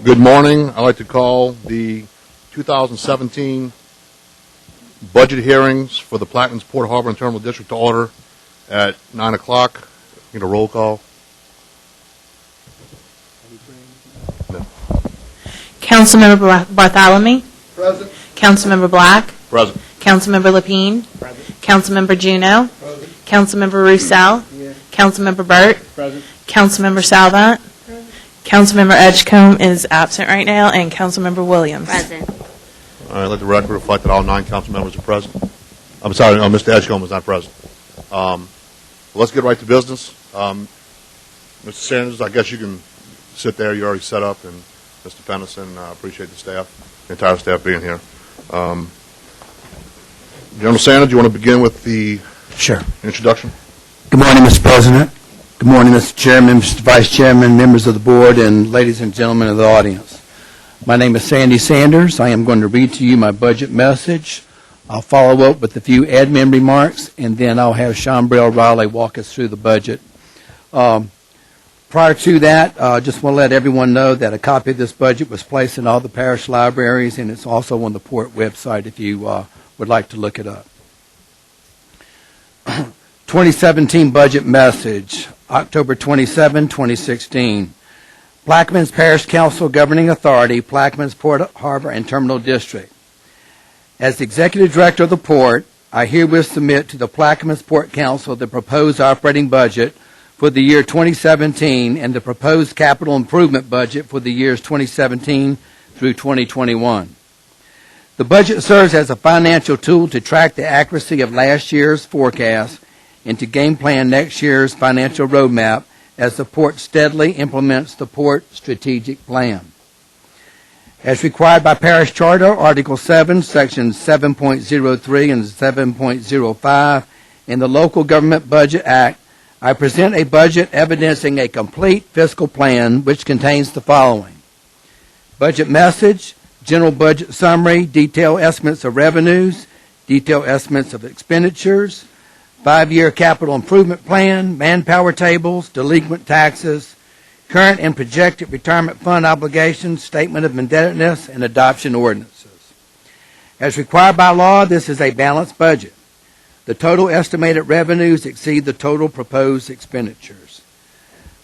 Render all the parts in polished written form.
Good morning. I'd like to call the 2017 budget hearings for the Plaquemines Port Harbor and Terminal District to order at 9 o'clock. Need a roll call. No. Councilmember Bartholomew. Present. Councilmember Black. Present. Councilmember Lapine. Present. Councilmember Juneau. Present. Councilmember Roussel. Yes. Councilmember Burt. Present. Councilmember Salvant. Councilmember Edgecombe is absent right now, and Councilmember Williams. Present. All right, let the record reflect that all 9 council members are present. I'm sorry, no, Mr. Edgecombe is not present. Let's get right to business. Mr. Sanders, I guess you can sit there. You're already set up, and Mr. Pennison, I appreciate the entire staff being here. General Sanders, do you want to begin with the Sure. introduction? Good morning, Mr. President. Good morning, Mr. Chairman, Mr. Vice Chairman, members of the board, and ladies and gentlemen of the audience. My name is Sandy Sanders. I am going to read to you my budget message. I'll follow up with a few admin remarks, and then I'll have Sean Brell-Riley walk us through the budget. Prior to that, I just want to let everyone know that a copy of this budget was placed in all the parish libraries, and it's also on the Port website if you would like to look it up. 2017 budget message, October 27, 2016. Plaquemines Parish Council Governing Authority, Plaquemines Port Harbor and Terminal District. As the Executive Director of the Port, I herewith submit to the Plaquemines Port Council the proposed operating budget for the year 2017 and the proposed capital improvement budget for the years 2017 through 2021. The budget serves as a financial tool to track the accuracy of last year's forecast and to game plan next year's financial roadmap as the Port steadily implements the Port Strategic Plan. As required by Parish Charter, Article 7, Sections 7.03 and 7.05 in the Local Government Budget Act, I present a budget evidencing a complete fiscal plan which contains the following: budget message, general budget summary, detailed estimates of revenues, detailed estimates of expenditures, 5-year capital improvement plan, manpower tables, delinquent taxes, current and projected retirement fund obligations, statement of indebtedness, and adoption ordinances. As required by law, this is a balanced budget. The total estimated revenues exceed the total proposed expenditures.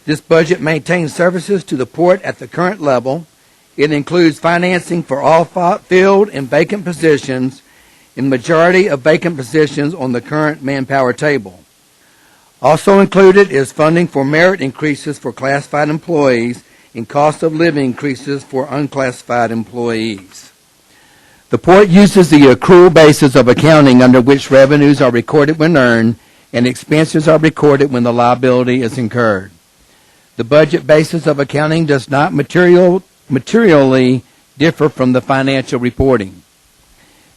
This budget maintains services to the Port at the current level. It includes financing for all filled and vacant positions in majority of vacant positions on the current manpower table. Also included is funding for merit increases for classified employees and cost of living increases for unclassified employees. The Port uses the accrual basis of accounting under which revenues are recorded when earned and expenses are recorded when the liability is incurred. The budget basis of accounting does not materially differ from the financial reporting.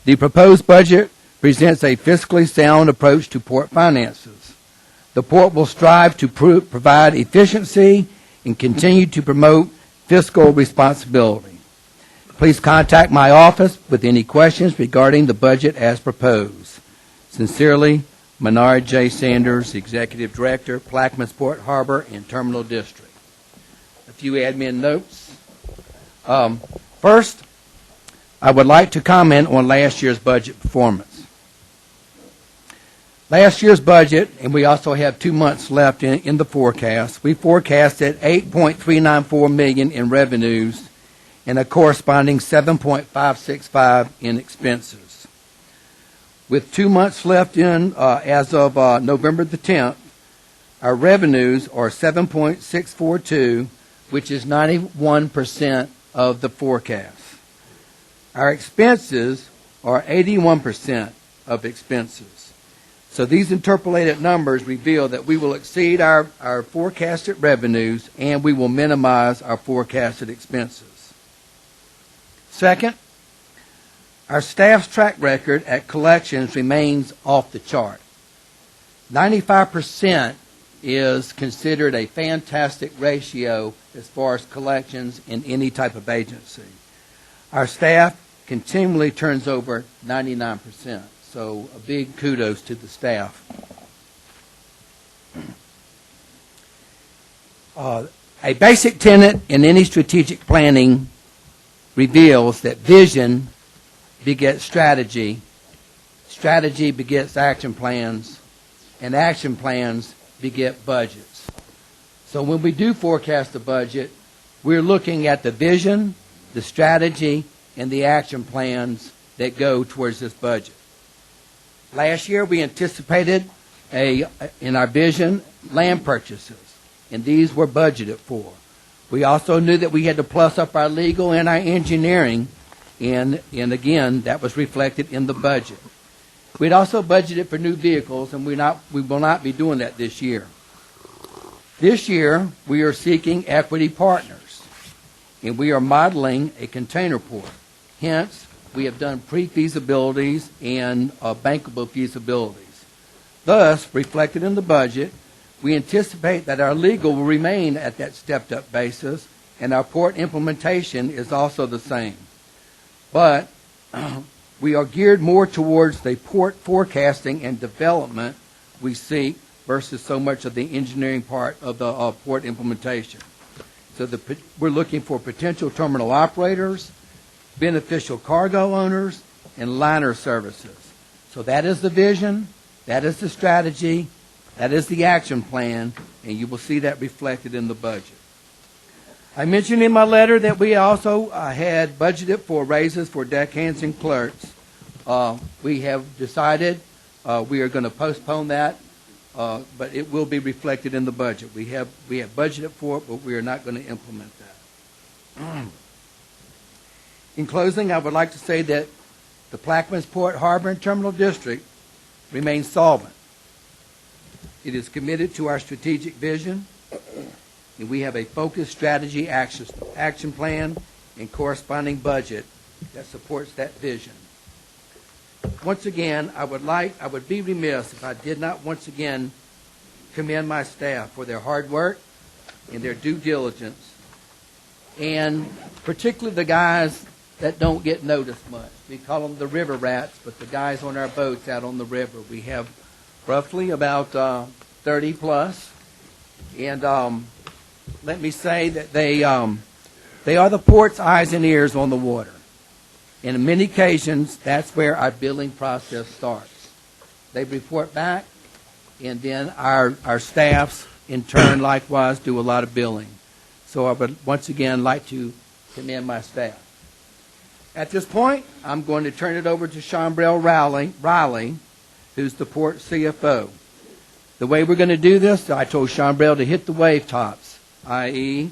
The proposed budget presents a fiscally sound approach to Port finances. The Port will strive to provide efficiency and continue to promote fiscal responsibility. Please contact my office with any questions regarding the budget as proposed. Sincerely, Menard J. Sanders, Executive Director, Plaquemines Port Harbor and Terminal District. A few admin notes. First, I would like to comment on last year's budget performance. Last year's budget, and we also have 2 months left in the forecast, we forecasted $8.394 million in revenues and a corresponding $7.565 in expenses. With 2 months left in as of November the 10th, our revenues are $7.642, which is 91% of the forecast. Our expenses are 81% of expenses. So these interpolated numbers reveal that we will exceed our forecasted revenues and we will minimize our forecasted expenses. Second, our staff's track record at collections remains off the chart. 95% is considered a fantastic ratio as far as collections in any type of agency. Our staff continually turns over 99%, so a big kudos to the staff. A basic tenet in any strategic planning reveals that vision begets strategy, strategy begets action plans, and action plans beget budgets. So when we do forecast the budget, we're looking at the vision, the strategy, and the action plans that go towards this budget. Last year, we anticipated in our vision land purchases, and these were budgeted for. We also knew that we had to plus up our legal and our engineering, and again, that was reflected in the budget. We'd also budgeted for new vehicles, and we will not be doing that this year. This year, we are seeking equity partners, and we are modeling a container port. Hence, we have done pre-feasibilities and bankable feasibilities. Thus, reflected in the budget, we anticipate that our legal will remain at that stepped-up basis, and our port implementation is also the same. But we are geared more towards the port forecasting and development we seek versus so much of the engineering part of the port implementation. So we're looking for potential terminal operators, beneficial cargo owners, and liner services. So that is the vision, that is the strategy, that is the action plan, and you will see that reflected in the budget. I mentioned in my letter that we also had budgeted for raises for deckhands and clerks. We have decided we are going to postpone that, but it will be reflected in the budget. We have budgeted for it, but we are not going to implement that. In closing, I would like to say that the Plaquemines Port Harbor and Terminal District remains solvent. It is committed to our strategic vision, and we have a focused strategy action plan and corresponding budget that supports that vision. Once again, I would be remiss if I did not once again commend my staff for their hard work and their due diligence, and particularly the guys that don't get noticed much. We call them the river rats, but the guys on our boats out on the river. We have roughly about 30 plus, and let me say that they are the port's eyes and ears on the water. And in many occasions, that's where our billing process starts. They report back, and then our staffs, in turn, likewise, do a lot of billing. So I would once again like to commend my staff. At this point, I'm going to turn it over to Shombrell Riley, who's the port CFO. The way we're going to do this, I told Shombrell to hit the wave tops, i.e.,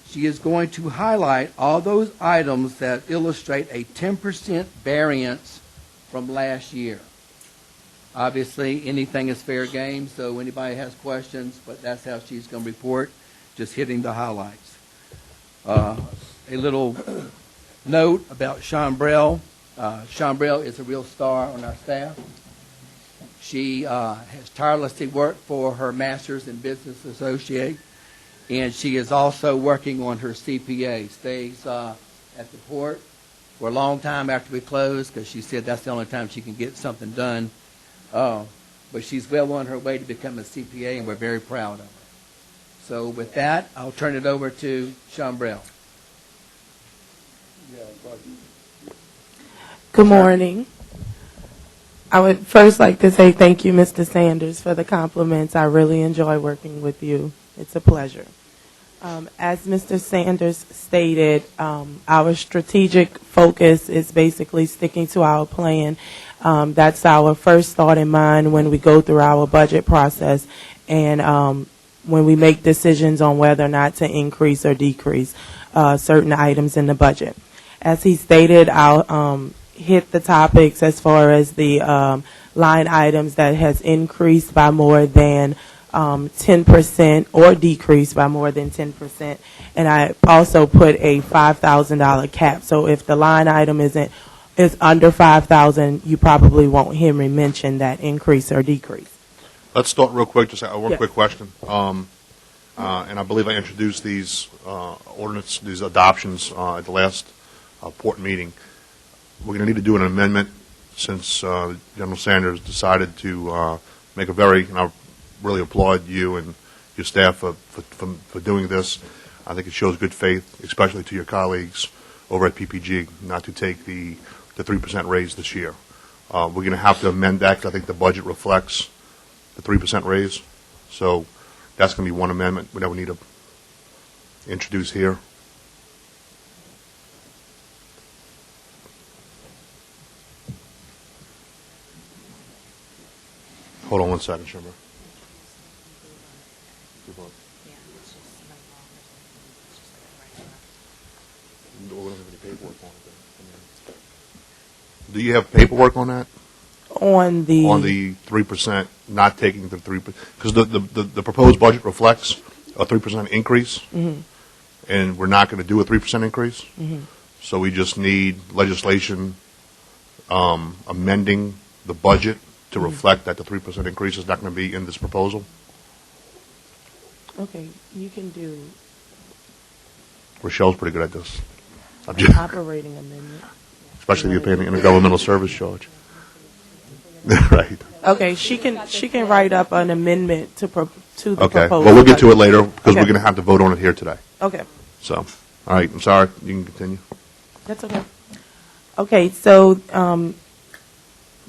she is going to highlight all those items that illustrate a 10% variance from last year. Obviously, anything is fair game, so anybody has questions, but that's how she's going to report, just hitting the highlights. A little note about Shombrell. Shombrell is a real star on our staff. She has tirelessly worked for her Master's in Business Associate, and she is also working on her CPA. Stays at the port for a long time after we close, because she said that's the only time she can get something done. But she's well on her way to become a CPA, and we're very proud of her. So with that, I'll turn it over to Shombrell. Good morning. I would first like to say thank you, Mr. Sanders, for the compliments. I really enjoy working with you. It's a pleasure. As Mr. Sanders stated, our strategic focus is basically sticking to our plan. That's our first thought in mind when we go through our budget process and when we make decisions on whether or not to increase or decrease certain items in the budget. As he stated, I'll hit the topics as far as the line items that has increased by more than 10% or decreased by more than 10%. And I also put a $5,000 cap. So if the line item is under $5,000, you probably won't hear me mention that increase or decrease. Let's start real quick. Just one Yes. quick question. And I believe I introduced these these adoptions at the last port meeting. We're going to need to do an amendment since General Sanders decided to make a very, and I really applaud you and your staff for doing this, I think it shows good faith, especially to your colleagues over at PPG, not to take the 3% raise this year. We're going to have to amend that because I think the budget reflects the 3% raise. So that's going to be one amendment that we need to introduce here. Hold on one second, Schumer. Do you have paperwork on that? On the 3%, not taking the 3%, because the proposed budget reflects a 3% increase, and we're not going to do a 3% increase. So we just need legislation amending the budget to reflect that the 3% increase is not going to be in this proposal. Okay, you can do Rochelle's pretty good at this. I'm just, operating amendment. especially if you're paying an intergovernmental service charge. Right. Okay, she can write up an amendment to the Okay. proposal. Well, we'll get to it later because Okay. we're going to have to vote on it here today. Okay, So, all right. I'm sorry. You can continue. that's okay. Okay, so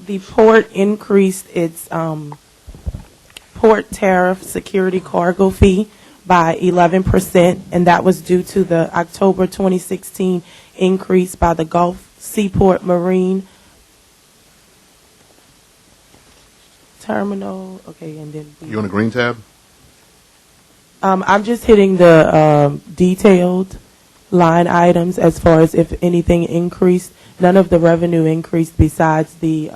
the port increased its port tariff security cargo fee by 11%, and that was due to the October 2016 increase by the Gulf Seaport Marine Terminal. Okay, and then You on the green tab? I'm just hitting the detailed line items as far as if anything increased. None of the revenue increased besides the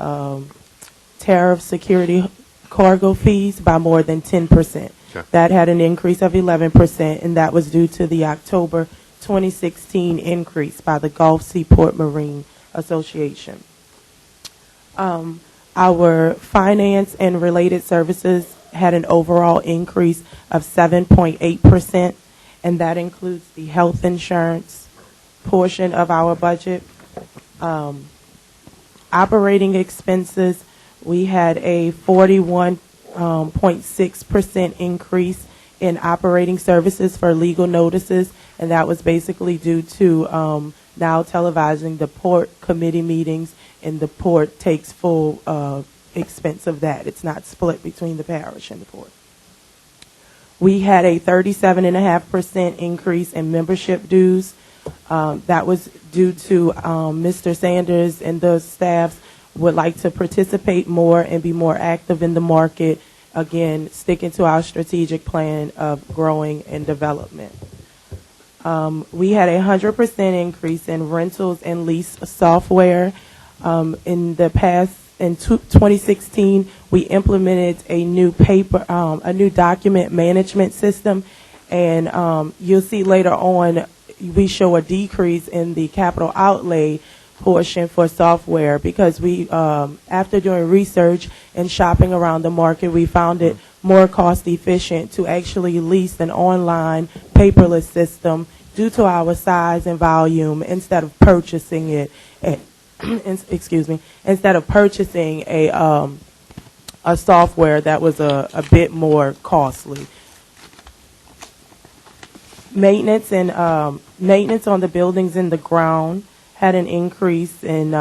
tariff security cargo fees by more than 10%. Okay. That had an increase of 11%, and that was due to the October 2016 increase by the Gulf Seaport Marine Association. Our finance and related services had an overall increase of 7.8%, and that includes the health insurance portion of our budget. Operating expenses, we had a 41.6% increase in operating services for legal notices, and that was basically due to now televising the port committee meetings, and the port takes full expense of that. It's not split between the parish and the port. We had a 37.5% increase in membership dues. That was due to Mr. Sanders and the staffs would like to participate more and be more active in the market, again, sticking to our strategic plan of growing and development. We had a 100% increase in rentals and lease software. In 2016, we implemented a new document management system, and you'll see later on we show a decrease in the capital outlay portion for software because we, after doing research and shopping around the market, we found it more cost efficient to actually lease an online paperless system due to our size and volume instead of purchasing it. Instead of purchasing a software that was a bit more costly. Maintenance and maintenance on the buildings in the ground had an increase in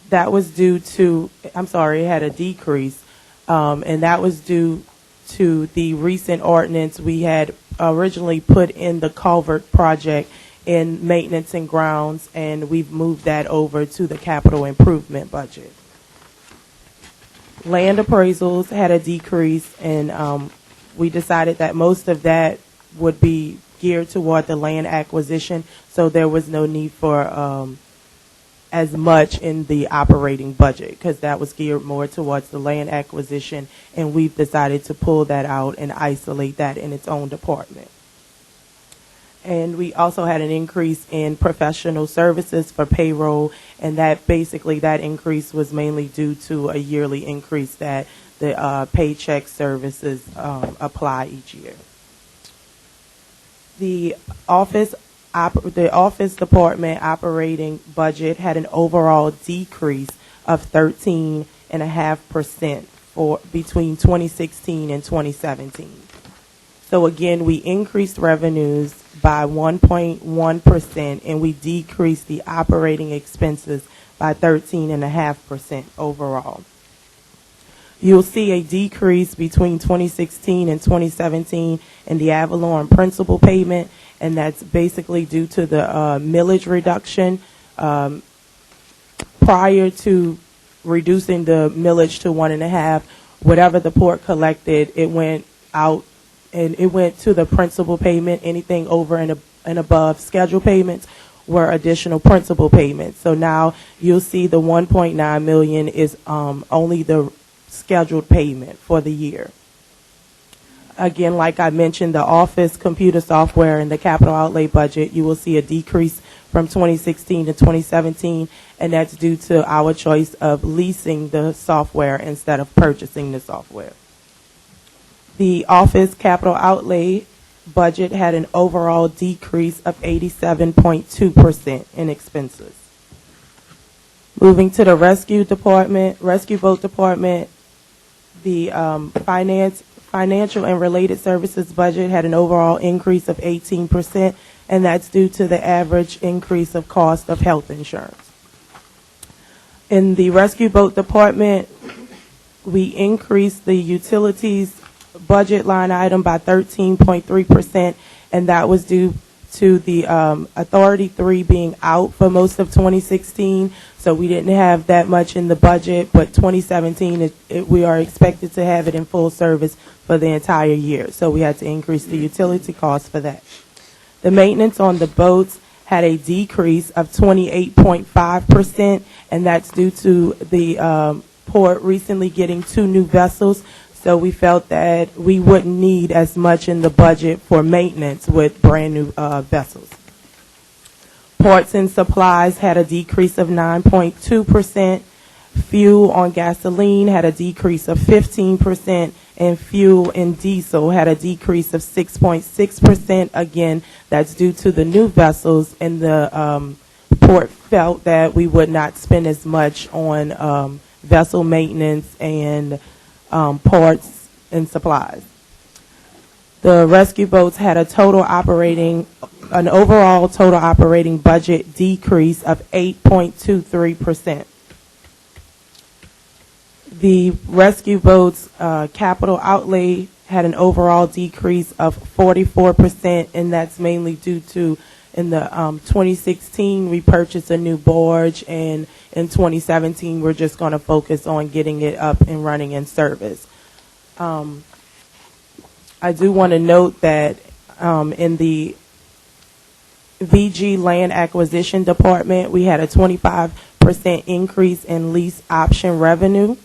that was due to, it had a decrease, and that was due to the recent ordinance we had originally put in the culvert project in maintenance and grounds, and we've moved that over to the capital improvement budget. Land appraisals had a decrease, and we decided that most of that would be geared toward the land acquisition, so there was no need for as much in the operating budget because that was geared more towards the land acquisition, and we've decided to pull that out and isolate that in its own department. And we also had an increase in professional services for payroll, and that increase was mainly due to a yearly increase that the paycheck services apply each year. The office department operating budget had an overall decrease of 13.5% for between 2016 and 2017. So again, we increased revenues by 1.1%, and we decreased the operating expenses by 13.5% overall. You'll see a decrease between 2016 and 2017 in the Avalon principal payment, and that's basically due to the millage reduction. Prior to reducing the millage to 1.5, whatever the port collected, it went out and it went to the principal payment. Anything over and above scheduled payments were additional principal payments. So now you'll see the 1.9 million is only the scheduled payment for the year. Again, like I mentioned, the office computer software and the capital outlay budget, you will see a decrease from 2016 to 2017, and that's due to our choice of leasing the software instead of purchasing the software. The office capital outlay budget had an overall decrease of 87.2% in expenses. Moving to the rescue boat department, the financial and related services budget had an overall increase of 18%, and that's due to the average increase of cost of health insurance. In the rescue boat department, we increased the utilities budget line item by 13.3%, and that was due to the Authority 3 being out for most of 2016, so we didn't have that much in the budget, but 2017, we are expected to have it in full service for the entire year, so we had to increase the utility cost for that. The maintenance on the boats had a decrease of 28.5%, and that's due to the port recently getting 2 new vessels. So we felt that we wouldn't need as much in the budget for maintenance with brand new vessels. Parts and supplies had a decrease of 9.2%. Fuel on gasoline had a decrease of 15%, and fuel and diesel had a decrease of 6.6%. Again, that's due to the new vessels, and the port felt that we would not spend as much on vessel maintenance and parts and supplies. The rescue boats had an overall total operating budget decrease of 8.23%. The rescue boats capital outlay had an overall decrease of 44%, and that's mainly due to in the 2016 we purchased a new barge, and in 2017 we're just going to focus on getting it up and running in service. I do want to note that in the VG land acquisition department, we had a 25% increase in lease option revenue,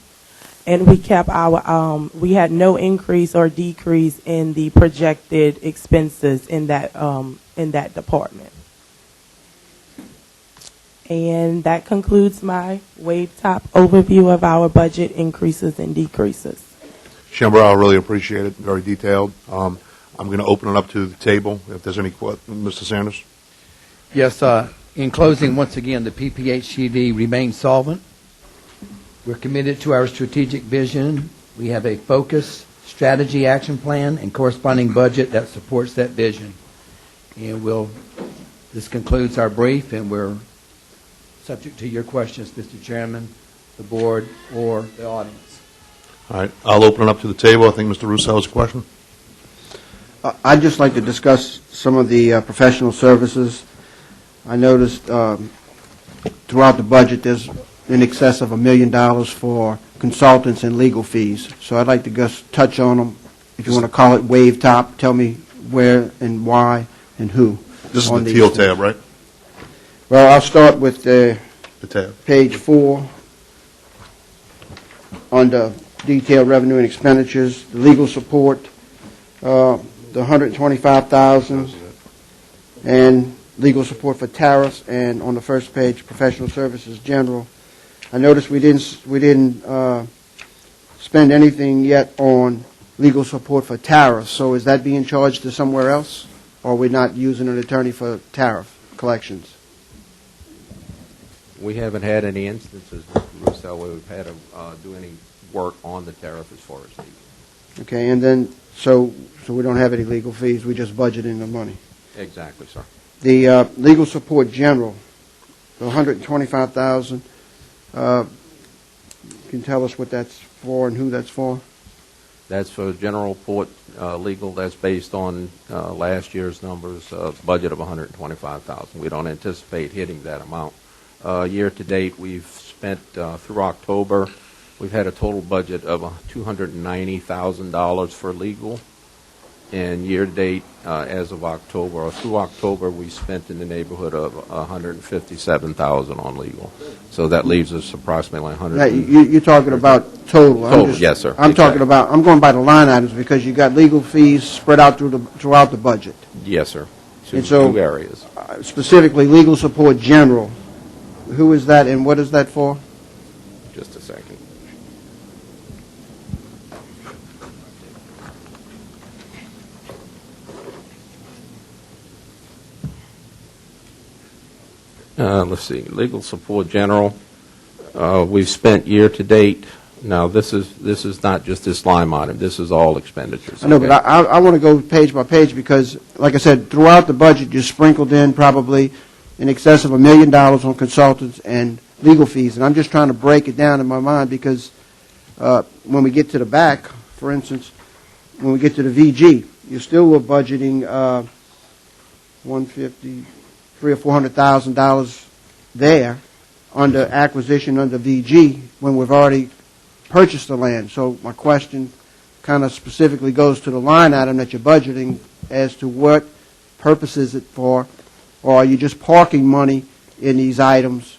and we kept our we had no increase or decrease in the projected expenses in that department. And that concludes my wave top overview of our budget increases and decreases. Shambar, I really appreciate it. Very detailed. I'm going to open it up to the table if there's any questions. Mr. Sanders? Yes, in closing, once again, the PPHCD remains solvent. We're committed to our strategic vision. We have a focused strategy action plan and corresponding budget that supports that vision. And this concludes our brief, and we're subject to your questions, Mr. Chairman, the board, or the audience. All right. I'll open it up to the table. I think Mr. Russo has a question. I'd just like to discuss some of the professional services. I noticed throughout the budget there's in excess of $1 million for consultants and legal fees. So I'd like to just touch on them. If you want to call it wave top, tell me where and why and who. This is the teal tab, right? Well, I'll start with The tab. page 4 under detailed revenue and expenditures, the legal support, the $125,000, and legal support for tariffs, and on the first page, professional services general. I noticed we didn't spend anything yet on legal support for tariffs. So is that being charged to somewhere else, or are we not using an attorney for tariff collections? We haven't had any instances, Mr. Russo, where we've had to do any work on the tariff as far as legal. Okay, and then So we don't have any legal fees, we just budget in the money. Exactly, sir. The legal support general, the 125,000, can you tell us what that's for and who that's for? That's for general port legal. That's based on last year's numbers, budget of $125,000. We don't anticipate hitting that amount. Year to date, we've spent through October, we've had a total budget of $290,000 for legal. And year to date, as of October, or through October, we spent in the neighborhood of $157,000 on legal. So that leaves us approximately Now, 100. you're talking about total. Total, yes, sir. I'm talking Exactly. about, I'm going by the line items because you got legal fees spread out throughout the budget. Yes, sir. And so- Two areas. Specifically, legal support general. Who is that and what is that for? Just a second. Let's see, legal support general, we've spent year to date, now this is not just this line item, this is all expenditures. I know, but okay? I want to go page by page because, like I said, throughout the budget, you sprinkled in probably in excess of $1 million on consultants and legal fees. And I'm just trying to break it down in my mind because when we get to the back, for instance, when we get to the VG, you still were budgeting $150,000, $300,000 or $400,000 there under acquisition under VG when we've already purchased the land. So my question kind of specifically goes to the line item that you're budgeting as to what purpose is it for, or are you just parking money in these items?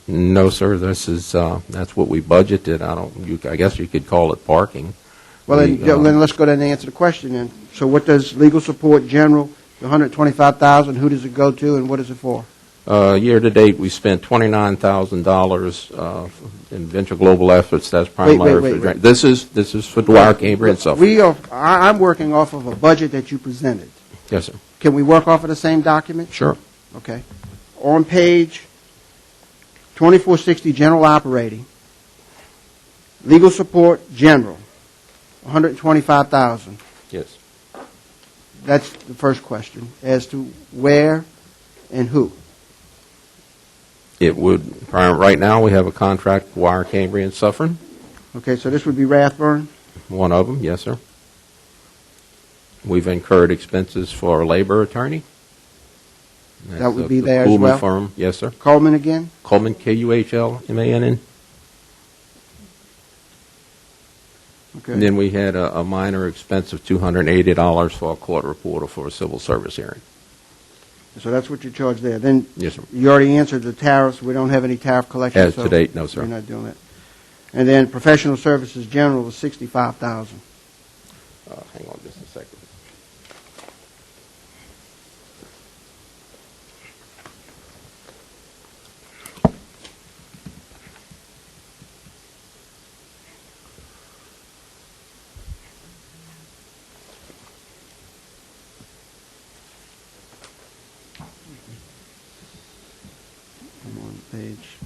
No, sir, this is, that's what we budgeted, I guess you could call it parking. Well, We, then let's go ahead and answer the question then. So what does legal support general, the $125,000, who does it go to and what is it for? Year to date, we spent $29,000 in venture global efforts. That's primarily wait. This is for Dwyer, Cambria, and Suffolk. I'm working off of a budget that you presented. Yes, sir. Can we work off of the same document? Sure. Okay. On page 2460, general operating, legal support general, $125,000. Yes. That's the first question, as to where and who. It would, right now, we have a contract with Dwyer, Cambria, and Suffolk. Okay, so this would be Rathburn. One of them, yes, sir. We've incurred expenses for a labor attorney. That would be the there as Kuhlman well? firm, yes, sir. Coleman again? Coleman, Kuhlmann. Okay. And then we had a minor expense of $280 for a court reporter for a civil service hearing. So that's what you charge there. Then Yes, sir. you already answered the tariffs. We don't have any tariff collection. As so to date, no, sir. We're not doing that. And then professional services general was $65,000. Hang on just a second. I'm on page.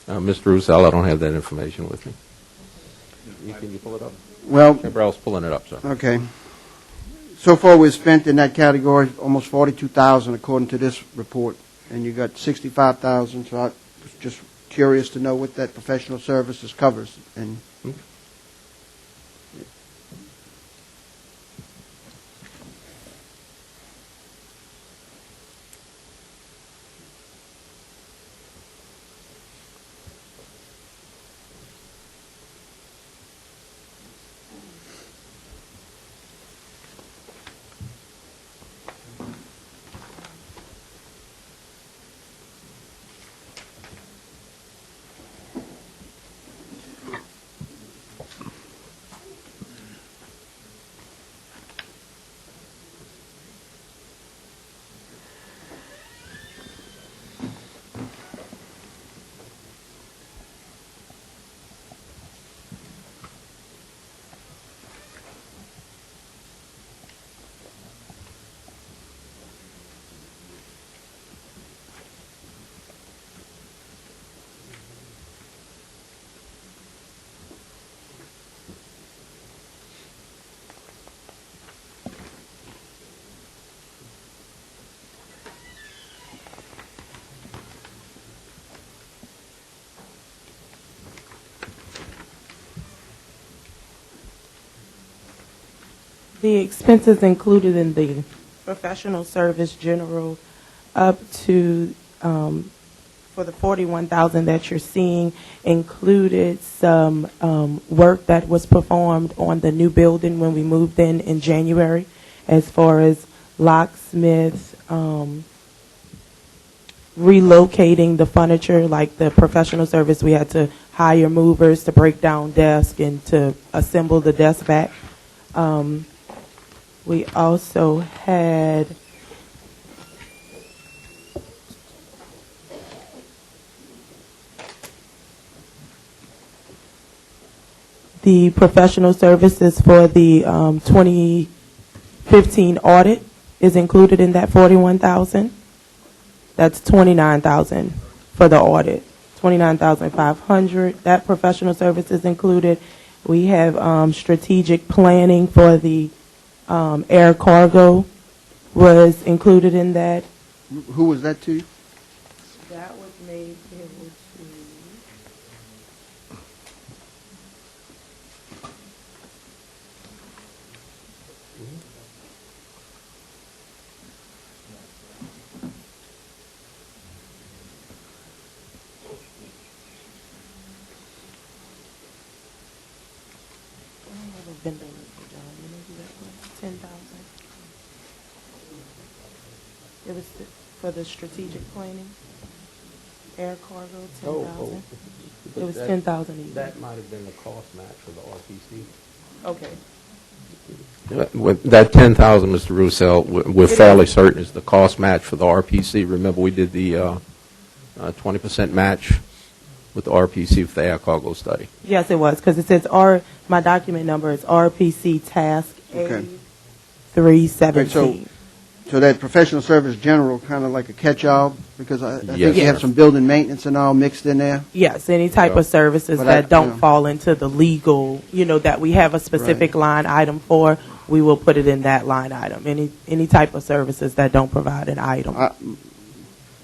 Mr. Roussel, I don't have that information with me. Can you pull it up? Well, Cabril's pulling it up, sir. okay. So far, we've spent in that category almost $42,000 according to this report, and you got $65,000. So I was just curious to know what that professional services covers. And The expenses included in the professional service general up to, for the 41,000 that you're seeing, included some work that was performed on the new building when we moved in January, as far as locksmith, relocating the furniture, like the professional service, we had to hire movers to break down desks and to assemble the desk back. We also had the professional services for the 2015 audit is included in that 41,000. That's 29,000 for the audit. 29,500. That professional service is included. We have strategic planning for the air cargo was included in that. Who was that to? That was made payable to. Vendor list for John. You know who that was? 10,000. It was for the strategic planning. Air cargo, 10,000. It was 10,000 each. That might have been the cost match for the RPC. Okay. With that 10,000, Mr. Roussel, we're fairly certain is the cost match for the RPC. Remember, we did the 20% match with the RPC for the air cargo study. Yes, it was, because it says my document number is RPC Task Okay. A317. So that professional service general, kind of like a catch-all, because I think you Yes. have some building maintenance and all mixed in there. Yes, any type Yeah. of services But that don't yeah. fall into the legal, that we have a specific line item for, we will put it in that line item. Any type of services that don't provide an item.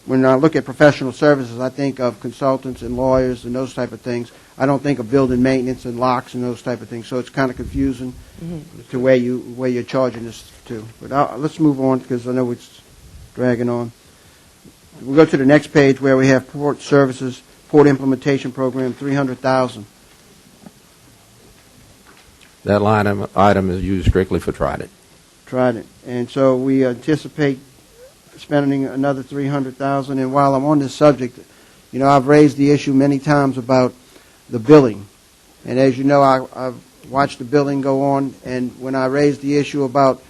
When I look at professional services, I think of consultants and lawyers and those type of things. I don't think of building maintenance and locks and those type of things. So it's kind of confusing to where you're charging this to. But let's move on, because I know it's dragging on. We'll go to the next page where we have port services, port implementation program, 300,000. That line item is used strictly for Trident. Tried it. And so we anticipate spending another 300,000. And while I'm on this subject, I've raised the issue many times about the billing. And as you know, I've watched the billing go on. And when I raised the issue about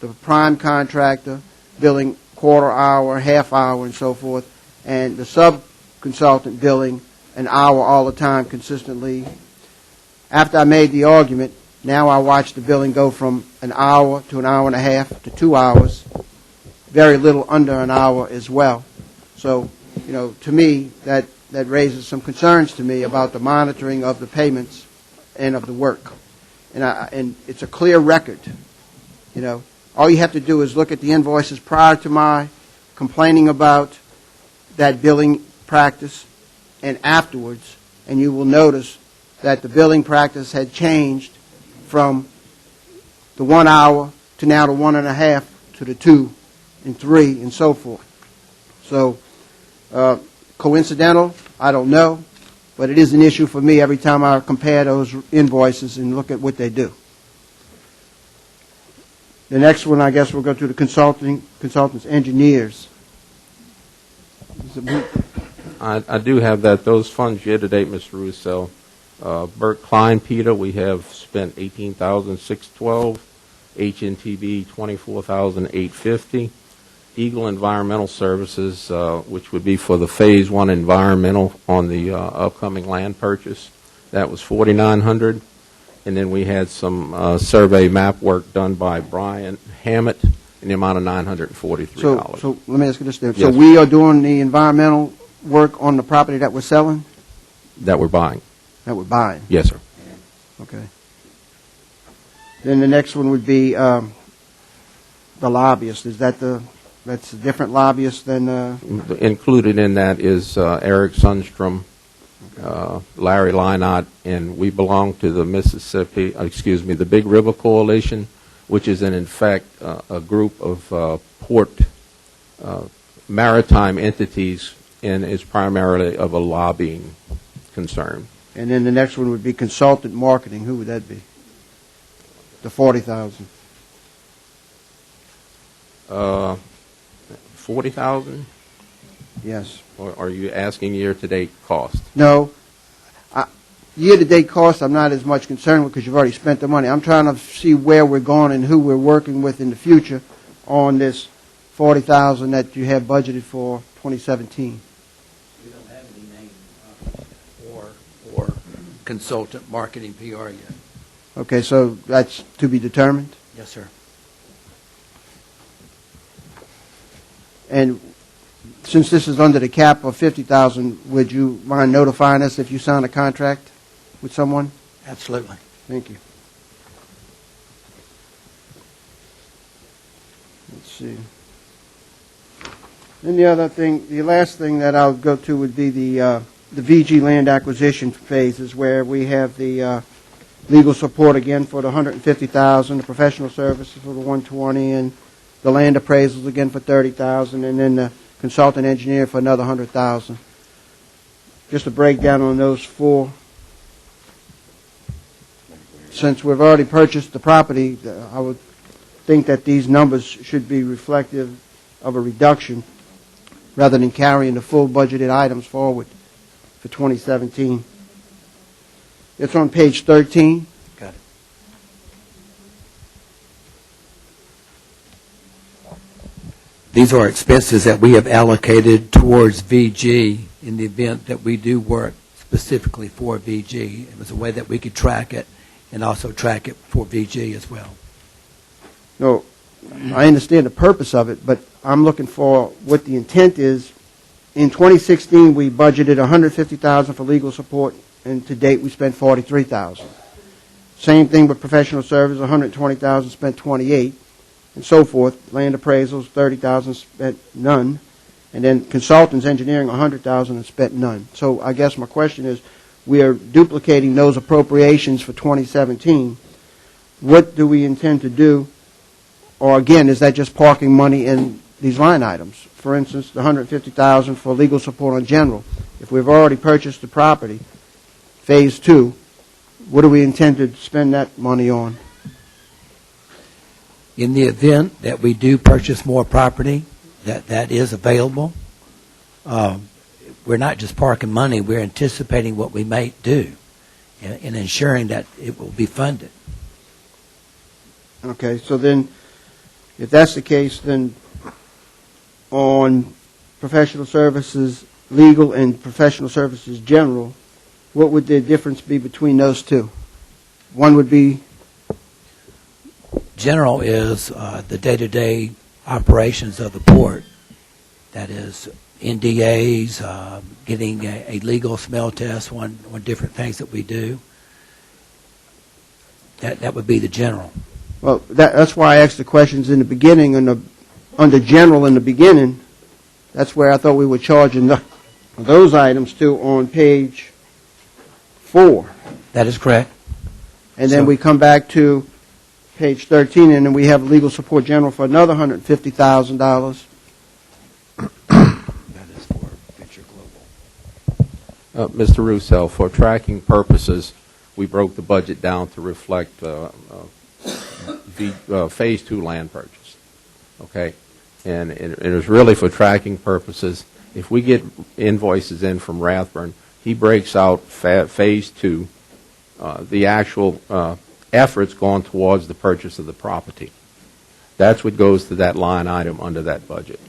the prime contractor billing quarter hour, half hour, and so forth, and the sub-consultant billing an hour all the time consistently, after I made the argument, now I watch the billing go from an hour to an hour and a half to 2 hours, very little under an hour as well. So, to me, that raises some concerns to me about the monitoring of the payments and of the work. And it's a clear record. All you have to do is look at the invoices prior to my complaining about that billing practice and afterwards, and you will notice that the billing practice had changed from the 1 hour to now the 1.5 to the 2 and 3 and so forth. So, coincidental, I don't know, but it is an issue for me every time I compare those invoices and look at what they do. The next one, I guess we'll go to the consultants, engineers. I do have that. Those funds year-to-date, Mr. Russo. Burt Klein, Peter, we have spent $18,612. HNTB, $24,850. Eagle Environmental Services, which would be for the Phase 1 environmental on the upcoming land purchase, that was $4,900. And then we had some survey map work done by Brian Hammett in the amount of $943. So let me ask you this then. Yes. So we are doing the environmental work on the property that we're selling, That we're buying. that we're buying? Yes, sir. Okay. Then the next one would be the lobbyist. That's a different lobbyist than Included in that is Eric Sundstrom, Larry Leinott, and we belong to the the Big River Coalition. which is in fact a group of port maritime entities, and is primarily of a lobbying concern. And then the next one would be consultant marketing. Who would that be? The 40,000. 40,000? Yes. Or are you asking year-to-date cost? No. Year-to-date costs, I'm not as much concerned with because you've already spent the money. I'm trying to see where we're going and who we're working with in the future on this 40,000 that you have budgeted for 2017. We don't have any name or consultant marketing PR yet. Okay, so that's to be determined. Yes, sir. And since this is under the cap of 50,000, would you mind notifying us if you sign a contract with someone? Absolutely. Thank you. Let's see. Then the last thing that I'll go to would be the VG land acquisition phases, where we have the legal support again for the 150,000, the professional services for the 120, and the land appraisals again for 30,000, and then the consultant engineer for another 100,000. Just a breakdown on those four. Since we've already purchased the property, I would think that these numbers should be reflective of a reduction rather than carrying the full budgeted items forward for 2017. It's on page 13. Got it. These are expenses that we have allocated towards VG in the event that we do work specifically for VG. It was a way that we could track it and also track it for VG as well. No, I understand the purpose of it, but I'm looking for what the intent is. In 2016, we budgeted $150,000 for legal support, and to date, we spent $43,000. Same thing with professional service, $120,000, spent $28,000, and so forth. Land appraisals, $30,000, spent none, and then consultants, engineering, $100,000, and spent none. So I guess my question is, we are duplicating those appropriations for 2017. What do we intend to do? Or again, is that just parking money in these line items? For instance, the $150,000 for legal support on general. If we've already purchased the property, phase 2, what do we intend to spend that money on? In the event that we do purchase more property, that is available, we're not just parking money, we're anticipating what we may do and ensuring that it will be funded. Okay, so then, if that's the case, then on professional services legal and professional services general, what would the difference be between those two? One would be, General is the day-to-day operations of the port. That is NDAs, getting a legal smell test, one different things that we do. That would be the general. well, that's why I asked the questions in the beginning, under general in the beginning. That's where I thought we were charging those items to on page 4. That is correct. And then So- we come back to page 13, and then we have legal support general for another $150,000. That is for Venture Global. Mr. Russell, for tracking purposes, we broke the budget down to reflect the Phase 2 land purchase. Okay? And it is really for tracking purposes. If we get invoices in from Rathburn, he breaks out Phase 2, the actual efforts going towards the purchase of the property. That's what goes to that line item under that budget.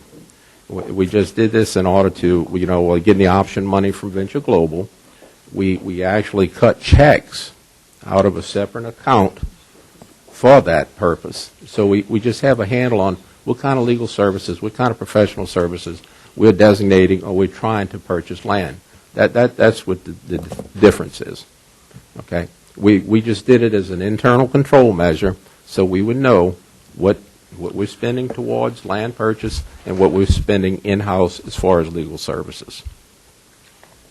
We just did this in order to, getting the option money from Venture Global. We actually cut checks out of a separate account for that purpose. So we just have a handle on what kind of legal services, what kind of professional services we're designating or we're trying to purchase land. That's what the difference is. Okay? We just did it as an internal control measure so we would know what we're spending towards land purchase and what we're spending in-house as far as legal services.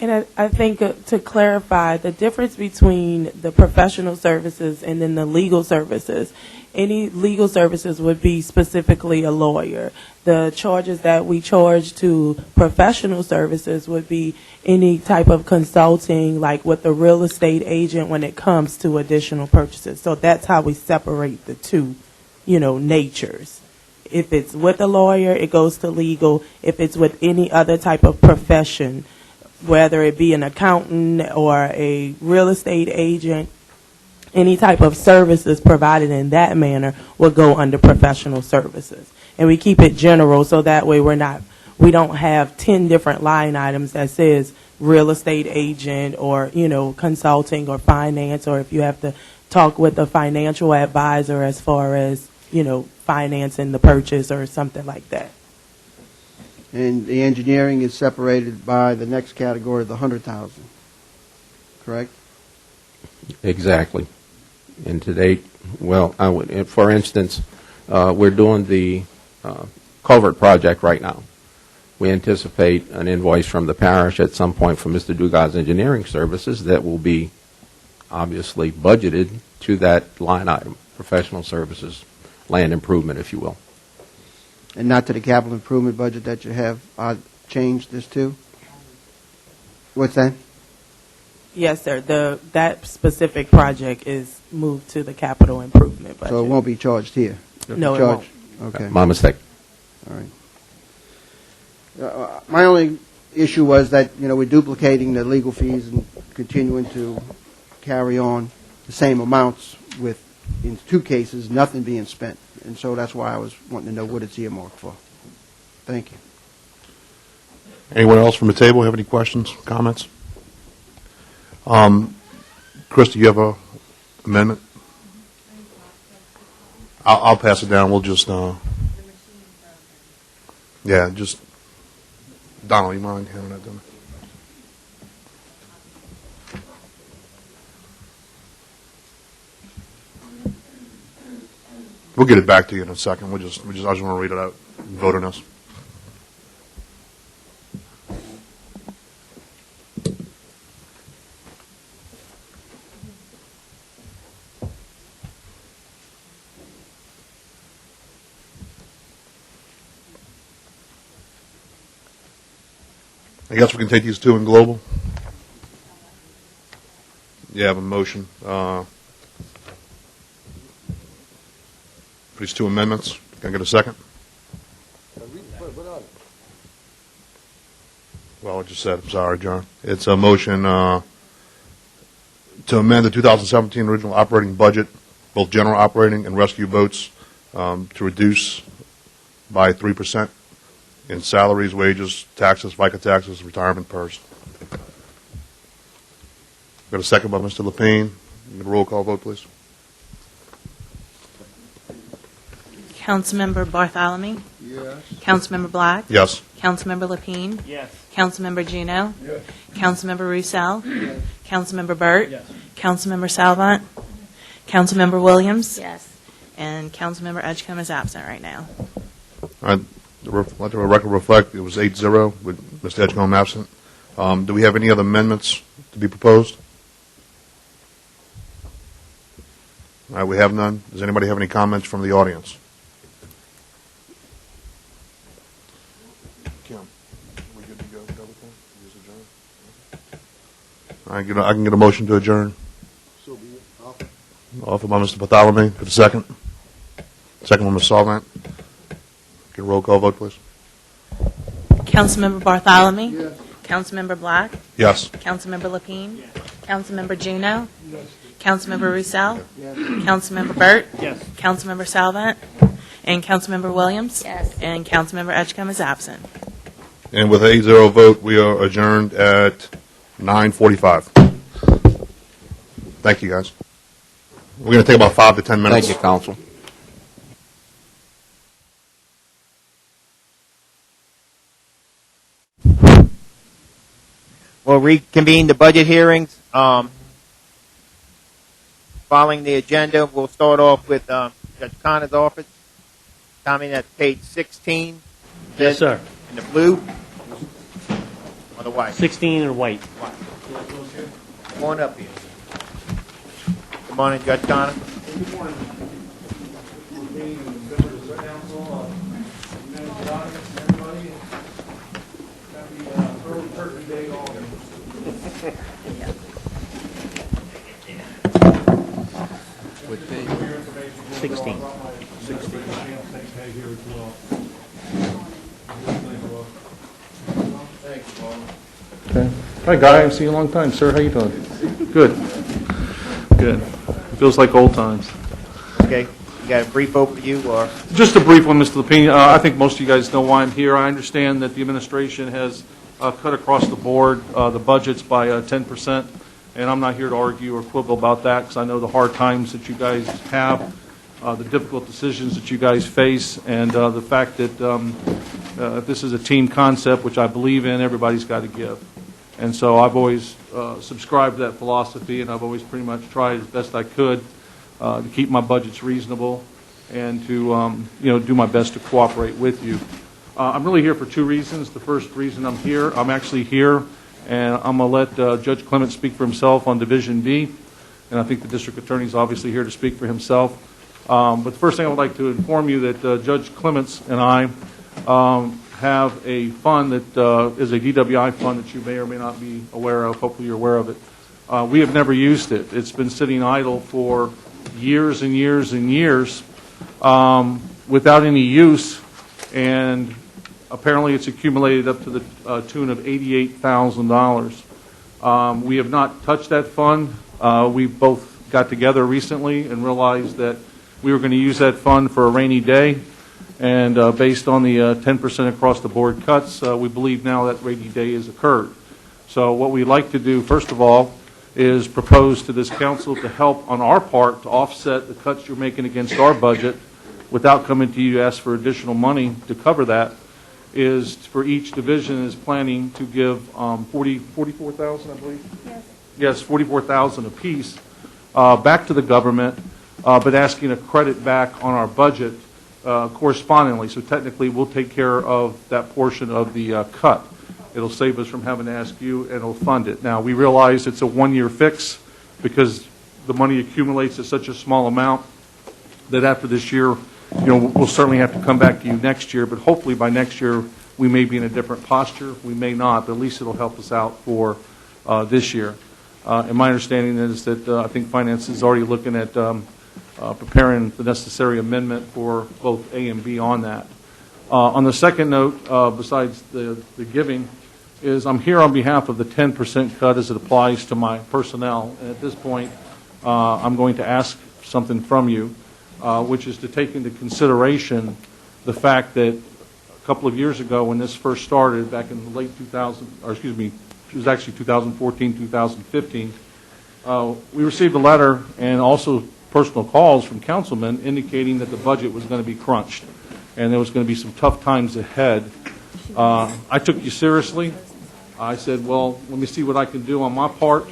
And I think to clarify, the difference between the professional services and then the legal services, any legal services would be specifically a lawyer. The charges that we charge to professional services would be any type of consulting, like with the real estate agent when it comes to additional purchases. So that's how we separate the two, natures. If it's with a lawyer, it goes to legal. If it's with any other type of profession, whether it be an accountant or a real estate agent, any type of services provided in that manner will go under professional services. And we keep it general so that way we don't have 10 different line items that says real estate agent or, consulting or finance, or if you have to talk with a financial advisor as far as, financing the purchase or something like that. And the engineering is separated by the next category, the 100,000, correct? Exactly. And to date, for instance, we're doing the culvert project right now. We anticipate an invoice from the parish at some point from Mr. Dugas Engineering Services that will be obviously budgeted to that line item, professional services, land improvement, if you will. And not to the capital improvement budget that you have changed this to? What's that? Yes, sir. That specific project is moved to the capital improvement budget. So it won't be charged here? No, it won't. Okay. My mistake. All right. My only issue was that, we're duplicating the legal fees and continuing to carry on the same amounts with, in two cases, nothing being spent. And so that's why I was wanting to know what it's earmarked for. Thank you. Anyone else from the table have any questions, comments? Chris, do you have a amendment? I'll pass it down. We'll just, just, Donald, you mind handing that to me? We'll get it back to you in a second. I just want to read it out and vote on this. I guess we can take these two in global. You have a motion. For these two amendments. Can I get a second? Well, I just said, I'm sorry, John. It's a motion to amend the 2017 original operating budget, both general operating and rescue boats, to reduce by 3% in salaries, wages, taxes, FICA taxes, retirement PERS. Got a second by Mr. Lapine. Get a roll call vote, please. Councilmember Bartholomew? Yes. Councilmember Black? Yes. Councilmember Lapine? Yes. Councilmember Juneau? Yes. Councilmember Roussel? Yes. Councilmember Burt? Yes. Councilmember Salvant? Councilmember Williams? Yes. And Councilmember Edgecombe is absent right now. All right. Let the record reflect it was 8-0 with Mr. Edgecombe absent. Do we have any other amendments to be proposed? All right, we have none. Does anybody have any comments from the audience? Kim, we good to go with everything? Just adjourn? I can get a motion to adjourn. So be it. Offered by Mr. Bartholomew. For the second. Second by Ms. Salvant. Get a roll call vote, please. Councilmember Bartholomew? Yes. Councilmember Black? Yes. Councilmember Lapine? Councilmember Juneau? Councilmember Roussel? Yes. Councilmember Burt? Yes. Councilmember Salvant? And Councilmember Williams? Yes. And Councilmember Edgecombe is absent. And with an 8-0 vote, we are adjourned at 9:45. Thank you, guys. We're going to take about 5 to 10 minutes. Thank you, Council. We'll reconvene the budget hearings. Following the agenda, we'll start off with Judge Connor's office. Tommy, that's page 16. Yes, sir. In the blue. the white? 16 and white. Come on up here. Good morning, Judge Connor. Good morning. Members of the council, members of the audience, and everybody. Happy early turkey day to all of you. With the 16. Here as well. Okay. Hi, Guy. I haven't seen you in a long time, sir. How you doing? Good. Good. Feels like old times. Okay, you got a brief overview, or? Just a brief one, Mr. Lapine. I think most of you guys know why I'm here. I understand that the administration has cut across the board the budgets by 10%, and I'm not here to argue or quibble about that because I know the hard times that you guys have, the difficult decisions that you guys face, and the fact that if this is a team concept, which I believe in, everybody's got to give. And so I've always subscribed to that philosophy, and I've always pretty much tried as best I could to keep my budgets reasonable and to do my best to cooperate with you. I'm really here for two reasons. The first reason I'm here, I'm actually here, and I'm going to let Judge Clement speak for himself on Division B, and I think the district attorney is obviously here to speak for himself. But the first thing I would like to inform you that Judge Clements and I have a fund that is a DWI fund that you may or may not be aware of. Hopefully you're aware of it. We have never used it. It's been sitting idle for years and years and years without any use, and apparently it's accumulated up to the tune of $88,000. We have not touched that fund. We both got together recently and realized that we were going to use that fund for a rainy day. And based on the 10% across the board cuts, we believe now that rainy day has occurred. So what we'd like to do, first of all, is propose to this council to help on our part to offset the cuts you're making against our budget without coming to you to ask for additional money to cover that, is for each division is planning to give 44,000, I believe? Yes, 44,000 apiece back to the government, but asking a credit back on our budget correspondingly. So technically, we'll take care of that portion of the cut. It'll save us from having to ask you, and it'll fund it. Now, we realize it's a one-year fix because the money accumulates at such a small amount that after this year, we'll certainly have to come back to you next year, but hopefully by next year, we may be in a different posture. We may not, but at least it'll help us out for this year. And my understanding is that I think Finance is already looking at preparing the necessary amendment for both A and B on that. On the second note, besides the giving, is I'm here on behalf of the 10% cut as it applies to my personnel. And at this point, I'm going to ask something from you, which is to take into consideration the fact that a couple of years ago when this first started, back in the late 2000, or excuse me, it was actually 2014, 2015, we received a letter and also personal calls from councilmen indicating that the budget was going to be crunched and there was going to be some tough times ahead. I took you seriously. I said, well, let me see what I can do on my part.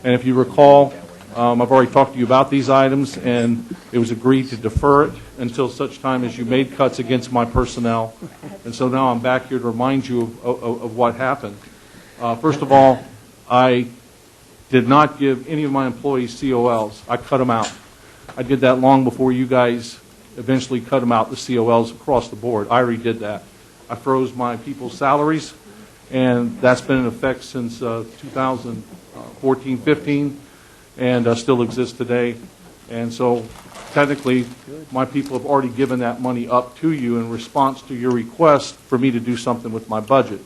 And if you recall, I've already talked to you about these items, and it was agreed to defer it until such time as you made cuts against my personnel. And so now I'm back here to remind you of what happened. First of all, I did not give any of my employees COLs. I cut them out. I did that long before you guys eventually cut them out, the COLs across the board. I already did that. I froze my people's salaries, and that's been in effect since 2014, 15, and still exists today. And so technically, my people have already given that money up to you in response to your request for me to do something with my budget.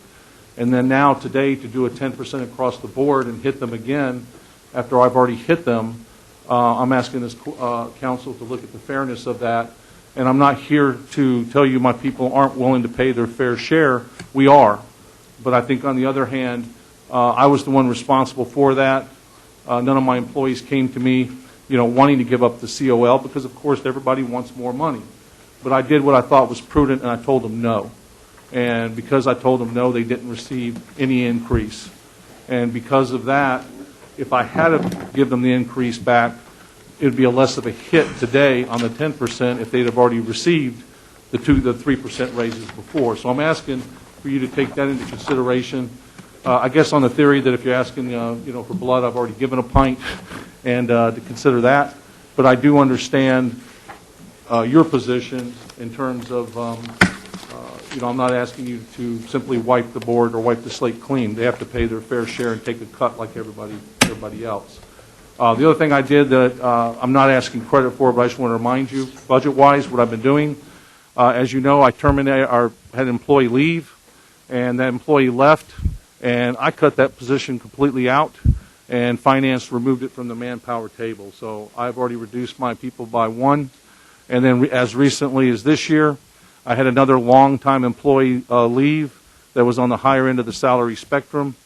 And then now today to do a 10% across the board and hit them again after I've already hit them, I'm asking this council to look at the fairness of that. And I'm not here to tell you my people aren't willing to pay their fair share. We are. But I think on the other hand, I was the one responsible for that. None of my employees came to me, wanting to give up the COL because, of course, everybody wants more money. But I did what I thought was prudent, and I told them no. And because I told them no, they didn't receive any increase. And because of that, if I had to give them the increase back, it would be a less of a hit today on the 10% if they'd have already received the 3% raises before. So I'm asking for you to take that into consideration. I guess on the theory that if you're asking, for blood, I've already given a pint, and to consider that. But I do understand your position in terms of, I'm not asking you to simply wipe the board or wipe the slate clean. They have to pay their fair share and take a cut like everybody else. The other thing I did that I'm not asking credit for, but I just want to remind you, budget-wise, what I've been doing. As you know, I had an employee leave, and that employee left, and I cut that position completely out, and finance removed it from the manpower table. So I've already reduced my people by one, and then as recently as this year, I had another long-time employee leave that was on the higher end of the salary spectrum.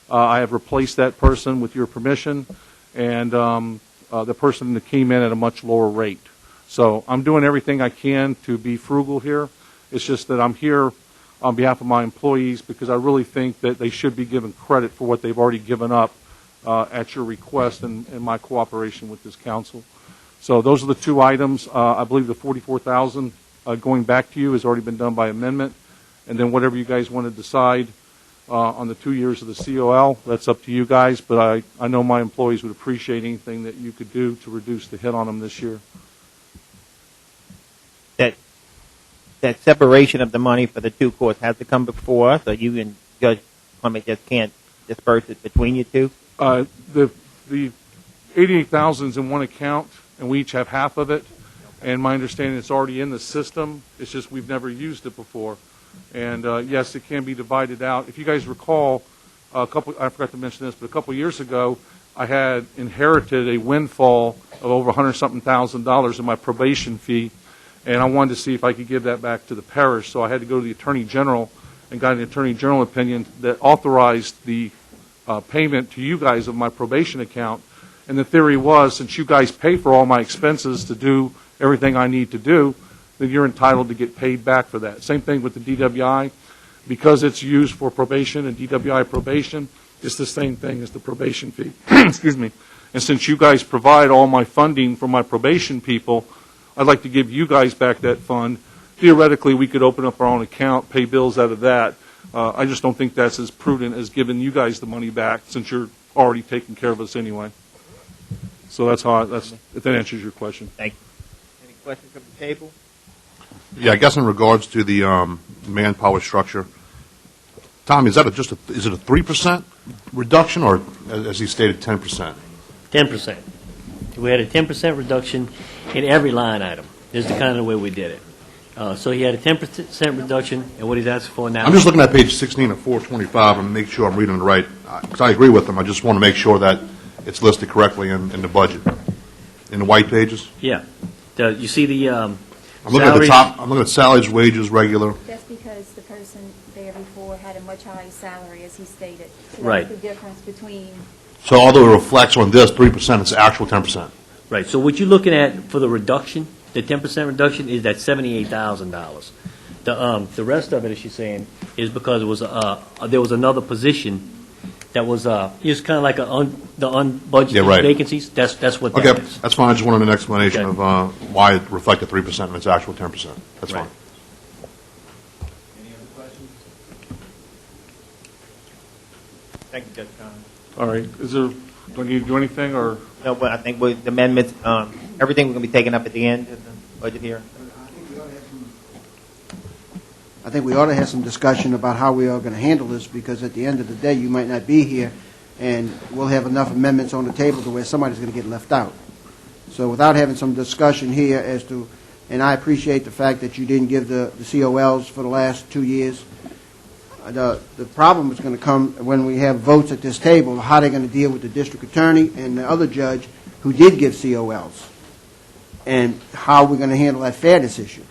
I have replaced that person with your permission, and the person that came in at a much lower rate. So I'm doing everything I can to be frugal here. It's just that I'm here on behalf of my employees because I really think that they should be given credit for what they've already given up at your request and my cooperation with this council. So those are the two items. I believe the $44,000 going back to you has already been done by amendment. And then whatever you guys want to decide on the 2 years of the COL, that's up to you guys. But I know my employees would appreciate anything that you could do to reduce the hit on them this year. That separation of the money for the two courts has to come before us, or you and Judge Clement just can't disperse it between you two? The $88,000 is in one account, and we each have half of it. And my understanding it's already in the system. It's just we've never used it before. And yes, it can be divided out. If you guys recall, I forgot to mention this, but a couple of years ago, I had inherited a windfall of over $100,000 in my probation fee, and I wanted to see if I could give that back to the parish. So I had to go to the Attorney General and got an Attorney General opinion that authorized the payment to you guys of my probation account. And the theory was, since you guys pay for all my expenses to do everything I need to do, then you're entitled to get paid back for that. Same thing with the DWI. Because it's used for probation and DWI probation, it's the same thing as the probation fee. Excuse me. And since you guys provide all my funding for my probation people, I'd like to give you guys back that fund. Theoretically, we could open up our own account, pay bills out of that. I just don't think that's as prudent as giving you guys the money back since you're already taking care of us anyway. So if that answers your question. Thank you. Any questions from the table? Yeah, I guess in regards to the manpower structure, Tommy, is it a 3% reduction, or as he stated, 10%? 10%. We had a 10% reduction in every line item. This is the kind of way we did it. So he had a 10% reduction, and what he's asking for now. I'm just looking at page 16 of 425 and make sure I'm reading it right, because I agree with them. I just want to make sure that it's listed correctly in the budget. In the white pages? Yeah. You see the I'm looking at the top. I'm looking at salaries, wages, regular. That's because the person there before had a much higher salary, as he stated. So Right. that's the difference between. So although it reflects on this 3%, it's actual 10%. Right. So what you're looking at for the reduction, the 10% reduction, is that $78,000. The rest of it, as she's saying, is because it was there was another position that was it's kind of like the unbudgeted vacancies. That's what that is. That's fine. I just wanted an explanation Okay. of why it reflected 3% and it's actual 10%. That's Right. fine. Any other questions? Thank you, Judge Conn. All right. Do I need to do anything, or? No, but I think with the amendments, everything we're going to be taking up at the end of the budget here. I think we ought to have some discussion about how we are going to handle this, because at the end of the day, you might not be here, and we'll have enough amendments on the table to where somebody's going to get left out. So without having some discussion here as to, and I appreciate the fact that you didn't give the COLs for the last 2 years. The problem is going to come when we have votes at this table, how they're going to deal with the district attorney and the other judge who did give COLs, and how we're going to handle that fairness issue.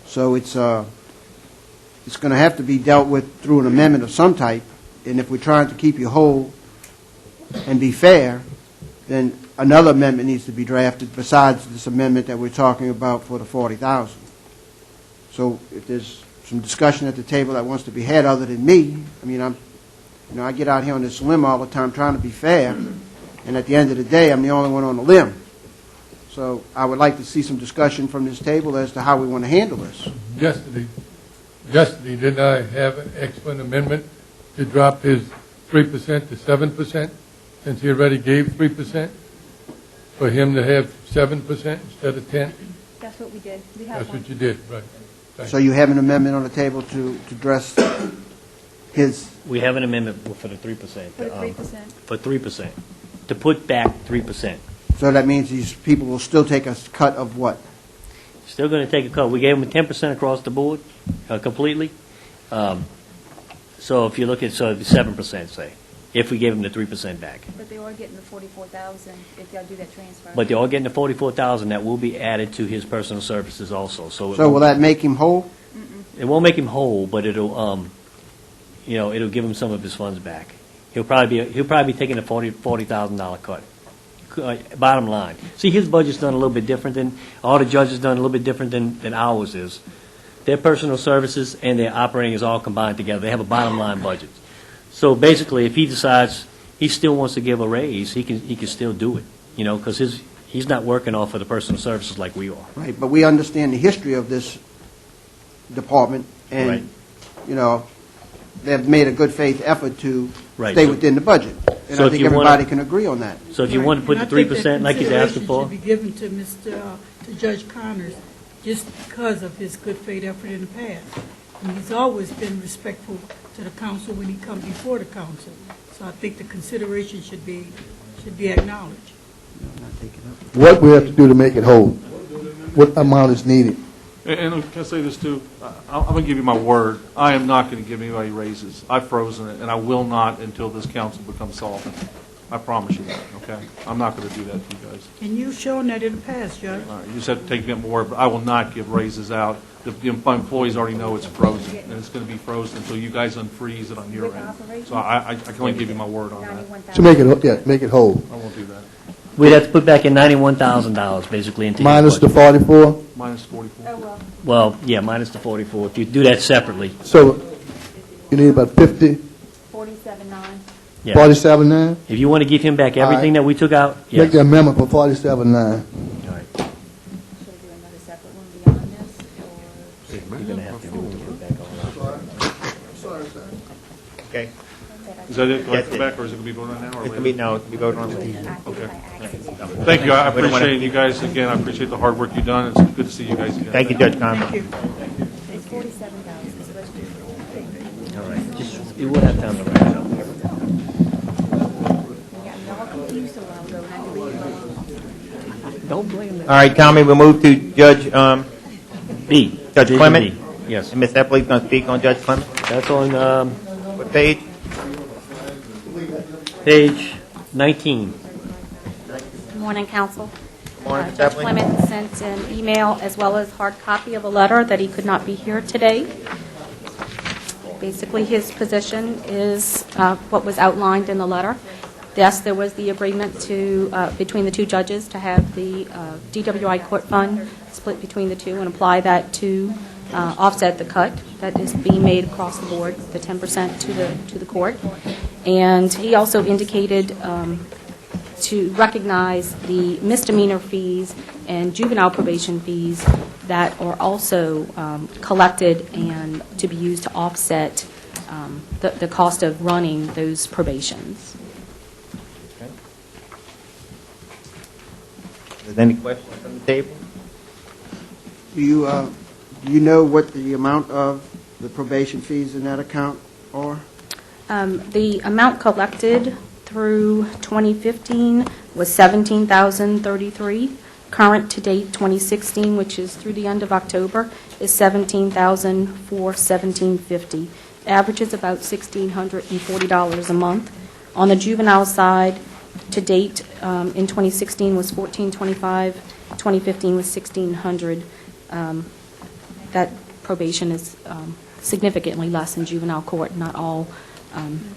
So it's going to have to be dealt with through an amendment of some type, and if we're trying to keep you whole and be fair, then another amendment needs to be drafted besides this amendment that we're talking about for the $40,000. So if there's some discussion at the table that wants to be had other than me, I mean, I get out here on this limb all the time trying to be fair, and at the end of the day, I'm the only one on the limb. So I would like to see some discussion from this table as to how we want to handle this. Yesterday, didn't I have an excellent amendment to drop his 3% to 7%, since he already gave 3%, for him to have 7% instead of 10? That's what we did. We have That's one. what you did, right. Thank So you have an amendment on the table to address his, We have an amendment for the 3%. For the 3%. For 3%, to put back 3%. so that means these people will still take a cut of what? Still going to take a cut. We gave them 10% across the board, completely. So if you look at, so it'd be 7%, say, if we gave them the 3% back. But they are getting the 44,000 if y'all do that transfer. But they're all getting the 44,000 that will be added to his personal services also. So, So will that make him whole? it won't make him whole, but it'll, it'll give him some of his funds back. He'll probably be taking a $40,000 cut. Bottom line. See, his budget's done a little bit different than, all the judges done a little bit different than ours is. Their personal services and their operating is all combined together. They have a bottom line budget. So basically, if he decides he still wants to give a raise, he can still do it, because he's not working off of the personal services like we are. Right, but we understand the history of this department, Right. and, they've made a good faith effort to Right, stay so- within the budget. And so I if think you wanna- everybody can agree on that. So if you want to put the 3% like he's asking for, Should be given to to Judge Connors just because of his good faith effort in the past. And he's always been respectful to the council when he come before the council. So I think the consideration should be acknowledged. What we have to do to make it whole? What amount is needed? And can I say this too? I'm going to give you my word. I am not going to give anybody raises. I've frozen it, and I will not until this council becomes solvent. I promise you that, okay? I'm not going to do that to you guys. And you've shown that in the past, Judge. All right, you just have to take me at my word, but I will not give raises out. The employees already know it's frozen, and it's going to be frozen until you guys unfreeze it on your With end. operation? So I can only give you my word on that. 91,000. To make it whole. I won't do that. we'd have to put back in $91,000 basically into his Minus the budget. 44? Minus 44. Oh, well. Well, yeah, minus the 44. If you do that separately, So you need about 50, 47.9. yeah. 47.9? If you want to give him back everything that we took out, Make yes. the amendment for 47.9. All right. Should I do another separate one beyond this? You're going to have to do it to put back on. Okay. Is that it? Do I That's come it. back, or is it going to be voted on now or It can later? be, no, it can be voted on later. Okay. I accidentally. Thank you. I We don't wanna- appreciate you guys again. I appreciate the hard work you've done. It's good to see you guys again. Thank you, Judge Conlon. Thank you. It's 47,000, so let's do it. All right. Just, you will have time to write it up. You got me all confused a while ago, and I deleted it. Don't blame them. All right, Tommy, we'll move to Judge B. Judge Division Clement? B. Yes. And Ms. Eppley's going to speak on Judge Clement. That's on What page? page 19. Good morning, council. Morning, Ms. Judge Epley. Clement sent an email as well as hard copy of a letter that he could not be here today. Basically, his position is what was outlined in the letter. Yes, there was the agreement between the two judges to have the DWI court fund split between the two and apply that to offset the cut that is being made across the board, the 10% to the court. And he also indicated to recognize the misdemeanor fees and juvenile probation fees that are also collected and to be used to offset the cost of running those probations. Is there any questions from the table? Do you know what the amount of the probation fees in that account are? The amount collected through 2015 was $17,033. Current to date 2016, which is through the end of October, is $17,417.50. Average is about $1,640 a month. On the juvenile side, to date in 2016 was $1,425. 2015 was $1,600. That probation is significantly less in juvenile court. Not all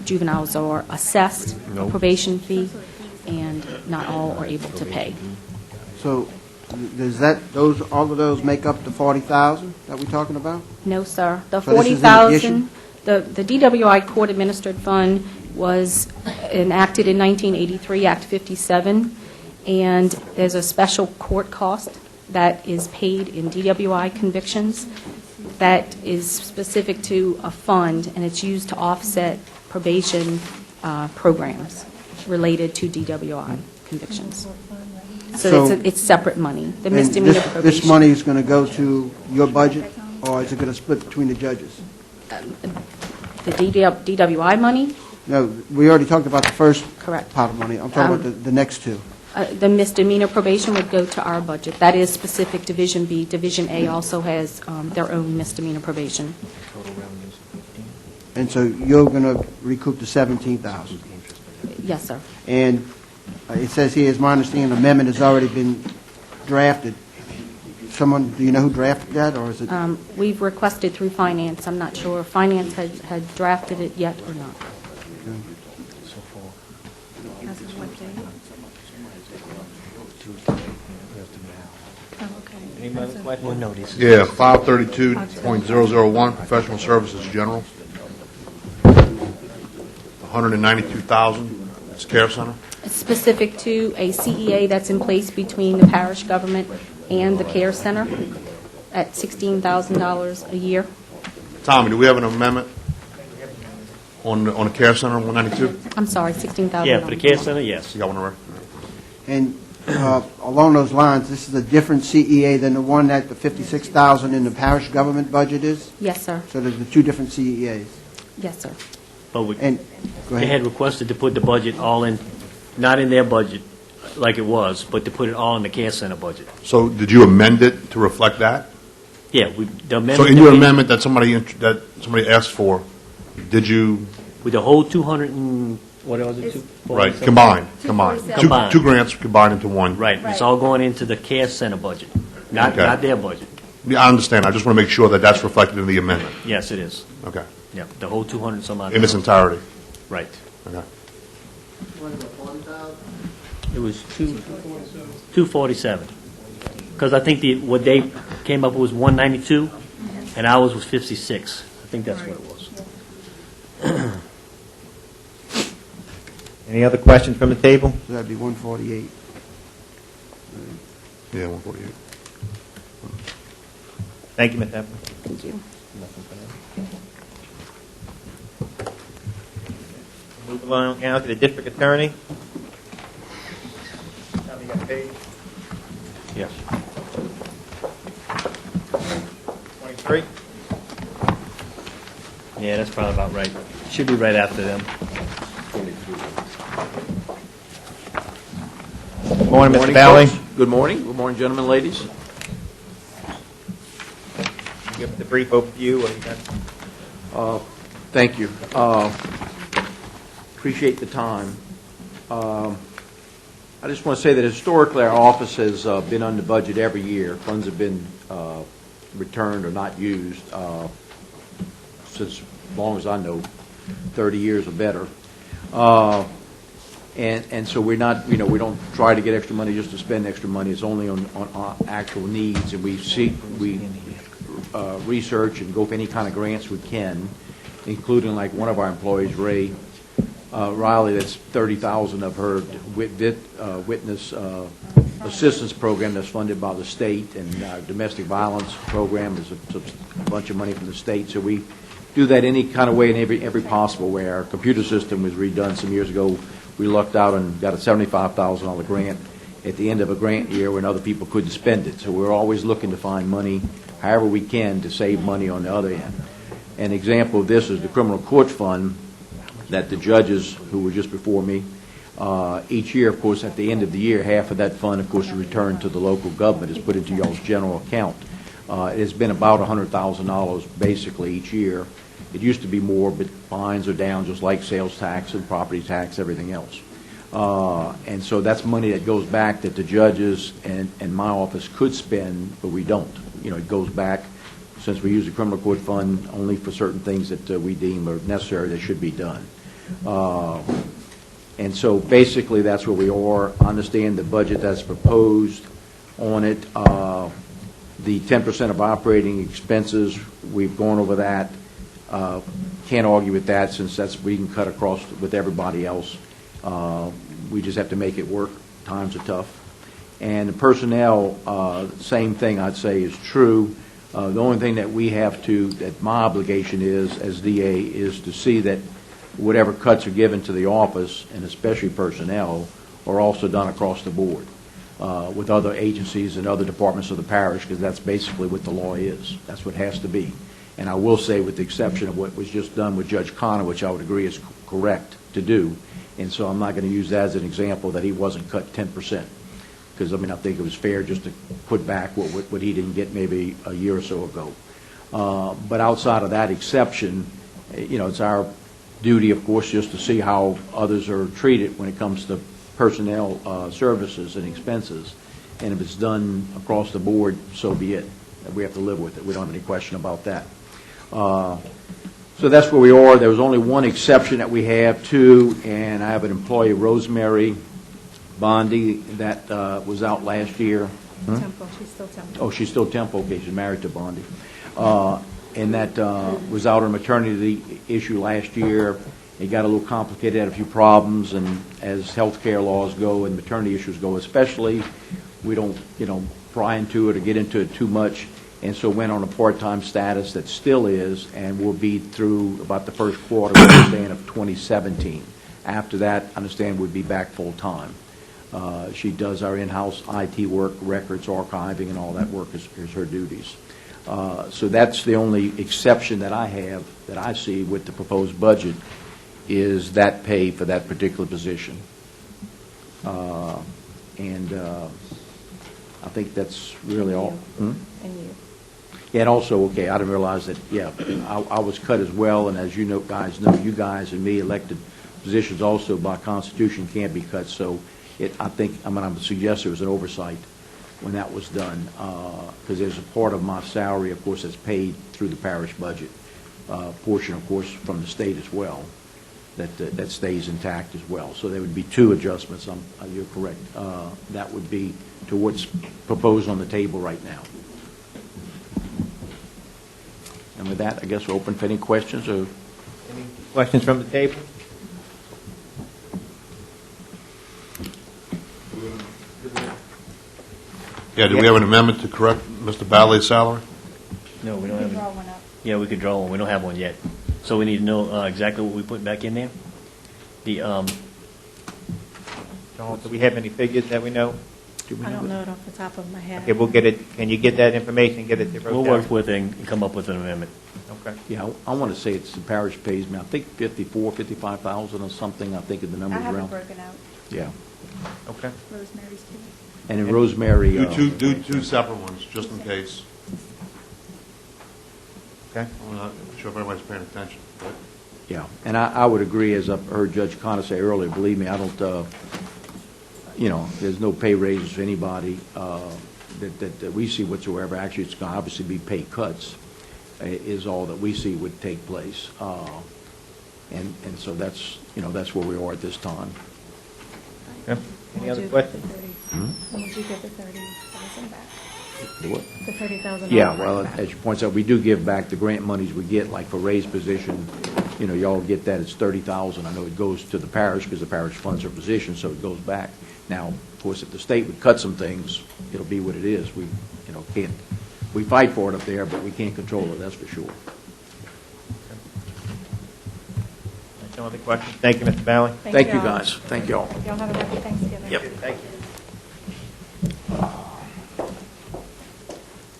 juveniles are assessed a probation fee, and not all are able to pay. So does all of those make up the 40,000 that we're talking about? No, sir. The So this is in addition? 40,000, the DWI Court Administered Fund was enacted in 1983, Act 57, and there's a special court cost that is paid in DWI convictions that is specific to a fund, and it's used to offset probation programs related to DWI convictions. So it's separate money. The And misdemeanor this probation. money is going to go to your budget, or is it going to split between the judges? The DWI money, No, we already talked about the first correct. pot of money. I'm talking about the next two. The misdemeanor probation would go to our budget. That is specific Division B. Division A also has their own misdemeanor probation. And so you're going to recoup the 17,000. Yes, sir. And it says here, is my understanding, amendment has already been drafted. Someone, do you know who drafted that, or is it? We've requested through finance. I'm not sure if finance had drafted it yet or not. Any other questions? Yeah, 532.001, professional services general. 192,000, it's care center. It's specific to a CEA that's in place between the parish government and the care center at $16,000 a year. Tommy, do we have an amendment on the care center, 192? I'm sorry, $16,000. Yeah, for the care center, yes. You got one already? And along those lines, this is a different CEA than the one that the 56,000 in the parish government budget is? Yes, sir. So there's the two different CEAs. Yes, sir. But And, go they ahead. had requested to put the budget all in, not in their budget like it was, but to put it all in the care center budget. So did you amend it to reflect that? Yeah, the amendment. So in your amendment that somebody asked for, did you, With the whole 200 and, what was it? right, combine? Combined. Two grants combined into one? Right, it's all going into the care center budget, not Okay. not their budget. Yeah, I understand. I just want to make sure that that's reflected in the amendment. Yes, it is. Okay. Yeah, the whole 200 some odd. In its entirety? Right. Okay. It was 247. Because I think what they came up with was 192, and ours was 56. I think that's what it was. Any other questions from the table? So that'd be 148. Yeah, 148. Thank you, Ms. Epler. Thank you. Move along now to the district attorney. Tommy, you got a page? Yes. 23? Yeah, that's probably about right. Should be right after them. Good morning, Mr. Valley. Folks. Good morning. Good morning, gentlemen, ladies. Give the brief overview. What you got? Thank you. Appreciate the time. I just want to say that historically our office has been under budget every year. Funds have been returned or not used since, as long as I know, 30 years or better. And so we're not, we don't try to get extra money just to spend extra money. It's only on actual needs, and we research and go for any kind of grants we can, including like one of our employees, Ray Riley, that's 30,000 of her witness assistance program that's funded by the state, and domestic violence program is a bunch of money from the state. So we do that any kind of way in every possible way. Our computer system was redone some years ago. We lucked out and got a $75,000 grant at the end of a grant year when other people couldn't spend it. So we're always looking to find money, however we can, to save money on the other end. An example of this is the criminal court fund that the judges who were just before me, each year, of course, at the end of the year, half of that fund, of course, is returned to the local government, is put into y'all's general account. It has been about $100,000 basically each year. It used to be more, but fines are down, just like sales tax and property tax, everything else. And so that's money that goes back that the judges and my office could spend, but we don't. It goes back, since we use the criminal court fund only for certain things that we deem are necessary that should be done. And so basically that's where we are. I understand the budget that's proposed on it. The 10% of operating expenses, we've gone over that. Can't argue with that, since we can cut across with everybody else. We just have to make it work. Times are tough. And the personnel, same thing I'd say is true. The only thing that we have to, that my obligation is, as DA, is to see that whatever cuts are given to the office, and especially personnel, are also done across the board with other agencies and other departments of the parish, because that's basically what the law is. That's what has to be. And I will say, with the exception of what was just done with Judge Connor, which I would agree is correct to do, and so I'm not going to use that as an example that he wasn't cut 10%, because, I mean, I think it was fair just to put back what he didn't get maybe a year or so ago. But outside of that exception, it's our duty, of course, just to see how others are treated when it comes to personnel services and expenses. And if it's done across the board, so be it. We have to live with it. We don't have any question about that. So that's where we are. There was only one exception that we have, too, and I have an employee, Rosemary Bondi, that was out last year. Temple, she's still Temple. Oh, she's still Temple. Okay, she's married to Bondi. And that was out on maternity issue last year. It got a little complicated, had a few problems, and as health care laws go and maternity issues go especially, we don't, pry into it or get into it too much, and so went on a part-time status that still is and will be through about the first quarter, I understand, of 2017. After that, I understand, would be back full-time. She does our in-house IT work, records, archiving, and all that work is her duties. So that's the only exception that I have, that I see with the proposed budget, is that pay for that particular position. And I think that's really all. And you. Yeah, and also, okay, I didn't realize that, yeah, I was cut as well, and as you guys know, you guys and me, elected positions also by Constitution can't be cut, so I would suggest there was an oversight when that was done, because there's a part of my salary, of course, that's paid through the parish budget, portion, of course, from the state as well, that stays intact as well. So there would be two adjustments. You're correct. That would be to what's proposed on the table right now. And with that, I guess we're open for any questions or. Any questions from the table? Yeah, do we have an amendment to correct Mr. Ballet's salary? No, we don't have. Draw one up. Yeah, we could draw one. We don't have one yet. So we need to know exactly what we put back in there. Do we have any figures that we know? I don't know it off the top of my head. Okay, we'll get it. Can you get that information, get it to We'll work with it and come up with an amendment. Okay. Yeah, I want to say it's the parish pays me, I think 55,000 or something, I think of the I numbers have around. it broken out. Yeah. Okay. Rosemary's too. And in Rosemary. Do two separate ones, just in case. Okay. I'm not sure if everybody's paying attention. But Yeah, and I would agree, as I've heard Judge Connor say earlier, believe me, I don't, there's no pay raises for anybody that we see whatsoever. Actually, it's going to obviously be pay cuts is all that we see would take place. And so that's where we are at this time. Okay. Any Would other you questions? give the 30 When would you give the 30,000 back? The what? The 30,000. Yeah, well, as you point out, we do give back the grant monies we get, like for raised position, y'all get that, it's 30,000. I know it goes to the parish because the parish funds our position, so it goes back. Now, of course, if the state would cut some things, it'll be what it is. We, can't, we fight for it up there, but we can't control it, that's for sure. No other questions? Thank you, Mr. Balley. Thank you, guys. Thank you all. Y'all have a happy Thanksgiving. Yep. Thank you.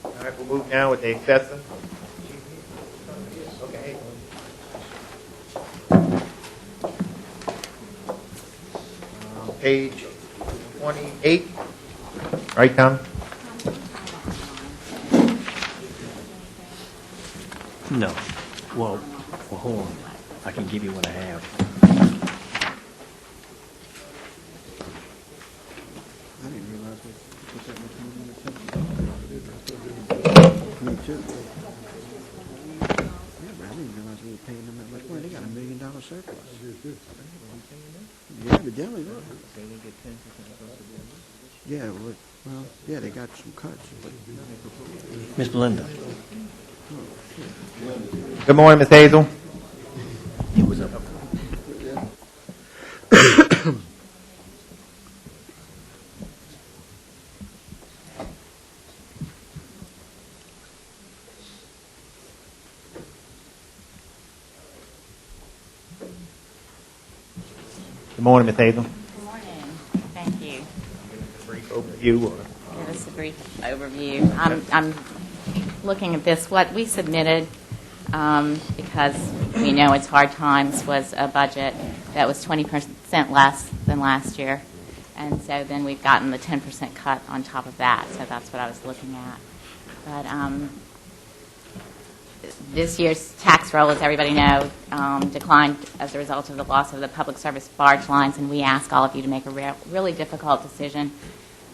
All right, we'll move now with the assessor. Okay. Page 28. Right, Tom? No. Well, hold on. I can give you what I have. I didn't realize we put that much money in the temple. Me too. Yeah, but I didn't realize we were paying them that much money. They got $1 million surplus. Yeah, evidently, look. Yeah, well, yeah, they got some cuts. Ms. Belinda. Good morning, Ms. Hazel. It was up. Good morning, Ms. Hazel. Good morning. Thank you. Brief overview. Give us a brief overview. I'm looking at this. What we submitted, because we know it's hard times, was a budget that was 20% less than last year. And so then we've gotten the 10% cut on top of that. So that's what I was looking at. But this year's tax roll, as everybody knows, declined as a result of the loss of the public service barge lines, and we ask all of you to make a really difficult decision,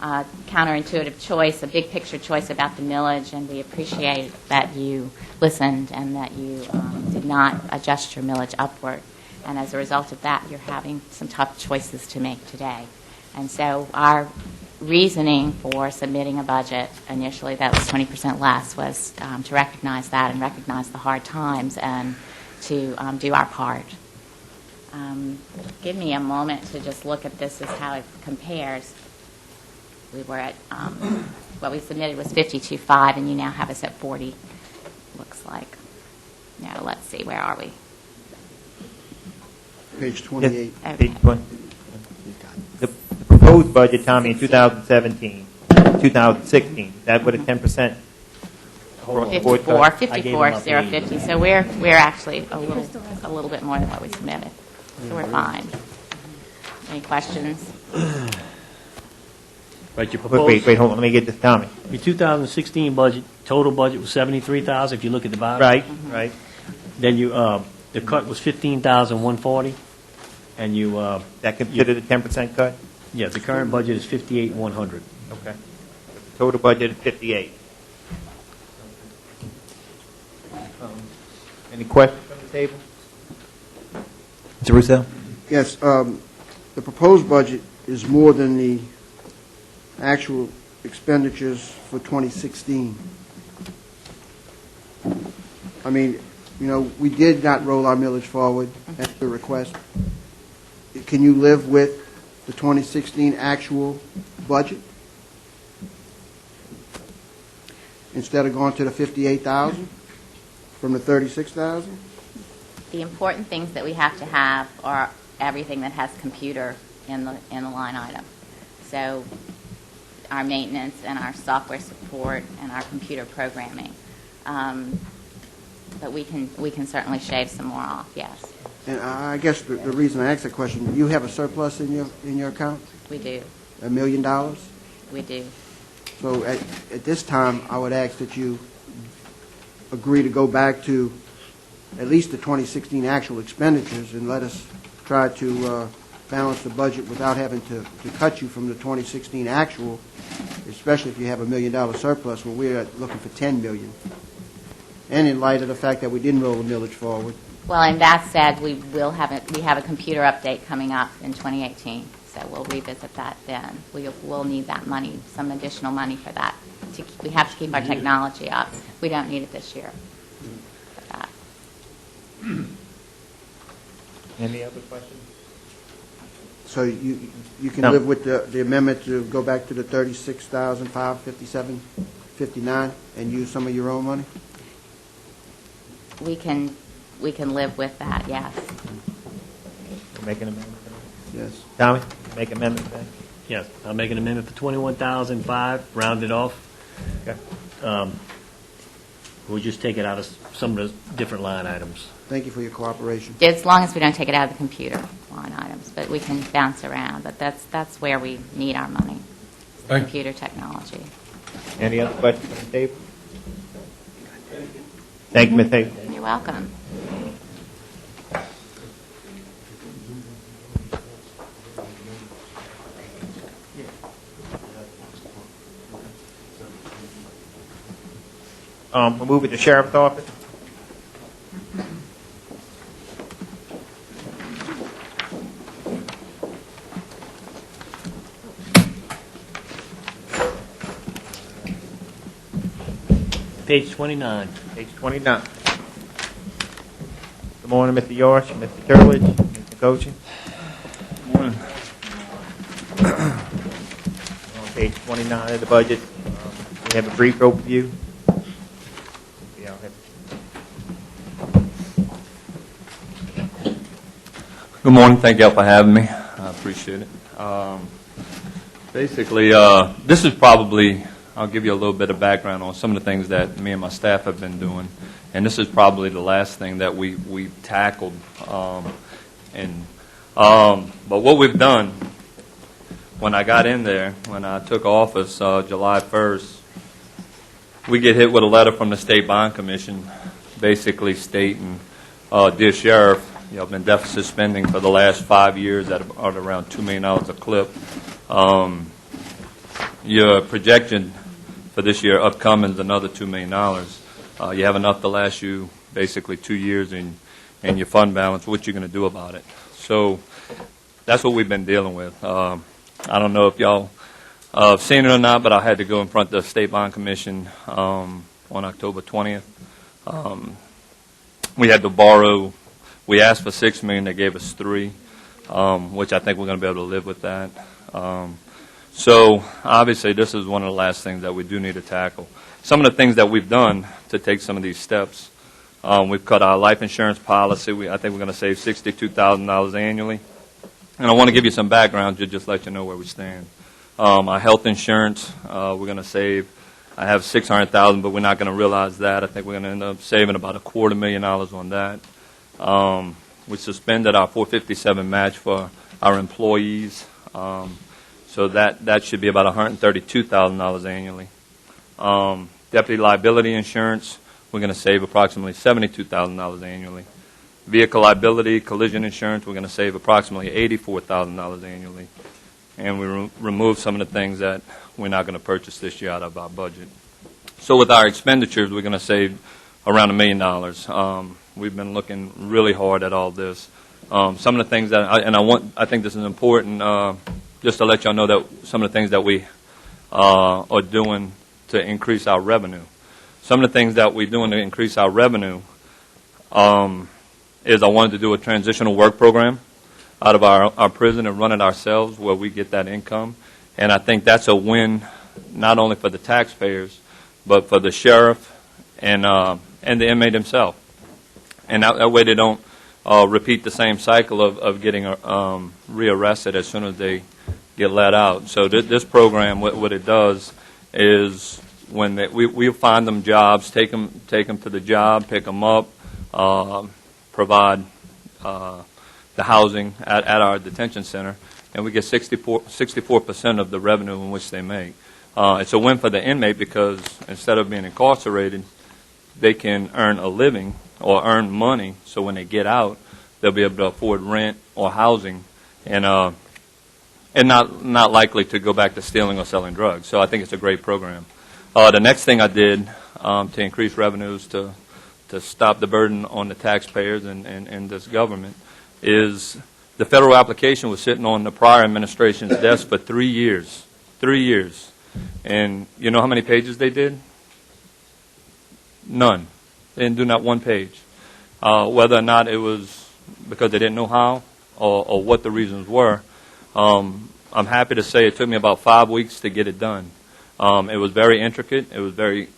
counterintuitive choice, a big picture choice about the millage, and we appreciate that you listened and that you did not adjust your millage upward. And as a result of that, you're having some tough choices to make today. And so our reasoning for submitting a budget initially that was 20% less was to recognize that and recognize the hard times and to do our part. Give me a moment to just look at this as how it compares. We were at, what we submitted was 52.5, and you now have us at 40, looks like. Now, let's see, where are we? Page 28. Okay. Page 20. The proposed budget, Tommy, in 2017, 2016, is that with a 10%? 54,050. So we're actually a little bit more than what we submitted. So we're fine. Any questions? Right, your proposed. Wait, hold on, let me get this, Tommy. Your 2016 budget, total budget was 73,000, if you look at the bottom. Right. Then you, the cut was 15,140, and you, That considered a 10% cut? yeah, the current budget is 58,100. Okay. Total budget is 58. Any questions from the table? Mr. Russo? Yes, the proposed budget is more than the actual expenditures for 2016. I mean, you know, we did not roll our millage forward at the request. Can you live with the 2016 actual budget instead of going to the 58,000 from the 36,000? The important things that we have to have are everything that has computer in the line item. So our maintenance and our software support and our computer programming. But we can certainly shave some more off, yes. And I guess the reason I asked that question, you have a surplus in your account? We do. $1 million? We do. So at this time, I would ask that you agree to go back to at least the 2016 actual expenditures and let us try to balance the budget without having to cut you from the 2016 actual, especially if you have $1 million surplus when we're looking for $10 million. And in light of the fact that we didn't roll the millage forward. Well, and that said, we have a computer update coming up in 2018, so we'll revisit that then. We'll need that money, some additional money for that. We have to keep our technology up. We don't need it this year for that. Any other questions? So you can No. live with the amendment to go back to the 36,557.59 and use some of your own money? We can live with that, yes. Make an amendment? Yes. Tommy, make an amendment then? Yes, I'll make an amendment for 21,005, round it off. Okay. We'll just take it out of some of the different line items. Thank you for your cooperation. As long as we don't take it out of the computer line items, but we can bounce around. But that's where we need our money, Thank you. computer technology. Any other questions from the table? Thank you, Ms. Hazel. You're welcome. We'll move it to Sheriff's Office. Page 29. Page 29. Good morning, Mr. Yorsh, Mr. Turledge, Mr. Goshen. Morning. On page 29 of the budget, we have a brief overview. Yeah, I'll have- Good morning. Thank y'all for having me. appreciate it. Basically, this is probably, I'll give you a little bit of background on some of the things that me and my staff have been doing, and this is probably the last thing that we tackled. But what we've done, when I got in there, when I took office July 1st, we get hit with a letter from the State Bond Commission basically stating, dear Sheriff, you have been deficit spending for the last 5 years at around $2 million a clip. Your projection for this year upcoming is another $2 million. You have enough to last you basically 2 years in your fund balance. What you going to do about it? So that's what we've been dealing with. I don't know if y'all have seen it or not, but I had to go in front of the State Bond Commission on October 20th. We had to borrow. We asked for $6 million. They gave us $3 million, which I think we're going to be able to live with that. So obviously, this is one of the last things that we do need to tackle. Some of the things that we've done to take some of these steps, we've cut our life insurance policy. I think we're going to save $62,000 annually. And I want to give you some background to just let you know where we stand. Our health insurance, we're going to save. I have $600,000, but we're not going to realize that. I think we're going to end up saving about $250,000 on that. We suspended our 457 match for our employees. So that should be about $132,000 annually. Deputy liability insurance, we're going to save approximately $72,000 annually. Vehicle liability, collision insurance, we're going to save approximately $84,000 annually. And we remove some of the things that we're not going to purchase this year out of our budget. So with our expenditures, we're going to save around $1 million. We've been looking really hard at all this. Some of the things that, I think this is important, just to let y'all know that some of the things that we are doing to increase our revenue. Some of the things that we're doing to increase our revenue is I wanted to do a transitional work program out of our prison and run it ourselves where we get that income. And I think that's a win not only for the taxpayers, but for the sheriff and the inmate himself. And that way they don't repeat the same cycle of getting rearrested as soon as they get let out. So this program, what it does is when we find them jobs, take them to the job, pick them up, provide the housing at our detention center, and we get 64% of the revenue in which they make. It's a win for the inmate because instead of being incarcerated, they can earn a living or earn money, so when they get out, they'll be able to afford rent or housing, and not likely to go back to stealing or selling drugs. So I think it's a great program. The next thing I did to increase revenues to stop the burden on the taxpayers and this government is the federal application was sitting on the prior administration's desk for 3 years. 3 years. And you know how many pages they did? None. They didn't do not one page. Whether or not it was because they didn't know how or what the reasons were, I'm happy to say it took me about 5 weeks to get it done. It was very intricate. It was very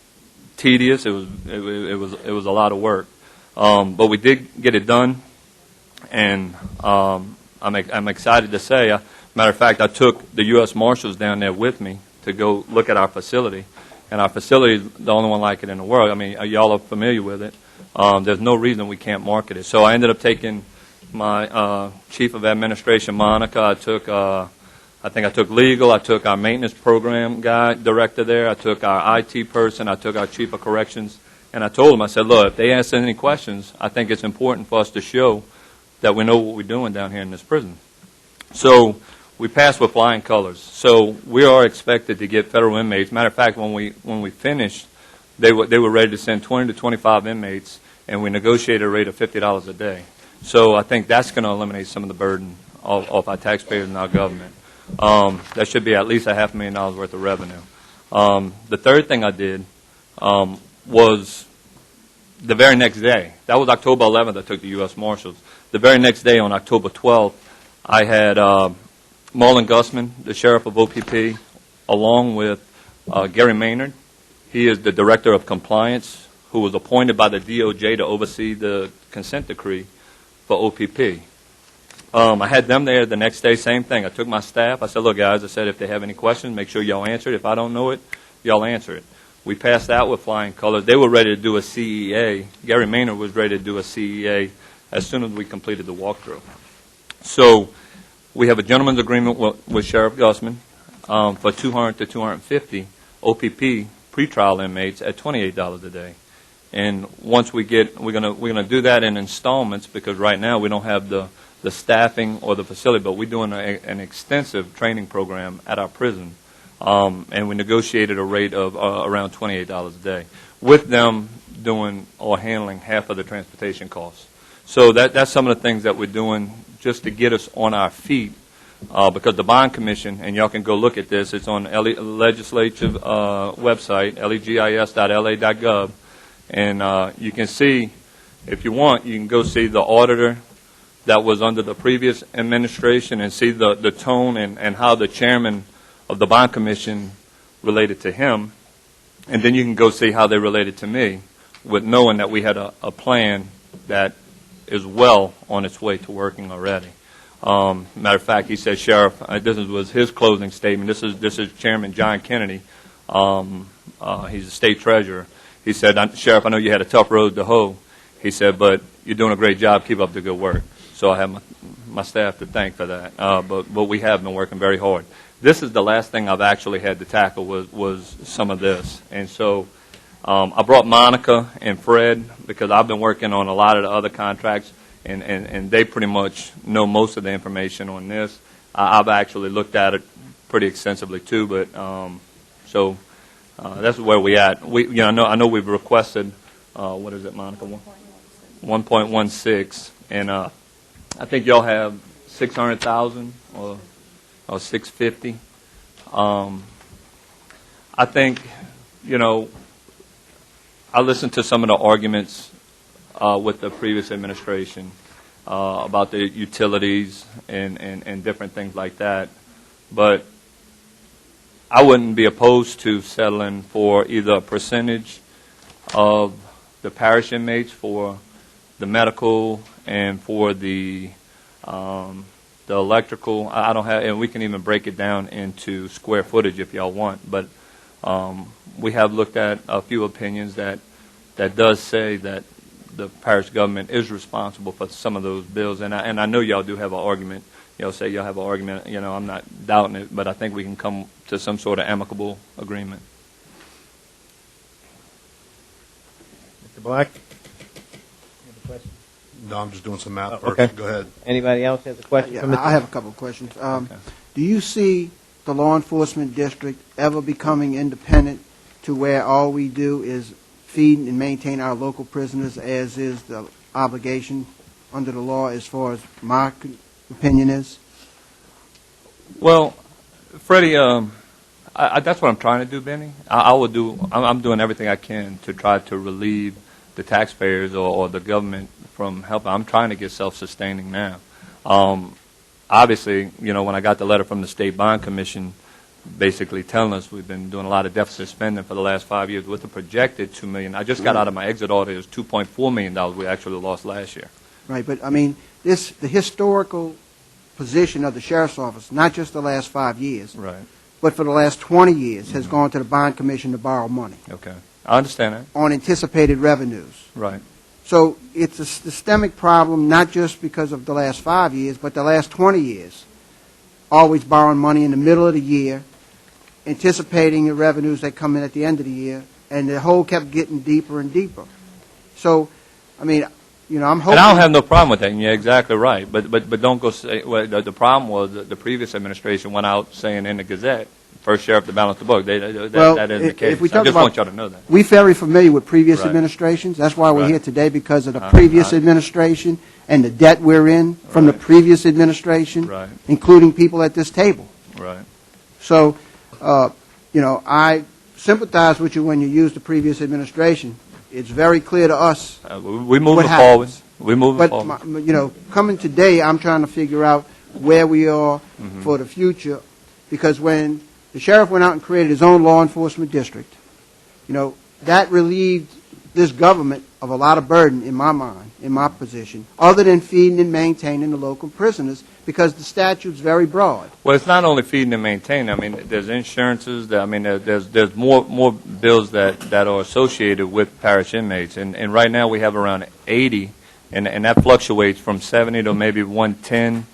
tedious. It was a lot of work. But we did get it done, and I'm excited to say, matter of fact, I took the U.S. Marshals down there with me to go look at our facility. And our facility is the only one like it in the world. I mean, y'all are familiar with it. There's no reason we can't market it. So I ended up taking my chief of administration, Monica. I think I took legal. I took our maintenance program director there. I took our IT person. I took our chief of corrections. And I told them, I said, look, if they ask any questions, I think it's important for us to show that we know what we're doing down here in this prison. So we passed with flying colors. So we are expected to get federal inmates. Matter of fact, when we finished, they were ready to send 20 to 25 inmates, and we negotiated a rate of $50 a day. So I think that's going to eliminate some of the burden off our taxpayers and our government. That should be at least $500,000 worth of revenue. The third thing I did was the very next day. That was October 11th. I took the U.S. Marshals. The very next day, on October 12th, I had Marlon Gussman, the sheriff of OPP, along with Gary Maynard. He is the director of compliance, who was appointed by the DOJ to oversee the consent decree for OPP. I had them there the next day, same thing. I took my staff. I said, look, guys, I said, if they have any questions, make sure y'all answer it. If I don't know it, y'all answer it. We passed out with flying colors. They were ready to do a CEA. Gary Maynard was ready to do a CEA as soon as we completed the walkthrough. So we have a gentleman's agreement with Sheriff Gussman for 200 to 250 OPP pretrial inmates at $28 a day. And once we get, we're gonna do that in installments, because right now we don't have the staffing or the facility, but we're doing an extensive training program at our prison, and we negotiated a rate of around $28 a day, with them doing or handling half of the transportation costs. So that's some of the things that we're doing just to get us on our feet, because the Bond Commission, and y'all can go look at this, it's on legislative website, legis.la.gov, and you can see, if you want, you can go see the auditor that was under the previous administration and see the tone and how the chairman of the Bond Commission related to him, and then you can go see how they related to me, with knowing that we had a plan that is well on its way to working already. Matter of fact, he said, Sheriff, this was his closing statement. This is Chairman John Kennedy. He's the state treasurer. He said, Sheriff, I know you had a tough road to hoe. He said, but you're doing a great job. Keep up the good work. So I have my staff to thank for that. But we have been working very hard. This is the last thing I've actually had to tackle was some of this. And so I brought Monica and Fred, because I've been working on a lot of the other contracts, and they pretty much know most of the information on this. I've actually looked at it pretty extensively too, but so that's where we at. I know we've requested what is it, Monica? 1.16, and I think y'all have 600,000 or 650. I think, I listened to some of the arguments with the previous administration about the utilities and different things like that, but I wouldn't be opposed to settling for either a percentage of the parish inmates for the medical and for the electrical. I don't have, and we can even break it down into square footage if y'all want. But we have looked at a few opinions that does say that the parish government is responsible for some of those bills, and I know y'all do have an argument. Say y'all have an argument. I'm not doubting it, but I think we can come to some sort of amicable agreement. Mr. Black? You have a question? No, I'm just doing some math first. Okay. Go ahead. Anybody else has a question? Yeah, for Mr. I have a couple of questions. Do you see the law enforcement district ever becoming independent to where all we do is feed and maintain our local prisoners, as is the obligation under the law, as far as my opinion is? Well, Freddie, that's what I'm trying to do, Benny. I'm doing everything I can to try to relieve the taxpayers or the government from helping. I'm trying to get self-sustaining now. Obviously, when I got the letter from the State Bond Commission basically telling us we've been doing a lot of deficit spending for the last 5 years with the projected $2 million. I just got out of my exit audit. It was $2.4 million we actually lost last year. Right, but I mean, the historical position of the sheriff's office, not just the last 5 years, right, but for the last 20 years, has gone to the Bond Commission to borrow money. Okay, I understand that. On anticipated revenues. Right. So it's a systemic problem, not just because of the last 5 years, but the last 20 years. Always borrowing money in the middle of the year, anticipating the revenues that come in at the end of the year, and the hole kept getting deeper and deeper. So, I mean, I'm hoping... And I don't have no problem with that, and you're exactly right. But don't go say... Well, the problem was that the previous administration went out saying in the Gazette, first sheriff to balance the book. That isn't the case. If we I talk just about, want y'all to know that. We're very familiar with previous Right. administrations. That's why we're Right. here today, because of the previous administration and the debt we're in from the previous administration, Right. including people at this table. Right. So, I sympathize with you when you use the previous administration. It's very clear to us. We moving what forward. happens. We moving But, forward. coming today, I'm trying to figure out where we are for the future, because when the sheriff went out and created his own law enforcement district, that relieved this government of a lot of burden in my mind, in my position, other than feeding and maintaining the local prisoners, because the statute's very broad. Well, it's not only feeding and maintaining. I mean, there's insurances. I mean, there's more bills that are associated with parish inmates, and right now we have around 80, and that fluctuates from 70 to maybe 110.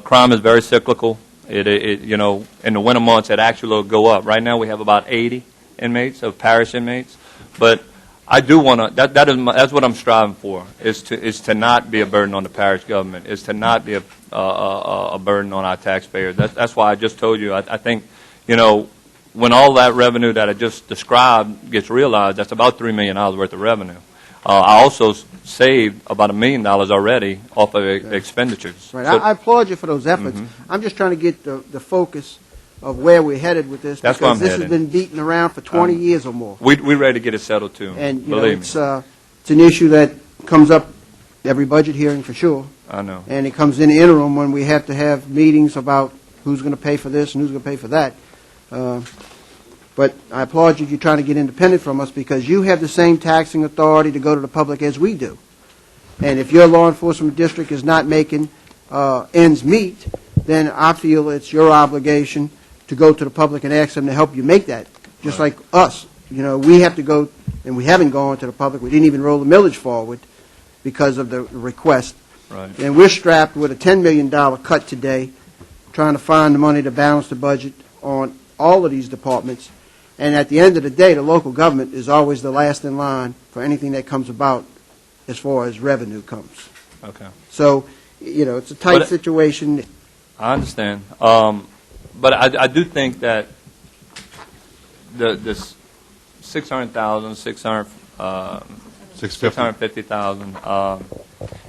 Crime is very cyclical. You know, in the winter months, it actually will go up. Right now, we have about 80 inmates, of parish inmates, but I do want to. That's what I'm striving for. Is to not be a burden on the parish government. Is to not be a burden on our taxpayers. That's why I just told you. I think, you know, when all that revenue that I just described gets realized, that's about $3 million worth of revenue. I also saved about $1 million already off of expenditures. Right. So, I applaud you for those efforts. I'm just trying to get the focus of where we're headed with this, That's where because I'm this headed. has been beaten around for 20 years or more. we're ready to get it settled too. And you know, believe me. it's an issue that comes up every budget hearing for sure. I know. And it comes in the interim when we have to have meetings about who's going to pay for this and who's going to pay for that. But I applaud you. You're trying to get independent from us because you have the same taxing authority to go to the public as we do. And if your law enforcement district is not making ends meet, then I feel it's your obligation to go to the public and ask them to help you make that. Just like us. You know, we have to go, and we haven't gone to the public. We didn't even roll the millage forward because of the request. Right. And we're strapped with a $10 million cut today, trying to find the money to balance the budget on all of these departments. And at the end of the day, the local government is always the last in line for anything that comes about as far as revenue comes. Okay. So, you know, it's a tight situation. I understand. But I do think that this 600,000, 650,000,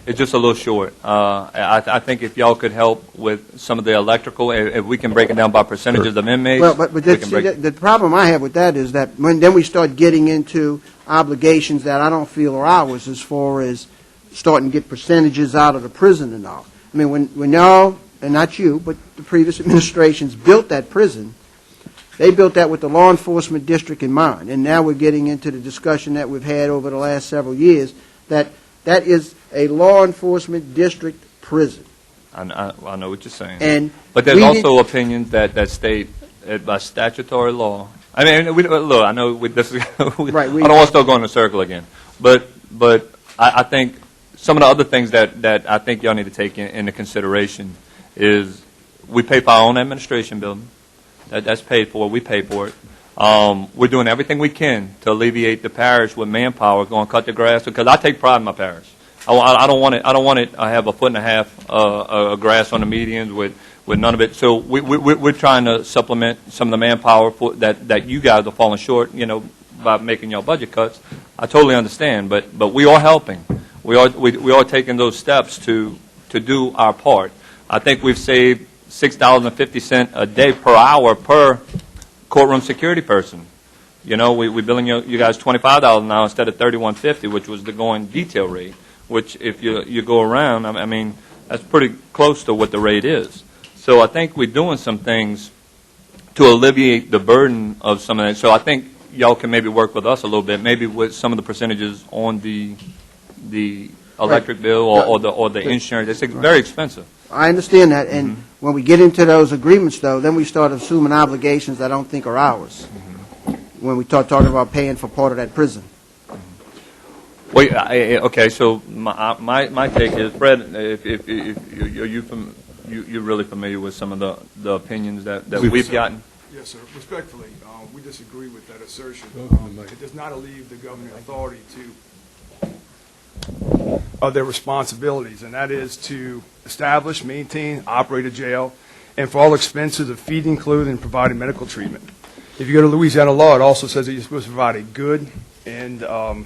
it's just a little short. I think if y'all could help with some of the electrical, if we can break it down by percentages of inmates. Well, but we can the problem I have with that is that then we start getting into obligations that I don't feel are ours as far as starting to get percentages out of the prison and all. I mean, when y'all, and not you, but the previous administrations built that prison, they built that with the law enforcement district in mind. And now we're getting into the discussion that we've had over the last several years, that is a law enforcement district prison. I know what you're saying. And but there's also opinions that state by statutory law. I mean, look, I know this is, I don't want to start going in a circle again. But I think some of the other things that I think y'all need to take into consideration is we pay for our own administration building. That's paid for. We pay for it. We're doing everything we can to alleviate the parish with manpower, going to cut the grass, because I take pride in my parish. I don't want it. I have a foot and a half of grass on the medians with none of it. So we're trying to supplement some of the manpower that you guys are falling short, you know, by making your budget cuts. I totally understand, but we are helping. We are taking those steps to do our part. I think we've saved $6.50 a day per hour per courtroom security person. You know, we're billing you guys $25 now instead of $31.50, which was the going detail rate, which if you go around, I mean, that's pretty close to what the rate is. So I think we're doing some things to alleviate the burden of some of that. So I think y'all can maybe work with us a little bit, maybe with some of the percentages on the electric bill or the insurance. It's very expensive. I understand that, and when we get into those agreements, though, then we start assuming obligations I don't think are ours. When we start talking about paying for part of that prison. Wait, okay. So my take is, Fred, if you're really familiar with some of the opinions that we've gotten. Yes, sir. Respectfully, we disagree with that assertion. It does not alleviate the governing authority of their responsibilities, and that is to establish, maintain, operate a jail, and for all expenses of feeding, clothing, and providing medical treatment. If you go to Louisiana law, it also says that you're supposed to provide a good and the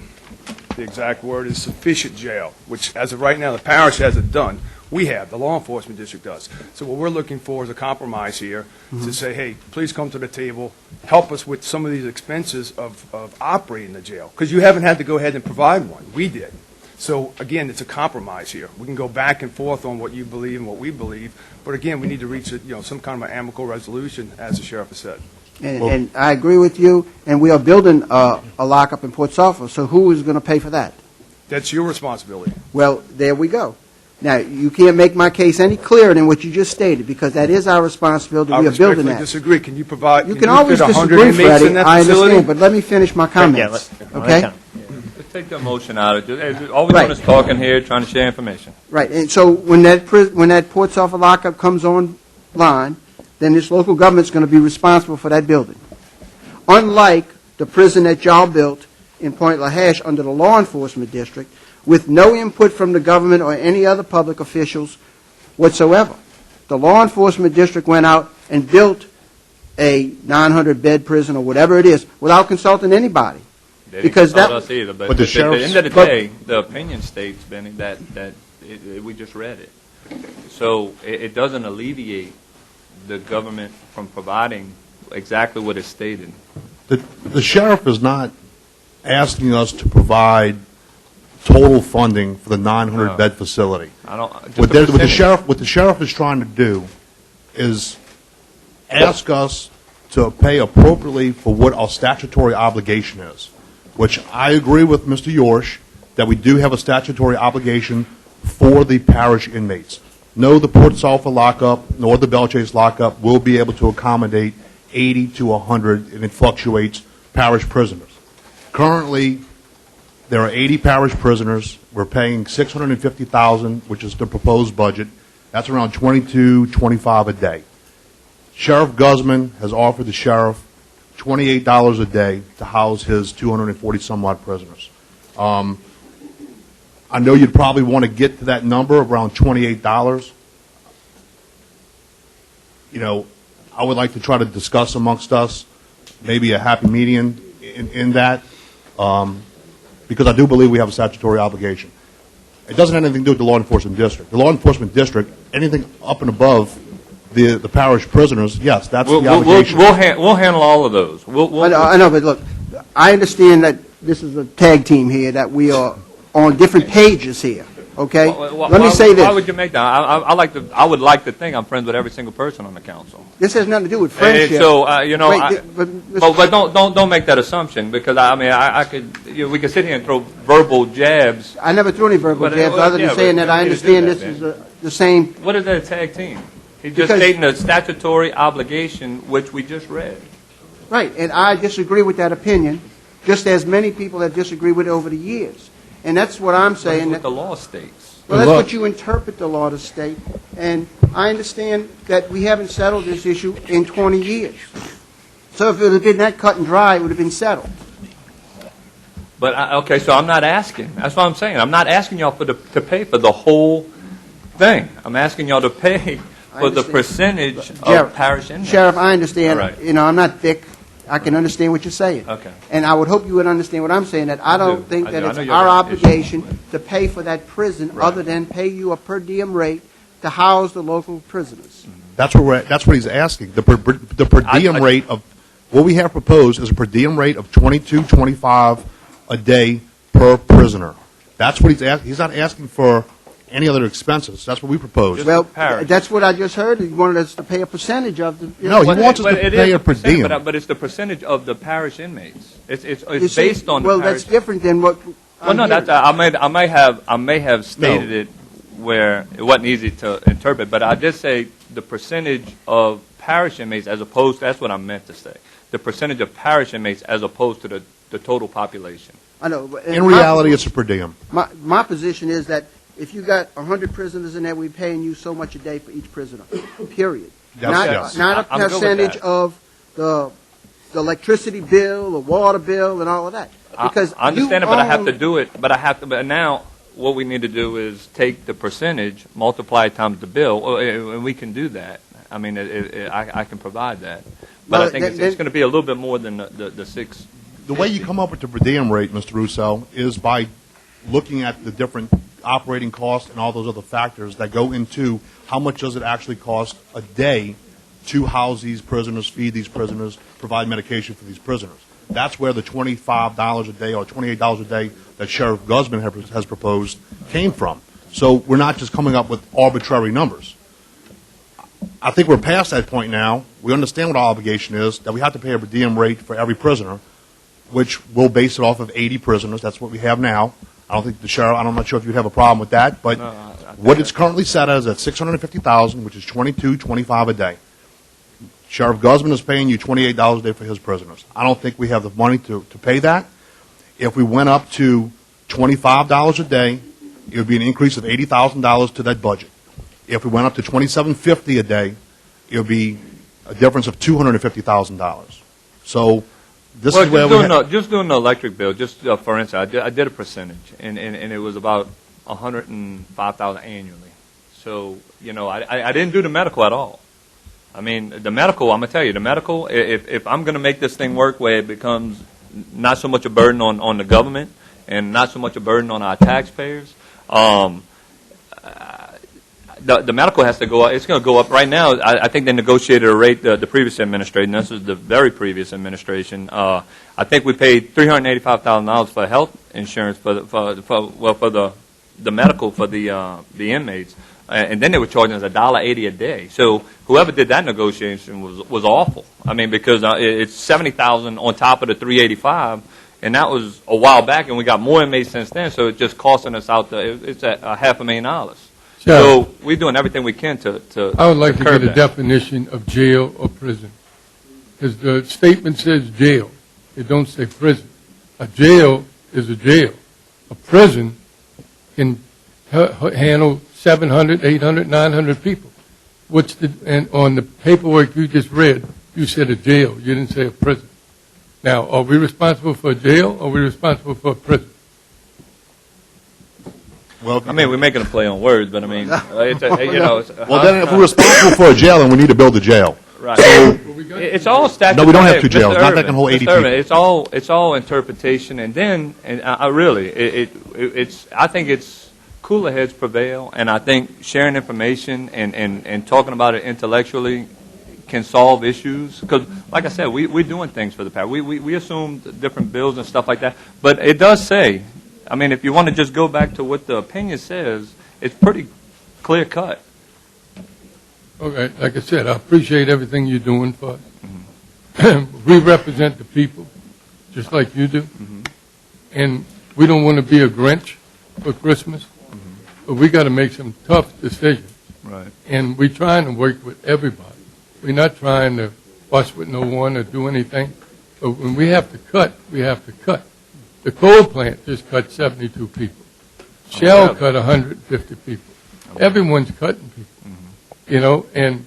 exact word is sufficient jail, which as of right now the parish hasn't done. We have, the law enforcement district does. So what we're looking for is a compromise here to say, hey, please come to the table, help us with some of these expenses of operating the jail, because you haven't had to go ahead and provide one. We did. So again, it's a compromise here. We can go back and forth on what you believe and what we believe, but again, we need to reach some kind of an amicable resolution, as the sheriff has said. And I agree with you, and we are building a lockup in Port Suffolk, so who is going to pay for that? That's your responsibility. Well, there we go. Now, you can't make my case any clearer than what you just stated, because that is our responsibility. I We are building respectfully that. disagree. Can you provide? You can always fit 100 disagree, inmates Freddie, in that I facility? understand, but let me finish my comments, okay? Let's take the motion out of it. All we're Right. doing is talking here, trying to share information. Right, and so when that Port Suffolk lockup comes online, then this local government's going to be responsible for that building. Unlike the prison that y'all built in Point LaHash under the law enforcement district, with no input from the government or any other public officials whatsoever. The law enforcement district went out and built a 900-bed prison or whatever it is without consulting anybody. They Because didn't consult that- us either, but But the at the sheriff's- end of the but- day, the opinion states, Benny, that we just read it. So it doesn't alleviate the government from providing exactly what is stated. The sheriff is not asking us to provide total funding for the 900-bed facility. I don't. just What the the percentage. what the sheriff is trying to do is ask us to pay appropriately for what our statutory obligation is, which I agree with Mr. Yorsh, that we do have a statutory obligation for the parish inmates. No, the Port Sulphur lockup, nor the Bellchase lockup will be able to accommodate 80 to 100, and it fluctuates, parish prisoners. Currently, there are 80 parish prisoners. We're paying $650,000, which is the proposed budget. That's around $22.25 a day. Sheriff Guzman has offered the sheriff $28 a day to house his 240-some-odd prisoners. I know you'd probably want to get to that number of around $28. You know, I would like to try to discuss amongst us maybe a happy median in that, because I do believe we have a statutory obligation. It doesn't have anything to do with the law enforcement district. The law enforcement district, anything up and above the parish prisoners, yes, that's the obligation. We'll handle all of those. I know, but look, I understand that this is a tag team here, that we are on different pages here, okay? Let me say this. Why would you make that? I would like to think I'm friends with every single person on the council. This has nothing to do with friendship. And so, you know, Wait, but don't make that assumption, because I mean, I could, you know, we could sit here and throw verbal jabs. I never threw any verbal But, jabs, well, other than yeah, saying but that I you need to do understand that, this man. is the same. What is that, a tag team? He's just Because- stating a statutory obligation, which we just read. Right, and I disagree with that opinion, just as many people have disagreed with it over the years. And that's what I'm That's saying. what the law states. Well, that's what you interpret the law to state, and I understand that we haven't settled this issue in 20 years. So if it had been that cut and dry, it would have been settled. But, okay, so I'm not asking. That's what I'm saying. I'm not asking y'all to pay for the whole thing. I'm asking y'all to pay for the percentage of parish inmates. Sheriff, I understand. All right. You know, I'm not thick. I can understand what you're saying. Okay. And I would hope you would understand what I'm saying, that I don't think I that do. I it's know you our have an issue. obligation to pay for that prison other than pay you a per diem rate to house the local prisoners. That's what he's asking. The per diem rate of what we have proposed is a per diem rate of $22.25 a day per prisoner. That's what he's asking. He's not asking for any other expenses. That's what we propose. Well, that's what I just heard. He wanted us to pay a percentage of the. No, he wants us But to it pay is a per percentage, diem. but it's the percentage of the parish inmates. It's You see, based on well, the parish. that's different than what. Well, no, that's, I may have stated it where it wasn't easy to interpret, but I did say the percentage of parish inmates as opposed. That's what I meant to say. The percentage of parish inmates as opposed to the total population. I know. But In reality, it's a per diem. My position is that if you got 100 prisoners in there, we're paying you so much a day for each prisoner, period. Yes. Not a I'm good with percentage that. of the electricity bill, the water bill, and all of that. Because I understand it, you but I have own- to do it. But now what we need to do is take the percentage, multiply it times the bill, and we can do that. I mean, I can provide that. But Well, I think it's going to be a little bit more than the six. The way you come up with the per diem rate, Mr. Russo, is by looking at the different operating costs and all those other factors that go into how much does it actually cost a day to house these prisoners, feed these prisoners, provide medication for these prisoners. That's where the $25 a day or $28 a day that Sheriff Guzman has proposed came from. So we're not just coming up with arbitrary numbers. I think we're past that point now we understand what our obligation is, that we have to pay a per diem rate for every prisoner, which we'll base it off of 80 prisoners. That's what we have now. I don't think the sheriff, I'm not sure if you'd have a problem with that, but what it's currently set as at $650,000, which is $22.25 a day. Sheriff Guzman is paying you $28 a day for his prisoners. I don't think we have the money to pay that. If we went up to $25 a day, it would be an increase of $80,000 to that budget. If we went up to $27.50 a day, it would be a difference of $250,000. So this is where just doing the electric bill, just for instance, I did a percentage, and it was about $105,000 annually. So, you know, I didn't do the medical at all. I mean, the medical, I'm going to tell you, the medical, if I'm going to make this thing work where it becomes not so much a burden on the government and not so much a burden on our taxpayers, the medical has to go up. It's going to go up right now. I think they negotiated a rate, the previous administration, this is the very previous administration. I think we paid $385,000 for health insurance for the medical for the inmates. And then they were charging us $1.80 a day. So whoever did that negotiation was awful. I mean, because it's $70,000 on top of the $385,000, and that was a while back, and we got more inmates since then. So it's just costing us out it's at $500,000. So we're doing everything we can to I would like to curb get a that. definition of jail or prison, because the statement says jail. It don't say prison. A jail is a jail. A prison can handle 700, 800, 900 people. And on the paperwork you just read, you said a jail. You didn't say a prison. Now, are we responsible for a jail or are we responsible for a prison? Well, I mean, we're making a play on words, but I mean, it's well, then if we're responsible for a jail, then we need to build a jail. Right. So, it's all statutory. No, we don't have two jails. Not that can hold 80 Mr. Irvin, people. It's all interpretation, and then I really I think it's cooler heads prevail, and I think sharing information and talking about it intellectually can solve issues. Because, like I said, we're doing things for the past. We assumed different bills and stuff like that, but it does say. I mean, if you want to just go back to what the opinion says, it's pretty clear cut. Okay, like I said, I appreciate everything you're doing for us. We represent the people, just like you do. And we don't want to be a Grinch for Christmas, but we got to make some tough decisions. Right. And we're trying to work with everybody. We're not trying to fuss with no one or do anything. But when we have to cut, we have to cut. The coal plant just cut 72 people. Shell cut 150 people. Everyone's cutting people. You know, and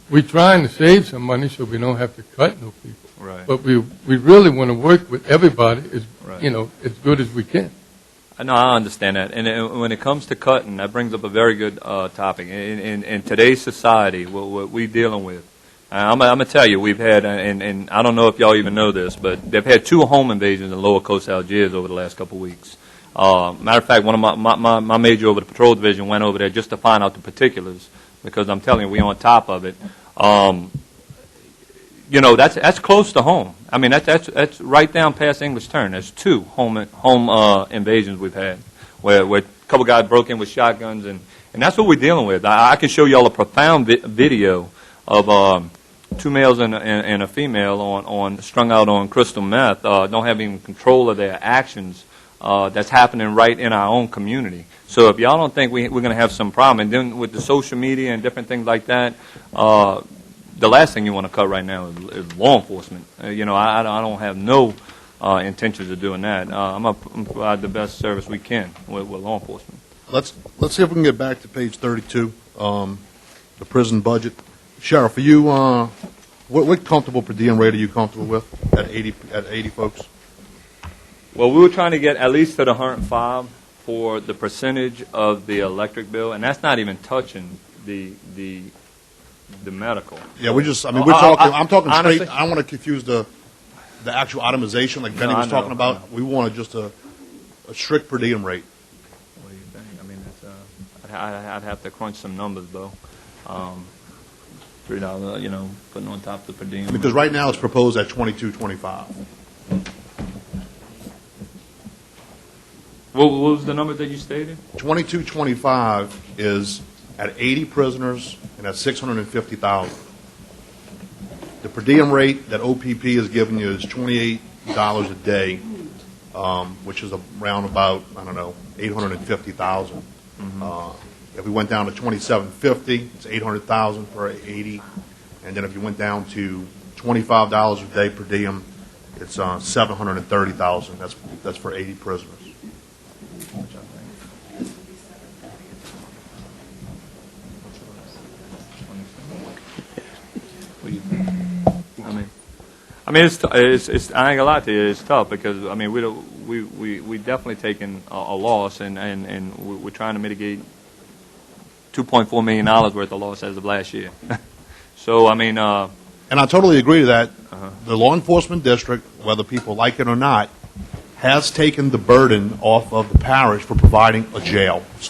we're trying to save some money so we don't have to cut no people. Right. But we really want to work with everybody as as good as we can. No, I understand that. And when it comes to cutting, that brings up a very good topic. In today's society, what we're dealing with, I'm going to tell you, we've had, and I don't know if y'all even know this, but they've had 2 home invasions in Lower Coast Algiers over the last couple of weeks. Matter of fact, one of my major over the patrol division went over there just to find out the particulars, because I'm telling you, we're on top of it. You know, that's close to home. I mean, that's right down past English Turn. There's 2 home invasions we've had, where a couple guys broke in with shotguns, and that's what we're dealing with. I can show y'all a profound video of 2 males and a female on strung out on crystal meth, don't have even control of their actions. That's happening right in our own community. So if y'all don't think we're going to have some problem, and then with the social media and different things like that, the last thing you want to cut right now is law enforcement. You know, I don't have no intentions of doing that. I'm going to provide the best service we can with law enforcement. Let's see if we can get back to page 32, the prison budget. Sheriff, are you what comfortable per diem rate are you comfortable with at 80 folks? Well, we were trying to get at least to the 105 for the percentage of the electric bill, and that's not even touching the medical. Yeah, we're talking. I'm talking honestly, straight. I don't want to confuse the actual itemization like Benny was talking about. We want just a strict per diem rate. What do you think? I mean, I'd have to crunch some numbers though. $3, you know, putting on top of the per diem. Because right now it's proposed at $22.25. What was the number that you stated? $22.25 is at 80 prisoners and at $650,000. per diem rate that OPP is giving you is $28 a day, which is around about, I don't know, $850,000. If we went down to $27.50, it's $800,000 for 80, and then if you went down to $25 a day per diem, it's $730,000. That's for 80 prisoners. I mean, it's I ain't gonna lie to you, it's tough because I mean we definitely taken a loss and we're trying to mitigate $2.4 million worth of loss as of last year. So I mean, and I totally agree to that. The law enforcement district, whether people like it or not, has taken the burden off of the parish for providing a jail /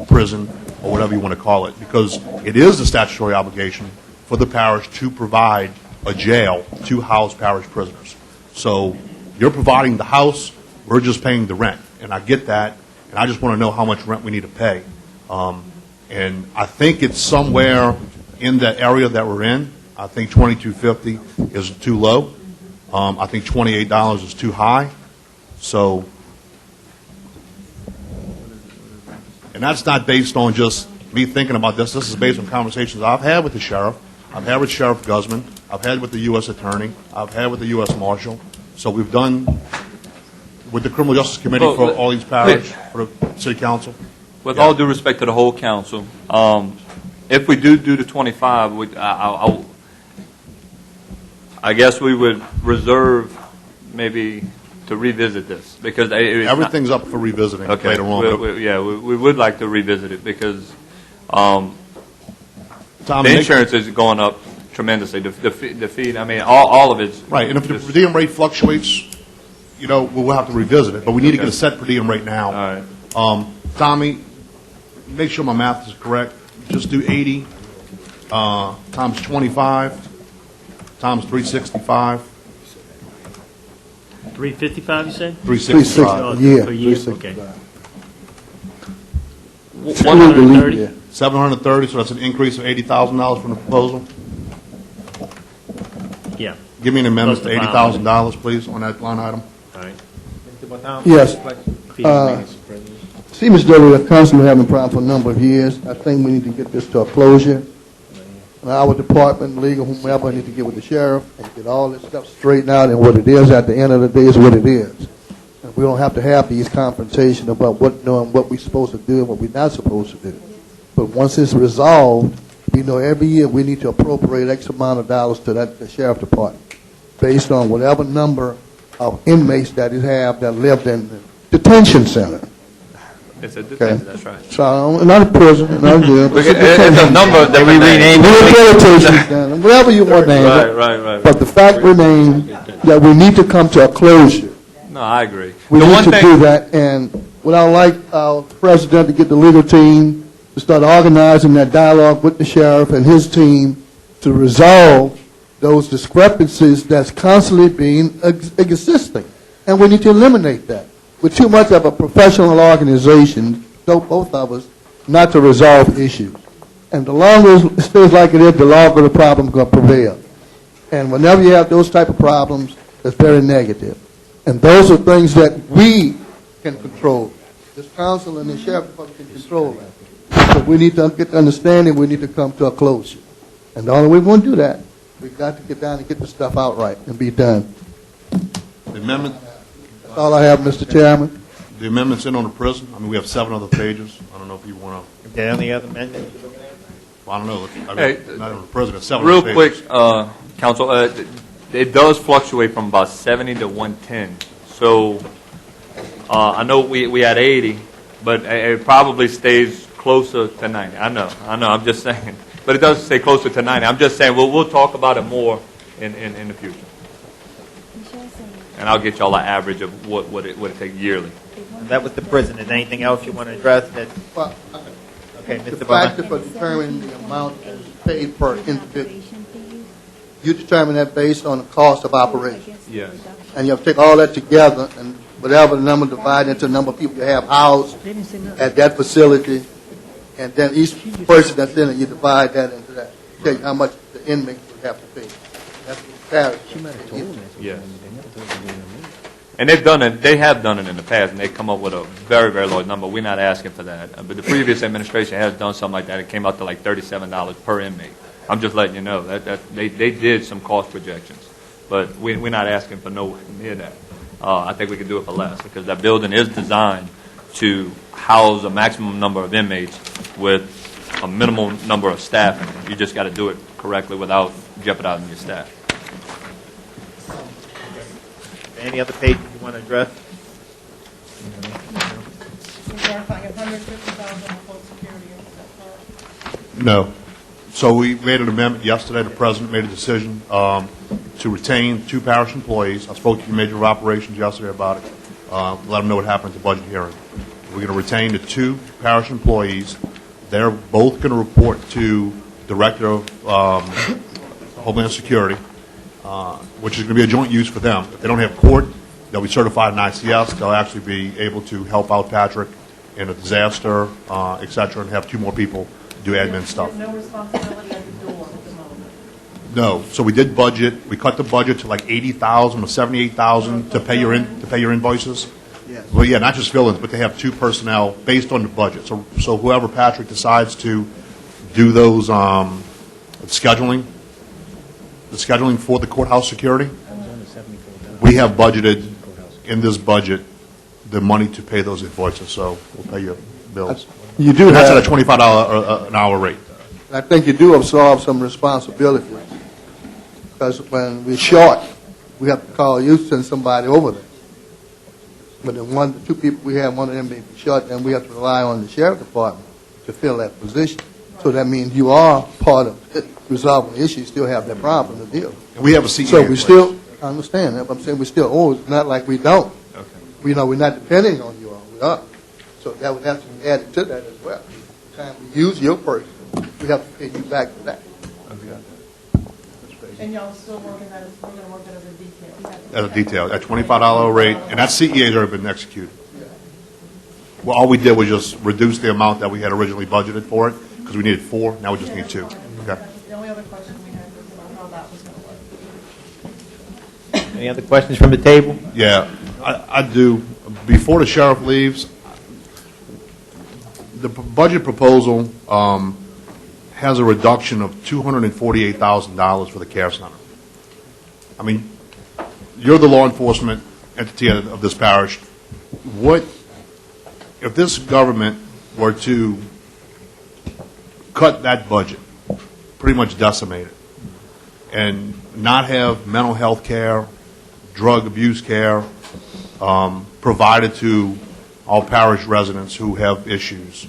prison or whatever you want to call it, because it is a statutory obligation for the parish to provide a jail to house parish prisoners. So you're providing the house, we're just paying the rent, and I get that, and I just want to know how much rent we need to pay. And I think it's somewhere in the area that we're in. I think $22.50 is too low. I think $28 is too high. So, and that's not based on just me thinking about this. This is based on conversations I've had with the sheriff. I've had with Sheriff Guzman. I've had with the U.S. Attorney. I've had with the U.S. Marshal. So we've done with the Criminal Justice Committee for all these parishes, for the City Council. with all due respect to the whole council, if we do the 25, I guess we would reserve maybe to revisit this because everything's up for revisiting later on. We would like to revisit it because the insurance is going up tremendously. The fee, I mean, all of it's right. And if the per diem rate fluctuates, we'll have to revisit it. But we need to get a set per diem rate now. All right. Tommy, make sure my math is correct. Just do 80 times 25 times 365. 355, you said? 365. Yeah, Per year? 365. Okay. 130? 730, so that's an increase of $80,000 from the proposal. Yeah. Give me an amendment to Plus the $80,000, please, on that line item. All right. Yes. See, Mr. W., the council has been having a problem for a number of years. I think we need to get this to a closure. And our department, legal, whomever, need to get with the sheriff and get all this stuff straightened out, and what it is at the end of the day is what it is. And we don't have to have these confrontations about what we're supposed to do and what we're not supposed to do. But once it's resolved, we know every year we need to appropriate X amount of dollars to the sheriff department based on whatever number of inmates that it have that lived in the detention center. It's a detention, that's right. So, not a prison, not a jail. It's a number that we renamed. Rehabilitation center, whatever you want to name it. Right. But the fact remains that we need to come to a closure. No, I agree. We need to do that, and what I like our president to get the legal team to start organizing that dialogue with the sheriff and his team to resolve those discrepancies that's constantly being existing. And we need to eliminate that. We're too much of a professional organization, both of us, not to resolve issues. And the longer it stays like it is, the longer the problem's going to prevail. And whenever you have those type of problems, it's very negative. And those are things that we can control. This council and the sheriff department can control that. So we need to get the understanding, we need to come to a closure. And the only way we're going to do that, we've got to get down and get the stuff out right and be done. The amendment? That's all I have, Mr. Chairman. The amendment's in on the prison. I mean, we have 7 other pages. I don't know if you want to. Is there any other amendments? Well, I don't know. Hey, not on the prison. It's 7 real other quick, pages. Council, it does fluctuate from about 70 to 110. So I know we had 80, but it probably stays closer to 90. I know. I'm just saying. But it does stay closer to 90. I'm just saying we'll talk about it more in the future. And I'll get y'all an average of what it takes yearly. That was the prison. Is there anything else you want to address? Well, Okay, the Mr. factor Bowman. for determining the amount that is paid per individual, you determine that based on the cost of operation. Yes. And you have to take all that together, and whatever the number divided into the number of people you have housed at that facility, and then each person that's in it, you divide that into that, tell you how much the inmates would have to pay. Parish. Yes. And they've done it, they have done it in the past, and they've come up with a very, very large number. We're not asking for that. But the previous administration has done something like that. It came out to like $37 per inmate. I'm just letting you know that they did some cost projections. But we're not asking for nowhere near that. I think we can do it for less, because that building is designed to house a maximum number of inmates with a minimal number of staff in it. You just got to do it correctly without jeopardizing your staff. Any other pages you want to address? No. So we made an amendment yesterday. The president made a decision to retain 2 parish employees. I spoke to the Major of Operations yesterday about it. Let them know what happened at the budget hearing. We're going to retain the 2 parish employees. They're both going to report to Director of Homeland Security, which is going to be a joint use for them. If they don't have court, they'll be certified in ICS. They'll actually be able to help out Patrick in a disaster, et cetera, and have 2 more people do admin stuff. There's no responsibility at the door at the moment. No. So we did budget. We cut the budget to like 80,000 or 78,000 to pay your invoices. Yes. Well, yeah, not just villains, but they have 2 personnel based on the budget. So whoever Patrick decides to do those scheduling, the scheduling for the courthouse security, we have budgeted in this budget the money to pay those invoices. So we'll pay your bills. You do And that's have, at a $25 an hour rate. I think you do absorb some responsibility. Because when we're short, we have to call you, send somebody over there. But the 2 people we have, one of them may be short, and we have to rely on the sheriff department to fill that position. So that means you are part of resolving the issue. You still have that problem to deal with. And we have a CEA So in we place. still, I understand that, but I'm saying we still owe. It's not like we don't. Okay. We know we're not depending on you all. We are. So that would have to be added to that as well. The time we use your person, we have to pay you back for that. And y'all still working that, we're going to work that as a detail. At a detail, at $25 rate, and that CEA has already been executed. Well, all we did was just reduce the amount that we had originally budgeted for it, because we needed 4, now we just need 2. Okay. The only other question we had was about how that was going to work. Any other questions from the table? Yeah, I do. Before the sheriff leaves, the budget proposal has a reduction of $248,000 for the care center. I mean, you're the law enforcement entity of this parish. What, if this government were to cut that budget, pretty much decimate it, and not have mental health care, drug abuse care provided to all parish residents who have issues,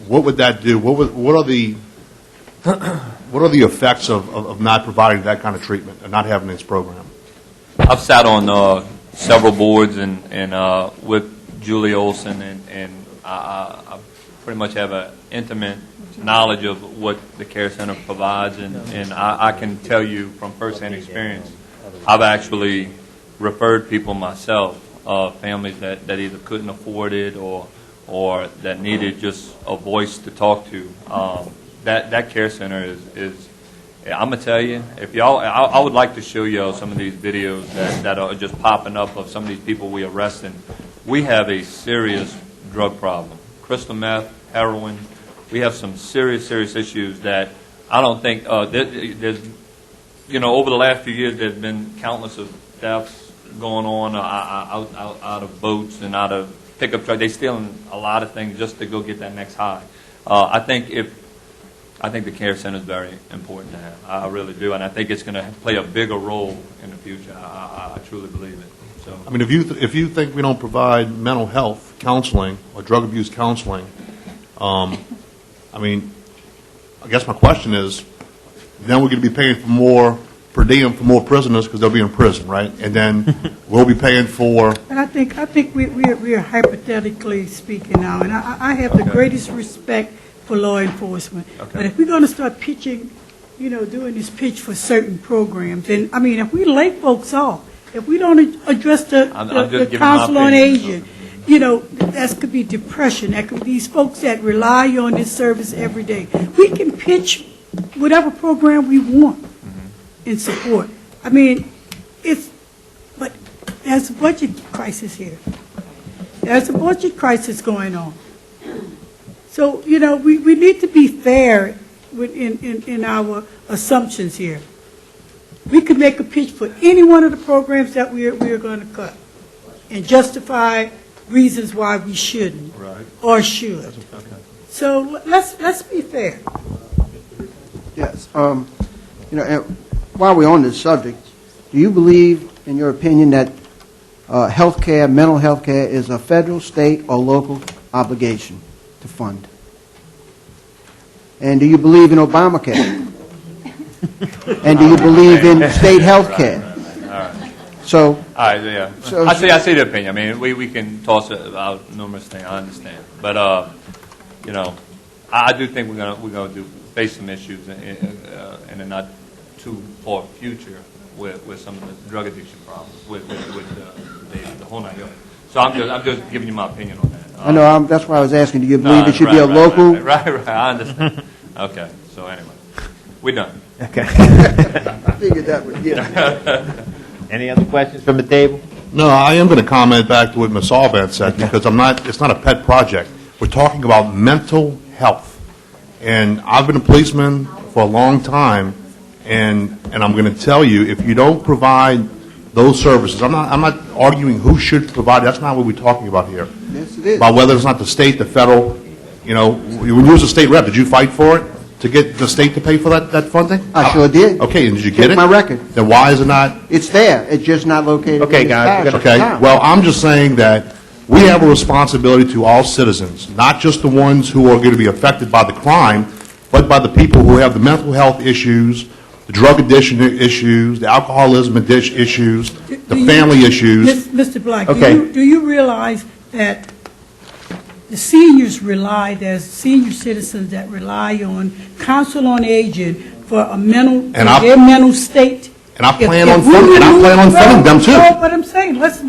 what would that do? What are the effects of not providing that kind of treatment and not having this program? I've sat on several boards and with Julie Olson, and I pretty much have an intimate knowledge of what the care center provides, and I can tell you from firsthand experience, I've actually referred people myself, families that either couldn't afford it or that needed just a voice to talk to. That care center is I'm gonna tell you, if y'all, I would like to show y'all some of these videos that are just popping up of some of these people we arresting. We have a serious drug problem, crystal meth, heroin. We have some serious issues that I don't think there's. Over the last few years, there's been countless of thefts going on out of boats and out of pickup trucks. They're stealing a lot of things just to go get that next high. I think the care center is very important to have. I really do, and I think it's going to play a bigger role in the future. I truly believe it. So, I mean, if you think we don't provide mental health counseling or drug abuse counseling, I mean, I guess my question is, then we're going to be paying for more per diem for more prisoners because they'll be in prison, right? And then we'll be paying for. And I think we're hypothetically speaking now, and I have the greatest respect for law enforcement. Okay. But if we're going to start pitching, doing this pitch for certain programs, and I mean, if we lay folks off, if we don't address the council on aging, that could be depression. That could be these folks that rely on this service every day. We can pitch whatever program we want in support. I mean, but there's a budget crisis here. There's a budget crisis going on. So, you know, we need to be fair in our assumptions here. We could make a pitch for any one of the programs that we are going to cut and justify reasons why we shouldn't or should. So let's be fair. Yes. You know, and while we're on this subject, do you believe, in your opinion, that health care, mental health care, is a federal, state, or local obligation to fund? And do you believe in Obamacare? And do you believe in state health care? All right. So, All right, yeah. So- I see the opinion. I mean, we can toss it about numerous things. I understand, but you know, I do think we're gonna face some issues in a not too far future with some of the drug addiction problems with the whole nine yards. So I'm just giving you my opinion on that. I know, that's why I was asking, do you believe it should be a local? Right, I understand. Okay, so anyway, we're done. Okay. I figured that would get it. Any other questions from the table? No, I am going to comment back to what Ms. Alvan said, because it's not a pet project. We're talking about mental health. And I've been a policeman for a long time, and I'm going to tell you, if you don't provide those services, I'm not arguing who should provide it. That's not what we're talking about here. Yes, it is. About whether it's not the state, the federal, you know, when you was a state rep, did you fight for it to get the state to pay for that funding? I sure did. Okay, and did you get Check it? my record. Then why is it not? It's there, it's just not located. Okay, in this guys, we're parish. Okay, well, I'm just saying that we have a responsibility to all citizens, not just the ones who are going to be affected by the crime, but by the people who have the mental health issues, the drug addiction issues, the alcoholism issues, the family issues. Mr. Black, Okay. do you realize that the seniors rely, there's senior citizens that rely on council on aging for a mental, And I- their mental state? And I If- plan if on we funding, and I remove- plan on funding them too. Well, but I'm saying, let's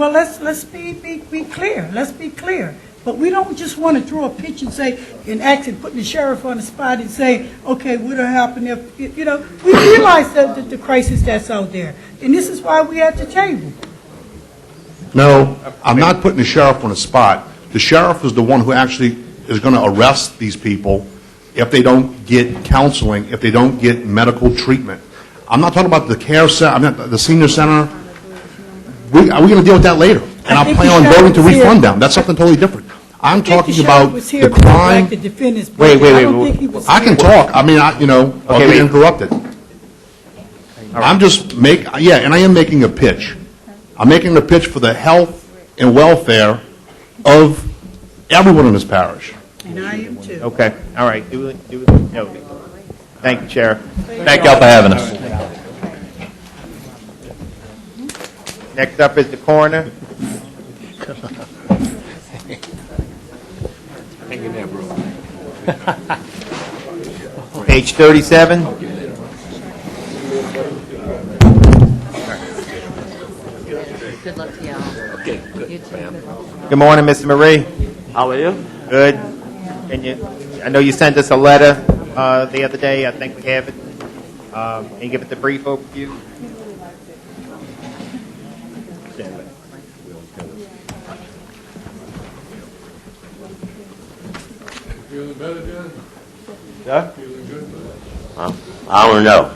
be clear. Let's be clear. But we don't just want to throw a pitch and say, and act and putting the sheriff on the spot and say, okay, what'll happen if, you know, we realize the crisis that's out there. And this is why we're at the table. No, I'm not putting the sheriff on the spot. The sheriff is the one who actually is going to arrest these people if they don't get counseling, if they don't get medical treatment. I'm not talking about the care center, the senior center. Are we going to deal with that later? And I think plan the on sheriff voting to was here. refund them. That's something totally different. I'm I think the talking sheriff about was here the because he'd crime. like to defend his Wait, budget. I wait, don't wait. think he was I can here. talk. I mean, I'll Okay, get wait. interrupted. I'm just and I am making a pitch. I'm making a pitch for the health and welfare of everyone in this parish. And I am too. Okay, all right. Okay. Thank you, Sheriff. Thank y'all for having us. Next up is the coroner. Page 37. Good luck to y'all. Okay, good. You too. Good morning, Mr. Marie. How are you? Good. I know you sent us a letter the other day. I think we have it. Can you give us a brief overview? Feeling better, John? Yeah? Feeling good? I don't know.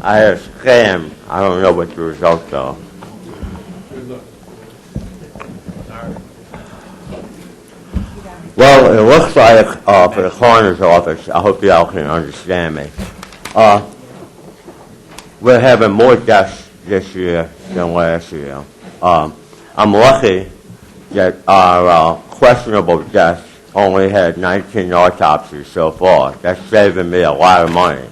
I had a scan. I don't know what the results are. Good luck. Well, it looks like for the coroner's office, I hope y'all can understand me. We're having more deaths this year than last year. I'm lucky that our questionable deaths only had 19 autopsies so far. That's saving me a lot of money.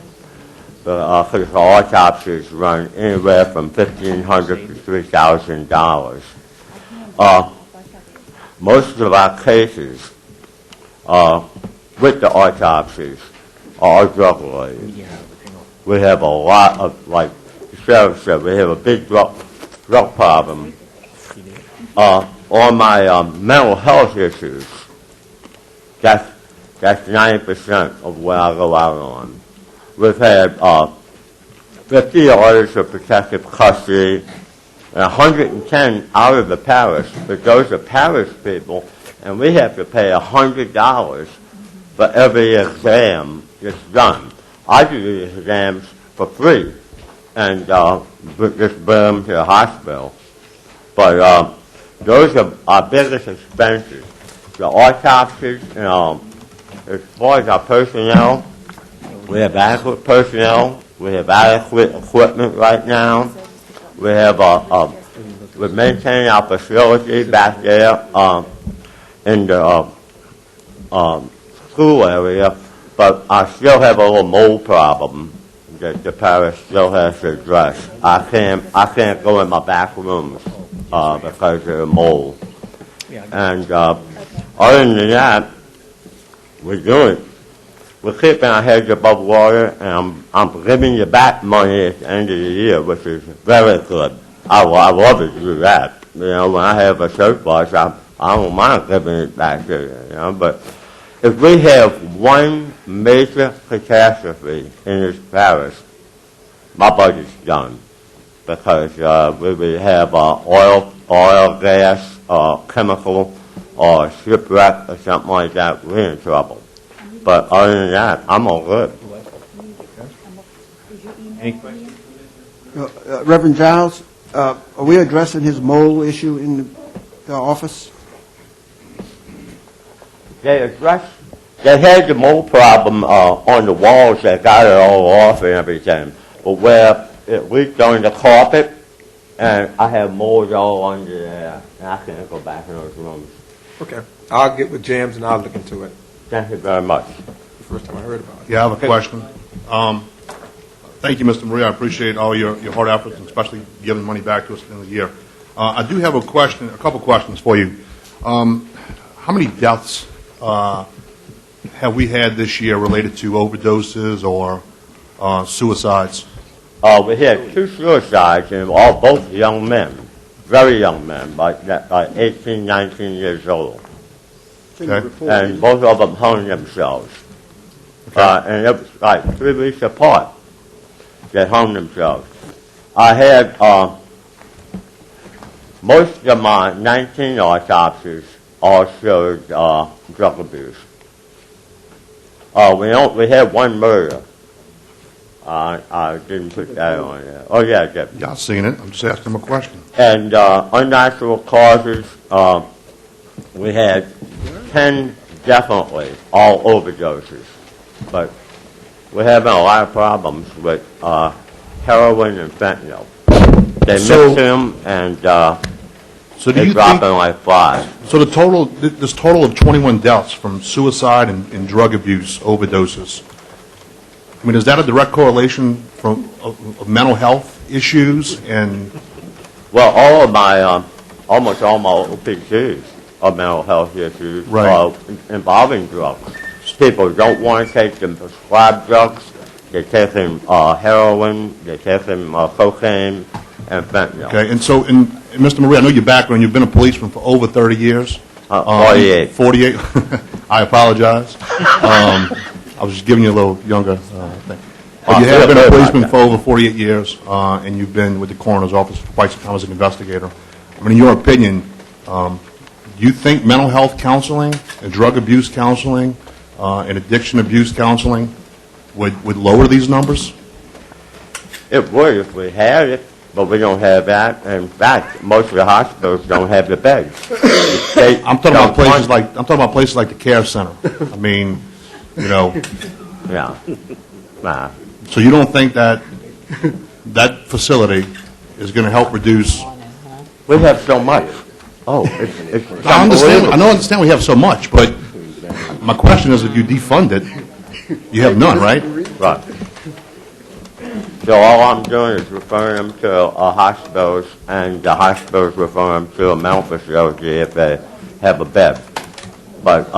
Because autopsies run anywhere from $1,500 to $3,000. Most of our cases with the autopsies are drug related. We have a lot of, like the sheriff said, we have a big drug problem. On my mental health issues, that's 90% of what I go out on. We've had 50 orders of protective custody, and 110 out of the parish. But those are parish people, and we have to pay $100 for every exam that's done. I do the exams for free, and just bring them to the hospital. But those are our biggest expenses. The autopsies, as far as our personnel, we have adequate personnel. We have adequate equipment right now. We have we're maintaining our facility back there in the school area, but I still have a little mold problem that the parish still has to address. I can't go in my back rooms because of the mold. And other than that, we're keeping our heads above water, and I'm giving you back money at the end of the year, which is very good. I love to do that. You know, when I have a surplus, I don't mind giving it back to you, you know. But if we have one major catastrophe in this parish, my budget's done. Because we have oil, gas, chemical, or shipwreck, or something like that, we're in trouble. But other than that, I'm all good. Any questions? Reverend Giles, are we addressing his mold issue in the office? They had the mold problem on the walls. They got it all off and everything. But where it leaked on the carpet, and I have mold all under there, and I can't go back in those rooms. Okay. I'll get with James and I'll look into it. Thank you very much. The first time I heard about it. Yeah, I have a question. Thank you, Mr. Maria. I appreciate all your hard efforts, and especially giving money back to us at the end of the year. I do have a couple questions for you. How many deaths have we had this year related to overdoses or suicides? We had 2 suicides, and both young men, very young men, like 18, 19 years old. Okay. And both of them hung themselves. And it was like 3 weeks apart. They hung themselves. I had most of my 19 autopsies all showed drug abuse. We had 1 murder. I didn't put that on there. Oh, yeah, I did. Yeah, I've seen it. I'm just asking him a question. And unnatural causes, we had 10 definitely, all overdoses. But we're having a lot of problems with heroin and fentanyl. They mix them, and they're dropping like flies. So this total of 21 deaths from suicide and drug abuse overdoses, I mean, is that a direct correlation from of mental health issues? And well, all of my almost all my OPCs are mental health issues involving drugs. People don't want to take the prescribed drugs. They're taking heroin, they're taking cocaine, and fentanyl. Okay, and so, Mr. Maria, I know your background. You've been a policeman for over 30 years. 48. 48. I apologize. I was just giving you a little younger thing. You have been a policeman for over 48 years, and you've been with the coroner's office for quite some time as an investigator. I mean, in your opinion, do you think mental health counseling and drug abuse counseling and addiction abuse counseling would lower these numbers? It would if we had it, but we don't have that. In fact, most of the hospitals don't have the beds. I'm talking about places like the care center. I mean, you know. Yeah. Nah. So you don't think that facility is going to help reduce? We have so much. Oh, it's I understand we have so much, but my question is, if you defund it, you have none, right? Right. So all I'm doing is referring them to hospitals, and the hospitals refer them to a mental facility if they have a bed. But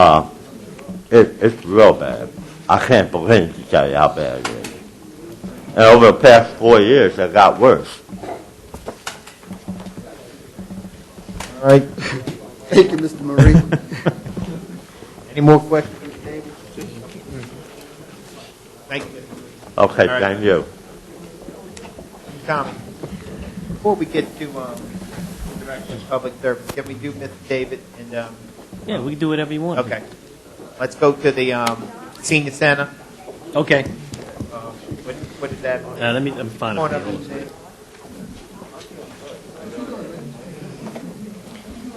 it's real bad. I can't begin to tell you how bad it is. And over the past 4 years, it got worse. All right. Thank you, Mr. Marie. Any more questions? Thank you. Okay, thank you. Tommy, before we get to Director of Public Service, can we do Mr. David and, Yeah, we can do whatever you want. okay. Let's go to the senior center. Okay. What is that? Let me find Come on it. up, please.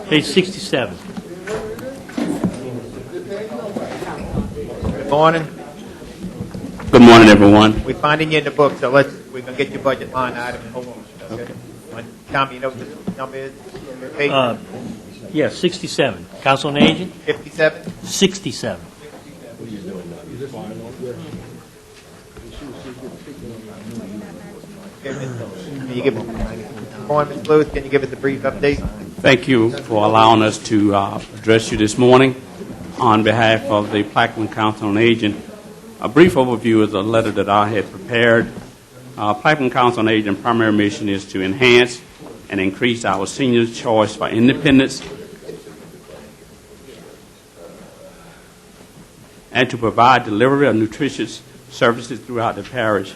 Page 67. Good morning. Good morning, everyone. We're finding you in the book, so we're going to get your budget line item. Hold on. Okay. Tommy, you know what the number is? Page Yeah, 67. Council on Aging? 57? 67. Can you give it, come on, Ms. Lewis, can you give us a brief update? Thank you for allowing us to address you this morning on behalf of the Plaquemine Council on Aging. A brief overview is a letter that I had prepared. Plaquemine Council on Aging primary mission is to enhance and increase our seniors' choice for independence and to provide delivery of nutritious services throughout the parish.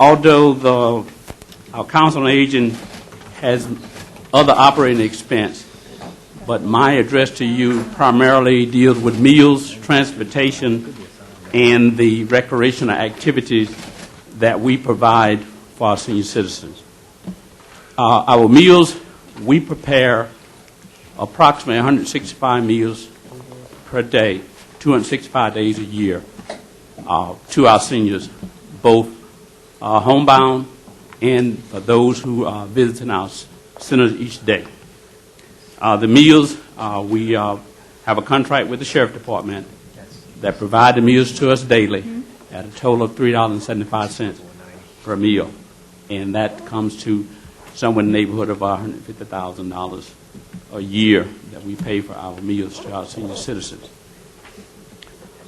Although our Council on Aging has other operating expense, but my address to you primarily deals with meals, transportation, and the recreational activities that we provide for our senior citizens. Our meals, we prepare approximately 165 meals per day, 265 days a year, to our seniors, both homebound and for those who are visiting our centers each day. The meals, we have a contract with the Sheriff Department that provide the meals to us daily at a total of $3.75 per meal. And that comes to somewhere in the neighborhood of $150,000 a year that we pay for our meals to our senior citizens.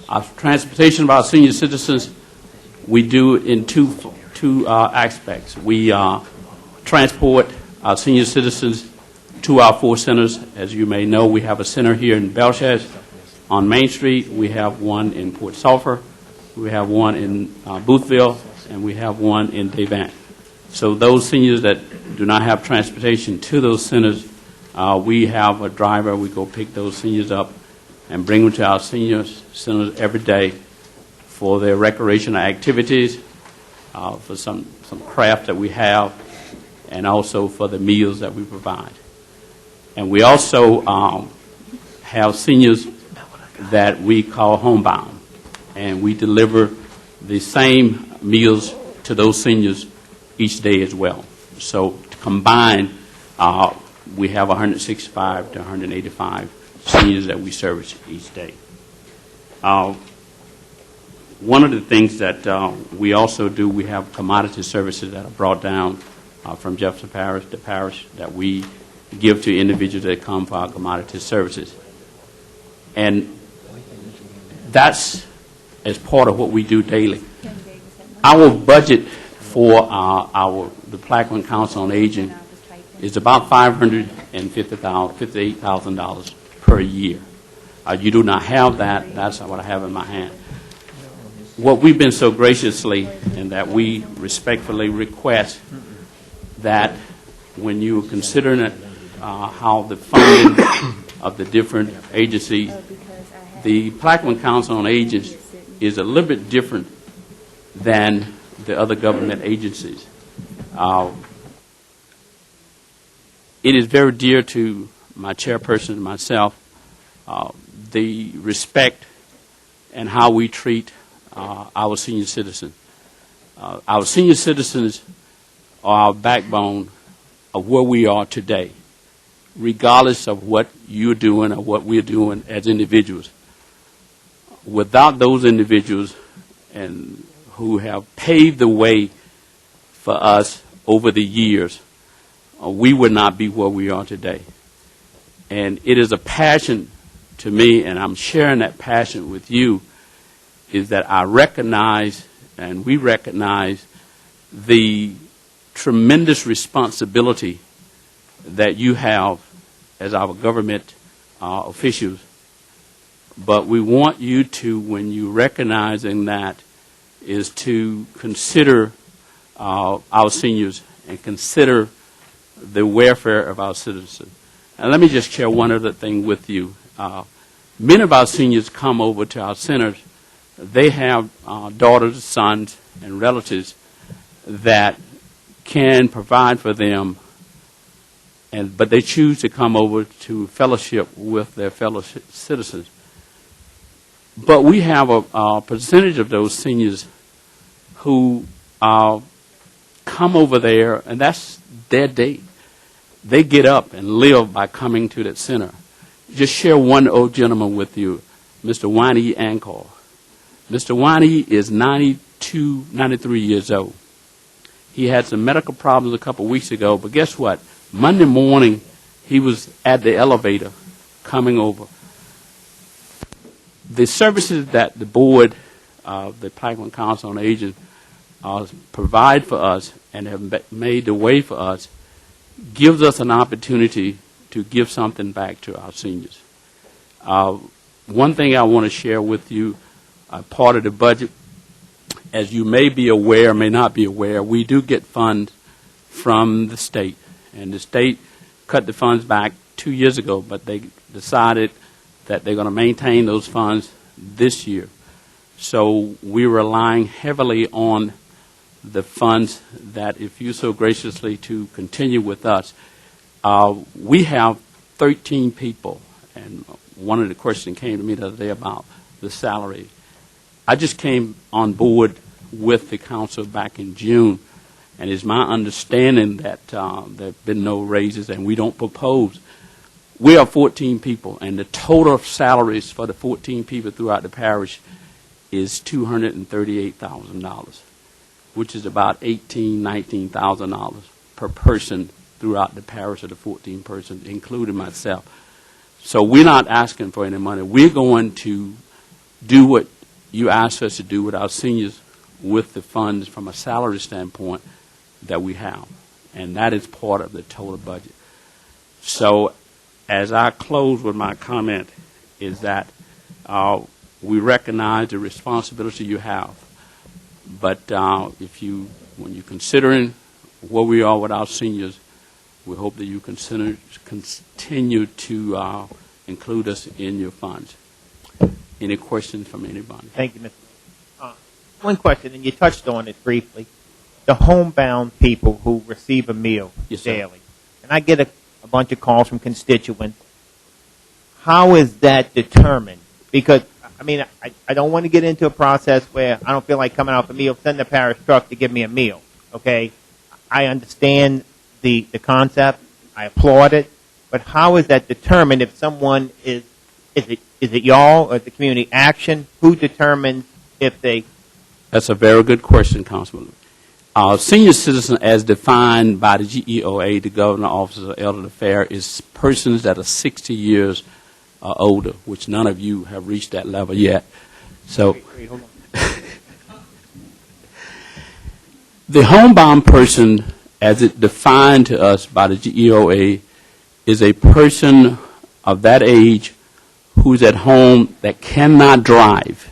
Our transportation of our senior citizens, we do in two aspects. We transport our senior citizens to our 4 centers. As you may know, we have a center here in Belchaz on Main Street. We have one in Port Sulphur. We have one in Boothville, and we have one in Devant. So those seniors that do not have transportation to those centers, we have a driver. We go pick those seniors up and bring them to our senior centers every day for their recreational activities, for some craft that we have, and also for the meals that we provide. And we also have seniors that we call homebound, and we deliver the same meals to those seniors each day as well. So combined, we have 165 to 185 seniors that we service each day. One of the things that we also do, we have commodity services that are brought down from Jefferson Parish, the parish, that we give to individuals that come for our commodity services. And that's as part of what we do daily. Our budget for the Plaquemine Council on Aging is about $558,000 per year. You do not have that. That's what I have in my hand. What we've been so graciously, and that we respectfully request, that when you are considering it, how the funding of the different agencies, the Plaquemine Council on Aging is a little bit different than the other government agencies. It is very dear to my chairperson and myself, the respect and how we treat our senior citizens. Our senior citizens are our backbone of where we are today, regardless of what you're doing or what we're doing as individuals. Without those individuals and who have paved the way for us over the years, we would not be where we are today. And it is a passion to me, and I'm sharing that passion with you, is that I recognize, and we recognize, the tremendous responsibility that you have as our government officials. But we want you to, when you recognizing that, is to consider our seniors and consider the welfare of our citizens. And let me just share one other thing with you. Many of our seniors come over to our centers. They have daughters, sons, and relatives that can provide for them, but they choose to come over to fellowship with their fellow citizens. But we have a percentage of those seniors who come over there, and that's their day. They get up and live by coming to that center. Just share one old gentleman with you, Mr. Wani Ankor. Mr. Wani is 92, 93 years old. He had some medical problems a couple weeks ago, but guess what? Monday morning, he was at the elevator coming over. The services that the board, the Plaquemine Council on Aging, provide for us and have made the way for us gives us an opportunity to give something back to our seniors. One thing I want to share with you, part of the budget, as you may be aware, may not be aware, we do get funds from the state. And the state cut the funds back 2 years ago, but they decided that they're going to maintain those funds this year. So we're relying heavily on the funds that, if you so graciously to continue with us. We have 13 people, and one of the questions came to me the other day about the salary. I just came on board with the council back in June, and it's my understanding that there have been no raises and we don't propose. We are 14 people, and the total salaries for the 14 people throughout the parish is $238,000, which is about $18,000, $19,000 per person throughout the parish of the 14 persons, including myself. So we're not asking for any money. We're going to do what you asked us to do with our seniors with the funds from a salary standpoint that we have. And that is part of the total budget. So as I close with my comment is that we recognize the responsibility you have. But when you're considering where we are with our seniors, we hope that you continue to include us in your funds. Any questions from anybody? Thank you, Mr. One question, and you touched on it briefly. The homebound people who receive a meal daily, and I get a bunch of calls from constituents. How is that determined? Because, I mean, I don't want to get into a process where I don't feel like coming out for a meal, send the parish truck to give me a meal, okay? I understand the concept. I applaud it. But how is that determined if someone is it y'all or the community action? Who determines if they... That's a very good question, Councilman. Senior citizen, as defined by the GEOA, the Governor Office of Elder Affairs, is persons that are 60 years or older, which none of you have reached that level yet. So, Wait, hold on. the homebound person, as it defined to us by the GEOA, is a person of that age who's at home that cannot drive,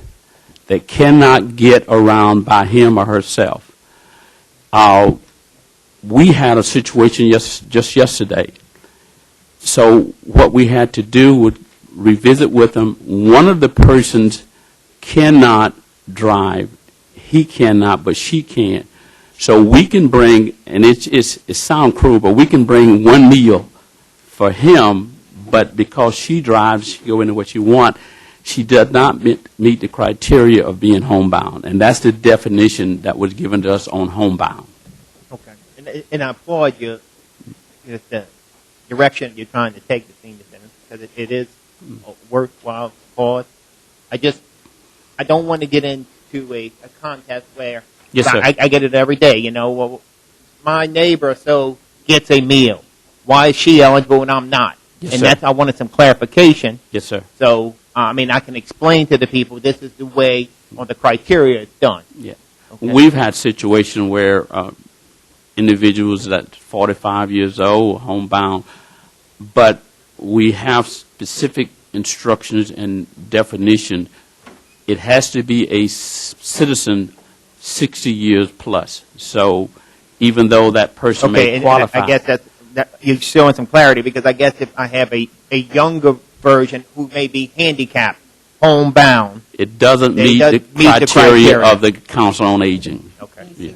that cannot get around by him or herself. We had a situation just yesterday. So what we had to do was revisit with them. One of the persons cannot drive. He cannot, but she can. So we can bring, and it sounds cruel, but we can bring one meal for him, but because she drives, she go into what she wants. She does not meet the criteria of being homebound, and that's the definition that was given to us on homebound. Okay. And I applaud you, the direction you're trying to take the senior center, because it is a worthwhile cause. I don't want to get into a contest where Yes, sir. I get it every day, you know. Well, my neighbor gets a meal. Why is she eligible and I'm not? Yes, and sir. I wanted some clarification. Yes, sir. So, I mean, I can explain to the people this is the way or the criteria it's done. Yeah. Okay. We've had situations where individuals that 45 years old, homebound, but we have specific instructions and definition. It has to be a citizen 60 years plus. So even though that person Okay, may and qualify. I guess that you're showing some clarity, because I guess if I have a younger version who may be handicapped, homebound, It doesn't They meet does the meet the criteria criteria. of the Council on Aging. Okay. Yeah.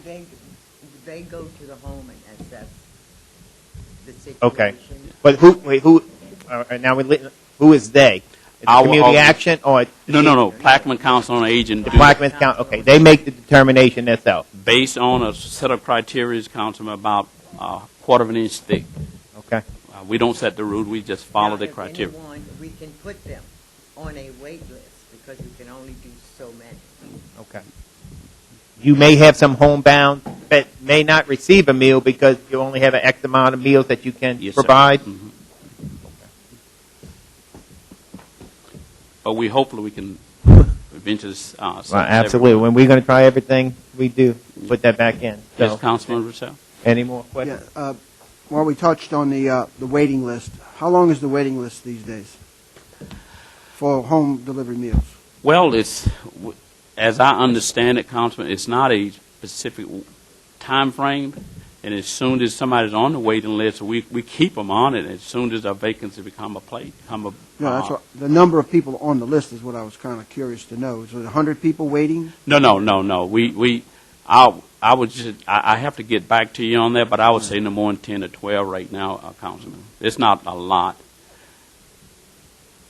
They go to the home and assess the situation. Okay. But who, now who is they? Is it Our Community office- Action or? No. Plaquemine Council on Aging. The Plaquemine County, okay, they make the determination themselves. Based on a set of criteria, Councilman, about a quarter of an inch thick. Okay. We don't set the rules, we just follow the Now, if criteria. anyone, we can put them on a wait list because we can only do so many. Okay. You may have some homebound that may not receive a meal because you only have an X amount of meals that you can Yes, sir. provide. Mhm. But hopefully we can eventually set Well, absolutely. everyone. When we're going to try everything we do, put that back in. Yes, So, Councilman Rousseau? any more questions? Yeah, while we touched on the waiting list, how long is the waiting list these days for home delivery meals? Well, as I understand it, Councilman, it's not a specific time frame, and as soon as somebody's on the waiting list, we keep them on it. As soon as a vacancy become a place, No, that's what, the number of people on the list is what I was kind of curious to know. Is it 100 people waiting? No. I have to get back to you on that, but I would say no more than 10 or 12 right now, Councilman. It's not a lot.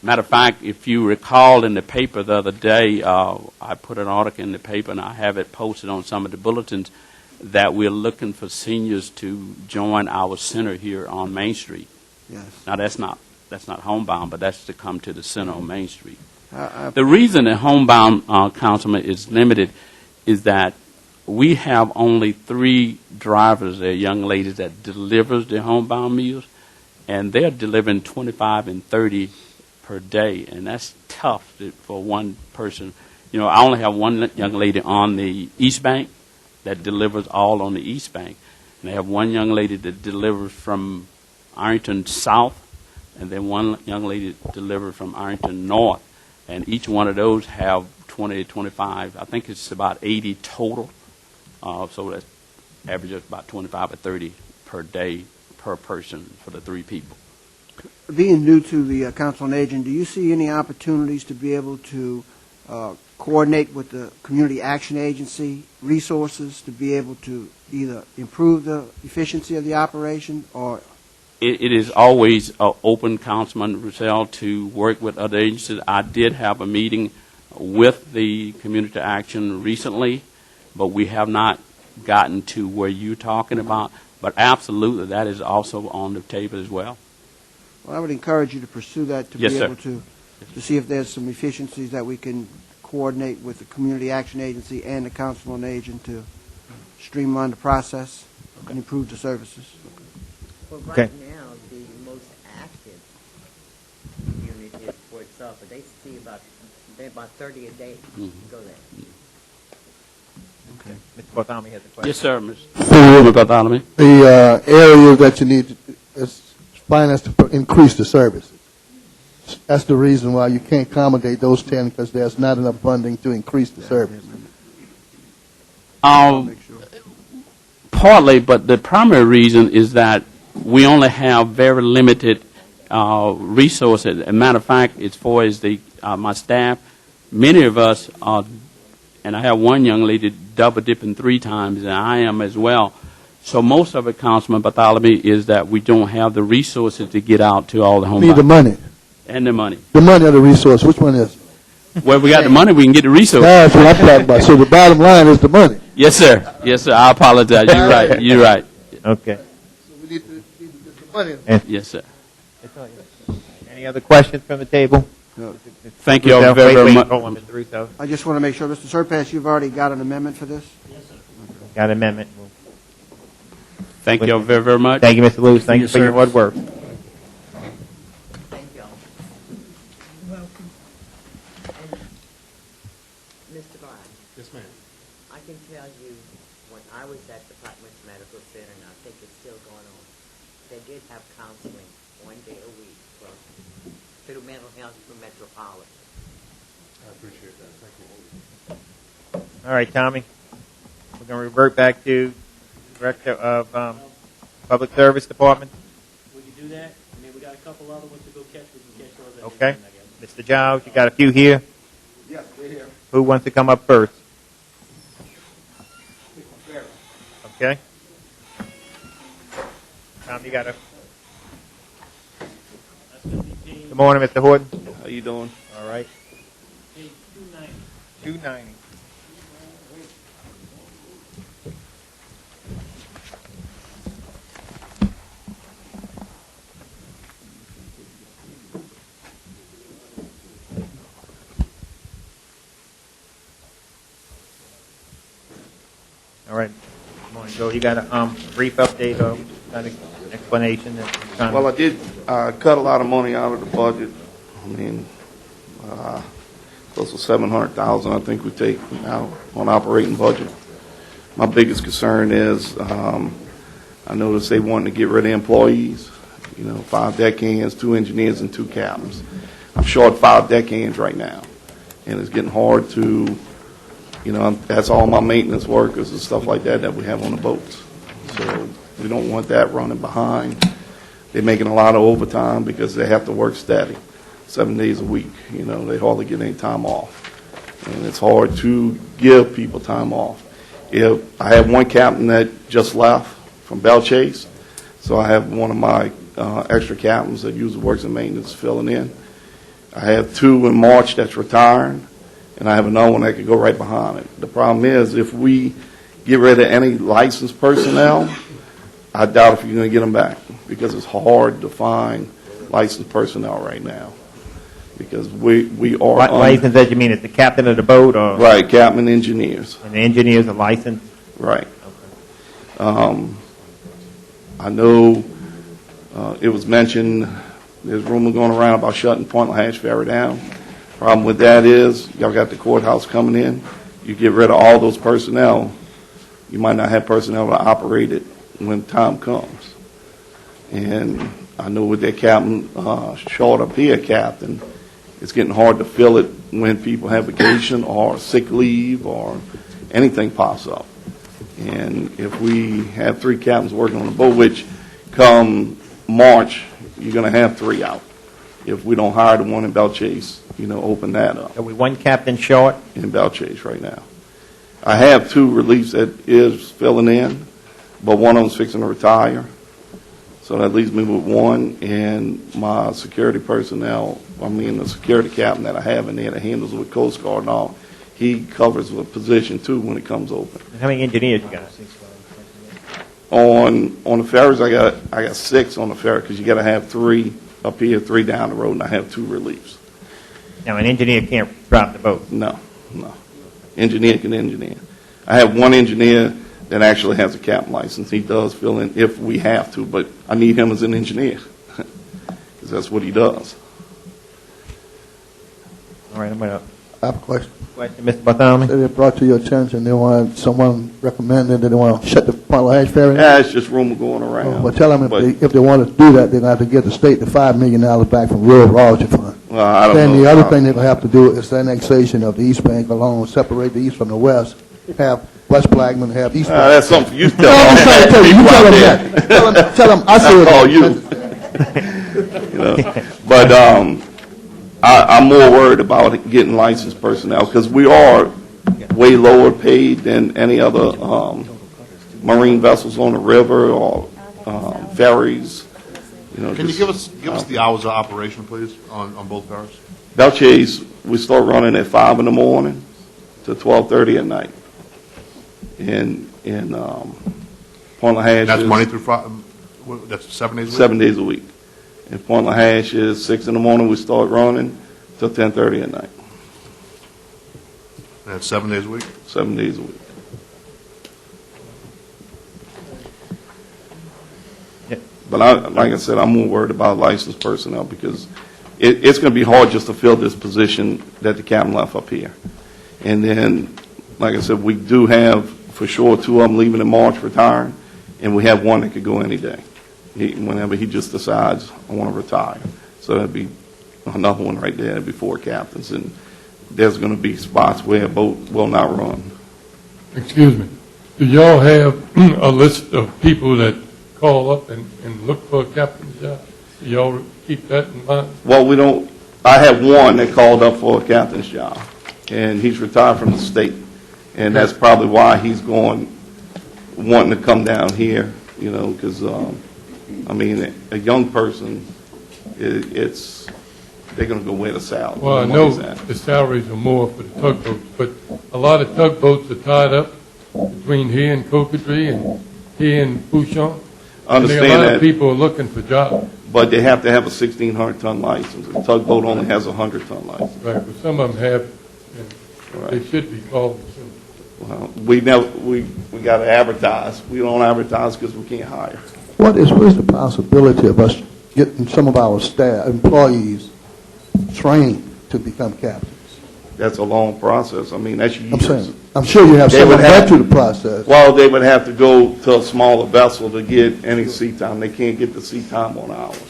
Matter of fact, if you recall in the paper the other day, I put an article in the paper, and I have it posted on some of the bulletins, that we're looking for seniors to join our center here on Main Street. Yes. Now, that's not homebound, but that's to come to the center on Main Street. The reason that homebound, Councilman, is limited is that we have only 3 drivers there, young ladies, that delivers their homebound meals, and they're delivering 25 and 30 per day, and that's tough for one person. You know, I only have one young lady on the East Bank that delivers all on the East Bank, and I have one young lady that delivers from Ironton South, and then one young lady that delivers from Ironton North, and each one of those have 20 to 25. I think it's about 80 total, so that averages about 25 or 30 per day per person for the 3 people. Being new to the Council on Aging, do you see any opportunities to be able to coordinate with the Community Action Agency resources to be able to either improve the efficiency of the operation or? It is always open, Councilman Russell, to work with other agencies. I did have a meeting with the Community Action recently, but we have not gotten to where you're talking about. But absolutely, that is also on the table as well. Well, I would encourage you to pursue that to Yes, be sir. able to see if there's some efficiencies that we can coordinate with the Community Action Agency and the Council on Aging to streamline the process and improve the services. Well, Okay. right now, the most active unit is Fort Suffolk. They see they're about 30 a day go there. Okay. Mr. Bartholomew has a question. Yes, sir, Mr. Bartholomew. The area that you need is finance to increase the services. That's the reason why you can't accommodate those 10, because there's not enough funding to increase the service. Partly, but the primary reason is that we only have very limited resources. As a matter of fact, as far as my staff, many of us are, and I have one young lady double dipping 3 times, and I am as well. So most of it, Councilman Bartholomew, is that we don't have the resources to get out to all the home. Need the money. And the money. The money or the resource, which one is it? Well, we got the money, we can get the resources. That's what I'm talking about. So the bottom line is the money. Yes, sir. Yes, sir. I apologize. You're right. You're right. Okay. So we need to get the money. Yes, sir. Any other questions from the table? No. Thank you all very much. Hold on, Mr. Russo. I just want to make sure, Mr. Surpass, you've already got an amendment for this? Got an amendment. Thank you all very, very much. Thank you, Mr. Lewis. Thank you for your hard work. Thank y'all. Welcome. Mr. Bond. Yes, ma'am. I can tell you, when I was at the Plaquemine Medical Center, and I think it's still going on, they did have counseling 1 day a week through mental health for Metropolitan. I appreciate that. Thank you. All right, Tommy. We're going to revert back to Director of Public Service Department? We can do that. I mean, we got a couple other ones to go catch. We can catch those at the Okay. end, I guess. Mr. Giles, you got a few here? Yes, they're here. Who wants to come up first? Okay. Tom, you got a... Good morning, Mr. Horton. How you doing? All right. Page 290. 290. All right. Good morning, Joe. You got a brief update or got an explanation? Well, I did cut a lot of money out of the budget. I mean, close to $700,000 I think we take out on operating budget. My biggest concern is I noticed they wanted to get rid of employees. 5 deckhands, 2 engineers, and 2 captains. I'm short 5 deckhands right now, and it's getting hard to, that's all my maintenance workers and stuff like that we have on the boats. So we don't want that running behind. They're making a lot of overtime because they have to work steady, 7 days a week. They hardly get any time off, and it's hard to give people time off. If I have one captain that just left from Bell Chase, so I have one of my extra captains that usually works in maintenance filling in. I have 2 in March that's retiring, and I have another one that could go right behind it. The problem is if we get rid of any licensed personnel, I doubt if you're going to get them back because it's hard to find licensed personnel right now because we are Licensed, that you mean, is the captain of the boat or? Right, captain and engineers. And the engineers are licensed? Right. I know it was mentioned, there's rumor going around about shutting Point LaHash Ferry down. Problem with that is, y'all got the courthouse coming in, you get rid of all those personnel, you might not have personnel to operate it when time comes. And I know with that captain, short up here captain, it's getting hard to fill it when people have vacation or sick leave or anything pops up. And if we have 3 captains working on the boat, which come March, you're going to have 3 out. If we don't hire the one in Bell Chase, open that up. Are we one captain short? In Bell Chase right now. I have 2 reliefs that is filling in, but one of them's fixing to retire. So that leaves me with 1, and my security personnel, the security captain that I have in there that handles with Coast Guard and all, he covers a position too when it comes open. How many engineers you got? On the ferries, I got 6 on the ferry because you got to have 3 up here, 3 down the road, and I have 2 reliefs. Now, an engineer can't drive the boat? No. Engineer can engineer. I have 1 engineer that actually has a captain license. He does fill in if we have to, but I need him as an engineer because that's what he does. All right, I'm going to... I have a question. Mr. Bartholomew? They brought to your attention, someone recommended that they want to shut the Point LaHash Ferry? Yeah, it's just rumor going around. Well, tell them if they want to do that, they're going to have to get the state the $5 million back from Rural Royalty Fund. Well, I don't know. Then the other thing they're going to have to do is the annexation of the East Bank alone, separate the East from the West, have West Blackman, have East Bank. That's something you tell No, I'm them. trying to tell you. You tell them that. Tell them I said you. But I'm more worried about getting licensed personnel because we are way lower paid than any other marine vessels on the river or ferries. Can you give us the hours of operation, please, on both ferries? Bell Chase, we start running at 5 in the morning to 12:30 at night. In Point LaHash, That's Monday through Friday. That's 7 days a week. 7 days a week. In Point LaHash is 6 in the morning. We start running till 10:30 at night. And that's 7 days a week. 7 days a week. But like I said, I'm more worried about licensed personnel because it's going to be hard just to fill this position that the captain left up here. And then, like I said, we do have for sure 2 of them leaving in March, retiring, and we have 1 that could go any day. Whenever he just decides, I want to retire. So that'd be another one right there. That'd be 4 captains. And there's going to be spots where a boat will not run. Excuse me. Do y'all have a list of people that call up and look for a captain's job? Do y'all keep that in mind? Well, we don't, I have one that called up for a captain's job, and he's retired from the state. And that's probably why he's wanting to come down here, you know, because, I mean, a young person, they're going to go where the salary. Well, I know the salaries are more for the tugboats, but a lot of tugboats are tied up between here and Cocodrie and here and Pouchon. Understand A lot that. of people are looking for jobs. But they have to have a 1,600-ton license. The tugboat only has a 100-ton license. Right, but some of them have, and they should be called soon. Well, we got to advertise. We don't advertise because we can't hire. What is the possibility of us getting some of our staff, employees, trained to become captains? That's a long process. I mean, that's years. I'm saying, I'm sure you have They someone would have- go through the process. Well, they would have to go to a smaller vessel to get any sea time. They can't get the sea time on ours.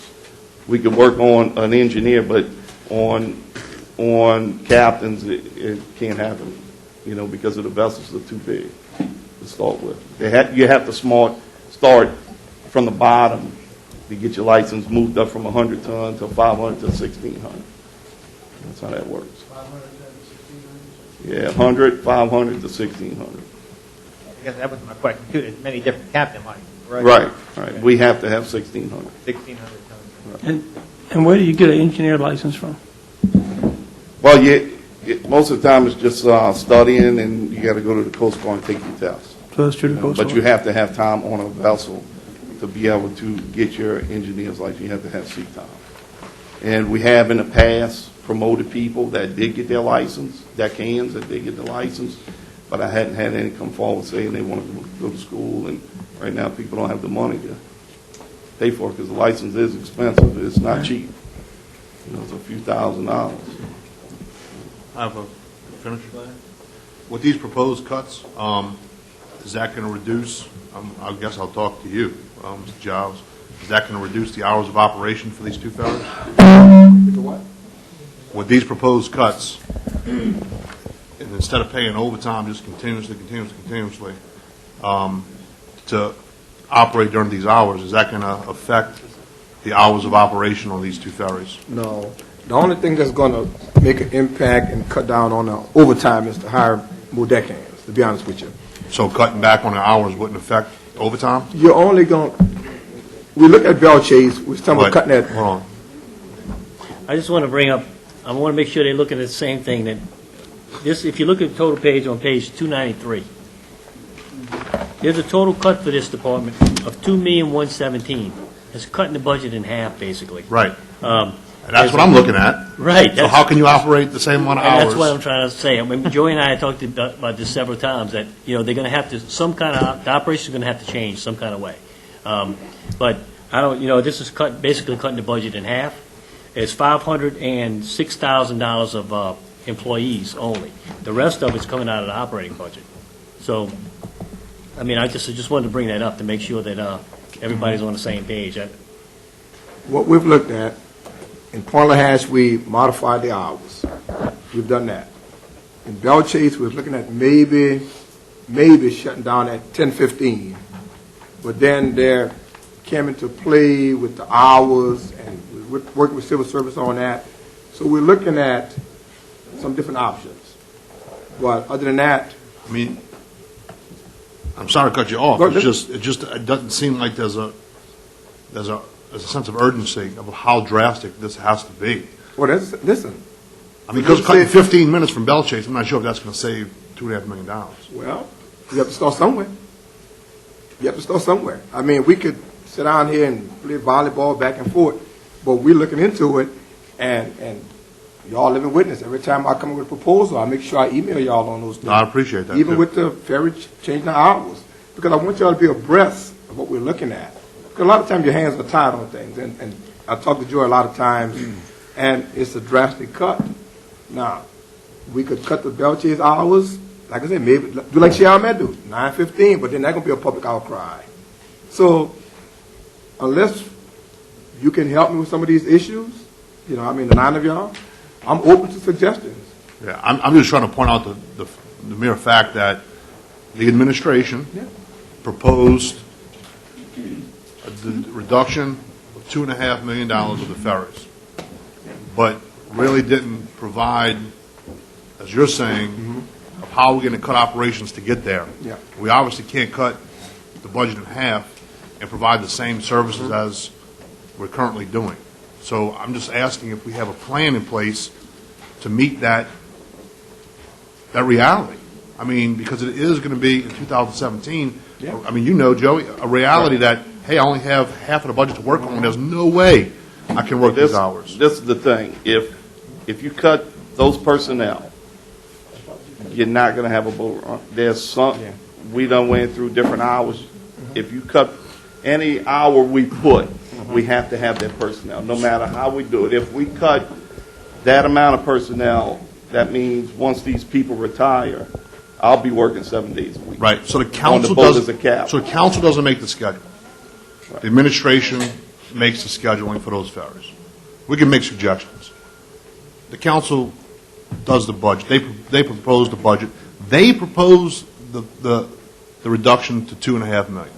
We could work on an engineer, but on captains, it can't happen, you know, because of the vessels are too big to start with. You have to start from the bottom to get your license moved up from 100 ton to 500 to 1,600. That's how that works. 500 to 1,600? Yeah, 100, 500 to 1,600. I guess that was my question too. There's many different captain licenses, Right. We have to have 1,600. 1,600 tons. And where do you get an engineer license from? Well, most of the time it's just studying, and you got to go to the Coast Guard and take your test. So that's true to Coast But Guard. you have to have time on a vessel to be able to get your engineer's license. You have to have sea time. And we have in the past promoted people that did get their license, deckhands that did get the license, but I hadn't had any come forward saying they want to go to school, and right now people don't have the money to pay for it because the license is expensive. It's not cheap. You know, it's a few $1,000s. I have a finish. With these proposed cuts, is that going to reduce, I guess I'll talk to you, Mr. Giles, is that going to reduce the hours of operation for these two ferries? What? With these proposed cuts, and instead of paying overtime just continuously, to operate during these hours, is that going to affect the hours of operation on these two ferries? No. The only thing that's going to make an impact and cut down on the overtime is to hire more deckhands, to be honest with you. So cutting back on the hours wouldn't affect overtime? You're only going, we look at Bell Chase, we're talking about cutting that. Hold on. I just want to bring up, I want to make sure they're looking at the same thing, that this, if you look at the total page on page 293, there's a total cut for this department of $2,117,000. It's cutting the budget in half, basically. Right. And that's what I'm looking at. Right. So how can you operate the same amount of And hours? that's what I'm trying to say. I mean, Joey and I have talked about this several times, that, you know, they're going to have to, the operation's going to have to change some kind of way. But I don't, you know, this is basically cutting the budget in half. It's $506,000 of employees only. The rest of it's coming out of the operating budget. So, I mean, I just wanted to bring that up to make sure that everybody's on the same page. What we've looked at, in Point LaHash, we modified the hours. We've done that. In Bell Chase, we're looking at maybe shutting down at 10:15. But then there came into play with the hours, and we're working with civil service on that. So we're looking at some different options. But other than that, I mean, I'm sorry to cut you off. Go It ahead. doesn't seem like there's a sense of urgency of how drastic this has to be. well, listen. I mean, because cutting 15 minutes from Bell Chase, I'm not sure if that's going to save $2.5 million. Well, you have to start somewhere. I mean, we could sit down here and play volleyball back and forth, but we're looking into it, and y'all living witness. Every time I come up with a proposal, I make sure I email y'all on those things. No, I appreciate that, Even too. with the ferry changing the hours, because I want y'all to be abreast of what we're looking at. Because a lot of times your hands are tied on things, and I talk to Joy a lot of times, and it's a drastic cut. Now, we could cut the Bell Chase hours, like I said, maybe do like Xiaomi do, 9:15, but then that's going to be a public outcry. So, unless you can help me with some of these issues, you know, I mean, the 9 of y'all, I'm open to suggestions. Yeah, I'm just trying to point out the mere fact that the administration proposed a reduction of $2.5 million of the ferries, but really didn't provide, as you're saying, of how we're going to cut operations to get there. Yeah. We obviously can't cut the budget in half and provide the same services as we're currently doing. So I'm just asking if we have a plan in place to meet that reality. I mean, because it is going to be in 2017, Yeah. I mean, you know, Joey, a reality that, hey, I only have half of the budget to work on. There's no way I can work these hours. This is the thing. If you cut those personnel, you're not going to have a boat run. There's some, we done went through different hours. If you cut any hour we put, we have to have that personnel, no matter how we do it. If we cut that amount of personnel, that means once these people retire, I'll be working 7 days a week. Right. So the On the council boat as a doesn't. captain. So the council doesn't make the schedule. The administration makes the scheduling for those ferries. We can make suggestions. The council does the budget. They propose the budget. They propose the reduction to $2.5 million.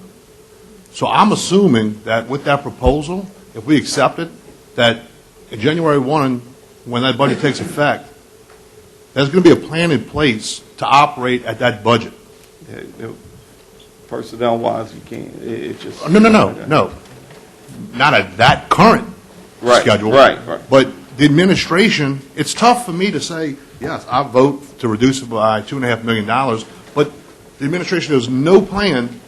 So I'm assuming that with that proposal, if we accept it, that in January 1, when that budget takes effect, there's going to be a plan in place to operate at that budget. Personnel-wise, you can't. It just No. Not at that current schedule. Right. But the administration, it's tough for me to say, yes, I vote to reduce it by $2.5 million, but the administration has no plan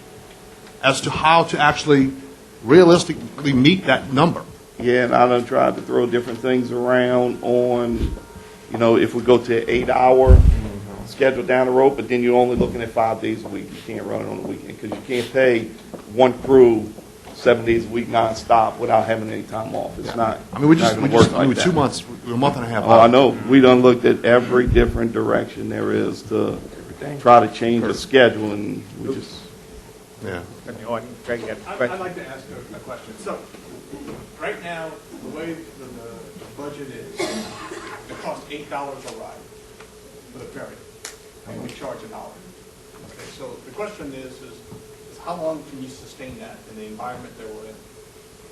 as to how to actually realistically meet that number. Yeah, and I done tried to throw different things around on, you know, if we go to an 8-hour schedule down the road, but then you're only looking at 5 days a week. You can't run it on the weekend because you can't pay one crew 7 days a week nonstop without having any time off. It's not. I mean, we not gonna work like that. 2 months, we're a month and a half Oh, out. I know. We done looked at every different direction there is to try to change the schedule, and we just. Yeah. I'd like to ask a question. So, right now, the way the budget is, it costs $8 a ride for the ferry, and we charge $1. Okay, so the question is how long can you sustain that in the environment that we're in?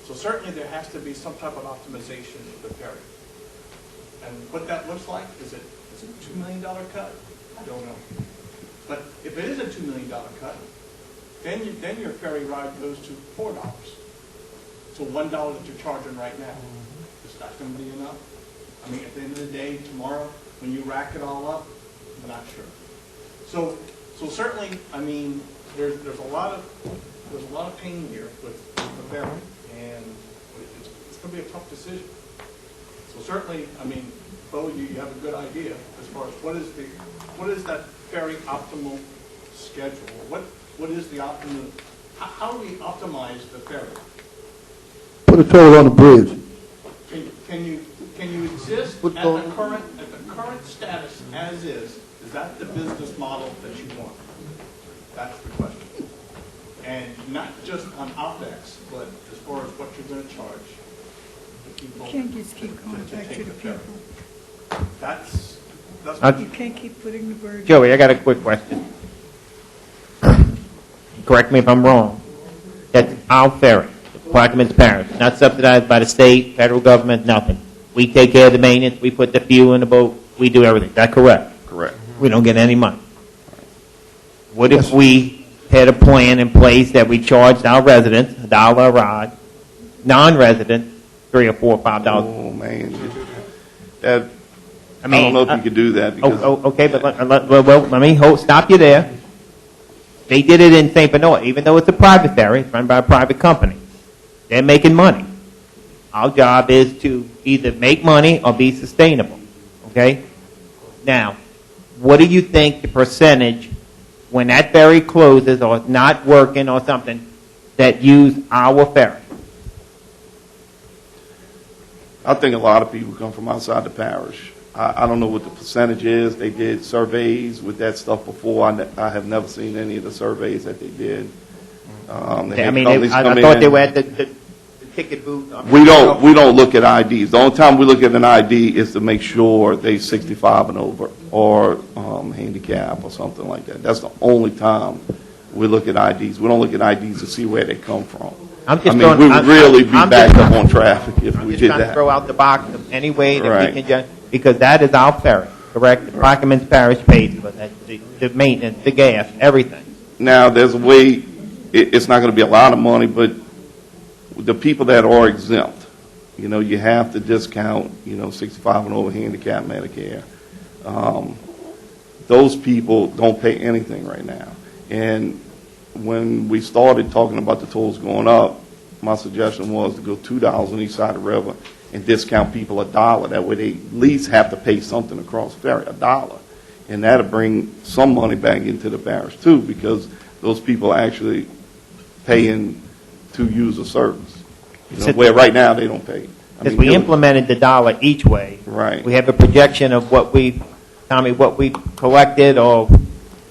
So certainly there has to be some type of optimization of the ferry. And what that looks like, is it a $2 million cut? I don't know. But if it is a $2 million cut, then your ferry ride goes to $4. So $1 that you're charging right now, is that going to be enough? I mean, at the end of the day, tomorrow, when you rack it all up, I'm not sure. So certainly, I mean, there's a lot of pain here with the ferry, and it's going to be a tough decision. So certainly, I mean, Bo, you have a good idea as far as what is that ferry optimal schedule? What is the optimal? How do we optimize the ferry? Put a toll on the bridge. Can you exist at the current status as is? Is that the business model that you want? That's the question. And not just on OpEx, but as far as what you're going to charge the people. You can't just keep going back to the people. That's You can't keep putting the burden. Joey, I got a quick question. Correct me if I'm wrong. That's our ferry, Plaquemines Parish, not subsidized by the state, federal government, nothing. We take care of the maintenance, we put the fuel in the boat, we do everything. Is that correct? Correct. We don't get any money. What if we had a plan in place that we charged our residents $1 a ride, non-resident $3 or $4 or $5? Oh man, that. I don't know if you could do that because. Okay, but let me stop you there. They did it in St. Benoit, even though it's a private ferry, it's run by a private company. They're making money. Our job is to either make money or be sustainable. Okay? Now, what do you think the percentage, when that ferry closes or not working or something, that use our ferry? I think a lot of people come from outside the parish. I don't know what the percentage is. They did surveys with that stuff before. I have never seen any of the surveys that they did. I thought they were at the ticket booth? I mean, We don't look at IDs. The only time we look at an ID is to make sure they 65 and over, or handicap or something like that. That's the only time we look at IDs. We don't look at IDs to see where they come from. I'm just I mean, we would really be I'm backed just- up on traffic if we just did trying to that. throw out the box of any way that Right. we can just, because that is our ferry, correct? The Plaquemines Parish pays for that, the maintenance, the gas, everything. Now, there's a way, it's not going to be a lot of money, but the people that are exempt, you have to discount, 65 and over handicap Medicare. Those people don't pay anything right now. And when we started talking about the tolls going up, my suggestion was to go $2 on each side of the river and discount people $1. That way they at least have to pay something across the ferry, $1. And that'll bring some money back into the parish too, because those people are actually paying to use a service. Where right now they don't pay. Because we implemented the dollar each way. Right. We have a projection of what we collected, or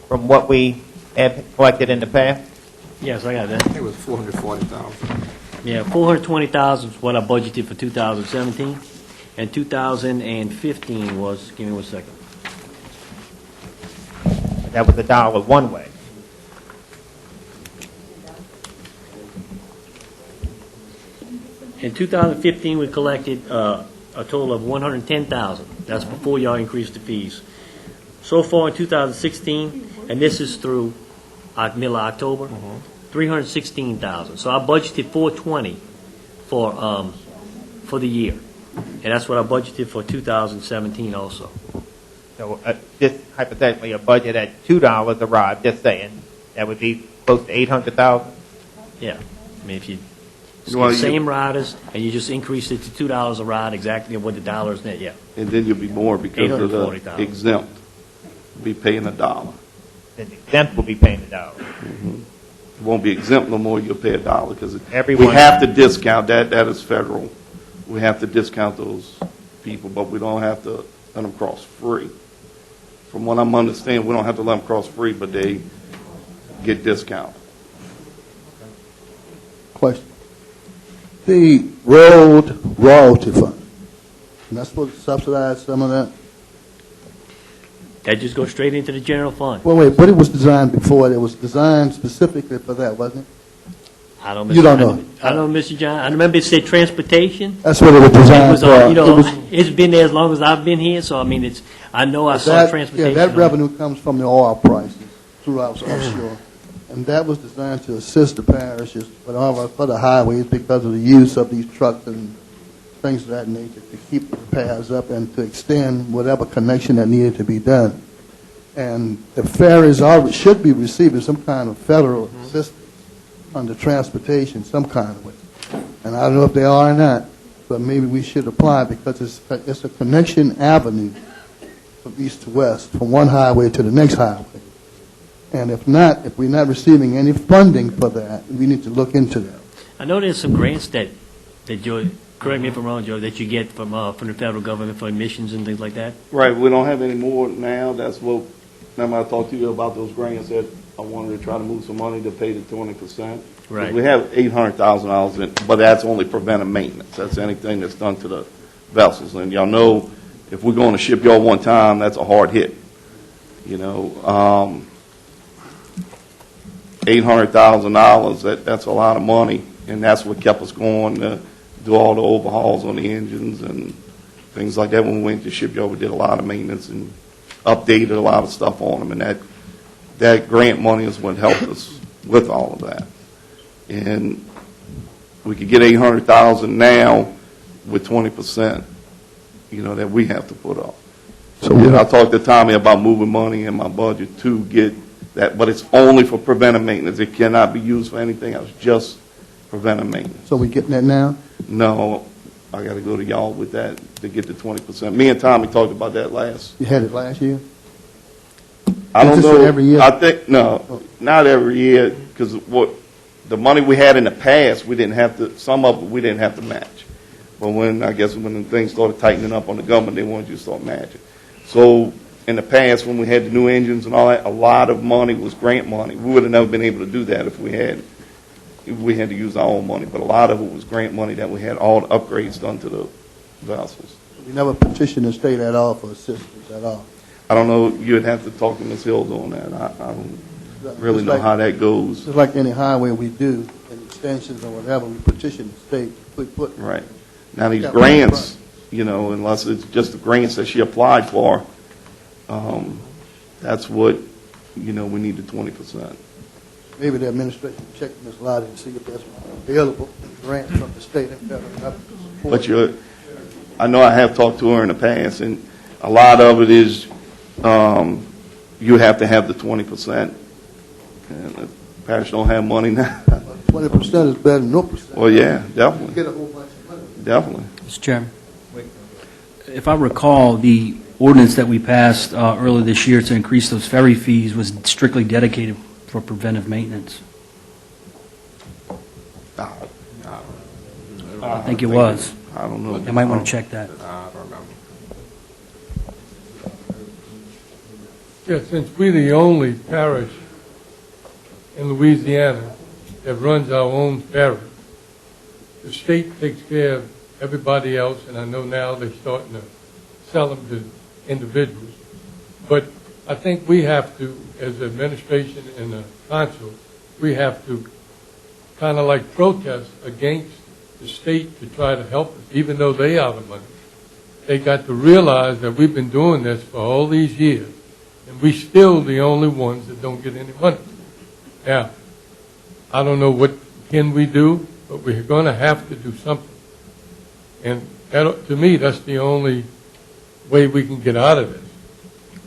from what we have collected in the past. Yes, I got that. I think it was 440,000. Yeah, 420,000 is what I budgeted for 2017, and 2015 was, give me 1 second. That was $1 one way. In 2015, we collected a total of 110,000. That's before y'all increased the fees. So far in 2016, and this is through middle of October, 316,000. So I budgeted 420 for the year, and that's what I budgeted for 2017 also. So just hypothetically, a budget at $2 a ride, just saying, that would be close to 800,000. Yeah, I mean if you Well, you- same riders and you just increased it to $2 a ride, exactly what the dollar is net. Yeah. And then you'll be more because of the 840,000. exempt. Be paying $1. Then the exempt will be paying $1. Won't be exempt no more, you'll pay $1 because we Everyone- have to discount that. That is federal. We have to discount those people, but we don't have to let them cross free. From what I'm understanding, we don't have to let them cross free, but they get discount. Question. The road royalty fund, and that's supposed to subsidize some of that? That just goes straight into the general fund. Well, wait, but it was designed before. It was designed specifically for that, wasn't it? I don't. You don't know. I don't know, Mr. John. I remember it said transportation. That's what it was designed It was, for. you know, It was- it's been there as long as I've been here, so I mean, I know I saw That- transportation. Yeah, that on it. revenue comes from the oil prices throughout offshore. And that was designed to assist the parishes for the highways because of the use of these trucks and things of that nature to keep the repairs up and to extend whatever connection that needed to be done. And the ferries should be receiving some kind of federal assistance under transportation, some kind of way. And I don't know if they are or not, but maybe we should apply because it's a connection avenue from east to west, from one highway to the next highway. And if not, if we're not receiving any funding for that, we need to look into that. I know there's some grants that Joe, correct me if I'm wrong, Joe, that you get from the federal government for emissions and things like that. Right, we don't have any more now. That's what, remember I talked to you about those grants that I wanted to try to move some money to pay the 20%. Right. We have $800,000 in, but that's only preventive maintenance. That's anything that's done to the vessels. And y'all know, if we're going to shipyard one time, that's a hard hit. You know, $800,000, that's a lot of money, and that's what kept us going to do all the overhauls on the engines and things like that. When we went to shipyard, we did a lot of maintenance and updated a lot of stuff on them, and that grant money is what helped us with all of that. And we could get $800,000 now with 20%, you know, that we have to put up. So I talked to Tommy about moving money in my budget to get that, but it's only for preventive maintenance. It cannot be used for anything else, just preventive maintenance. So we getting that now? No, I got to go to y'all with that to get the 20%. Me and Tommy talked about that last. You had it last year? I don't Is this know. every year? I think, no, not every year, because the money we had in the past, we didn't have to, some of it we didn't have to match. But when the things started tightening up on the government, they wanted you to start matching. So in the past, when we had the new engines and all that, a lot of money was grant money. We would have never been able to do that if we had we had to use our own money, but a lot of it was grant money that we had all the upgrades done to the vessels. We never petitioned the state at all for assistance at all. I don't know, you'd have to talk to Ms. Hills on that. I don't really know how that goes. Just like any highway we do, and extensions or whatever, we petition the state, we put. Right. Now, these Yeah, grants, you know, unless it's just the grants that she applied for, that's what, you know, we need the 20%. Maybe the administration check Ms. Lottie and see if there's available grants from the state and federal government. But I know I have talked to her in the past, and a lot of it is, you have to have the 20%. And the parish don't have money now. 20% is better than no percent. Well, yeah, definitely. Get a whole bunch of money. Definitely. Mr. Chairman, if I recall, the ordinance that we passed earlier this year to increase those ferry fees was strictly dedicated for preventive maintenance. I think it was. I don't know. You might want to check that. I don't remember. Yeah, since we're the only parish in Louisiana that runs our own ferry, the state takes care of everybody else, and I know now they're starting to sell them to individuals. But I think we have to, as the administration and the council, we have to kind of like protest against the state to try to help us, even though they are the money. They got to realize that we've been doing this for all these years, and we're still the only ones that don't get any money. Now, I don't know what can we do, but we're going to have to do something. And that, to me, that's the only way we can get out of this,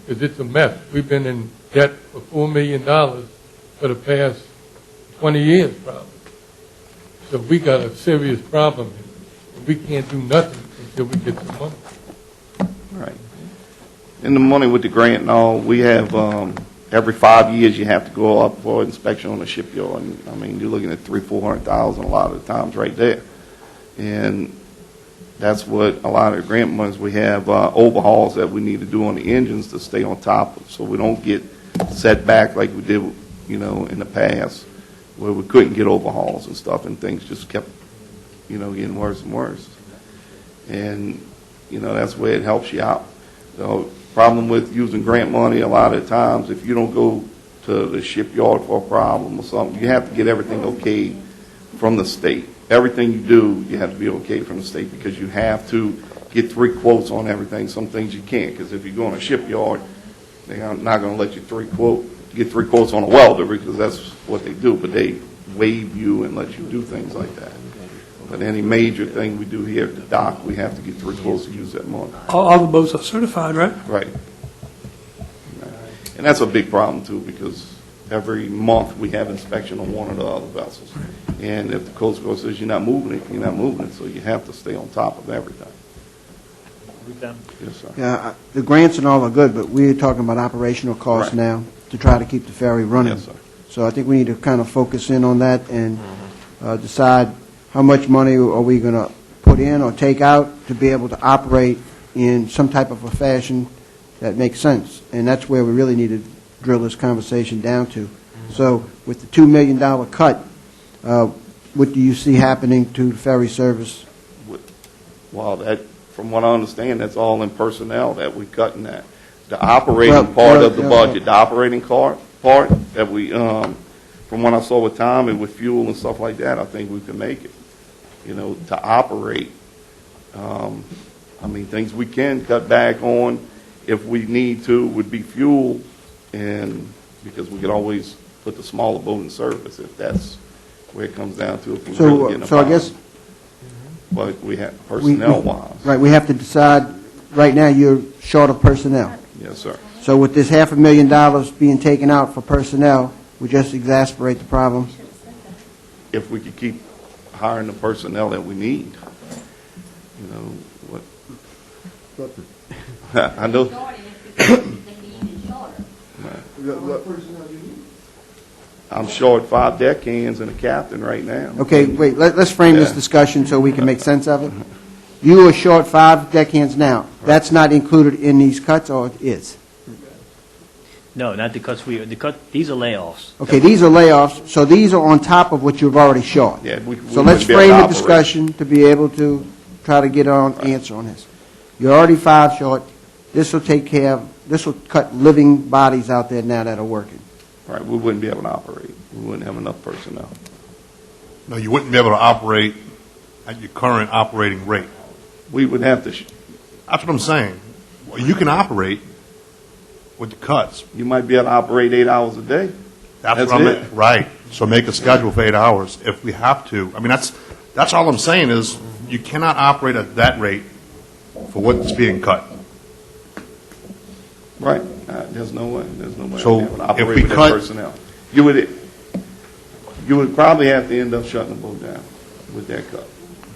because it's a mess. We've been in debt for $4 million for the past 20 years, probably. So we got a serious problem here. And we can't do nothing until we get some money. Right. And the money with the grant and all, we have, every 5 years you have to go up for inspection on the shipyard. And, I mean, you're looking at $300,000-400,000 a lot of the times right there. And that's what a lot of the grant monies, we have overhauls that we need to do on the engines to stay on top of, so we don't get set back like we did, you know, in the past, where we couldn't get overhauls and stuff, and things just kept, you know, getting worse and worse. And, you know, that's where it helps you out. The problem with using grant money, a lot of times, if you don't go to the shipyard for a problem or something, you have to get everything okay from the state. Everything you do, you have to be okay from the state, because you have to get 3 quotes on everything. Some things you can't, because if you go in a shipyard, they're not going to let you get 3 quotes on a welder, because that's what they do, but they waive you and let you do things like that. But any major thing we do here at the dock, we have to get 3 quotes to use that money. All the boats are certified, right? Right. And that's a big problem, too, because every month we have inspection on one of the other vessels. And if the Coast Guard says you're not moving it, you're not moving it, so you have to stay on top of everything. Yes, sir. Yeah, the grants and all are good, but we're talking about operational costs Right. now to try to keep the ferry running. Yes, sir. So I think we need to kind of focus in on that and decide how much money are we going to put in or take out to be able to operate in some type of a fashion that makes sense. And that's where we really need to drill this conversation down to. So with the $2 million cut, what do you see happening to the ferry service? Well, that, from what I understand, that's all in personnel that we're cutting that. The operating part of the budget, the operating part that we, from what I saw with Tom and with fuel and stuff like that, I think we can make it. You know, to operate, I mean, things we can cut back on if we need to would be fuel, and because we could always put the smaller boat in service if that's where it comes down to. If we really get in a So I problem. guess But we have personnel-wise. Right, we have to decide, right now you're short of personnel. Yes, sir. So with this $500,000 being taken out for personnel, we just exacerbate the problem. If we could keep hiring the personnel that we need, you know, what? I know. I'm short 5 deckhands and a captain right now. Okay, wait, let's frame this discussion so we can make sense of it. You are short 5 deckhands now. That's not included in these cuts, or it is? No, not the cuts these are layoffs. Okay, these are layoffs, so these are on top of what you've already shot. Yeah, So let's frame the discussion to be able to try to get an answer on this. You're already 5 short. This will take care of, this will cut living bodies out there now that are working. Right, we wouldn't be able to operate. We wouldn't have enough personnel. No, you wouldn't be able to operate at your current operating rate. We would have to, That's what I'm saying. Well, you can operate with the cuts. you might be able to operate 8 hours a day. That's what it. right. So make a schedule for 8 hours if we have to. I mean, that's all I'm saying is you cannot operate at that rate for what's being cut. Right. There's no way. There's no way. So, I'd be able to if operate we with that cut- personnel. You would probably have to end up shutting the boat down with that cut.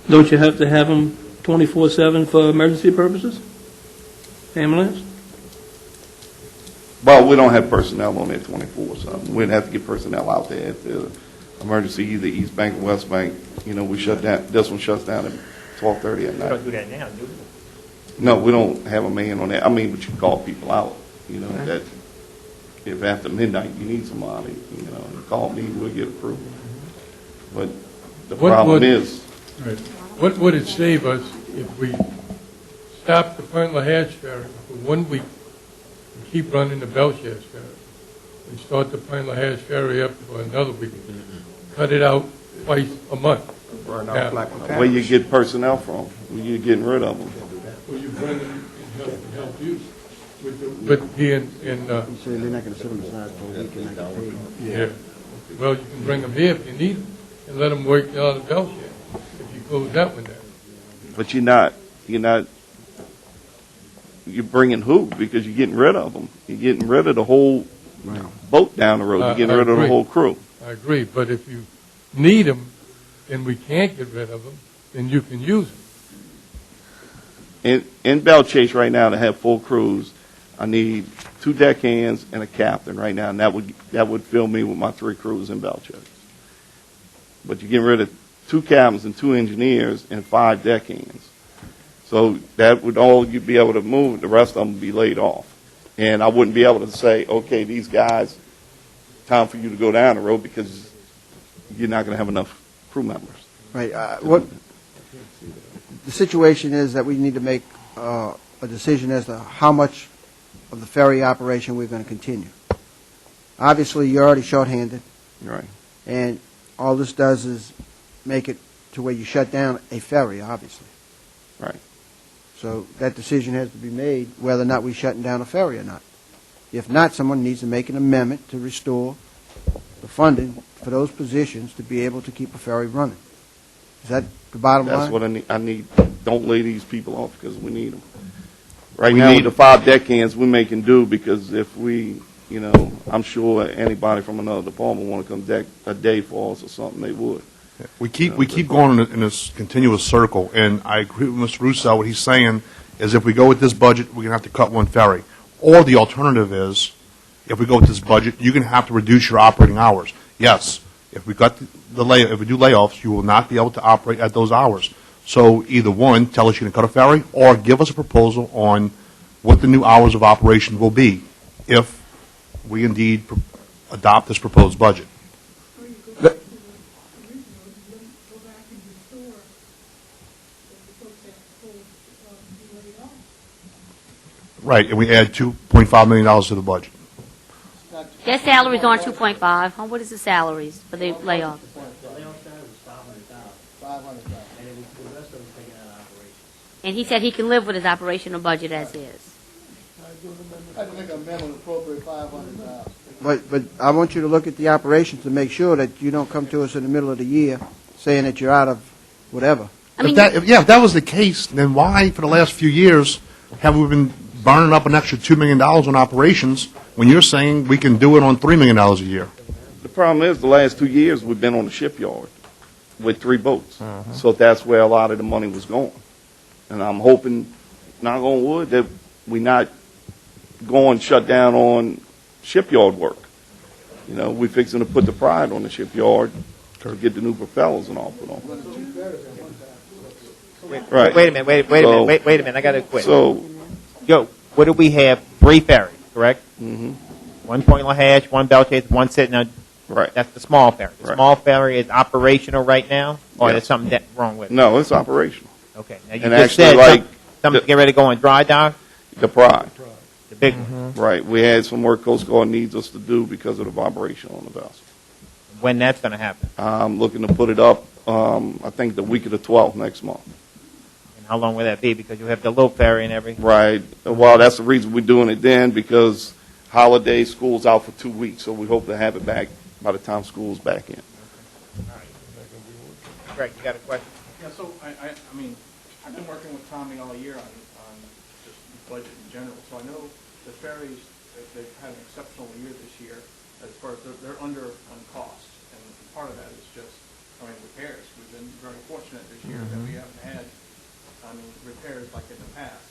Don't you have to have them 24/7 for emergency purposes? Ambulance? Well, we don't have personnel on that 24, so we'd have to get personnel out there at the emergency, either East Bank or West Bank. You know, we shut down, this one shuts down at 12:30 at We night. don't do that now, do we? No, we don't have a man on that. I mean, but you call people out, you know, that if after midnight you need somebody, you know, you call me, we'll get approved. But the What problem would- is, Right. What would it save us if we stopped the Point LaHash ferry for 1 week and keep running the Belchaz ferry? And start the Point LaHash ferry up for another week. Cut it out twice a month. Burn Yeah. out black where you get personnel from, where you getting rid of them. Well, you bring them and help you. But he and You say they're not going to sit on the side for a week and not get paid. yeah. Well, you can bring them here if you need them, and let them work out of Belchaz, if you close that one down. But you're bringing who? Because you're getting rid of them. You're getting rid of the whole boat down the road. You're getting I rid of the agree. whole crew. I agree, but if you need them, and we can't get rid of them, then you can use them. In Belchase right now, to have full crews, I need 2 deckhands and a captain right now, and that would fill me with my 3 crews in Belchase. But you're getting rid of 2 captains and 2 engineers and 5 deckhands. So that would all you'd be able to move. The rest of them would be laid off. And I wouldn't be able to say, okay, these guys, time for you to go down the road because you're not going to have enough crew members. Right, what, the situation is that we need to make a decision as to how much of the ferry operation we're going to continue. Obviously, you're already shorthanded, Right. and all this does is make it to where you shut down a ferry, obviously. Right. So that decision has to be made whether or not we're shutting down a ferry or not. If not, someone needs to make an amendment to restore the funding for those positions to be able to keep a ferry running. Is that the bottom line? That's what I need. Don't lay these people off because we need them. Right We now, need with the 5 deckhands, we're making do because if we, you know, I'm sure anybody from another department want to come deck a day for us or something, they would. We keep going in this continuous circle, and I agree with Mr. Russo. What he's saying is if we go with this budget, we're going to have to cut 1 ferry. Or the alternative is, if we go with this budget, you're going to have to reduce your operating hours. Yes, if we cut if we do layoffs, you will not be able to operate at those hours. So either one, tell us you're going to cut a ferry, or give us a proposal on what the new hours of operation will be if we indeed adopt this proposed budget. Right, and we add $2.5 million to the budget. Their salaries aren't 2.5. Huh? What is the salaries for the layoff? And he said he can live with his operational budget as is. I had to make an amendment appropriate $500. But I want you to look at the operations to make sure that you don't come to us in the middle of the year saying that you're out of whatever. If that was the case, then why, for the last few years, have we been burning up an extra $2 million on operations when you're saying we can do it on $3 million a year? The problem is the last 2 years we've been on the shipyard with 3 boats. So that's where a lot of the money was going. And I'm hoping, knock on wood, that we're not going shut down on shipyard work. You know, we're fixing to put the pride on the shipyard to get the new propellers and all put on. Right. Wait a minute, I got to quit. So, Yo, what do we have? 3 ferries, correct? Mm-hmm. one Point LaHash, one Belle Chase, one sitting on. Right. That's the small ferry. The Right. small ferry is operational right now, or Yes. there's something wrong with it? No, it's operational. Okay. Now you And just actually, said like, something to get ready to go on dry dock. The Pride. The big one. Right. We had some work Coast Guard needs us to do because of the vibration on the vessel. When that's going to happen, I'm looking to put it up, I think the week of the 12th next month. and how long will that be? Because you have the little ferry and everything. Right. Well, that's the reason we're doing it then, because holiday, school's out for 2 weeks, so we hope to have it back by the time school's back in. Greg, you got a question? Yeah, so I mean, I've been working with Tommy all year on just budget in general, so I know the ferries, they've had an exceptional year this year as far as they're under on cost, and part of that is just, repairs. We've been very fortunate this year that we haven't had, repairs like in the past,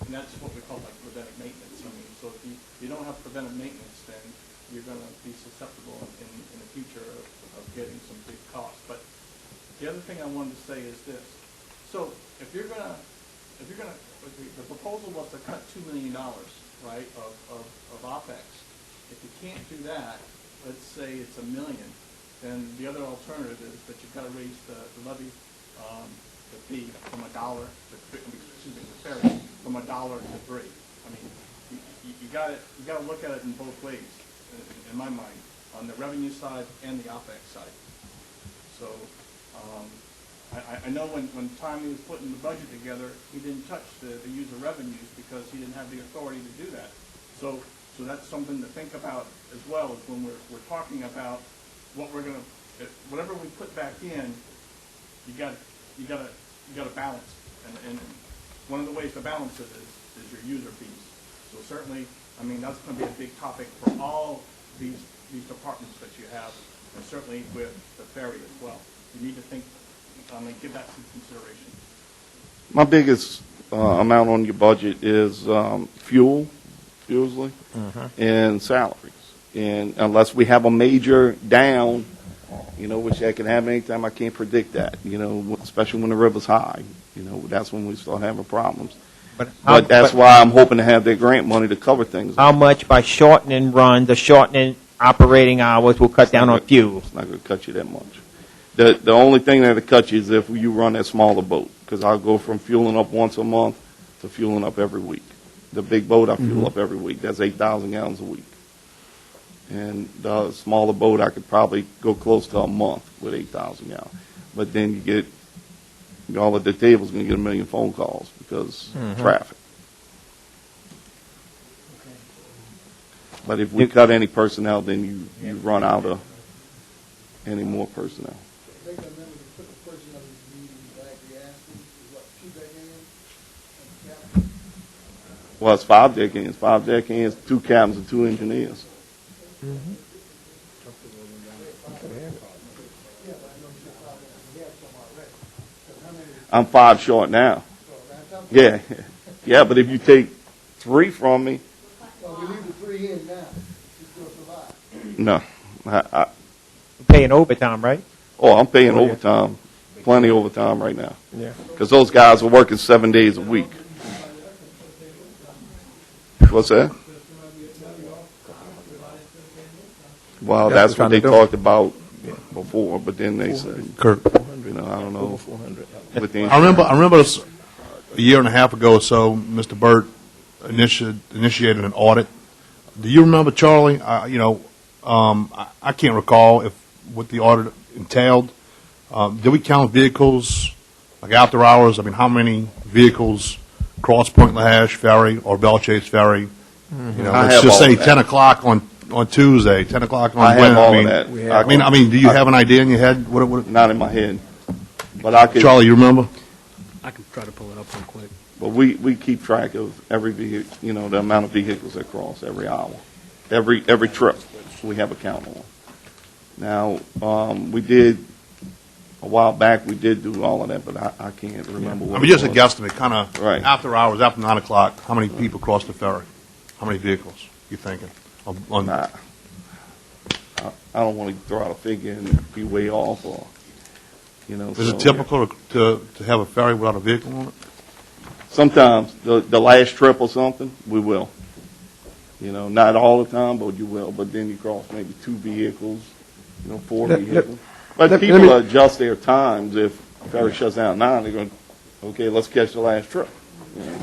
and that's what we call like preventive maintenance. So if you don't have preventive maintenance, then you're going to be susceptible in the future of getting some big costs. But the other thing I wanted to say is this. So if you're gonna, the proposal was to cut $2 million, right, of OpEx. If you can't do that, let's say it's $1 million, then the other alternative is that you've got to raise the levy, the fee from $1, the ferry, from $1 to $3. You got to look at it in both ways, in my mind, on the revenue side and the OpEx side. So. I know when Tommy was putting the budget together, he didn't touch the user revenues because he didn't have the authority to do that. So that's something to think about as well, is when we're talking about what we're gonna, whatever we put back in, you got to balance. And one of the ways to balance it is your user fees. So certainly, that's going to be a big topic for all these departments that you have, and certainly with the ferry as well. You need to think. Give that some consideration. My biggest amount on your budget is fuel, usually, and salaries. And unless we have a major down, which that can happen anytime, I can't predict that, especially when the river's high. That's when we start having problems. But that's why I'm hoping to have that grant money to cover things. How much by shortening runs or shortening operating hours will cut down on fuel? It's not going to cut you that much. The only thing that'll cut you is if you run that smaller boat, because I'll go from fueling up once a month to fueling up every week. The big boat I fuel up every week. That's 8,000 gallons a week. And the smaller boat I could probably go close to a month with 8,000 gallons. But then you get all at the table's going to get 1 million phone calls because traffic. But if we cut any personnel, then you run out of any more personnel. Well, it's 5 deck hands. 5 deck hands, 2 captains, and 2 engineers. I'm 5 short now. Yeah, yeah. But if you take 3 from me, we leave the 3 in now. You still survive. no. You're paying overtime, right? Oh, I'm paying overtime, plenty of overtime right now. Yeah. Because those guys are working 7 days a week. What's that? Well, that's what they talked about before, but then they said, Kurt. I don't know. I remember this, a year and a half ago or so, Mr. Burt initiated an audit. Do you remember, Charlie? I can't recall what the audit entailed. Did we count vehicles, like after hours? How many vehicles cross Point LaHash Ferry or Belle Chase Ferry? Let's just say 10 o'clock on Tuesday, 10 o'clock on I have Wednesday. all of that. Do you have an idea in your head? Not in my head. But I could. Charlie, you remember? I can try to pull it up real quick. But we keep track of every vehicle, the amount of vehicles that cross every hour, every trip. We have a count on. Now, we did a while back. We did do all of that, but I can't remember. What just a it was. guesstimate, kind of Right. after hours, after 9 o'clock. How many people cross the ferry? How many vehicles? You thinking? I don't want to throw out a figure and be way off, or Is it typical to have a ferry without a vehicle on it? Sometimes the last trip or something, we will. You know, not all the time, but you will, but then you cross maybe 2 vehicles, 4 vehicles. But people adjust their times. If ferry shuts down at 9, they're going, okay, let's catch the last trip.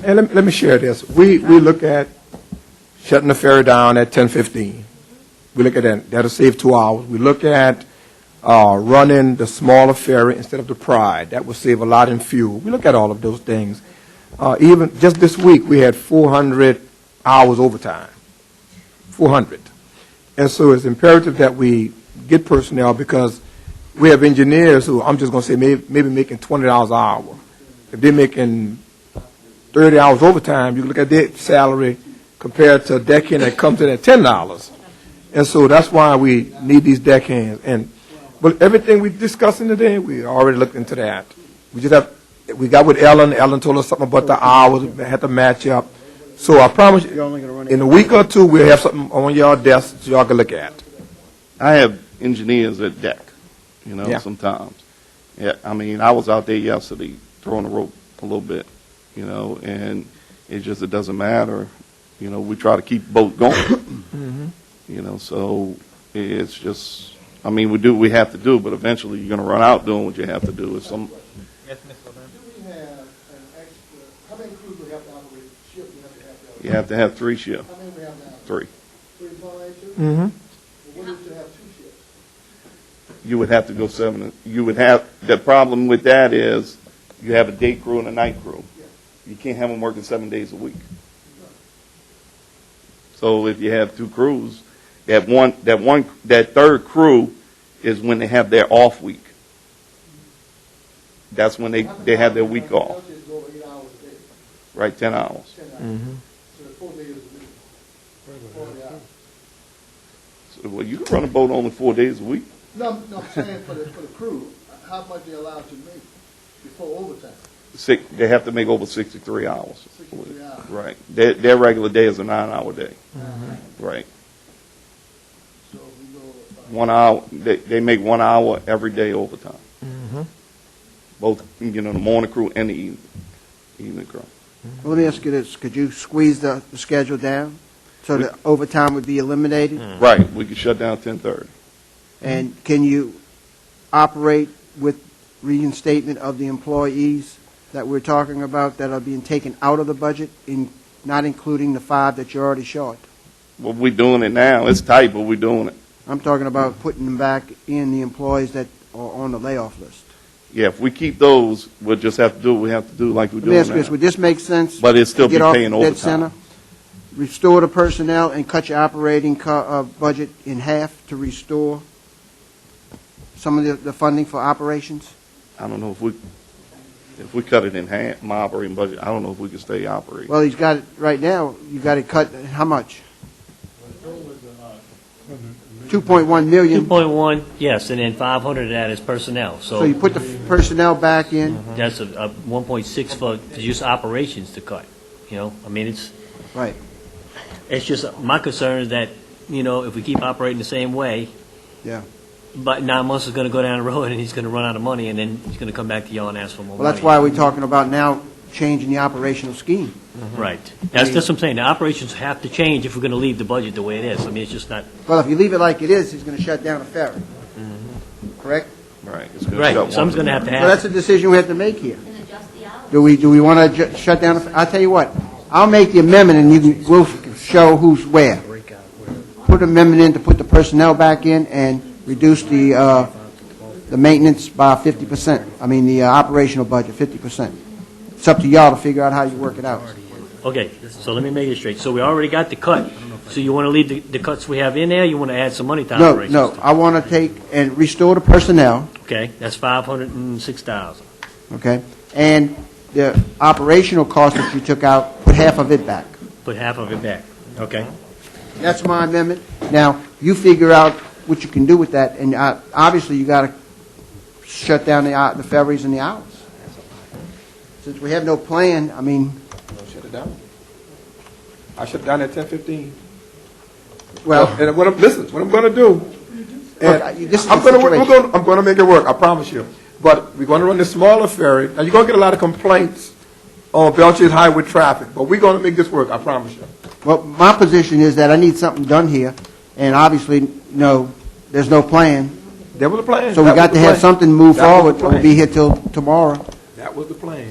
And let me share this. We look at shutting the ferry down at 10:15. We look at that. That'll save 2 hours. We look at running the smaller ferry instead of the Pride. That will save a lot in fuel. We look at all of those things. Even just this week, we had 400 hours overtime. 400. And so it's imperative that we get personnel because we have engineers who, I'm just going to say, maybe making $20 an hour. If they're making 30 hours overtime, you look at their salary compared to a deckhand that comes in at $10. And so that's why we need these deckhands. But everything we're discussing today, we already looked into that. We got with Ellen. Ellen told us something about the hours. We had to match up. So I promise you, in a week or two, we'll have something on y'all desk so y'all can look at. I have engineers at deck, Yeah. sometimes. Yeah, I mean, I was out there yesterday throwing the rope a little bit, and it doesn't matter. We try to keep the boat going. So it's just, I mean, we do what we have to do, but eventually you're going to run out doing what you have to do. Yes, Ms. Laverne. Do we have an extra, how many crews we have to operate shift? You have to have 3 shifts. How many we have now? 3. 3 employees? Mm-hmm. What is to have 2 shifts? You would have to go 7. You would have, the problem with that is you have a day crew and a night crew. You can't have them working 7 days a week. So if you have 2 crews, that third crew is when they have their off week. That's when they have their week off. Right, 10 hours. 10 hours. Mm-hmm. So 4 days a week. 40 hours. So, well, you can run a boat only 4 days a week. No, I'm saying for the crew, how much they allowed to make before overtime? They have to make over 63 hours. 63 hours. Right. Their regular day is a 9-hour day. Mm-hmm. Right. So we go 1 hour. They make 1 hour every day overtime. Mm-hmm. Both, the morning crew and the evening crew. Well, let me ask you this. Could you squeeze the schedule down so that overtime would be eliminated? Right. We could shut down 10:30. And can you operate with reinstatement of the employees that we're talking about that are being taken out of the budget, not including the 5 that you're already short? Well, we're doing it now. It's tight, but we're doing it. I'm talking about putting them back in the employees that are on the layoff list. Yeah, if we keep those, we'll just have to do what we have to do like we're Let me doing ask you this. now. Would this make sense? But it'd still to get be off paying dead overtime. center? Restore the personnel and cut your operating budget in half to restore some of the funding for operations? I don't know if we cut it in half, my operating budget, I don't know if we can stay operating. Well, he's got it right now. You've got it cut, how much? 2.1 million. 2.1, yes, and then 500 of that is personnel. So you put the personnel back in. That's a 1.6 for just operations to cut. I mean, it's right. It's just my concern is that if we keep operating the same way, yeah, but 9 months is going to go down the road and he's going to run out of money and then he's going to come back to y'all and ask for more Well, money. that's why we're talking about now changing the operational scheme. Right. That's what I'm saying. The operations have to change if we're going to leave the budget the way it is. I mean, it's just not. Well, if you leave it like it is, he's going to shut down a ferry. Correct? Right. Right. Something's going to have to happen. Well, that's a decision we have to make here. Do we want to shut down? I'll tell you what. I'll make the amendment, and we'll show who's where. Put an amendment in to put the personnel back in and reduce the maintenance by 50%. I mean, the operational budget 50%. It's up to y'all to figure out how you work it out. Okay, so let me make it straight. So we already got the cut. So you want to leave the cuts we have in there? You want to add some money to operations? No. I want to take and restore the personnel. Okay, that's $506,000. Okay, and the operational cost that you took out, put half of it back. Put half of it back. Okay. That's my amendment. Now, you figure out what you can do with that, and obviously you got to shut down the ferries and the hours. Since we have no plan, I mean... Shut it down. I shut it down at 10:15. Well... And what I'm going to do... And this is I'm going to make it work, I promise you. But we're going to run the smaller ferry. Now, you're going to get a lot of complaints on Belchers Highway traffic, but we're going to make this work, I promise you. Well, my position is that I need something done here, and obviously, no, there's no plan. That was the plan. So we That got was to the have plan. something move That was forward. the We'll plan. be here till tomorrow. That was the plan.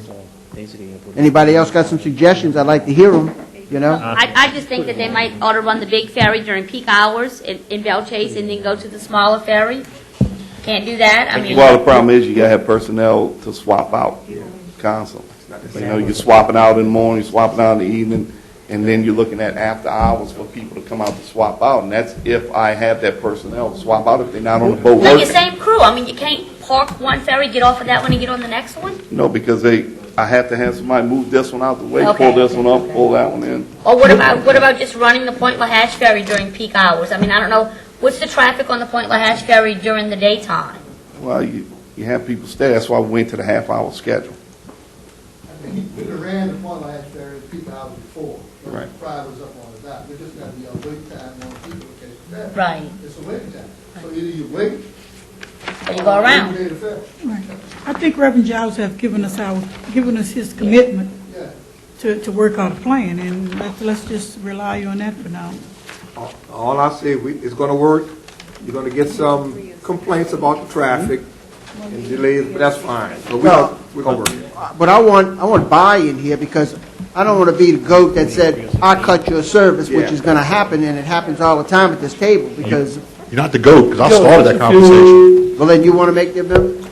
Anybody else got some suggestions? I'd like to hear them, you know? I just think that they might ought to run the big ferry during peak hours in Belle Chase and then go to the smaller ferry. Can't do that? I mean. Well, the problem is you gotta have personnel to swap out constantly. You know, you're swapping out in the morning, swapping out in the evening, and then you're looking at after hours for people to come out to swap out, and that's if I have that personnel to swap out if they're not on the boat Like your working. same crew. I mean, you can't park one ferry, get off of that one, and get on the next one? No, because I have to have somebody move this one out the way, Okay. pull this one up, pull that one in. Or what about just running the Point LaHatch ferry during peak hours? I mean, I don't know, what's the traffic on the Point LaHatch ferry during the daytime? Well, you have people stay, that's why we went to the half-hour schedule. We ran the Point LaHatch ferry peak hours before. Right. Friday was up on the dot. There's just got to be a wait time on people to catch the ferry. Right. It's a wait time. So either you wait. Or you go around. or you pay the ferry. Right. I think Reverend Giles have given us his commitment to work out a plan, and let's just rely on that for now. All I say, it's going to work. You're going to get some complaints about the traffic and delays, but that's fine. But we're going to work it. But I want buy-in here, because I don't want to be the goat that said, I cut your service, which Yeah. is going to happen, and it happens all the time at this table, because... You're not the GOAT, because I started that conversation. Well, then you want to make the amendment?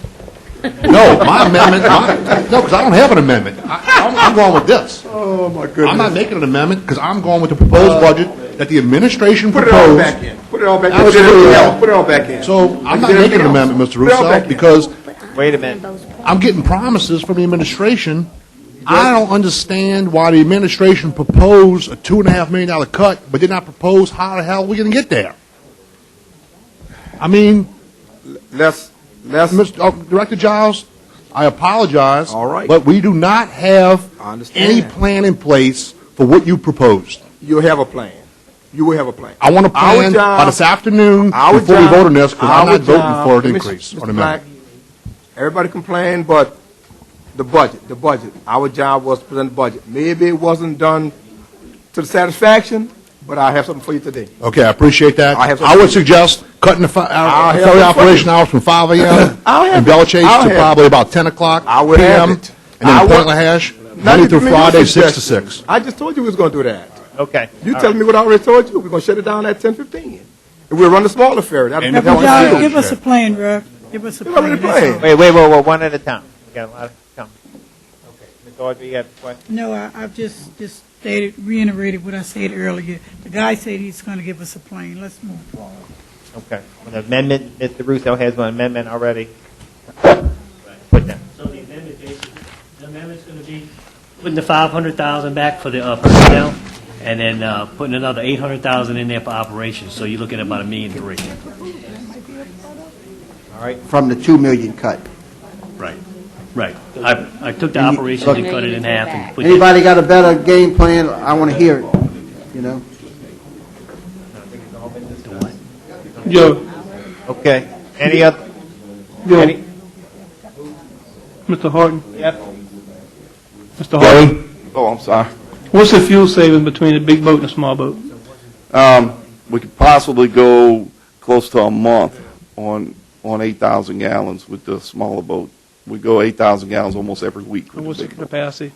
No, my amendment, no, because I don't have an amendment. I'm going with this. Oh, my goodness. I'm not making an amendment, because I'm going with the proposed budget that the administration Put it all proposed. back in. Put it all back in. Absolutely. Put it all back in. So I'm not Did making an everything else. amendment, Mr. Put it all back Russo, in. because Wait a minute. I'm getting promises from the administration. I don't understand why the administration proposed a $2.5 million cut, but did not propose how the hell we're going to get there. I mean, Director Giles, I apologize. All right. But we do not have I understand. any plan in place for what you proposed. You'll have a plan. You will have a plan. I want a plan by this afternoon before we vote on this, because I'm not voting for an increase on the Black, amendment. everybody complained, but the budget. Our job was to present the budget. Maybe it wasn't done to the satisfaction, but I have something for you today. Okay, I appreciate that. I have I would something- suggest cutting the I'll have ferry it for operation you. hours from 5 a.m. I'll have and Belle it. Chase I'll to have probably about 10 o'clock I would have p.m. it. And then I Point would- LaHatch, Now Monday you through give me your Friday, 6 to suggestion. 6. I just told you we was going to do that. Okay. You All telling me what I already told you? We're going to shut it down at 10:15. And we'll run the smaller ferry. That'll be Reverend how Giles, it give feels. us a plan, Rev. Give us a Give us a plan. plan. That's all. Wait, one at a time. We got a lot of coming. Okay. Ms. Audrey, you have a question? No, I've just reiterated what I said earlier. The guy said he's going to give us a plan. Let's move forward. Okay. An amendment, Mr. Russo has an amendment already. Put down. So the amendment basically, the amendment's going to be putting the 500,000 back for the personnel, and then putting another 800,000 in there for operations. So you're looking at about $1.3 million. All right. From the 2 million cut. Right. Right. I took the operations and cut it in half and put. Anybody got a better game plan? I want to hear it, you know? Joe, Okay. Any other? Joe, Any? Mr. Horton, Yep. Mr. Horton, Oh, I'm sorry. what's the fuel savings between a big boat and a small boat? We could possibly go close to a month on 8,000 gallons with the smaller boat. We go 8,000 gallons almost every week And with what's the the big boat. capacity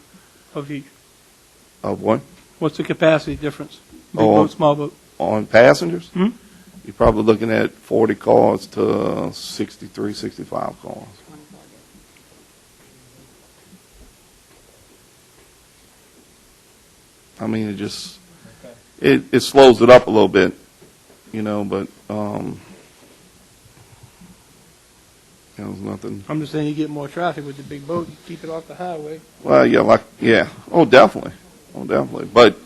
of each? Of what? What's the capacity difference? Big Oh. boat, small boat? On passengers? Hmm? You're probably looking at 40 cars to 63, 65 cars. I mean, it slows it up a little bit, you know, but, there's nothing. I'm just saying you get more traffic with the big boat, you keep it off the highway. Well, yeah. Oh, definitely. But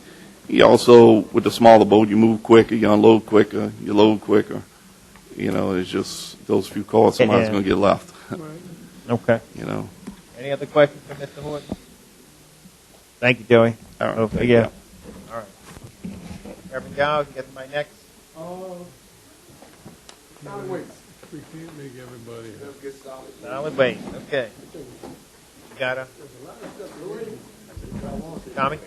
you also, with the smaller boat, you move quicker, you unload quicker, you load quicker. You know, it's just those few cars, somebody's Yeah. going to get left. Okay. You know. Any other questions for Mr. Horton? Thank you, Joey. All right. Okay, Thank yeah. you. All right. Reverend Giles, you got somebody next? We can't make everybody happy. Solid waste, okay. You got a? Tommy?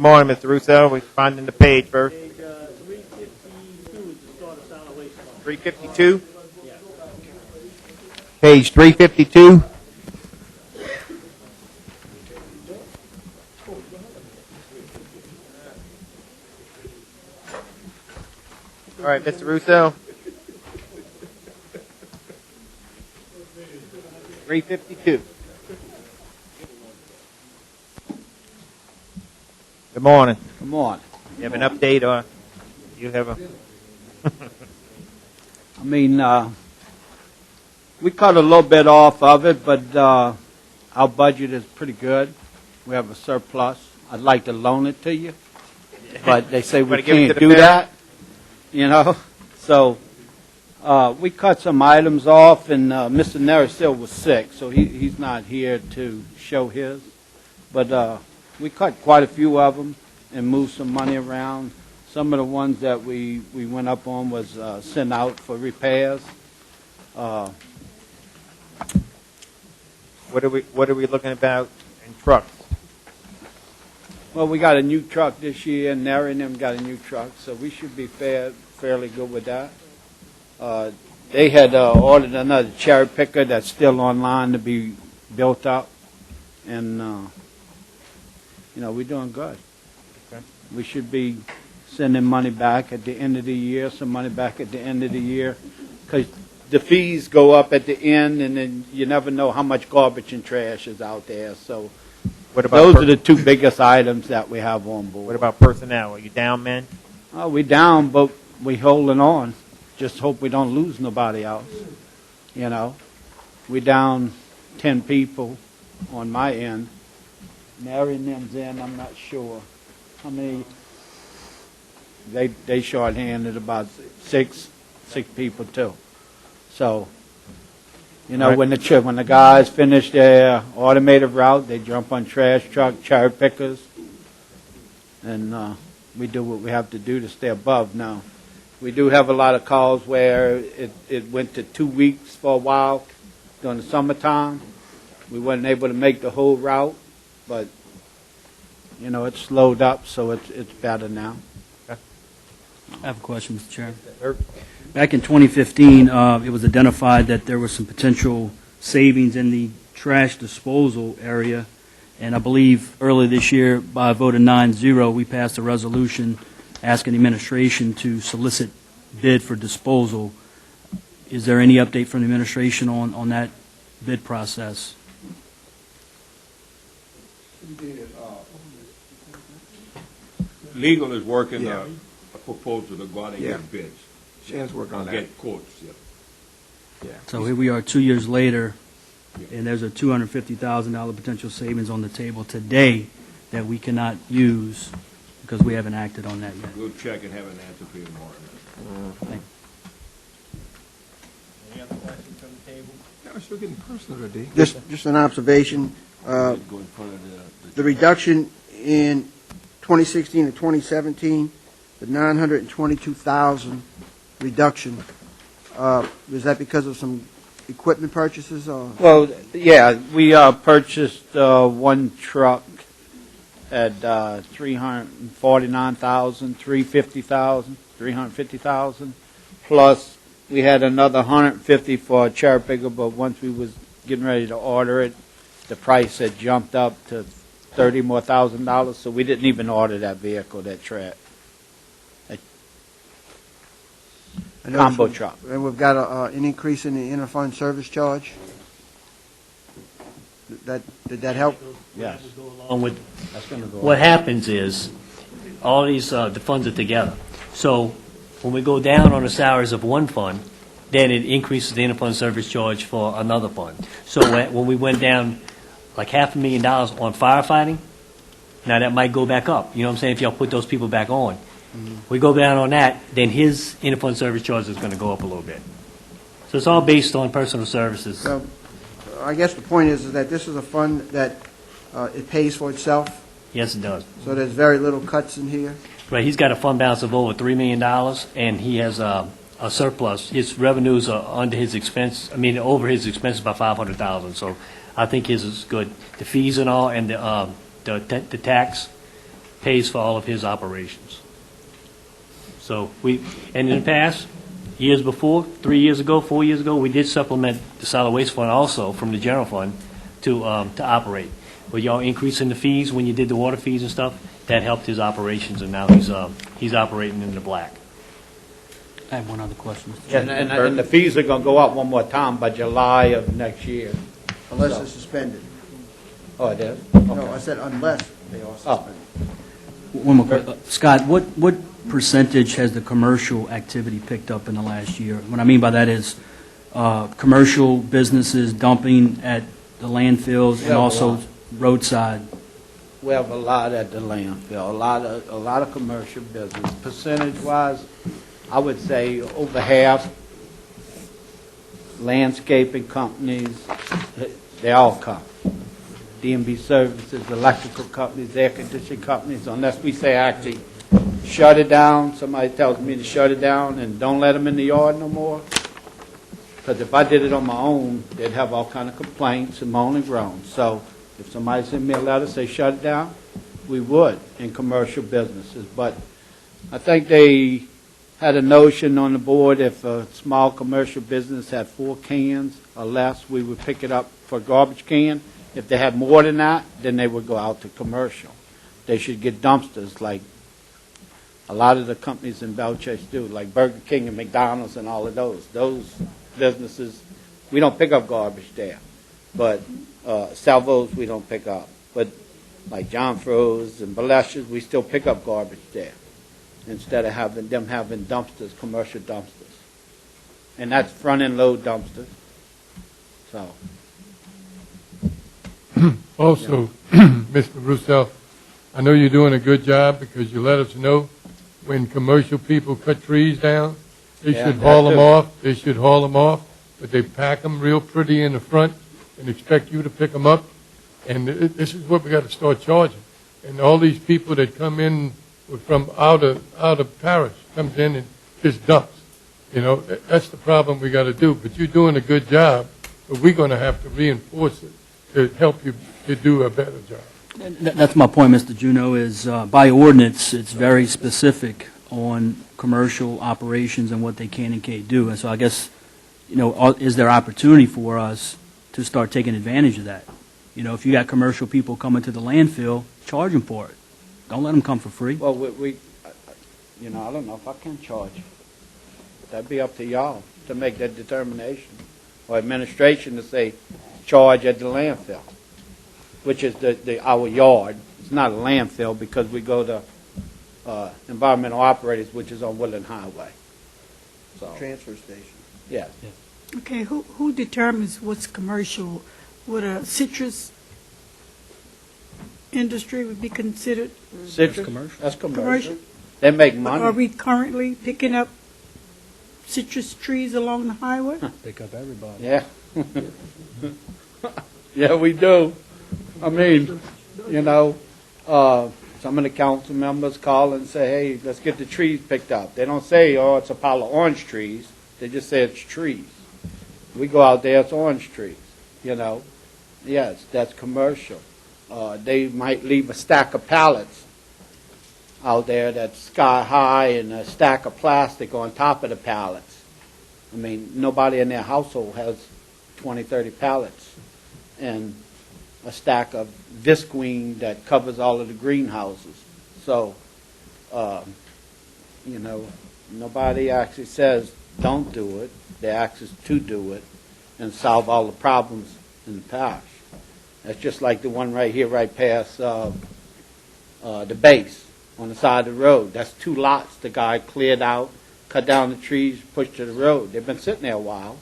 Good morning, Mr. Russo. We're finding the page first. Page 352 is the start of solid waste fund. 352? Page 352. All right, Mr. Russo. 352. Good morning. Good morning. You have an update or you have a... I mean, we cut a little bit off of it, but our budget is pretty good. We have a surplus. I'd like to loan it to you, but they say we Wanna give it to can't the do fair? that, you know? So we cut some items off, and Mr. Narasil was sick, so he's not here to show his. But we cut quite a few of them and moved some money around. Some of the ones that we went up on was sent out for repairs. What are we looking about in trucks? Well, we got a new truck this year, and Nary and them got a new truck, so we should be fairly good with that. They had ordered another cherry picker that's still online to be built up, and we're doing good. Okay. We should be sending money back at the end of the year, some money back at the end of the year, because the fees go up at the end, and then you never know how much garbage and trash is out there. So those are the two biggest items that we have on board. What about personnel? Are you down, man? We down, but we holding on. Just hope we don't lose nobody else. You know, we down 10 people on my end. Mary and them's in, I'm not sure how many. They shorthanded about six people too. So, Right. when the guys finish their automated route, they jump on trash truck, cherry pickers, and we do what we have to do to stay above. Now, we do have a lot of calls where it went to 2 weeks for a while during the summertime. We weren't able to make the whole route, but it's slowed up, so it's better now. I have a question, Mr. Chairman. Back in 2015, it was identified that there was some potential savings in the trash disposal area, and I believe earlier this year, by a vote of 9-0, we passed a resolution asking the administration to solicit bid for disposal. Is there any update from the administration on that bid process? Legal is working Yeah. a proposal to go out and Yeah. get bids. Shane's working on that. Get quotes, yeah. So here we are 2 years later, and there's a $250,000 potential savings on the table today that we cannot use because we haven't acted on that yet. We'll check and have an answer for you tomorrow. Thank Any other questions from the table? No, it's still getting personal today. Just an observation. Go in front of The reduction in 2016 to 2017, the 922,000 reduction, was that because of some equipment purchases or? Well, yeah, we purchased one truck at $349,000, $350,000, plus we had another $150 for a cherry picker, but once we was getting ready to order it, the price had jumped up to $30,000 more, so we didn't even order that vehicle, that combo truck. And we've got an increase in the interfund service charge? Did that help? Yes. Along with, That's going to go what up. happens is, all these, the funds are together. So when we go down on the salaries of one fund, then it increases the interfund service charge for another fund. So when we went down like $500,000 on firefighting, now that might go back up. You know what I'm saying? If y'all put those people back on. We go down on that, then his interfund service charge is going to go up a little bit. So it's all based on personal services. So I guess the point is that this is a fund that it pays for itself, Yes, it does. so there's very little cuts in here. Right, he's got a fund balance of over $3 million, and he has a surplus. His revenues are under his expense, over his expenses by $500,000, so I think his is good. The fees and all, and the tax, pays for all of his operations. So and in the past, years before, 3 years ago, 4 years ago, we did supplement the solid waste fund also from the general fund to operate. With y'all increasing the fees when you did the water fees and stuff, that helped his operations, and now he's operating in the black. I have one other question. Mr. And, Chairman. and the fees are gonna go up one more time by July of next year. Unless So- it's suspended. Oh, it is? No, I said unless they are suspended. One more question. Scott, what percentage has the commercial activity picked up in the last year? What I mean by that is commercial businesses dumping at the landfills and Yeah, also a lot. roadside. We have a lot at the landfill, a lot of commercial business. Percentage-wise, I would say over half landscaping companies, they all come. DMV services, electrical companies, air conditioning companies, unless we say actually shut it down, somebody tells me to shut it down and don't let them in the yard no more. Because if I did it on my own, they'd have all kind of complaints and moan and groan. So if somebody sent me a letter, say shut it down, we would in commercial businesses. But I think they had a notion on the board, if a small commercial business had 4 cans or less, we would pick it up for a garbage can. If they had more than that, then they would go out to commercial. They should get dumpsters like a lot of the companies in Belchase do, like Burger King and McDonald's and all of those. Those businesses, we don't pick up garbage there. But Salvo's, we don't pick up. But like John Fro's and Balesha's, we still pick up garbage there instead of having dumpsters, commercial dumpsters. And that's front-end load dumpsters. So. Also, Mr. Russell, I know you're doing a good job because you let us know when commercial people cut trees down, they Yeah, should that haul them too. off. They should haul them off, but they pack them real pretty in the front and expect you to pick them up. And this is what we got to start charging. And all these people that come in from out of parish comes in and just dumps. You know, that's the problem we got to do. But you're doing a good job, but we're going to have to reinforce it to help you to do a better job. That's my point, Mr. Juneau, is by ordinance, it's very specific on commercial operations and what they can and can't do. And so I guess, is there opportunity for us to start taking advantage of that? You know, if you got commercial people coming to the landfill, charge them for it. Don't let them come for free. Well, I don't know if I can charge. That'd be up to y'all to make that determination, or administration to say, charge at the landfill, which is our yard. It's not a landfill because we go to environmental operators, which is on Woodland Highway. So, Transfer station. yeah. Okay, who determines what's commercial? Would a citrus industry would be considered Citrus, commercial. that's commercial. commercial? They make money. Are we currently picking up citrus trees along the highway? Pick up everybody. Yeah. Yeah, we do. I mean, some of the council members call and say, hey, let's get the trees picked up. They don't say, oh, it's a pile of orange trees. They just say it's trees. We go out there, it's orange trees, Yes, that's commercial. They might leave a stack of pallets out there that's sky high and a stack of plastic on top of the pallets. I mean, nobody in their household has 20, 30 pallets and a stack of visqueen that covers all of the greenhouses. So, nobody actually says don't do it. They ask us to do it and solve all the problems in the parish. That's just like the one right here, right past the base on the side of the road. That's 2 lots the guy cleared out, cut down the trees, pushed to the road. They've been sitting there a while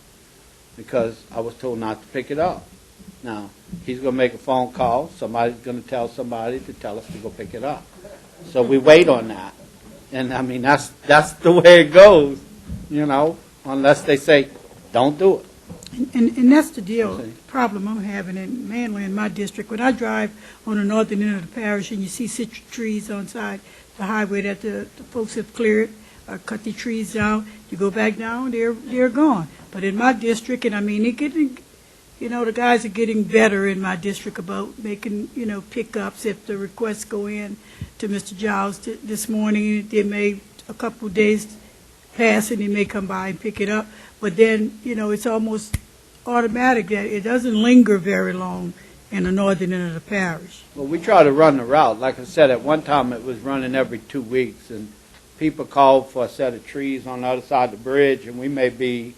because I was told not to pick it up. Now, he's going to make a phone call. Somebody's going to tell somebody to tell us to go pick it up. So we wait on that. And, I mean, that's the way it goes, unless they say, don't do it. And that's the deal, problem I'm having mainly in my district. When I drive on the northern end of the parish and you see citrus trees on side the highway that the folks have cleared, cut the trees down, you go back down, they're gone. But in my district, and I mean, the guys are getting better in my district about making, pickups if the requests go in to Mr. Giles this morning. They may, a couple of days pass and he may come by and pick it up. But then, it's almost automatic that it doesn't linger very long in the northern end of the parish. Well, we try to run the route. Like I said, at one time it was running every 2 weeks, and people called for a set of trees on the other side of the bridge, and we may be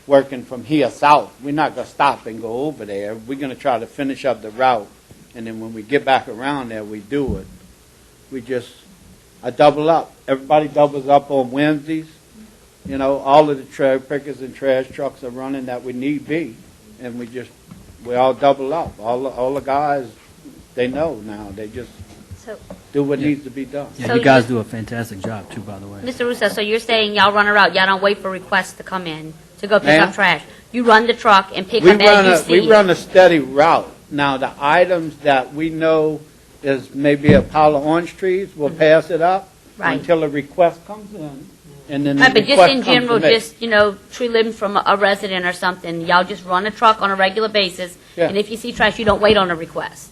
working from here south. We're not going to stop and go over there. We're going to try to finish up the route, and then when we get back around there, we do it. I double up. Everybody doubles up on Wednesdays. All of the trash pickers and trash trucks are running that we need be, and we all double up. All the guys, they know now. They just do what needs to be done. Yeah, you guys do a fantastic job, too, by the way. Mr. Russo, so you're saying y'all run around, y'all don't wait for requests to come in to go pick Ma'am? up trash. You run the truck and pick up as you see We run a steady route. Now, the items that we know is maybe a pile of orange trees, we'll pass it up Right. until a request comes in, and then the Right, but just request in comes to general, me. just, tree limbs from a resident or something, y'all just run a truck on a regular basis, Yeah. and if you see trash, you don't wait on a request.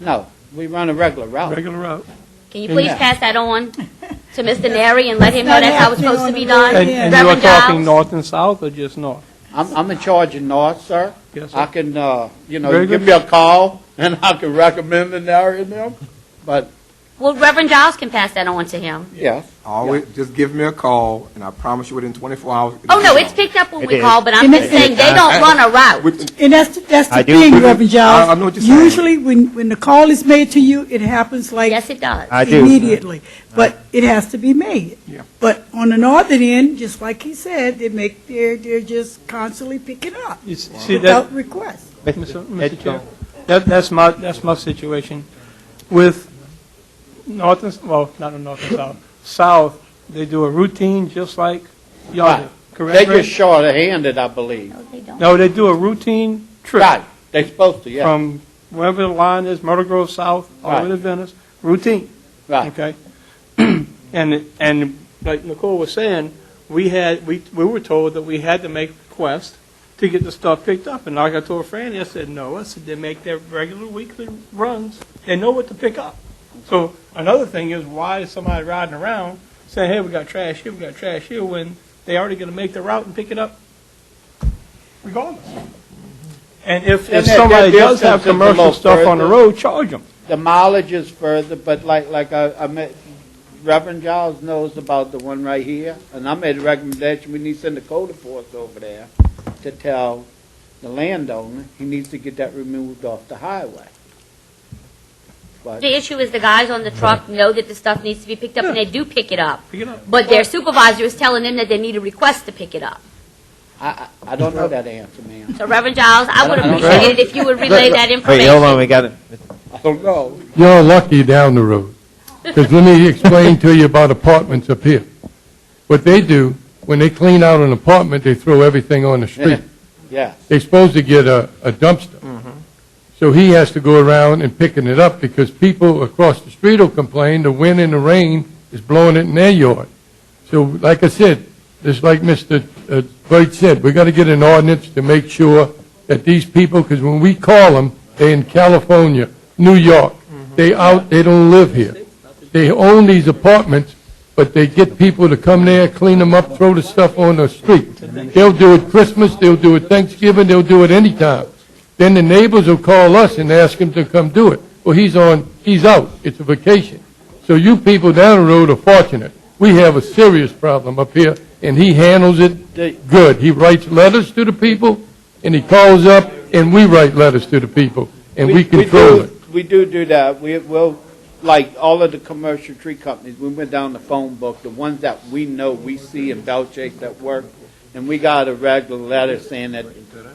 No, we run a regular route. Regular route. Can you please Yeah. pass that on to Mr. Neri and let him know that's how it's supposed to be done? And you are Reverend talking Giles? north and south or just north? I'm in charge of north, sir. Yes, sir. I can, Very you good. give me a call, and I can recommend an area them, but, Well, Reverend Giles can pass that on to him. yes. Always, just give me a call, and I promise you within 24 hours. Oh, no, it's picked up when It we is. call, but I'm just saying they don't run a route. And that's the I do thing, agree. Reverend Giles. I know what you're saying. Usually, when the call is made to you, it happens like Yes, it does. I do. immediately. But it has to be made. Yeah. But on the northern end, just like he said, they're just constantly picking up You see without that, request. Mr. Chair, that's my situation. With north and, well, not in north and south, south, they do a routine just like y'all do, Right. correct? They Greg? just short-handed, I believe. No, they don't. No, they do a routine trip. Right, they supposed to, yeah. From wherever the line is, Myrtle Grove South, all the way to Venice, routine, Right. okay? And like Nicole was saying, we were told that we had to make requests to get the stuff picked up. And like I told Franny, I said, no. I said, they make their regular weekly runs. They know what to pick up. So another thing is, why is somebody riding around saying, hey, we got trash here, we got trash here, when they already going to make the route and pick it up regardless? And if And somebody their does have distance is a commercial little stuff on the further. road, charge them. The mileage is further, but like I met, Reverend Giles knows about the one right here, and I made a recommendation, we need to send the code enforcement over there to tell the landowner he needs to get that removed off the highway. But, The issue is the guys on the truck know that the stuff needs to be picked up, and they do pick it up. Pick it up. But their supervisor is telling them that they need a request to pick it up. I don't know that answer, ma'am. So Reverend Giles, I would I don't appreciate it if you would relay that information. Wait, hold on, we got it. I don't know. You're lucky down the road. Because let me explain to you about apartments up here. What they do, when they clean out an apartment, they throw everything on the street. Yeah. They're supposed to get a dumpster. So he has to go around and picking it up because people across the street will complain the wind and the rain is blowing it in their yard. So like I said, just like Mr. Boyd said, we got to get an ordinance to make sure that these people, because when we call them, they're in California, New York, they don't live here. They own these apartments, but they get people to come there, clean them up, throw the stuff on the street. They'll do it Christmas, they'll do it Thanksgiving, they'll do it anytime. Then the neighbors will call us and ask him to come do it. Well, he's out, it's a vacation. So you people down the road are fortunate. We have a serious problem up here, and he handles it good. He writes letters to the people, and he calls up, and we write letters to the people, and we control it. We do that. We'll, like all of the commercial tree companies, we went down the phone book, the ones that we know, we see in Belchase that work, and we got a regular letter saying that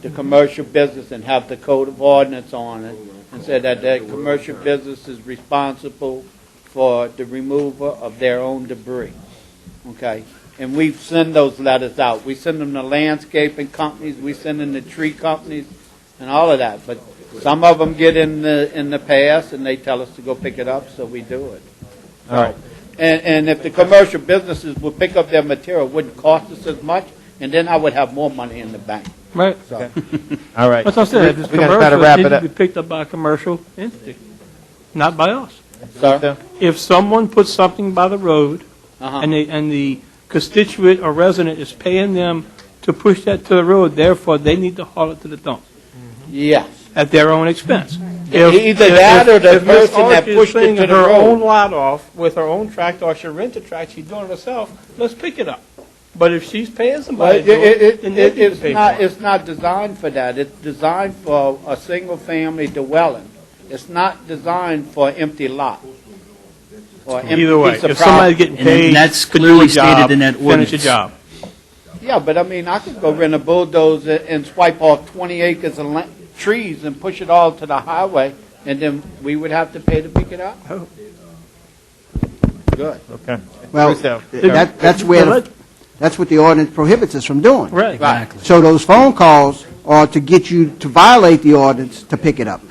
the commercial business and have the code of ordinance on it, and said that the commercial business is responsible for the removal of their own debris. Okay? And we send those letters out. We send them to landscaping companies, we send them to tree companies, and all of that. But some of them get in the past, and they tell us to go pick it up, so we do it. All right. And if the commercial businesses would pick up their material, it wouldn't cost us as much, and then I would have more money in the bank. Right. So, All right. That's what I said. This We gotta try to commercial wrap needs it to up. be picked up by a commercial entity, not by us. Sir? If someone puts something by the road, Uh-huh. and the constituent or resident is paying them to push that to the road, therefore they need to haul it to the dump Yes. at their own expense. Either that or the if Ms. person that Arch is pushed it bringing to the her road. own lot off with her own tractor, or she rent a tractor, she's doing it herself, let's pick it up. But if she's paying But somebody to do it, then they need to pay for it. it's not designed for that. It's designed for a single-family dwelling. It's not designed for an empty lot. Or an empty Either way, piece of if somebody's property. getting paid that's to do clearly a job, stated in that finish a ordinance. job. Yeah, but I mean, I could go rent a bulldozer and swipe off 20 acres of trees and push it all to the highway, and then we would have to pay to pick it up? Good. Okay. Well, that's where, that's what the ordinance prohibits us from doing. Right. Exactly. So those phone calls are to get you to violate the ordinance to pick it up.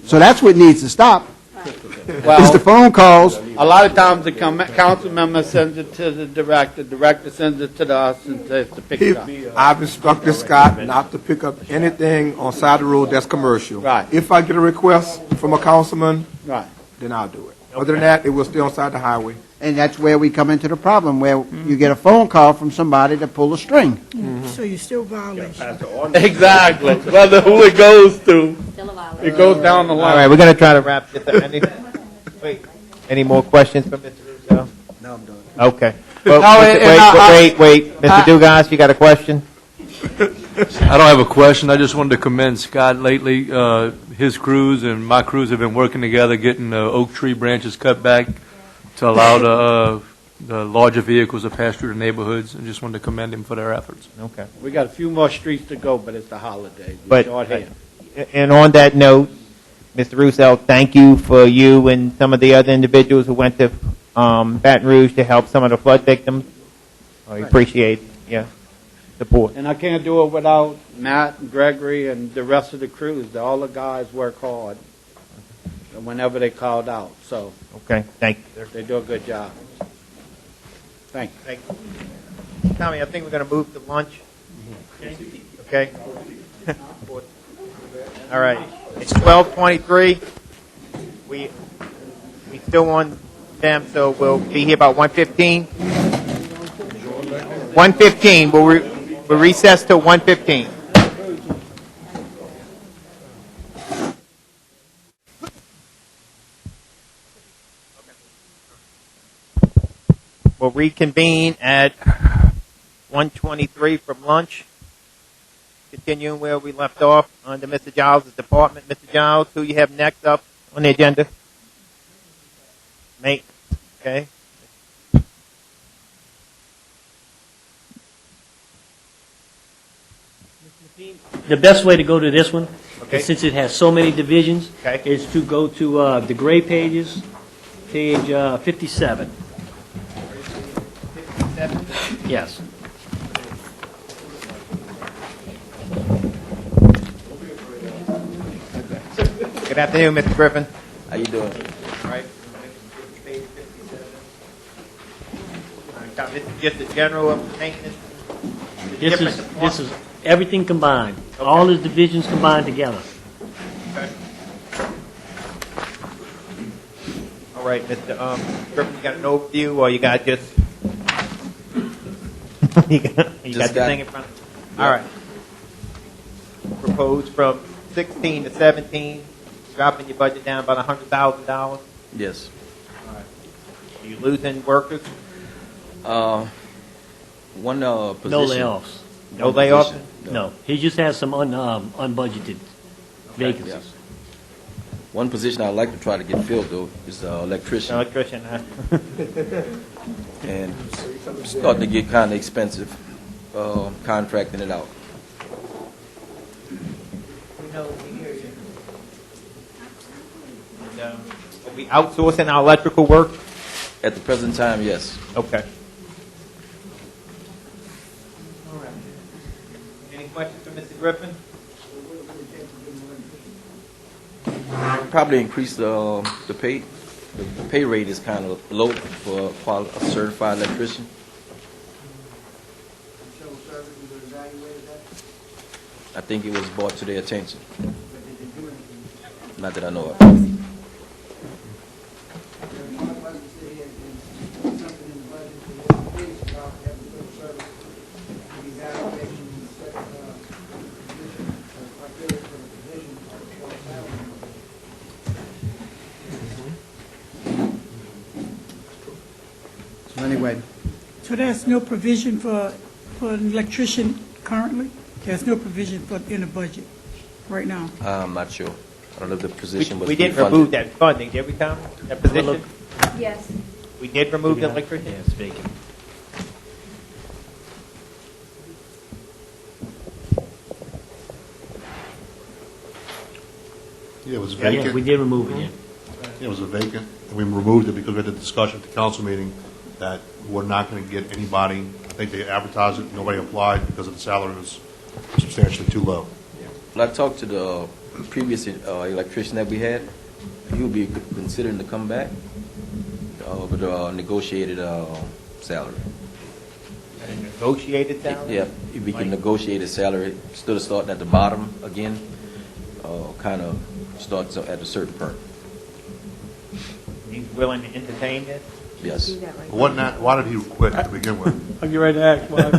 So that's what needs to stop, is the Well, phone calls. a lot of times the council member sends it to the director sends it to us and says to pick it up. I've instructed Scott not to pick up anything on side of the road that's commercial. Right. If I get a request from a councilman, Right. then I'll do it. Other than that, it will stay on side the highway. And that's where we come into the problem, where you get a phone call from somebody to pull a string. So you're still violation. Exactly. Whether who it goes to, Still a violation. it goes down the line. All right, we're going to try to wrap this up. Any more questions for Mr. Russo? No, I'm done. Okay. Well, No, wait. Mr. Dugas, you got a question? I don't have a question. I just wanted to commend Scott lately. His crews and my crews have been working together, getting the oak tree branches cut back to allow the larger vehicles to pass through the neighborhoods. I just wanted to commend him for their efforts. Okay. We got a few more streets to go, but it's the holidays. We're But, short-handed. and on that note, Mr. Russo, thank you for you and some of the other individuals who went to Baton Rouge to help some of the flood victims. I appreciate your support. And I can't do it without Matt and Gregory and the rest of the crews. All the guys work hard whenever they called out. So Okay, thank you, sir. they do a good job. Thank you. Thank you. Tommy, I think we're going to move to lunch. Okay? All right. It's 12:23. We still on them, so we'll be here about 1:15. 1:15. We'll recess till 1:15. We'll reconvene at 1:23 from lunch. Continuing where we left off under Mr. Giles' department. Mr. Giles, who you have next up on the agenda? Maintenance. Okay. The best way to go to this one, Okay. since it has so many divisions, Okay. is to go to the gray pages, page 57. Yes. Good afternoon, Mr. Griffin. How you doing? All right. Page 57. All right, Tom, this is just the general of maintenance. The This different is, departments. this is everything combined, all the divisions combined together. Okay. All right, Mr. Griffin, you got an overview, or you got just you got the thing in front of you? All right. Proposed from 16 to 17, dropping your budget down about $100,000. Yes. All right. Are you losing workers? One position. No layoffs. No layoffs? No, he just has some unbudgeted vacancies. Yeah. One position I'd like to try to get filled, though, is electrician. Electrician, huh? And it's starting to get kind of expensive, contracting it out. And, are we outsourcing our electrical work? At the present time, yes. Okay. All right. Any questions for Mr. Griffin? Probably increase the pay. The pay rate is kind of low for a certified electrician. I think it was brought to their attention. Not that I know of. So there's no provision for an electrician currently? There's no provision for, in the budget right now? I'm not sure. I don't know if the position was We didn't refunded. remove that funding, did we, Tom? That position? Yes. We did remove the electrician? Yeah, it's vacant. Yeah, it was Yeah, vacant. we did remove it, yeah. It was a vacant, and we removed it because we had the discussion at the council meeting that we're not going to get anybody, I think they advertised it, nobody applied because of the salary was substantially too low. When I talked to the previous electrician that we had, he would be considering to come back with a negotiated salary. Negotiated salary? Yeah, if we can negotiate a salary, instead of starting at the bottom again, kind of starts at a certain point. He's willing to entertain this? Yes. Why did he quit to begin with? I'll get ready to ask, Mark.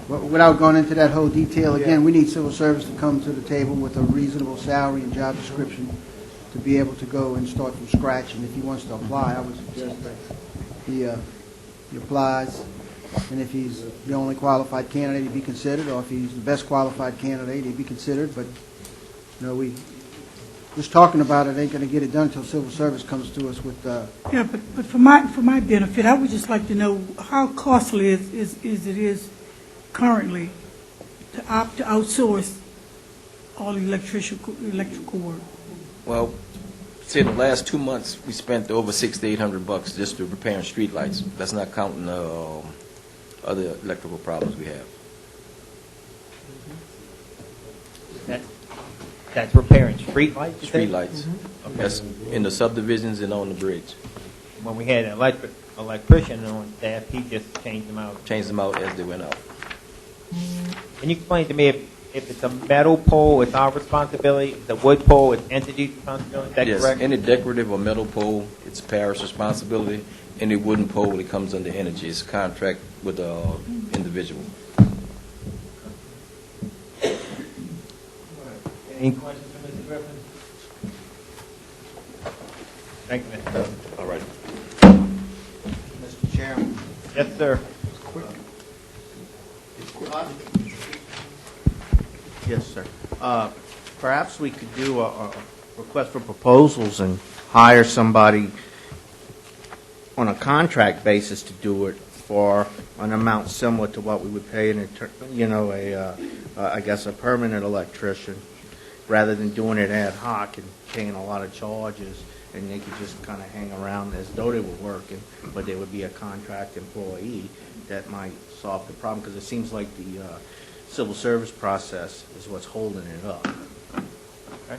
Well, without going into that whole detail, again, we need civil service to come to the table with a reasonable salary and job description to be able to go and start from scratch. And if he wants to apply, I would suggest that he applies. And if he's the only qualified candidate, he'd be considered, or if he's the best qualified candidate, he'd be considered. But, we just talking about it ain't going to get it done until civil service comes to us with. Yeah, but for my benefit, I would just like to know how costly it is currently to outsource all electrical work. Well, say in the last 2 months, we spent over $600 to $800 just to repairing street lights. That's not counting other electrical problems we have. That's repairing street lights? Street lights. That's in the subdivisions and on the bridge. When we had an electrician on staff, he just changed them out. Changed them out as they went out. Can you explain to me if it's a metal pole, it's our responsibility, if it's a wood pole, it's entity's responsibility, is that Yes, correct? any decorative or metal pole, it's parish responsibility. Any wooden pole, it comes under energy. It's a contract with the individual. Any questions for Mr. Griffin? Thank you, Mr. Griffin. All right. Mr. Chairman. Yes, sir. Yes, sir. Perhaps we could do a request for proposals and hire somebody on a contract basis to do it for an amount similar to what we would pay I guess a permanent electrician, rather than doing it ad hoc and paying a lot of charges, and they could just kind of hang around as though they were working, but they would be a contract employee. That might solve the problem, because it seems like the civil service process is what's holding it up. Okay.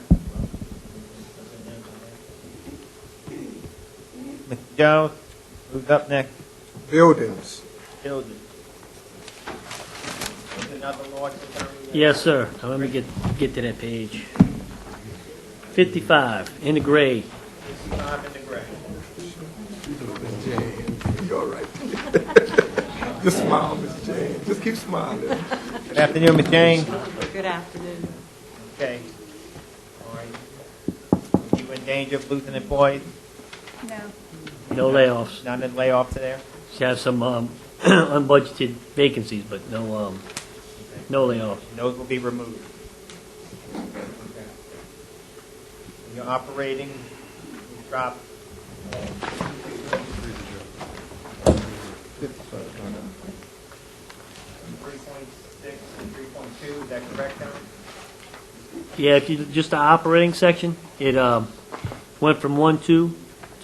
Mr. Jones, who's up next? Buildings. Building. There's another large determination. Yes, sir. Now, let me get to that page. 55, in the gray. 55 in the gray. You're all right. Just smile, Mr. James. Just keep smiling. Good afternoon, Ms. Jane. Good afternoon. Okay. All right. You in danger of losing employees? No. No layoffs. None in layoffs there? She has some unbudgeted vacancies, but no layoffs. Those will be removed. Okay. You're operating, you drop. 3.6 and 3.2, is that correct, Tom? Yeah, if you just the operating section, it went from 1.2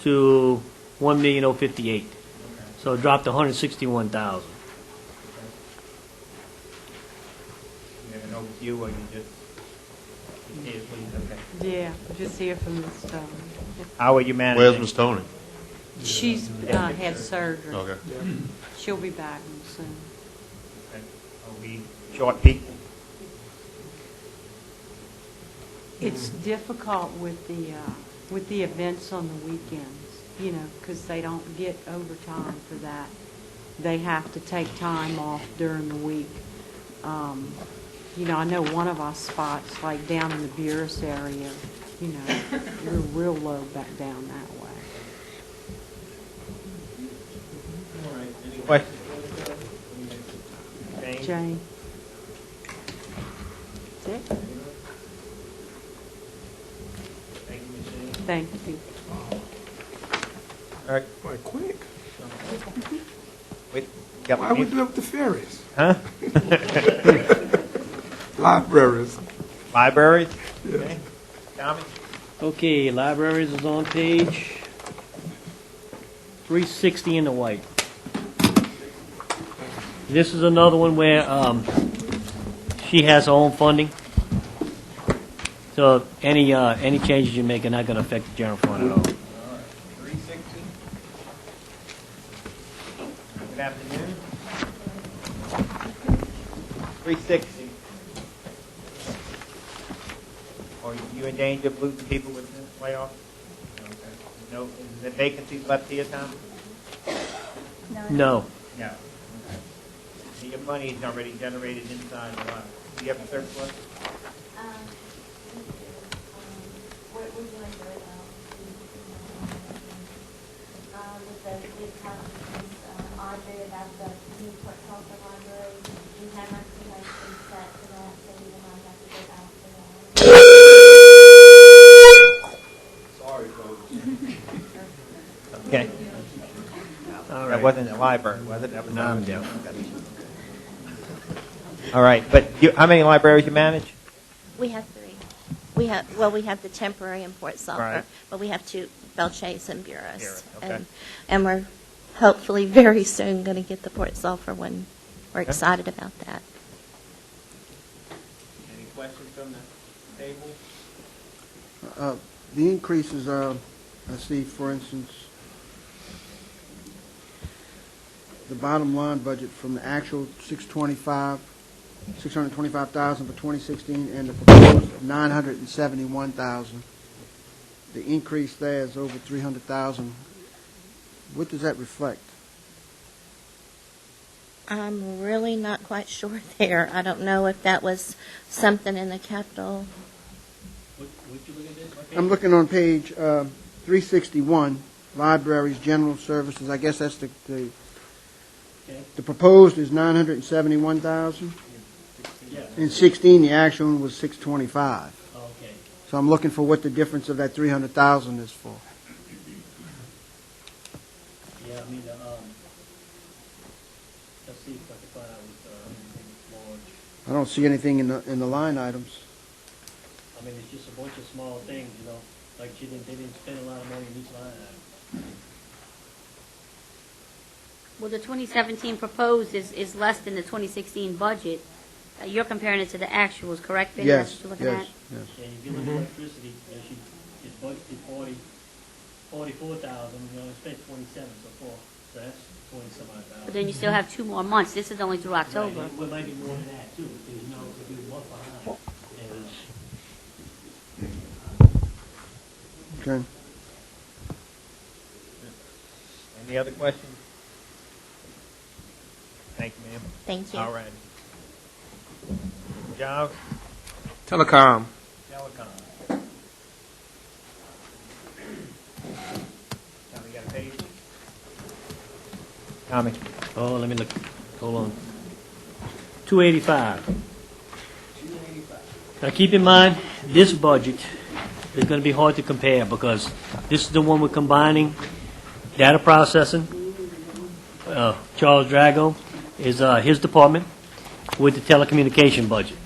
to 1,058,000. So it dropped to 161,000. You have an overview, or you just, you see it, please? Okay. Yeah, just hear from Ms. Stone. How are you managing? Where's Ms. Tony? She's had surgery. Okay. She'll be back soon. Okay. Are we short people? It's difficult with the events on the weekends, because they don't get overtime for that. They have to take time off during the week. I know one of our spots, like down in the Buras area, we're real low back down that way. All right. Any questions? Jane? Jane. That's it. Thank you, Ms. Shane. Thank you. All right. Boy, quick. Wait, got Why my we name? do it with the ferries? Huh? Libraries. Libraries? Okay. Tommy? Okay, libraries is on page 360 in the white. This is another one where she has her own funding. So any changes you make are not going to affect the general fund at all. 360. Good afternoon. 360. Are you in danger of losing people with this layoff? Okay. No, is there vacancies left here, Tom? No. No. Okay. So your money is already generated inside the line. Do you have a surplus? We're doing good. With the big conference, Audrey, about the Newport Health Library, we haven't seen like been set for that, so we might have to go out for that. Okay. All That right. wasn't a library, was it? That was No, I'm down. All right, but how many libraries you manage? We have 3. We have the temporary in Port Sulphur, Right. but we have 2, Belchase and Buras. Buras, okay. And we're hopefully very soon going to get the Port Sulphur one. We're Okay. excited about that. Any questions from the table? The increases, I see, for instance, the bottom line budget from the actual 625,000 for 2016 and the proposed of 971,000. The increase there is over 300,000. What does that reflect? I'm really not quite sure there. I don't know if that was something in the capital. I'm looking on page 361, libraries, general services. I guess that's the proposed is 971,000. In 16, the actual one was 625. Okay. So I'm looking for what the difference of that 300,000 is for. Yeah, I mean, let's see if I can find out anything large. I don't see anything in the line items. I mean, it's just a bunch of small things, you know, like they didn't spend a lot of money in each line item. Well, the 2017 proposed is less than the 2016 budget. You're comparing it to the actuals, correct, Vinny? That's Yes, what you're looking yes, at? yes. And if you look at electricity, you know, it's budgeted 44,000, you only spent 27 so far, so that's 20-some odd thousand. But then you still have 2 more months. This is only through October. Right, well, maybe more than that too, because you know, if you're 1 behind. And, Okay. Any other questions? Thank you, ma'am. Thank you. All right. Giles? Telecom. Telecom. Tommy, got a page? Tommy? oh, let me look, hold on. 285. Now, keep in mind, this budget is going to be hard to compare because this is the one we're combining data processing. Charles Drago is his department with the telecommunication budget.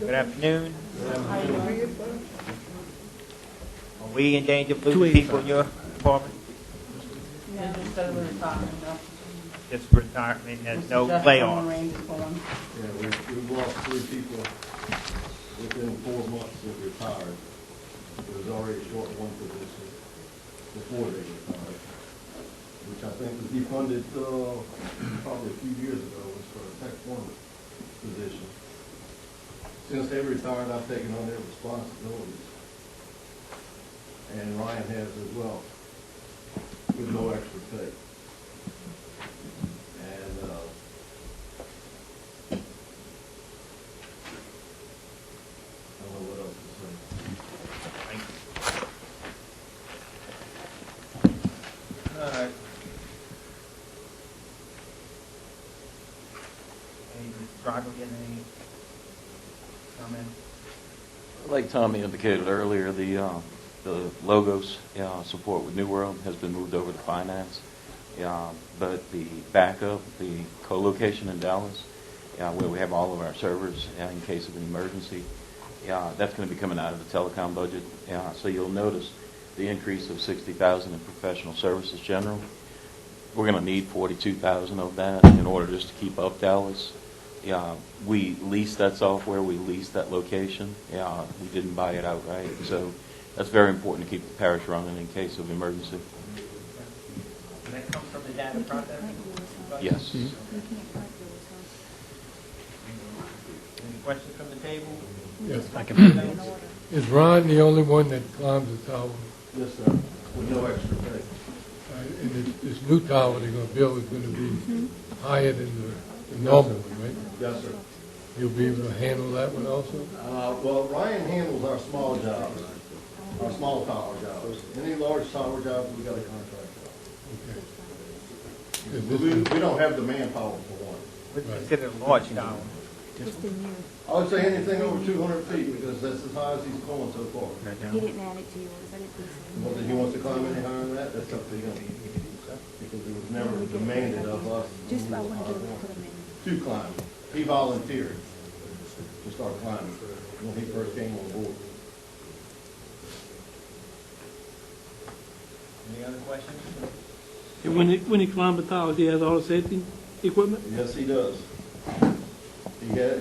Good afternoon. Are we in danger of losing people in your department? Just retirement, there's no layoff. Yeah, we've lost 3 people within 4 months that retired. There was already short 1 position before they retired, which I think was defunded probably a few years ago, was for a Tech 1 position. Since they retired, I've taken on their responsibilities. And Ryan has as well, with no extra pay. And, I don't know what else to say. get any comment? Like Tommy indicated earlier, the logos support with New World has been moved over to finance. But the backup, the co-location in Dallas, where we have all of our servers in case of an emergency, that's going to be coming out of the telecom budget. So you'll notice the increase of $60,000 in professional services general. We're going to need $42,000 of that in order just to keep up Dallas. We lease that software, we lease that location. We didn't buy it outright. So that's very important to keep the parish running in case of emergency. And that comes from the data processing? Yes. Any questions from the table? Yes. I can. Is Ron the only one that climbs the tower? Yes, sir, with no extra pay. And this new tower they're going to build is going to be higher than the normal one, right? Yes, sir. You'll be able to handle that one also? Well, Ryan handles our small jobs, our small tower jobs. Any large tower jobs, we got a contract on. We don't have the manpower for one. What's considered a large tower? I would say anything over 200 feet, because that's as high as he's going so far. He didn't add it to yours, I didn't think so. Well, if he wants to climb any higher than that, that's up to him. Because it was never demanded of us Just, I wanted to put him in. to climb. He volunteered to start climbing when he first came on board. Any other questions? And when he climbed the towers, he has all the safety equipment? Yes, he does.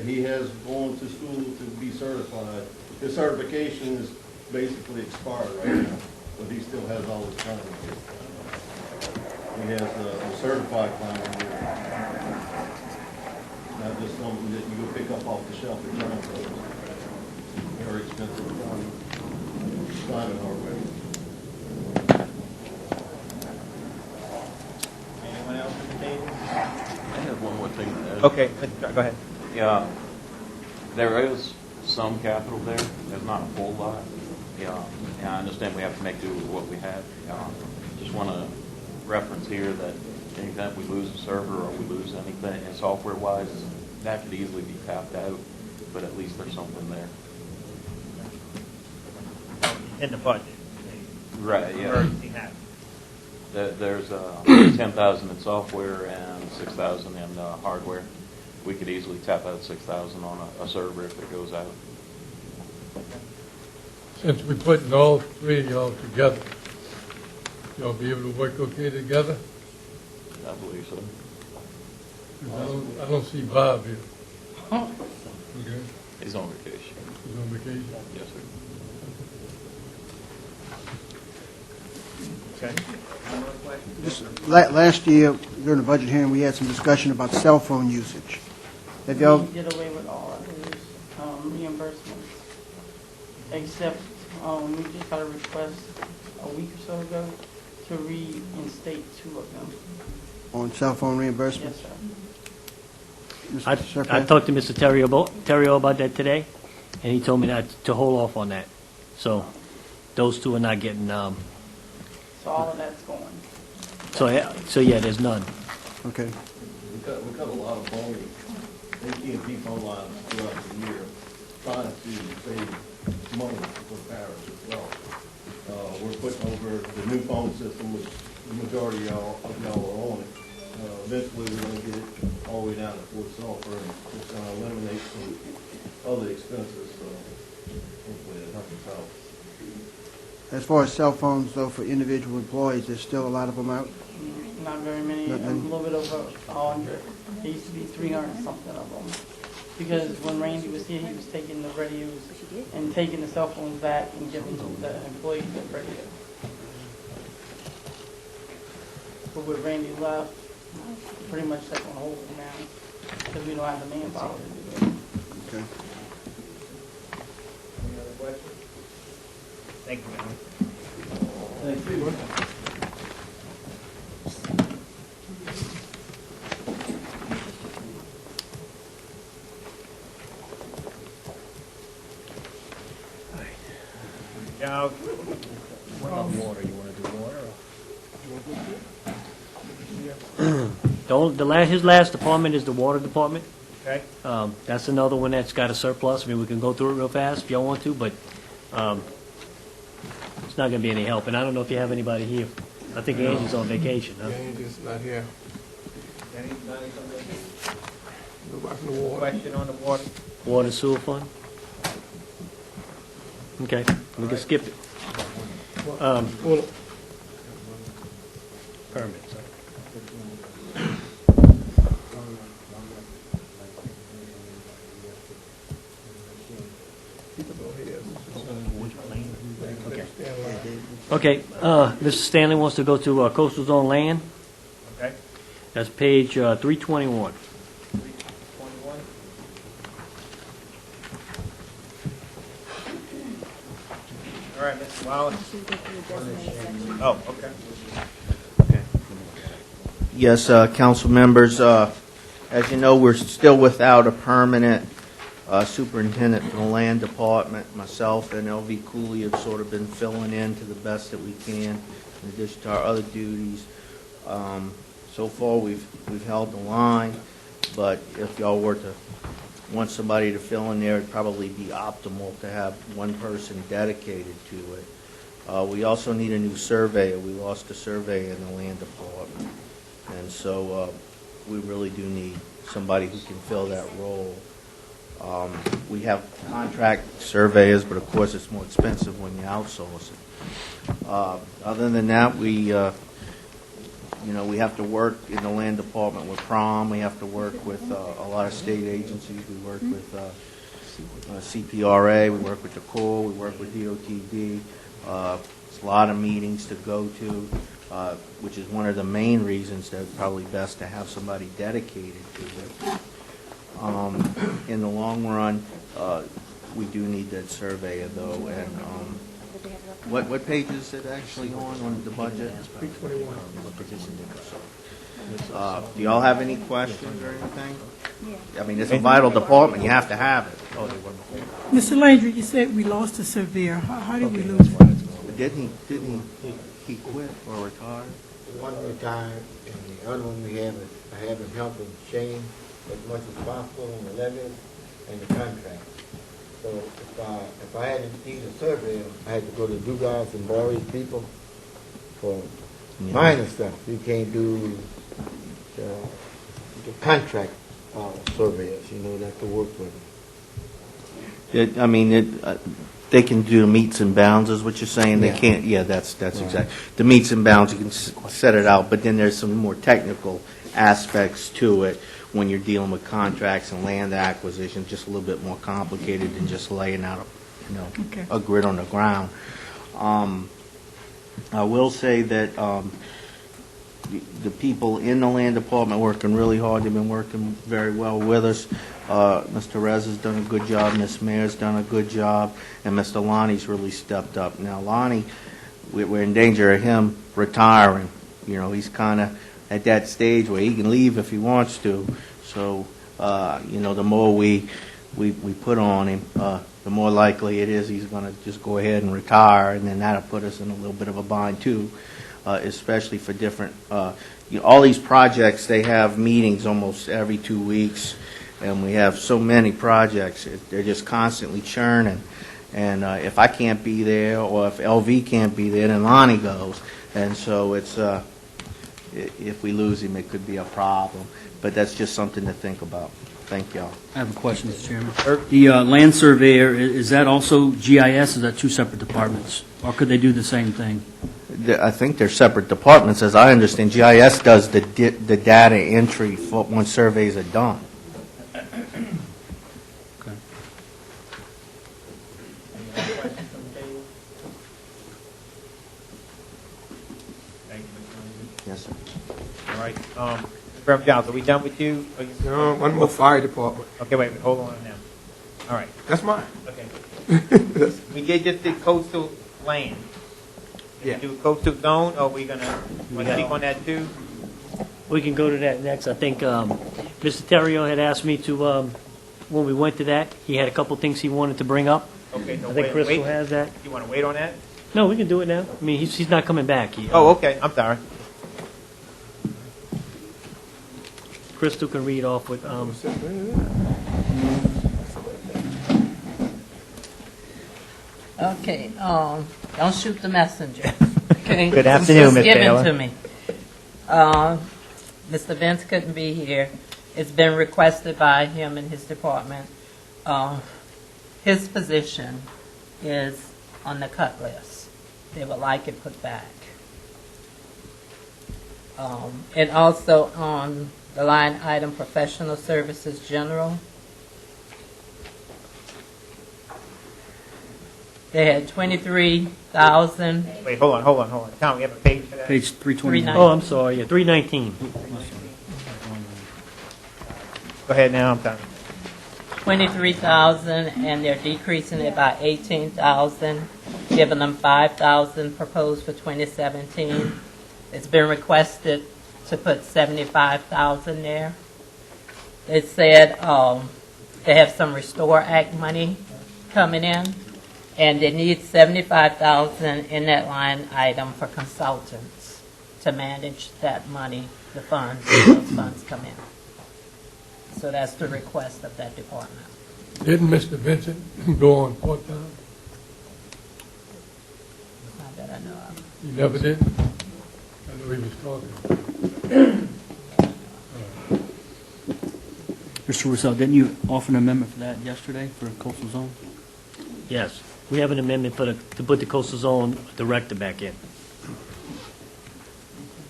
He has gone to school to be certified. His certification is basically expired right now, but he still has all his climbing. He has a certified climbing gear. Not just something that you go pick up off the shelf at Giant Road. Very expensive climbing hardware. Anyone else at the table? I have one more thing to add. Okay, go ahead. Yeah, there is some capital there. There's not a whole lot. And I understand we have to make do with what we have. Just want to reference here that anytime we lose a server or we lose anything software-wise, that could easily be tapped out, but at least there's something there. In the budget? Right, yeah. Emergency happens. There's 10,000 in software and 6,000 in hardware. We could easily tap out 6,000 on a server if it goes out. Since we're putting all three of y'all together, y'all be able to work okay together? I believe so. 'Cause I don't see Bob here. Okay? He's on vacation. He's on vacation? Yes, sir. Okay. Any more questions? Just last year, during the budget hearing, we had some discussion about cell phone usage. Have y'all, We did away with all of those reimbursements, except we just got a request a week or so ago to reinstate 2 of them. on cell phone reimbursement? Yes, sir. Mr. I Serpent? talked to Mr. Terrio about that today, and he told me to hold off on that. So those 2 are not getting, So all of that's going. so yeah, there's none. Okay. We cut a lot of phone, AT&T phone lines throughout the year, trying to save money for the parish as well. We're putting over the new phone system, which the majority of y'all are on it. Eventually, we're going to get it all the way down to Fort Sulphur, and it's going to eliminate some other expenses, so hopefully it helps us out. As far as cell phones, though, for individual employees, there's still a lot of them out? Not very many, Not a many. little bit over 100. There used to be 300 something of them. Because when Randy was here, he was taking the radios and taking the cell phones back and giving the employees the radio. But with Randy left, pretty much that's on hold now, because we don't have the manpower to do it. Okay. Any other questions? Thank you, Alan. Thank you. Now, What about water? You want to do water? His last department is the water department. Okay. That's another one that's got a surplus. I mean, we can go through it real fast if y'all want to, but it's not going to be any help. And I don't know if you have anybody here. I think Angie's on vacation, huh? Angie's not here. Nobody from the water. Question on the water? Water sewer fund? Okay, we can skip it. Permit, sorry. Okay, Mr. Stanley wants to go to coastal zone land. Okay. That's page 321. All right, Mr. Wallace. Oh, okay. Yes, council members, as you know, we're still without a permanent superintendent for the land department. Myself and LV Cooley have sort of been filling in to the best that we can, in addition to our other duties. So far, we've held the line, but if y'all were to want somebody to fill in there, it'd probably be optimal to have one person dedicated to it. We also need a new surveyor. We lost a surveyor in the land department. And so we really do need somebody who can fill that role. We have contract surveyors, but of course it's more expensive when you outsource it. Other than that, we have to work in the land department with PROM. We have to work with a lot of state agencies. We work with CPRA. We work with the Corps. We work with DOTD. There's a lot of meetings to go to, which is one of the main reasons that it's probably best to have somebody dedicated to it. In the long run, we do need that surveyor, though. And what page is it actually on the budget? 321. Do y'all have any questions or anything? I mean, it's a vital department. You have to have it. Mr. Landry, you said we lost a surveyor. How did we lose one? Didn't he quit or retire? One retired, and the other one we have is, I have him helping Shane as much as possible on the levies and the contract. So if I had to need a surveyor, I had to go to Dugas and Barry's people for minor stuff. You can't do the contract surveyors, that to work with them. They can do meets and bounds, is what you're saying? They can't, that's exactly. The meets and bounds, you can set it out, but then there's some more technical aspects to it when you're dealing with contracts and land acquisition, just a little bit more complicated than just laying out a grid on the ground. I will say that the people in the land department working really hard. They've been working very well with us. Mr. Rez has done a good job, Ms. Mayor's done a good job, and Mr. Lonnie's really stepped up. Now, Lonnie, we're in danger of him retiring. He's kind of at that stage where he can leave if he wants to. So, the more we put on him, the more likely it is he's going to just go ahead and retire, and then that'll put us in a little bit of a bind, too, especially for different, all these projects, they have meetings almost every 2 weeks, and we have so many projects. They're just constantly churning. And if I can't be there, or if LV can't be there, then Lonnie goes. And so it's, if we lose him, it could be a problem. But that's just something to think about. Thank y'all. I have a question, Mr. Chairman. The land surveyor, is that also GIS? Is that two separate departments? Or could they do the same thing? I think they're separate departments. As I understand, GIS does the data entry for when surveys are done. Yes, sir. All right. Reverend Johnson, are we done with you? No, one more fire department. Okay, wait, hold on now. All right. That's mine. Okay. We did just the coastal land. Yeah. Do coastal zone, or are we going to speak on that too? We can go to that next. I think Mr. Terrio had asked me to, when we went to that, he had a couple things he wanted to bring up. Okay, no, I think Crystal has that. You want to wait on that? No, we can do it now. I mean, he's not coming back. Oh, okay. I'm sorry. Crystal can read off what, Okay, don't shoot the messenger. Okay? Good afternoon, Ms. Just Taylor. give it to me. Mr. Vince couldn't be here. It's been requested by him and his department. His position is on the cut list. They would like it put back. And also on the line item professional services general. They had 23,000. Wait, hold on. Tom, we have a page for that? Page 329. oh, I'm sorry, yeah, 319. Go ahead now, I'm done. 23,000, and they're decreasing it by 18,000, giving them 5,000 proposed for 2017. It's been requested to put 75,000 there. They said they have some Restore Act money coming in, and they need 75,000 in that line item for consultants to manage that money, the funds, those funds come in. So that's the request of that department. Didn't Mr. Vincent go on part-time? Not that I know of. He never did? I know he was talking. Mr. Russell, didn't you offer an amendment for that yesterday for coastal zone? Yes, we have an amendment to put the coastal zone director back in.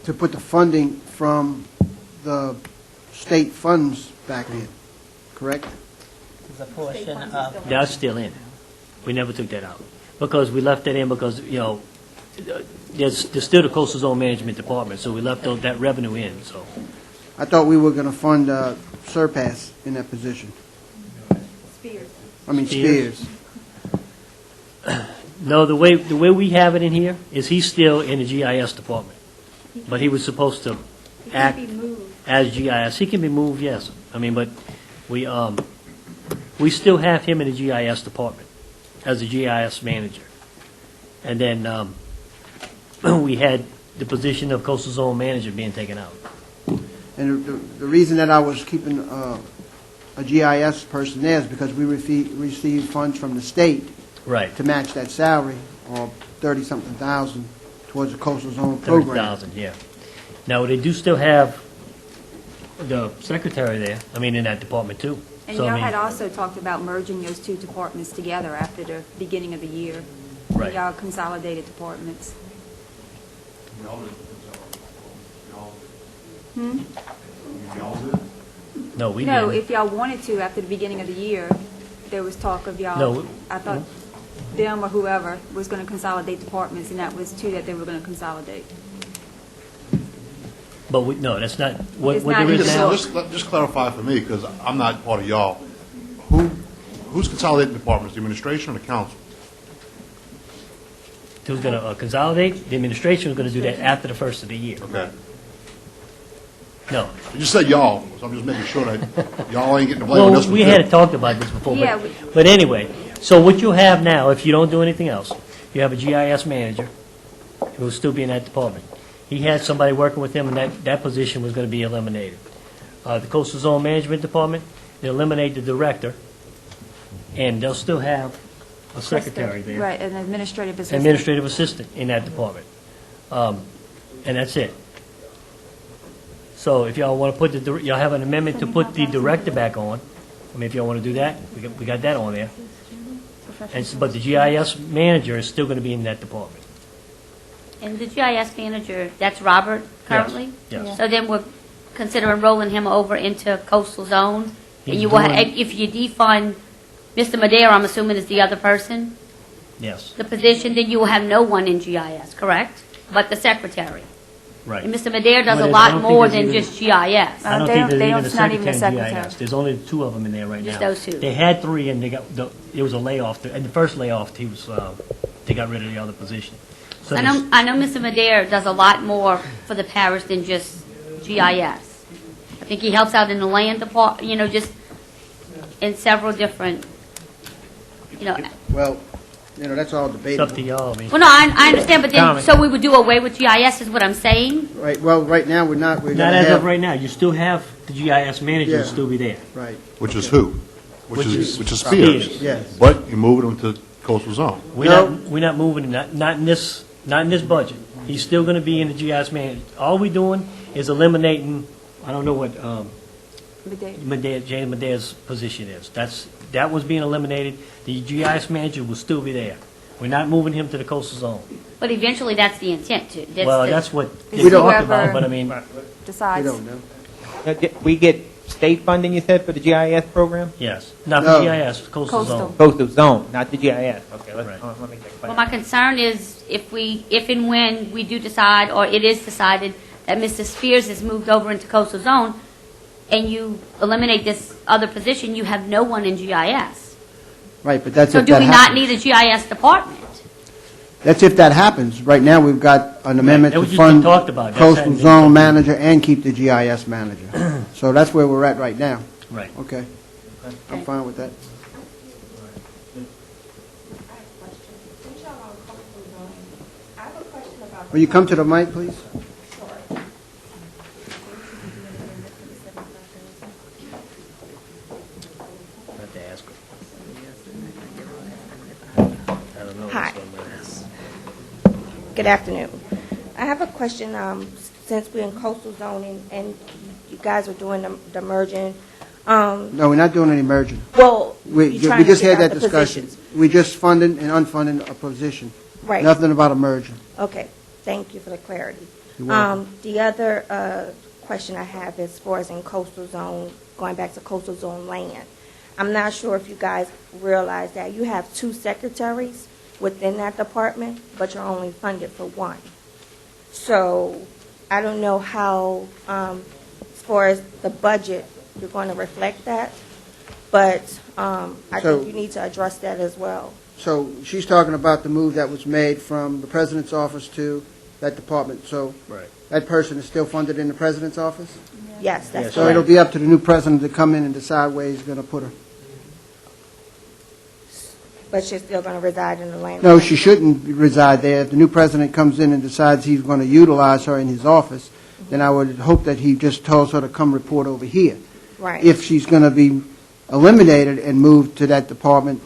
To put the funding from the state funds back in, correct? There's a portion of, That's still in. We never took that out. Because we left that in because, there's still the coastal zone management department, so we left that revenue in, so. I thought we were going to fund Surpass in that position. Spears. I mean Spears? Spears. No, the way we have it in here is he's still in the GIS department. But he was supposed to act as GIS. He can be moved, yes. I mean, but we still have him in the GIS department as a GIS manager. And then we had the position of coastal zone manager being taken out. And the reason that I was keeping a GIS person there is because we received funds from the state Right. to match that salary, or 30-something thousand towards the coastal zone program. 30,000, yeah. Now, they do still have the secretary there, in that department too. And So, y'all I mean, had also talked about merging those two departments together after the beginning of the year. Right. Y'all consolidated departments. Hmm? No, we No, didn't. if y'all wanted to, after the beginning of the year, there was talk of y'all. No, I thought them or whoever was going to consolidate departments, and that was two that they were going to consolidate. But no, that's not, what It's what not there in is the now. book. Just clarify for me, because I'm not part of y'all. Who's consolidating departments, the administration or the council? Who's going to consolidate? The administration was going to do that after the first of the year. Okay. No. You just said y'all, so I'm just making sure that y'all ain't getting the blame on Well, this one. we too. had talked about this before, Yeah, but anyway, so what you have now, if you don't do anything else, you have a GIS manager who will still be in that department. He had somebody working with him, and that position was going to be eliminated. The coastal zone management department, they eliminate the director, and they'll still have a secretary there. Right, an administrative assistant. Administrative assistant in that department. And that's it. So if y'all want to put y'all have an amendment to put the director back on. If y'all want to do that, we got that on there. But the GIS manager is still going to be in that department. And the GIS manager, that's Robert currently? Yes. So then we're considering rolling him over into coastal zone? And He's you will, doing- if you defund Mr. Madera, I'm assuming is the other person, Yes, the position, then you will have no one in GIS, correct? But the secretary. right. And Mr. Madera does But a I lot don't think more there's than even- just GIS. I don't They think don't- there's they even don't- a it's not even secretary a in secretary. GIS. There's only two of them in there right now. Just those two. They had three, and it was a layoff. And the first layoff, they got rid of the other position. So I there's- know Mr. Madera does a lot more for the parish than just GIS. I think he helps out in the land department, just in several different, Well, that's all It's debatable. up to y'all, I mean. Well, no, I understand, but then, Comment. so we would do away with GIS is what I'm saying? Right, well, right now, we're not, we're Not gonna as of have, right now, you still have the GIS manager will Yeah. still be there. right, Which is who? Which is Spears. Spears. yes. But you move them to coastal zone. We're not moving him, not in this budget. He's still gonna be in the GIS manager. All we're doing is eliminating, I don't know what, James Medea's position is. That was being eliminated. The GIS manager will still be there. We're not moving him to the coastal zone. But eventually, that's the intent to. Well, that's what We they don't- talked about, but I mean, We Decides. don't know. We get state funding, you said, for the GIS program? yes, not No. the GIS, coastal zone. Coastal zone, not the GIS. Okay, Right. let me get Well, my concern is if and when we do decide, or it is decided, that Mr. Spears is moved over into coastal zone, and you eliminate this other position, you have no one in GIS. Right, but that's So if do that we not happens. need a GIS department? That's if that happens. Right now, we've got an amendment that to was just been fund talked about. That's coastal hadn't been zone done. manager and keep the GIS manager. So that's where we're at right now. Right. Okay. I'm fine with that. Will you come to the mic, please? Have to ask her. I don't know. Hi. so I'm gonna ask. Good afternoon. I have a question, since we're in coastal zoning and you guys are doing the merging, No, we're not doing any merging. well, We you're trying to just figure had out that the discussion. positions. We just funded and unfunded a position. Right. Nothing about a merger. Okay, thank you for the clarity. You're welcome. The other question I have is as far as in coastal zone, going back to coastal zone land. I'm not sure if you guys realize that you have 2 secretaries within that department, but you're only funded for 1. So I don't know how, as far as the budget, you're going to reflect that, but I So- think you need to address that as well. So she's talking about the move that was made from the president's office to that department. So Right. that person is still funded in the president's office? Yes, that's So it'll correct. be up to the new president to come in and decide where he's going to put her. But she's still going to reside in the land. No, she shouldn't reside there. If the new president comes in and decides he's going to utilize her in his office, then I would hope that he just tells her to come report over here. Right. If she's going to be eliminated and moved to that department,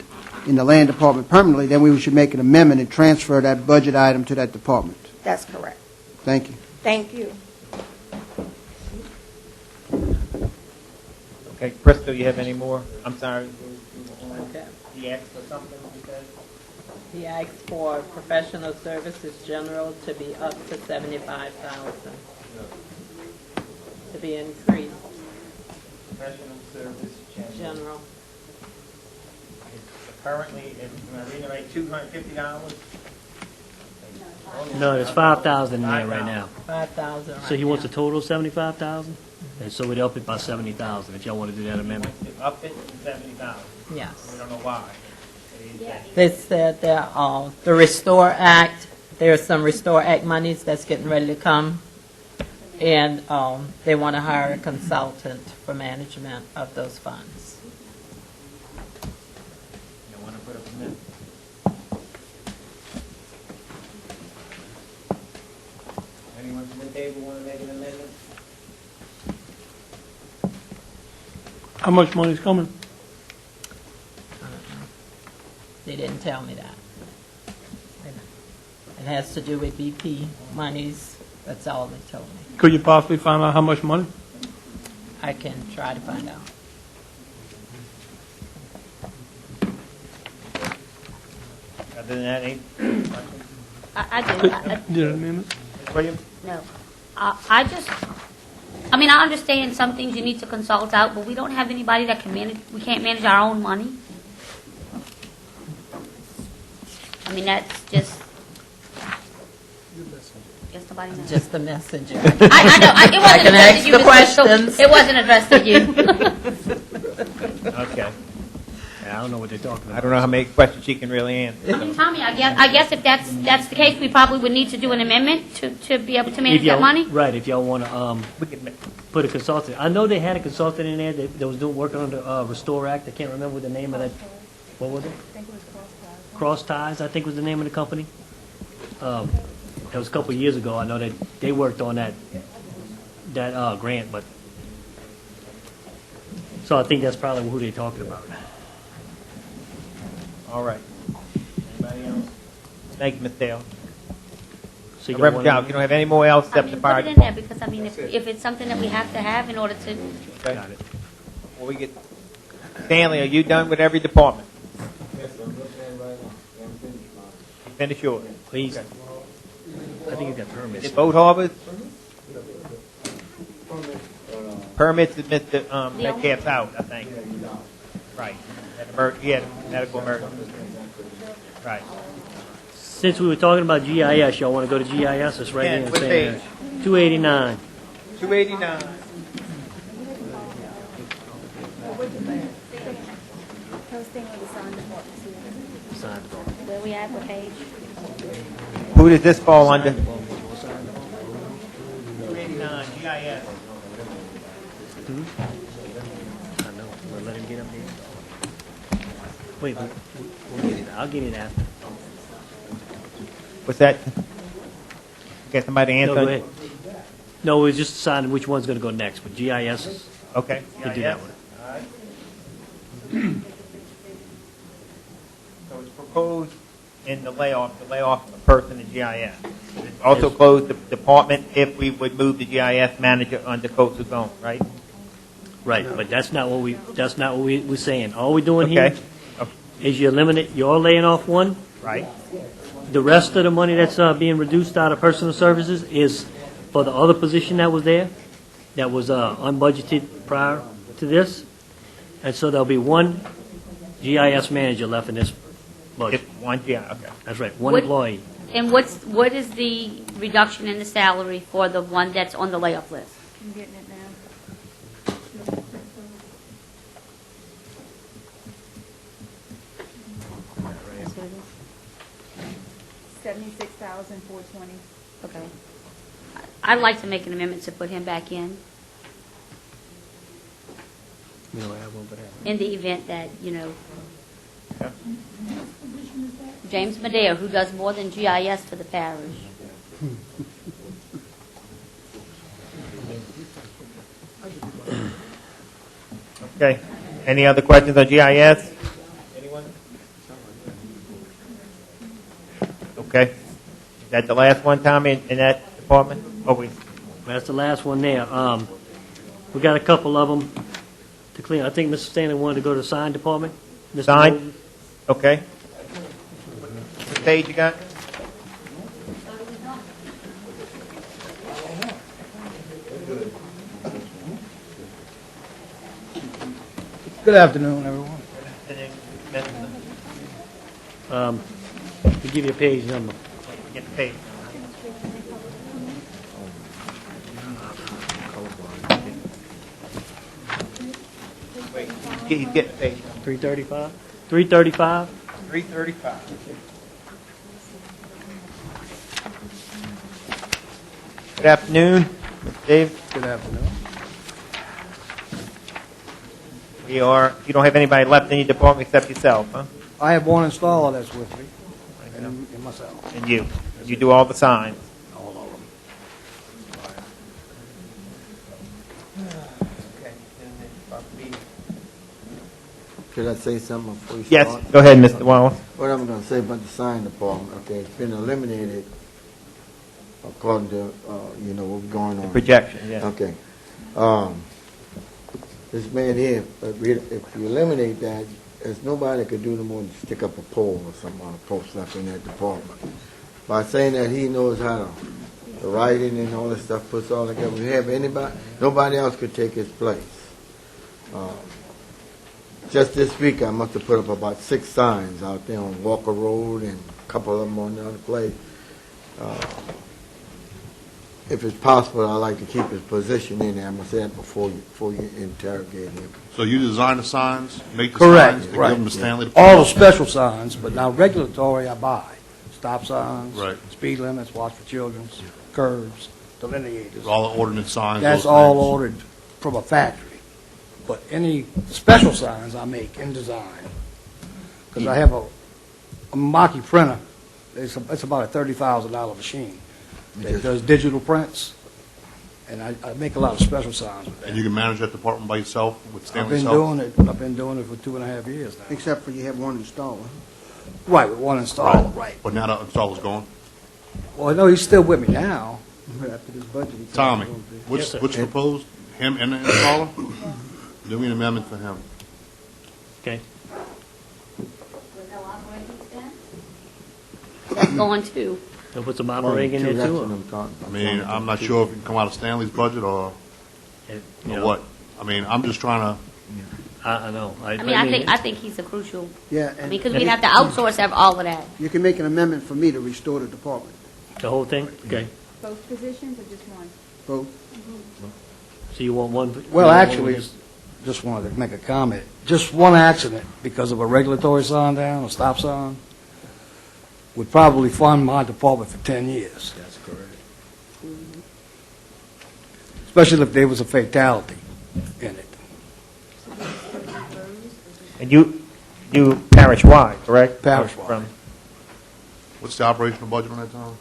in the land department permanently, then we should make an amendment and transfer that budget item to that department. That's correct. Thank you. Thank you. Okay, Crystal, you have any more? I'm sorry. Okay. He asked for something, you said? He asked for professional services general to be up to 75,000, to be increased, Professional service general. Currently, am I reading right, $250? No, there's 5,000 in there right now. 5,000 right So he wants a now. total of 75,000? And so we'd up it by 70,000 if y'all want to do that amendment. Up it to 70,000. Yes. We don't know why. They said that the Restore Act, there's some Restore Act monies that's getting ready to come, and they want to hire a consultant for management of those funds. You want to put up a minute? Anyone from the table want to make an amendment? How much money's coming? They didn't tell me that. It has to do with BP monies, that's all they told me. Could you possibly find out how much money? I can try to find out. Other than that, any? I do. Did an amendment? William? No. I just, I mean, I understand some things you need to consult out, but we don't have anybody that can manage, we can't manage our own money. I mean, that's just, guess nobody knows. Just the messenger. I know, it I wasn't can addressed ask to you, the Ms. Crystal. questions. It wasn't addressed to you. Okay. Yeah, I don't know what they're talking about. I don't know how many questions she can really answer. Tommy, I guess if that's the case, we probably would need to do an amendment to be able to manage If y'all- that money? Right, if y'all want to, we can put a consultant. I know they had a consultant in there that was working on the Restore Act. I can't remember the name of that. What was it? Cross Ties, I think was the name of the company. That was a couple of years ago. I know that they worked on that grant, but, so I think that's probably who they're talking about. All right. Anybody else? Thank you, Ms. Dale. So you got Reverend one- Jones, you don't have any more else I except mean, the put fire it in there, department? because, I mean, if it's something that we have to have in order to, Okay. Before we get, Stanley, are you done with every department? Yes, I'm looking at it right now. I'm finished mine. Finish yours. Please. I think you got permits. Is Boat Harbors? Permits is Mr. Metcalf's out, I think. Right. He had a medical emergency. Right. Since we were talking about GIS, y'all want to go to GIS? It's right Yeah, here in what St. page? Anne's. 289. 289. where we at, what page? Who does this fall under? 289, GIS. I know. We'll let him get up there. Wait, we'll get it. I'll get it after. What's that? Get somebody to answer? No, go ahead. No, we're just deciding which one's going to go next, but GIS is. Okay. You do that one. All right. So it's proposed in the layoff of a person in GIS. It's also closed the department if we would move the GIS manager under coastal zone, right? Right, but that's not what we're saying. All we're doing Okay. here is you're laying off one. Right. The rest of the money that's being reduced out of personal services is for the other position that was there, that was unbudgeted prior to this. And so there'll be one GIS manager left in this budget. Just one GIS, okay. That's right, one What- employee. And what is the reduction in the salary for the one that's on the layoff list? I'm getting it now. $76,420. Okay. I'd like to make an amendment to put him back in You know, I won't put that. in the event that, James Madeo, who does more than GIS for the parish. Okay. Any other questions on GIS? Anyone? Okay. Is that the last one, Tommy, in that department? Oh, That's the last one there. We got a couple of them to clean. I think Mr. Stanley wanted to go to the sign department. Mr. Sign? Moulton. Okay. What page you got? Good afternoon, everyone. To give you a page number. Get the page. Wait, he's getting the page. 335? 335? 335. Good afternoon, Mr. Dave. Good afternoon. You don't have anybody left in your department except yourself, huh? I have one installer that's with me, and myself. And you. You do all the signs. All of them. Could I say something before you Yes, start? go ahead, Mr. Wallace. What I'm gonna say about the sign department, okay, it's been eliminated according to, what's going on. Projection, yeah. Okay. This man here, if you eliminate that, there's nobody could do no more than stick up a pole or something on a post left in that department. By saying that he knows how to write it and all this stuff, puts all together, we have nobody else could take his place. Just this week, I must have put up about 6 signs out there on Walker Road and a couple of them on the other place. If it's possible, I'd like to keep his position in there. I'm gonna say that before you interrogate him. So you design the signs, make the Correct, signs, and right. give them to Stanley? to All the put up? special signs, but now regulatory I buy. Stop signs. Right. Speed limits, watch for children, curbs, delineators. All the ordinance signs. That's those all things. ordered from a factory. But any special signs I make in design, because I have a Maki printer, it's about a $30,000 machine. It does digital prints, and I make a lot of special signs with that. And you can manage that department by yourself with I've Stanley been Self? doing it, I've been doing it for 2.5 years now. Except for you have one installer. Right, with one installer, right. But now the installer's gone? Well, no, he's still with me now. After this budget. he Tommy, can't go what's, Yes, sir. what's proposed? Him and the installer? Do me an amendment for him. Okay. With no operating expense? That's going to. They'll put some operating in there too. I mean, I'm not sure if it can come out of Stanley's budget or what. I mean, I'm just trying to, I know. I mean, I think he's a crucial, Yeah, I and mean, because we'd have to outsource all of that. you can make an amendment for me to restore the department. The whole thing? Okay. Both positions or just one? Both. So you want one? Well, actually, just wanted to make a comment. Just one accident because of a regulatory sign down, a stop sign, would probably fund my department for 10 years. That's correct. Especially if there was a fatality in it. And you parish-wide, correct? Parish-wide. From- what's the operational budget on that, Tom?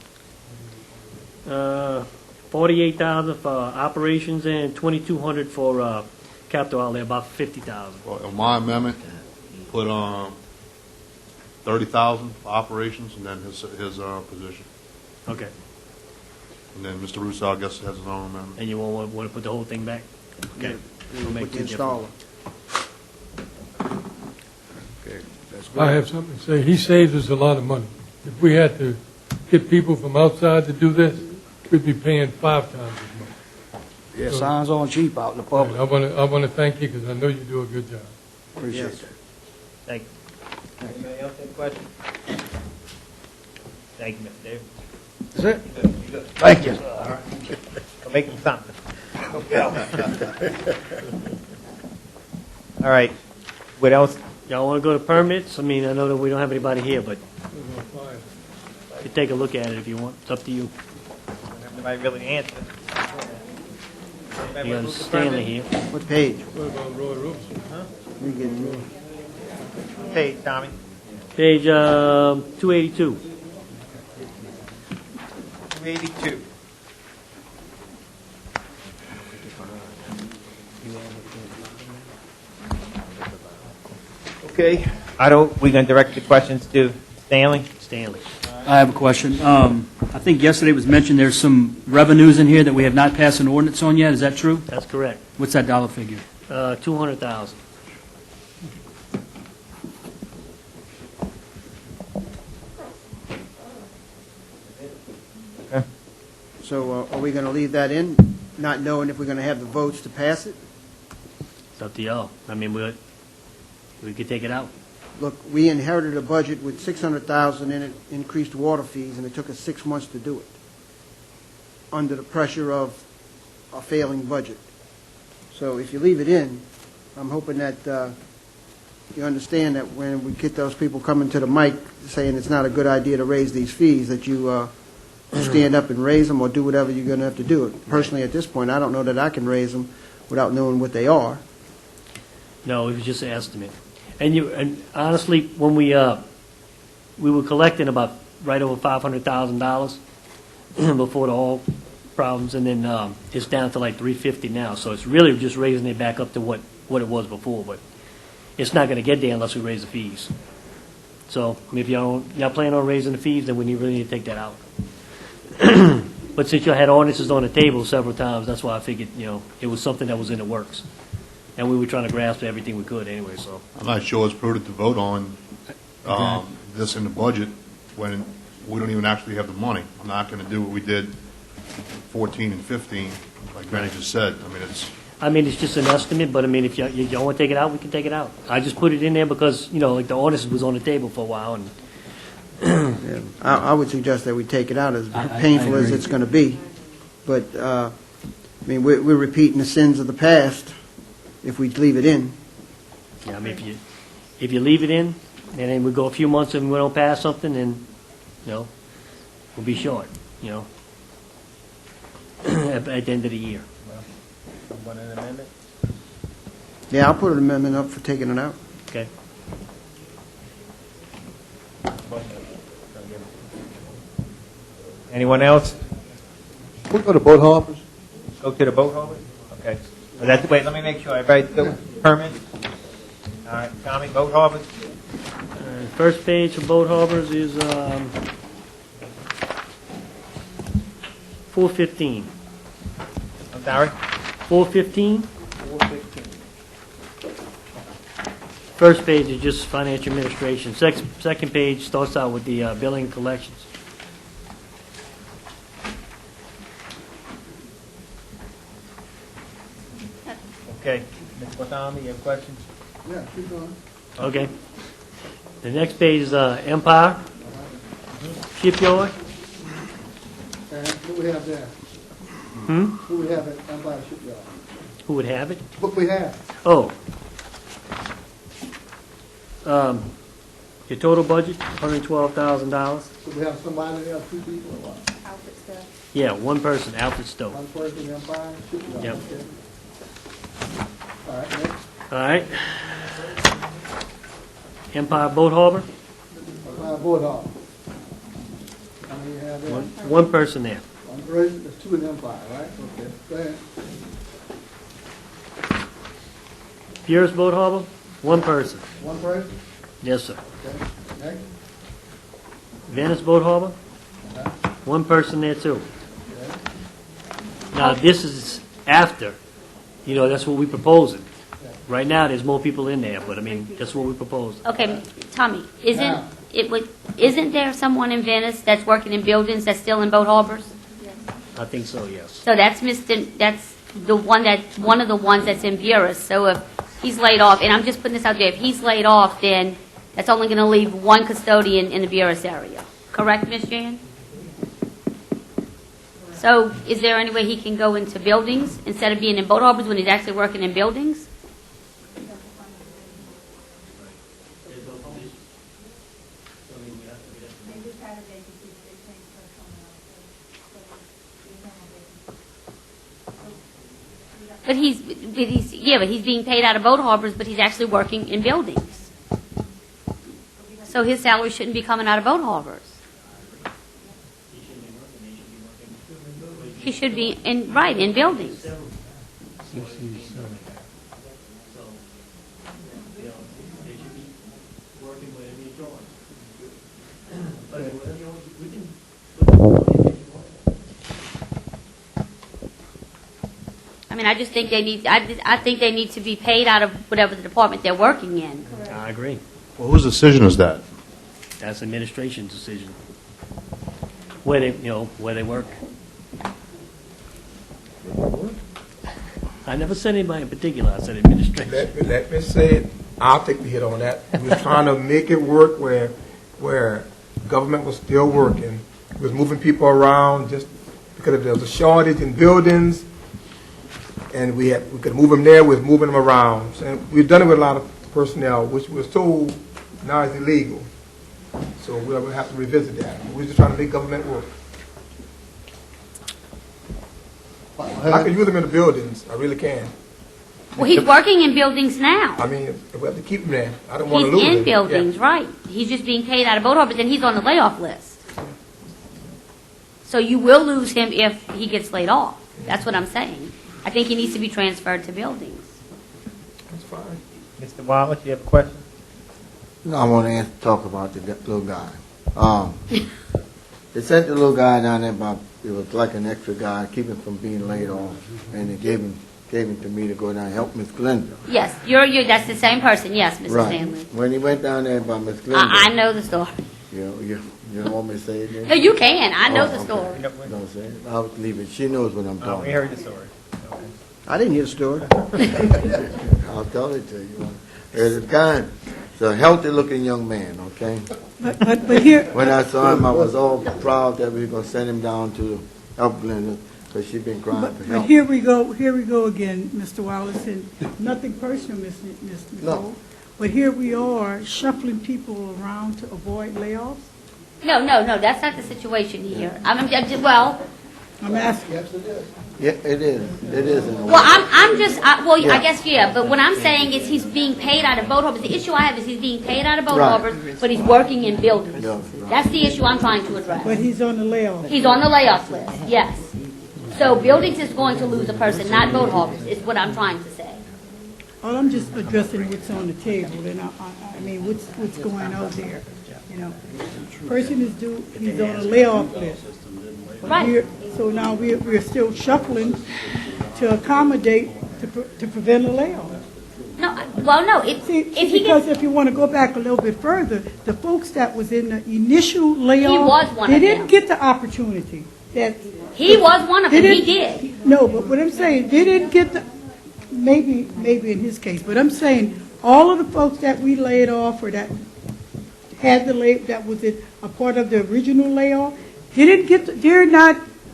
48,000 for operations and 2,200 for capital outlay, about 50,000. Well, on my amendment, put 30,000 for operations and then his position. Okay. And then Mr. Russo, I guess, has his own amendment. And you want to put the whole thing back? Okay. We'll make With the two different- installer. I have something to say. He saves us a lot of money. If we had to get people from outside to do this, we'd be paying 5 times as much. Yeah, signs aren't cheap out in the public. I want to thank you because I know you do a good job. Appreciate Yes. that. Thank you. Anybody else have a question? Thank you, Mr. Davis. Is it? You good? Thank you. All right. I'll make him something. All right. What else? Y'all want to go to permits? I mean, I know that we don't have anybody here, but you take a look at it if you want. It's up to you. Nobody really answered. You got Stanley here. What page? What about Roy Robeson? We get Roy. Hey, Tommy. Page 282. 282. Okay. We going to direct the questions to Stanley? Stanley. I have a question. I think yesterday it was mentioned there's some revenues in here that we have not passed an ordinance on yet. Is that true? That's correct. What's that dollar figure? 200,000. So are we going to leave that in, not knowing if we're going to have the votes to pass it? It's up to y'all. I mean, we could take it out. Look, we inherited a budget with 600,000 in it, increased water fees, and it took us 6 months to do it, under the pressure of a failing budget. So if you leave it in, I'm hoping that you understand that when we get those people coming to the mic saying it's not a good idea to raise these fees, that you stand up and raise them or do whatever you're going to have to do. Personally, at this point, I don't know that I can raise them without knowing what they are. No, it was just an estimate. And honestly, when we were collecting about right over $500,000 before the oil problems, and then it's down to like 350 now. So it's really just raising it back up to what it was before. But it's not going to get there unless we raise the fees. So I mean, if y'all plan on raising the fees, then we really need to take that out. But since you had ordinances on the table several times, that's why I figured it was something that was in the works. And we were trying to grasp everything we could anyway, so. I'm not sure it's prudent to vote on this in the budget when we don't even actually have the money. I'm not going to do what we did 14 and 15, like Granny just said. I mean, it's just an estimate, but I mean, if y'all want to take it out, we can take it out. I just put it in there because, like the ordinance was on the table for a while, and Yeah, I would suggest that we take it out, as painful as agree. it's going to be. But, I mean, we're repeating the sins of the past if we leave it in. yeah, I mean, if you leave it in, and then we go a few months and we don't pass something, then, we'll be short, at the end of the year. Want an amendment? Yeah, I'll put an amendment up for taking it out. Okay. Anyone else? We go to boat harbors? Go to the boat harbor? Okay. Wait, let me make sure. Everybody still permit? All right, Tommy, boat harbors? First page of boat harbors is 415. I'm sorry? 415. 415. First page is just financial administration. Second page starts out with the billing collections. Okay. Ms. Watami, you have questions? Yeah, keep going. Okay. The next page is Empire Shipyard. And what we have there? Who we have at Empire Shipyard? Who would have it? What we have? Oh. Your total budget, $112,000. So we have somebody there, 2 people, or what? Outfit stuff. Yeah, one person, Alfred Stowe. One person in Empire Shipyard? Yep. Okay. All right, next. All right. Empire Boat Harbor, Empire Board Hall. How many you have there? one person there. One person, there's 2 in Empire, right? Okay, go ahead. Pierce Boat Harbor, one person. One person? Yes, sir. Okay, next. Venice Boat Harbor, one person there too. Now, this is after, that's what we're proposing. Right now, there's more people in there, but I mean, that's what we propose. Okay, Tommy, isn't there someone in Venice that's working in buildings that's still in boat harbors? I think so, yes. So that's one of the ones that's in Buras. So if he's laid off, and I'm just putting this out there, if he's laid off, then that's only going to leave one custodian in the Buras area. Correct, Ms. Jan? So is there any way he can go into buildings instead of being in boat harbors when he's actually working in buildings? But he's being paid out of boat harbors, but he's actually working in buildings. So his salary shouldn't be coming out of boat harbors. He should be in buildings. I mean, I just think they need. I think they need to be paid out of whatever the department they're working in. I agree. Well, whose decision is that? That's administration's decision. Where they work. I never said anybody in particular. I said administration. Let me say it. I'll take the hit on that. We were trying to make it work where government was still working. It was moving people around just because there was a shortage in buildings, and we could move them there. We was moving them around, and we've done it with a lot of personnel, which was told now is illegal. So we'll have to revisit that. We're just trying to make government work. I can use them in the buildings. I really can. Well, he's working in buildings now. I mean, we have to keep him there. I don't want to He's lose him. in buildings, right? He's just being paid out of boat harbors, and he's on the layoff list. So you will lose him if he gets laid off. That's what I'm saying. I think he needs to be transferred to buildings. That's fine. Mr. Wallace, you have a question? No, I want to talk about the little guy. They sent the little guy down there about, it was like an extra guy, keep him from being laid off, and they gave him to me to go down and help Miss Glenda. Yes, that's the same person. Yes, Mr. Right. Stanley. When he went down there by Miss Glenda. I know the story. You don't want me to say it then? No, you can. I know the okay. story. Don't say it. I'll leave it. She knows what I'm talking We heard the story. I didn't hear the story. I'll tell it to you. There's a guy, it's a healthy-looking young man, okay? But here, When I saw him, I was all proud that we were going to send him down to help Glenda, because she'd been crying for but help. here we go again, Mr. Wallace, and nothing personal, Ms. Nicole. No. But here we are shuffling people around to avoid layoffs. No, that's not the situation here. I'm asking. Yes, it is. Yeah, it is. It is in a way. Well, I'm just, well, Yeah. I guess, yeah, but what I'm saying is he's being paid out of boat harbors. The issue I have is he's being paid out of boat Right. harbors, but he's working in buildings. Yeah, right. That's the issue I'm trying to address. But he's on the layoff. He's on the layoff list, yes. So buildings is going to lose a person, not boat harbors, is what I'm trying to say. All I'm just addressing what's on the table, and I mean, what's going out there, you know. Person is due, he's on a layoff list. But Right. So now we're still shuffling to accommodate, to prevent a layoff. No, well, no, if he Because gets, if you want to go back a little bit further, the folks that was in the initial layoff. was one they of didn't them. get the opportunity. That he was one of they them, he didn't- did. No, but what I'm saying, they didn't get the, maybe in his case, but I'm saying, all of the folks that we laid off or that had that was a part of the original layoff, they didn't get,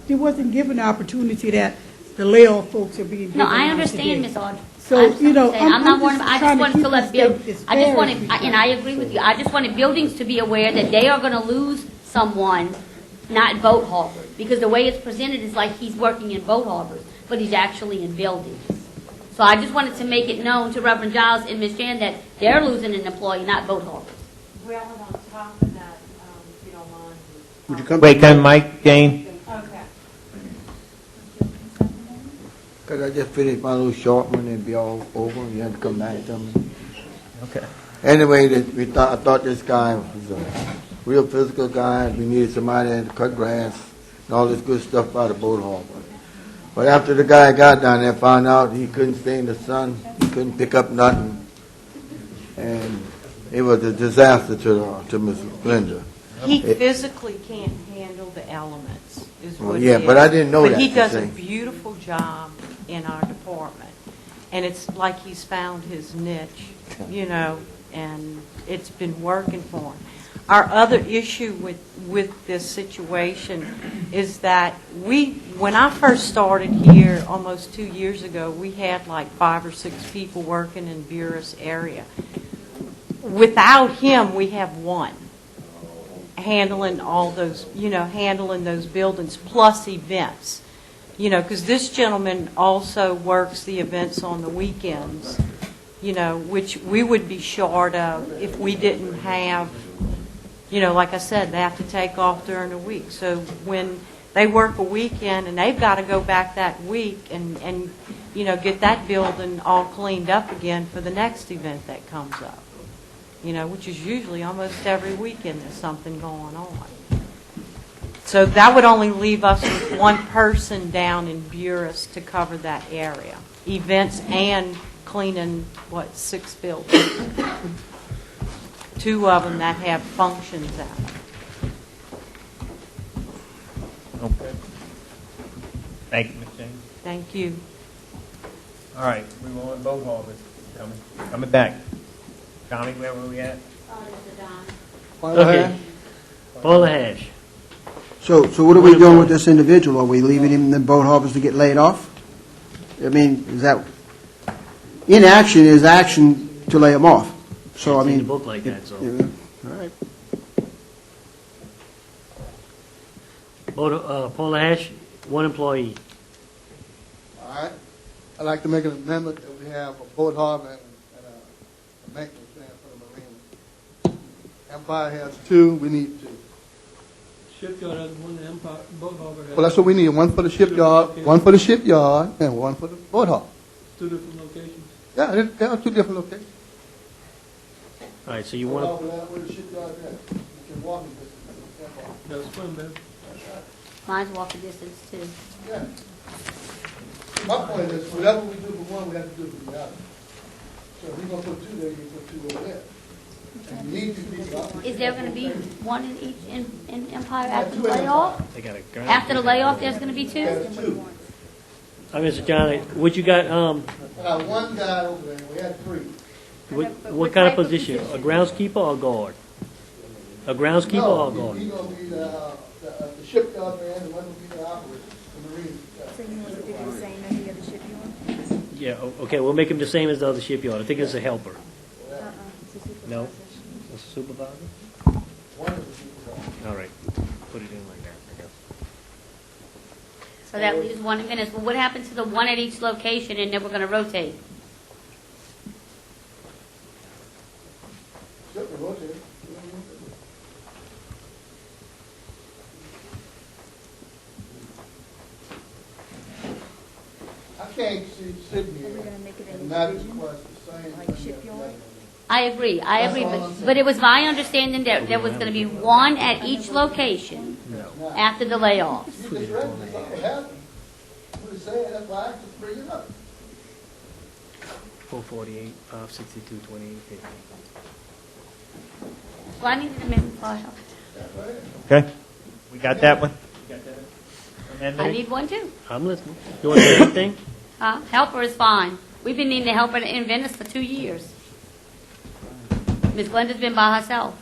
they wasn't given the opportunity that the layoff folks are being given No, I now understand, today. Ms. Audrey. So, I understand you know, what you're saying. I'm not worried about, I trying just wanted keep to let this build, thing as I just fair wanted, as we and I agree with you, I just wanted buildings to be aware that they are gonna lose someone, not boat harbors. Because the way it's presented is like he's working in boat harbors, but he's actually in buildings. So I just wanted to make it known to Reverend Giles and Ms. Jan that they're losing an employee, not boat harbors. Well, and on top of that, if you don't mind. Would you come? Wait, can Mike, Jane? Okay. Could I just finish my little short one and be all over, and you have to come back to me? Okay. Anyway, I thought this guy was a real physical guy. We needed somebody to cut grass and all this good stuff by the boat harbor. But after the guy got down there, found out he couldn't stay in the sun, he couldn't pick up nothing, and it was a disaster to Miss Linda. He physically can't handle the elements, is Well, what yeah, it is. but I didn't know But that, he you does a see. beautiful job in our department. And it's like he's found his niche, you know, and it's been working for him. Our other issue with this situation is that when I first started here almost 2 years ago, we had like 5 or 6 people working in Buras area. Without him, we have one handling all those, handling those buildings plus events. Because this gentleman also works the events on the weekends, which we would be short of if we didn't have, like I said, they have to take off during the week. So when they work a weekend and they've got to go back that week and get that building all cleaned up again for the next event that comes up, which is usually almost every weekend there's something going on. So that would only leave us with one person down in Buras to cover that area, events and cleaning, 6 buildings. 2 of them that have functions at them. Okay. Thank you, Ms. Jane. Thank you. All right, we want to boat harbors. Coming back. Tommy, where were we at? Okay. Paula Hash. So what are we doing with this individual? Are we leaving him in the boat harbors to get laid off? I mean, is that, inaction is action to lay him off. So, I It's in mean. the book like that, so. Yeah, all right. Paula Hash, 1 employee. All right. I'd like to make an amendment that we have a boat harbor and a maintenance man for the marina. Empire has 2, we need 2. Shipyard has one, Empire, boat harbor has. Well, that's what we need, 1 for the shipyard, 1 for the shipyard, and 1 for the boat harbor. 2 different locations. Yeah, there are 2 different locations. All right, so you want to, Where the shipyard is, you can walk in distance. That's swim, baby. Mine's walking distance too. Yeah. My point is, whatever we do for one, we have to do for the other. So if you're gonna put 2 there, you can put 2 over there. And you need 2 people out. Is there going to be one in each in Empire after the 2 in layoff? they got a ground. After the layoff, there's going to be 2? There's 2. Mr. John, what you got, I got 1 guy over there, we had 3. what kind of position? A groundskeeper or a guard? A groundskeeper or a No, guard? he's gonna be the shipyard man, and 1 will be the operator, the marine guy. So you want to do the same as the other shipyard? Yeah, okay, we'll make him the same as the other shipyard. I think it's a helper. It's a supervisor. No? It's a supervisor? 1 is a supervisor. All right, put it in like that, I guess. So that leaves one in Venice. Well, what happens to the one at each location, and then we're going to rotate? I can't sit here and not request the same thing. I agree, but it was my understanding that there was going to be one at each location after the layoffs. You just read this, something happened. What it said, that's why I just bring it up. 448, 562, 28, Well, I need an amendment file. Okay. We got that one? I need one too. I'm listening. You want to say anything? Helper is fine. We've been needing a helper in Venice for 2 years. Miss Glenda's been by herself,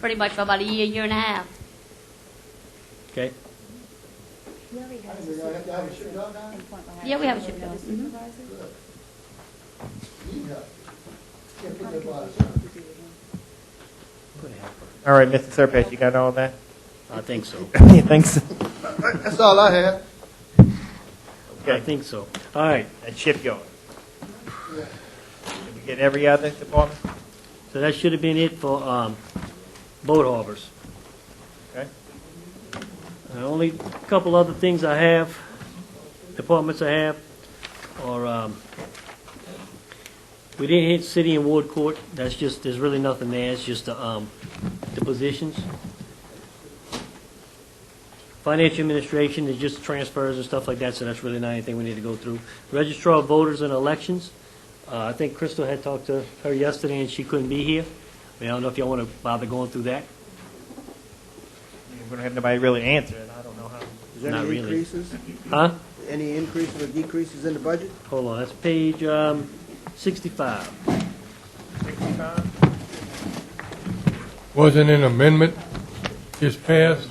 pretty much for about a year and a half. Okay. Yeah, we have a ship dog. All right, Mr. Serpent, you got all that? I think so. You think so? That's all I have. I think so. All right. And shipyard. Did we get every other department? So that should have been it for boat harbors. Okay. Only a couple other things I have, departments I have, are we didn't hit city and ward court. That's just, there's really nothing there. It's just the positions. Financial administration is just transfers and stuff like that, so that's really not anything we need to go through. Registrar of voters and elections. I think Crystal had talked to her yesterday and she couldn't be here. I don't know if y'all want to bother going through that. We don't have nobody really answer it. I don't know how. Is there Not any really. increases? Huh? Any increases or decreases in the budget? Hold on, that's page 65. 65? Wasn't an amendment just passed,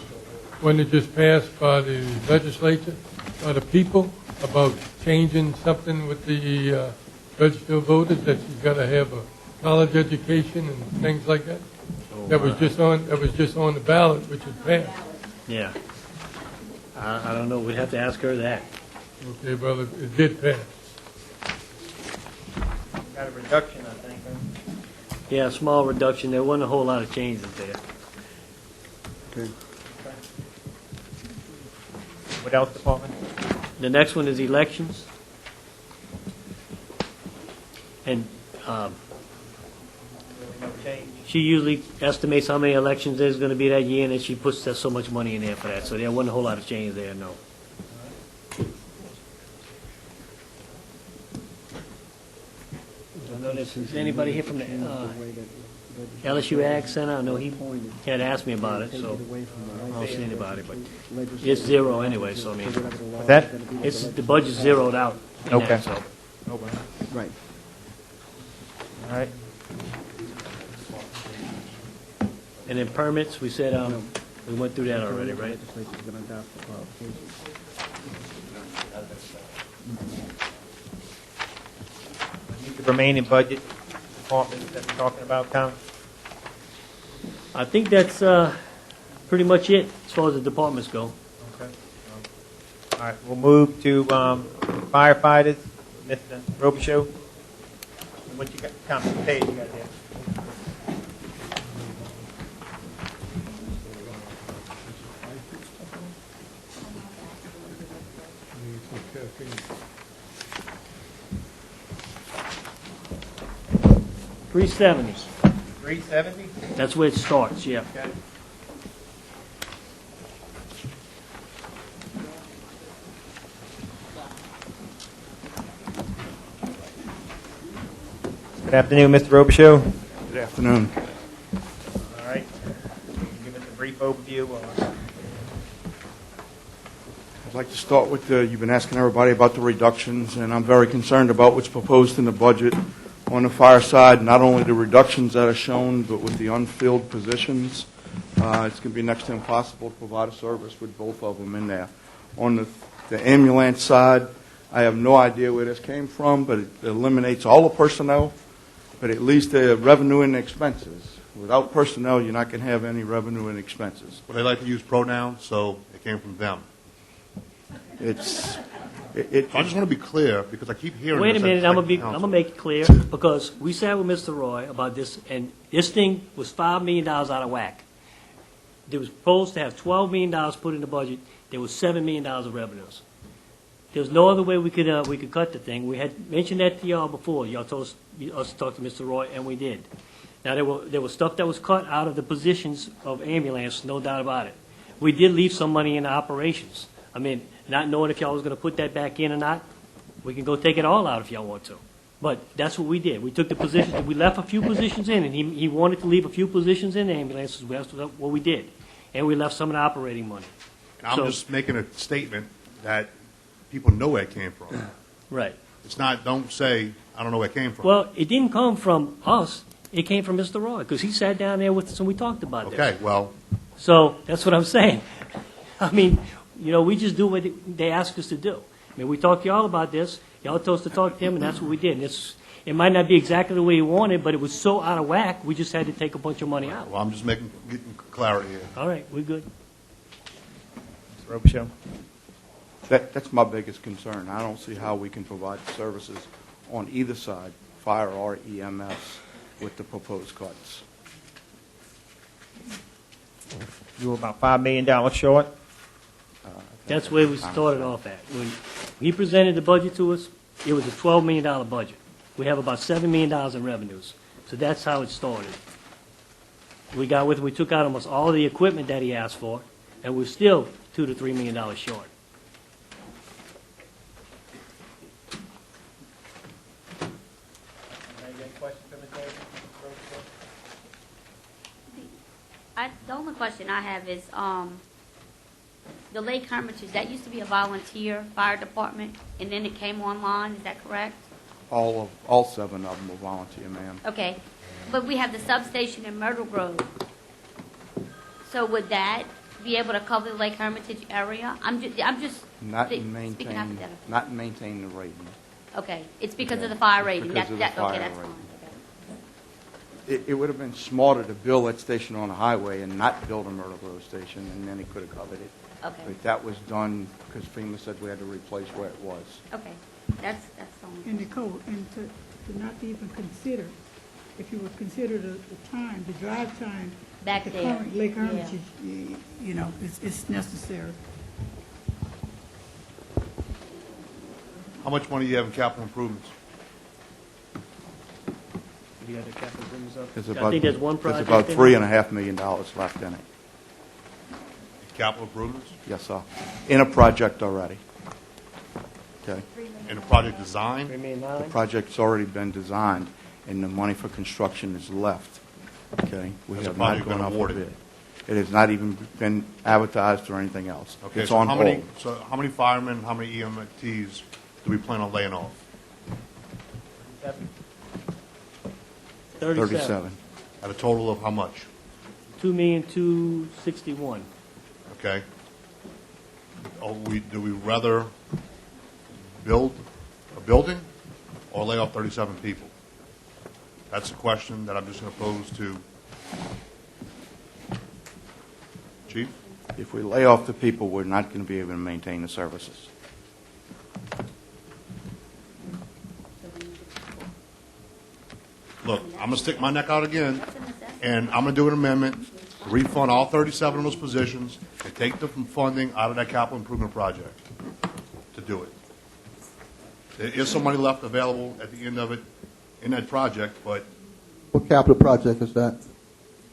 wasn't it just passed by the legislature, by the people, about changing something with the registered voters, that you've got to have a college education and things like that? That was just on the ballot, which is passed. Yeah. I don't know, we'd have to ask her that. Okay, well, it did pass. Got a reduction, I think. Huh? Yeah, a small reduction, there wasn't a whole lot of changes there. Okay. What else, department? The next one is elections. And No change. she usually estimates how many elections there's going to be that year, and then she puts so much money in there for that. So there wasn't a whole lot of change there, no. I don't know if there's anybody here from the LSU Ag Center. I know he had asked me about it, so I don't see anybody. But it's zero anyway, so I mean. What's that? It's, the budget's zeroed out. in Okay. that, so. Right. All right. And then permits, we said, we went through that already, right? The remaining budget departments that we're talking about, Tom? I think that's pretty much it as far as the departments go. Okay. All right, we'll move to firefighters, Mr. Robichaud. What you got, Tom, what page you got there? $370. 370? That's where it starts, yeah. Okay. Good afternoon, Mr. Robichaud. Good afternoon. All right. Give us a brief overview. I'd like to start with, you've been asking everybody about the reductions, and I'm very concerned about what's proposed in the budget on the fire side, not only the reductions that are shown, but with the unfilled positions. It's going to be next to impossible to provide a service with both of them in there. On the ambulance side, I have no idea where this came from, but it eliminates all the personnel, but at least the revenue and expenses. Without personnel, you're not going to have any revenue and expenses. Well, they like to use pronouns, so it came from them. It's, I just want to be clear, because I keep hearing Wait a this at minute, the I'm gonna council. make it clear, because we sat with Mr. Roy about this, and this thing was $5 million out of whack. They was proposed to have $12 million put in the budget, there was $7 million of revenues. There was no other way we could cut the thing. We had mentioned that to y'all before, y'all told us to talk to Mr. Roy, and we did. Now, there was stuff that was cut out of the positions of ambulance, no doubt about it. We did leave some money in the operations. I mean, not knowing if y'all was gonna put that back in or not, we can go take it all out if y'all want to. But that's what we did. We took the positions, we left a few positions in, and he wanted to leave a few positions in the ambulances. That's what we did. And we left some of the operating money. And I'm So- just making a statement that people know where it came from. Right. It's not, don't say, I don't know where it came from. Well, it didn't come from us. It came from Mr. Roy, because he sat down there with us and we talked about this. Okay, well, So that's what I'm saying. I mean, we just do what they ask us to do. I mean, we talked to y'all about this. Y'all told us to talk to him, and that's what we did. And it might not be exactly the way he wanted, but it was so out of whack, we just had to take a bunch of money out. well, I'm just getting clarity here. All right, we're good. Mr. Robichaux? That's my biggest concern. I don't see how we can provide services on either side, fire or EMS, with the proposed cuts. You were about $5 million short? That's where we started off at. When he presented the budget to us, it was a $12 million budget. We have about $7 million in revenues. So that's how it started. We took out almost all of the equipment that he asked for, and we're still $2 to $3 million short. The only question I have is, the Lake Hermitage, that used to be a volunteer fire department, and then it came online, is that correct? All 7 of them will volunteer, ma'am. Okay, but we have the substation in Myrtle Grove. So would that be able to cover the Lake Hermitage area? I'm just Not speaking maintain hypothetically. the rating. Okay, it's because of the fire rating. Because of the Okay, fire that's rating. fine. It would have been smarter to build that station on the highway and not build a Myrtle Grove station, and then he could have covered it. Okay. But that was done because FEMA said we had to replace where it was. Okay, that's the only. And Nicole, and to not even consider, if you would consider the time, the drive time. Back the there, current Lake yeah. Hermitage, it's necessary. How much money do you have in capital improvements? You got the capital improvements up? There's I about, think there's one project. there's about in $3.5 million left in it. Capital improvements? Yes, sir. In a project already. Okay. In a project design? $3 million. The project's already been designed, and the money for construction is left. Okay? We Has the have not project been gone out for awarded? bid. It has not even been advertised or anything else. Okay, It's so on how hold. many, so how many firemen, how many EMTs do we plan on laying off? 37. At a total of how much? $2,261,000. Okay? Do we rather build a building or lay off 37 people? That's a question that I'm just going to pose to Chief. If we lay off the people, we're not going to be able to maintain the services. Look, I'm going to stick my neck out again, and I'm going to do an amendment, refund all 37 of those positions, and take the funding out of that capital improvement project to do it. There is some money left available at the end of it in that project, but What capital project is that?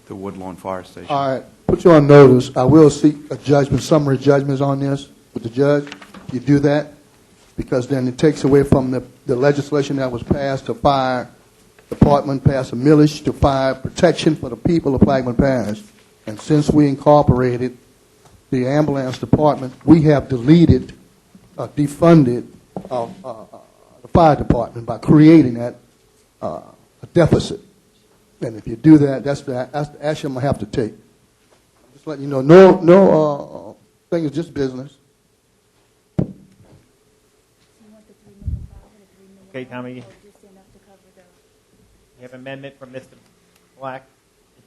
The Woodlawn Fire Station. All right, put you on notice. I will seek a judgment, summary judgments on this with the judge. You do that, because then it takes away from the legislation that was passed to fire department, pass a millage to fire protection for the people of Plaquemine Parish. And since we incorporated the ambulance department, we have deleted, defunded the fire department by creating that a deficit. And if you do that, that's the action I'm going to have to take. Just letting you know, no thing is just business. Okay, Tommy, you have an amendment from Mr. Black?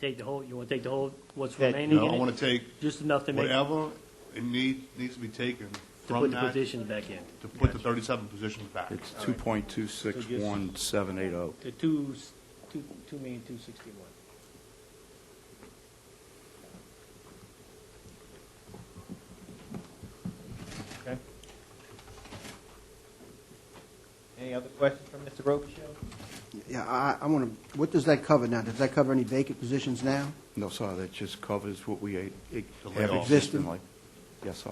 You want to take what's Yeah, remaining? no, in I it? want to take Just enough to make. whatever it needs to be taken To from put the that, positions back in. to put the 37 positions back. It's 2.261,780. The 2,261,000. Okay. Any other questions from Mr. Robichaud? Yeah, I want to, what does that cover now? Does that cover any vacant positions now? No, sir, that just covers what we have layoffs. existingly. Yes, sir.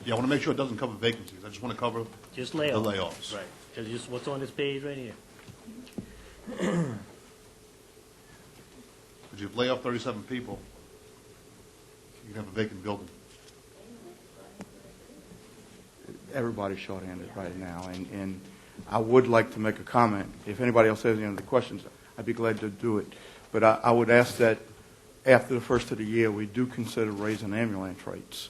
Yeah, I want to make sure it doesn't cover vacancies. I just want to cover Just the layoffs. layoffs. Right. Because just what's on this page right here. Because if you lay off 37 people, you can have a vacant building. Everybody's shorthanded right now, and I would like to make a comment. If anybody else has any other questions, I'd be glad to do it. But I would ask that after the first of the year, we do consider raising ambulance rates.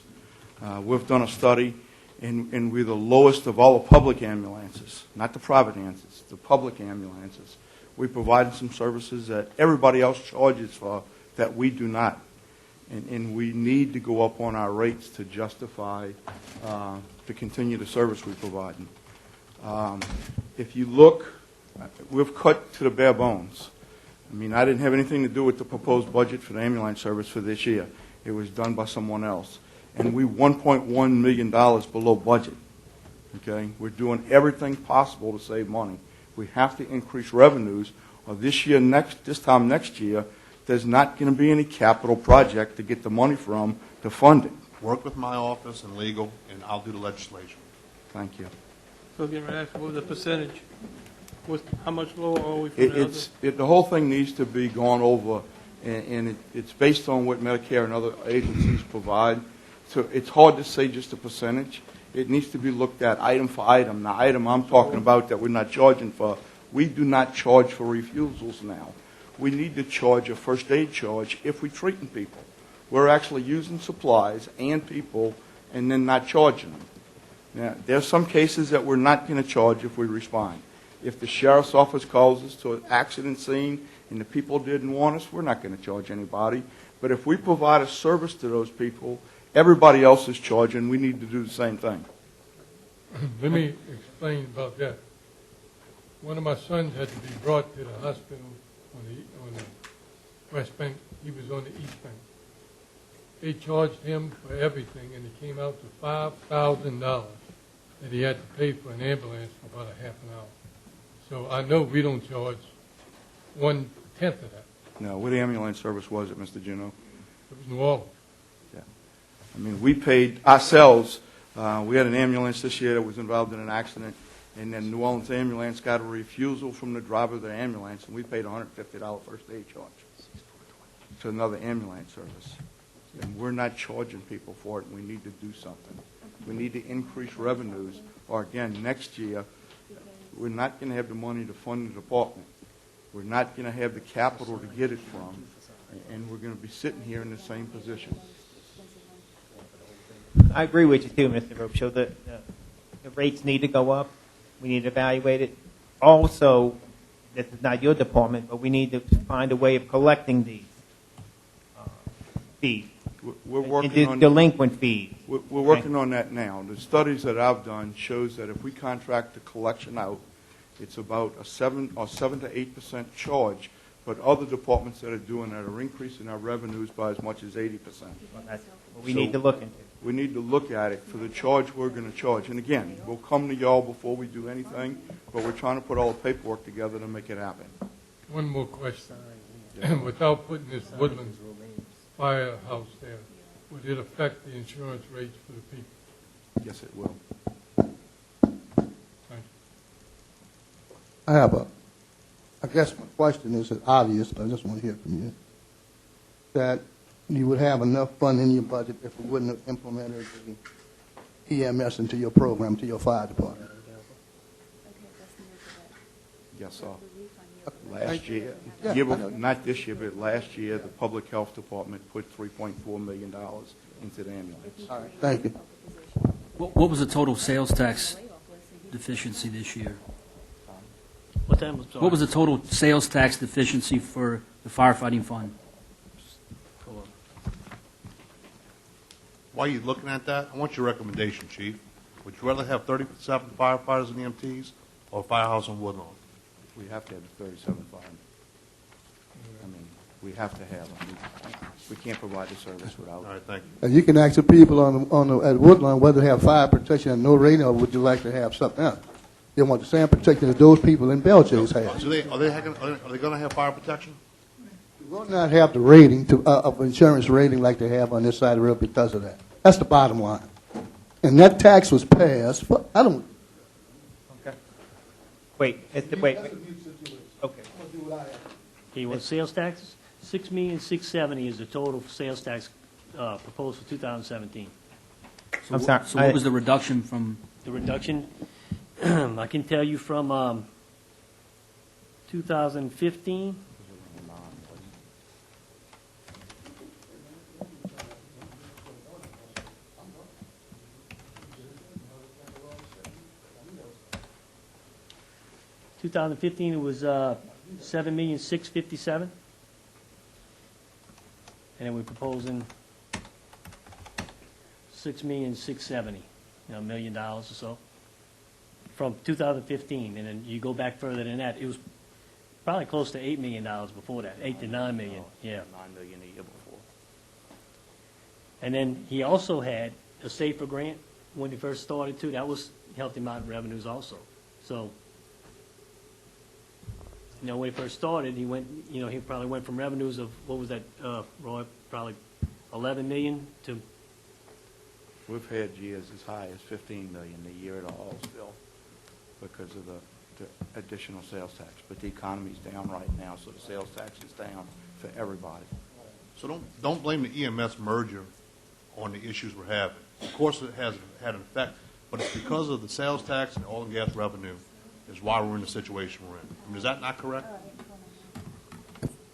We've done a study, and we're the lowest of all the public ambulances, not the private ambulances, the public ambulances. We provide some services that everybody else charges for that we do not. And we need to go up on our rates to justify to continue the service we provide. If you look, we've cut to the bare bones. I mean, I didn't have anything to do with the proposed budget for the ambulance service for this year. It was done by someone else. And we $1.1 million below budget. Okay? We're doing everything possible to save money. We have to increase revenues, or this time next year, there's not going to be any capital project to get the money from to fund it. Work with my office and legal, and I'll do the legislation. Thank you. So again, we're asking, what was the percentage? How much lower are we from the other? The whole thing needs to be gone over, and it's based on what Medicare and other agencies provide. So it's hard to say just a percentage. It needs to be looked at item for item. The item I'm talking about that we're not charging for, we do not charge for refusals now. We need to charge a first aid charge if we're treating people. We're actually using supplies and people and then not charging them. Now, there are some cases that we're not going to charge if we respond. If the sheriff's office calls us to an accident scene and the people didn't want us, we're not going to charge anybody. But if we provide a service to those people, everybody else is charging. We need to do the same thing. Let me explain about that. One of my sons had to be brought to the hospital on the West Bank. He was on the East Bank. They charged him for everything, and it came out to $5,000 that he had to pay for an ambulance for about a half an hour. So I know we don't charge 1/10 of that. No, what ambulance service was it, Mr. Juneau? It was New Orleans. Yeah. I mean, we paid ourselves. We had an ambulance this year that was involved in an accident, and then New Orleans ambulance got a refusal from the driver of the ambulance, and we paid $150 first aid charge to another ambulance service. And we're not charging people for it, and we need to do something. We need to increase revenues, or again, next year, we're not going to have the money to fund the department. We're not going to have the capital to get it from, and we're going to be sitting here in the same position. I agree with you too, Mr. Robichaud. The rates need to go up. We need to evaluate it. Also, this is not your department, but we need to find a way of collecting these fees. We're working on delinquent fees. We're working on that now. The studies that I've done shows that if we contract the collection out, it's about a 7 to 8% charge. But other departments that are doing that are increasing our revenues by as much as 80%. Well, that's what we need to look into. We need to look at it for the charge we're going to charge. And again, we'll come to y'all before we do anything, but we're trying to put all the paperwork together to make it happen. One more question. Without putting this Woodland firehouse there, would it affect the insurance rates for the people? Yes, it will. Thank you. I guess my question is obvious, but I just want to hear from you. That you would have enough fund in your budget if we wouldn't have implemented the EMS into your program, to your fire department. Yes, sir. Last year, not this year, but last year, the Public Health Department put $3.4 million into the ambulance. All right, thank you. What was the total sales tax deficiency this year? What was the total sales tax deficiency for the firefighting fund? while you're looking at that, I want your recommendation, Chief. Would you rather have 37 firefighters and EMTs or a firehouse in Woodlawn? We have to have the 37 firemen. I mean, we have to have them. We can't provide the service without. All right, thank you. And you can ask the people at Woodlawn whether they have fire protection and no rating, or would you like to have something else? They want the same protection as those people in Belchase have. So are they going to have fire protection? We will not have the rating of insurance rating like they have on this side of the road because of that. That's the bottom line. And that tax was passed. I don't. Okay. Wait. Okay. Okay, what sales taxes? $6,670,000 is the total sales tax proposed for 2017. So I'm sorry. So what was the reduction from? The reduction, I can tell you from 2015. It was $7,657,000, and then we're proposing $6,670,000, $1 million or so, from 2015. And then you go back further than that, it was probably close to $8 million before that, $8 to $9 million, yeah. $9 million a year before. And then he also had a SAFER grant when he first started too. That helped him out in revenues also. So, when he first started, he probably went from revenues of, what was that, Roy, probably 11 million to. We've had years as high as 15 million a year at Hallsville because of the additional sales tax. But the economy's down right now, so the sales tax is down for everybody. So don't blame the EMS merger on the issues we're having. Of course, it has had an effect, but it's because of the sales tax and oil and gas revenue is why we're in the situation we're in. I mean, is that not correct?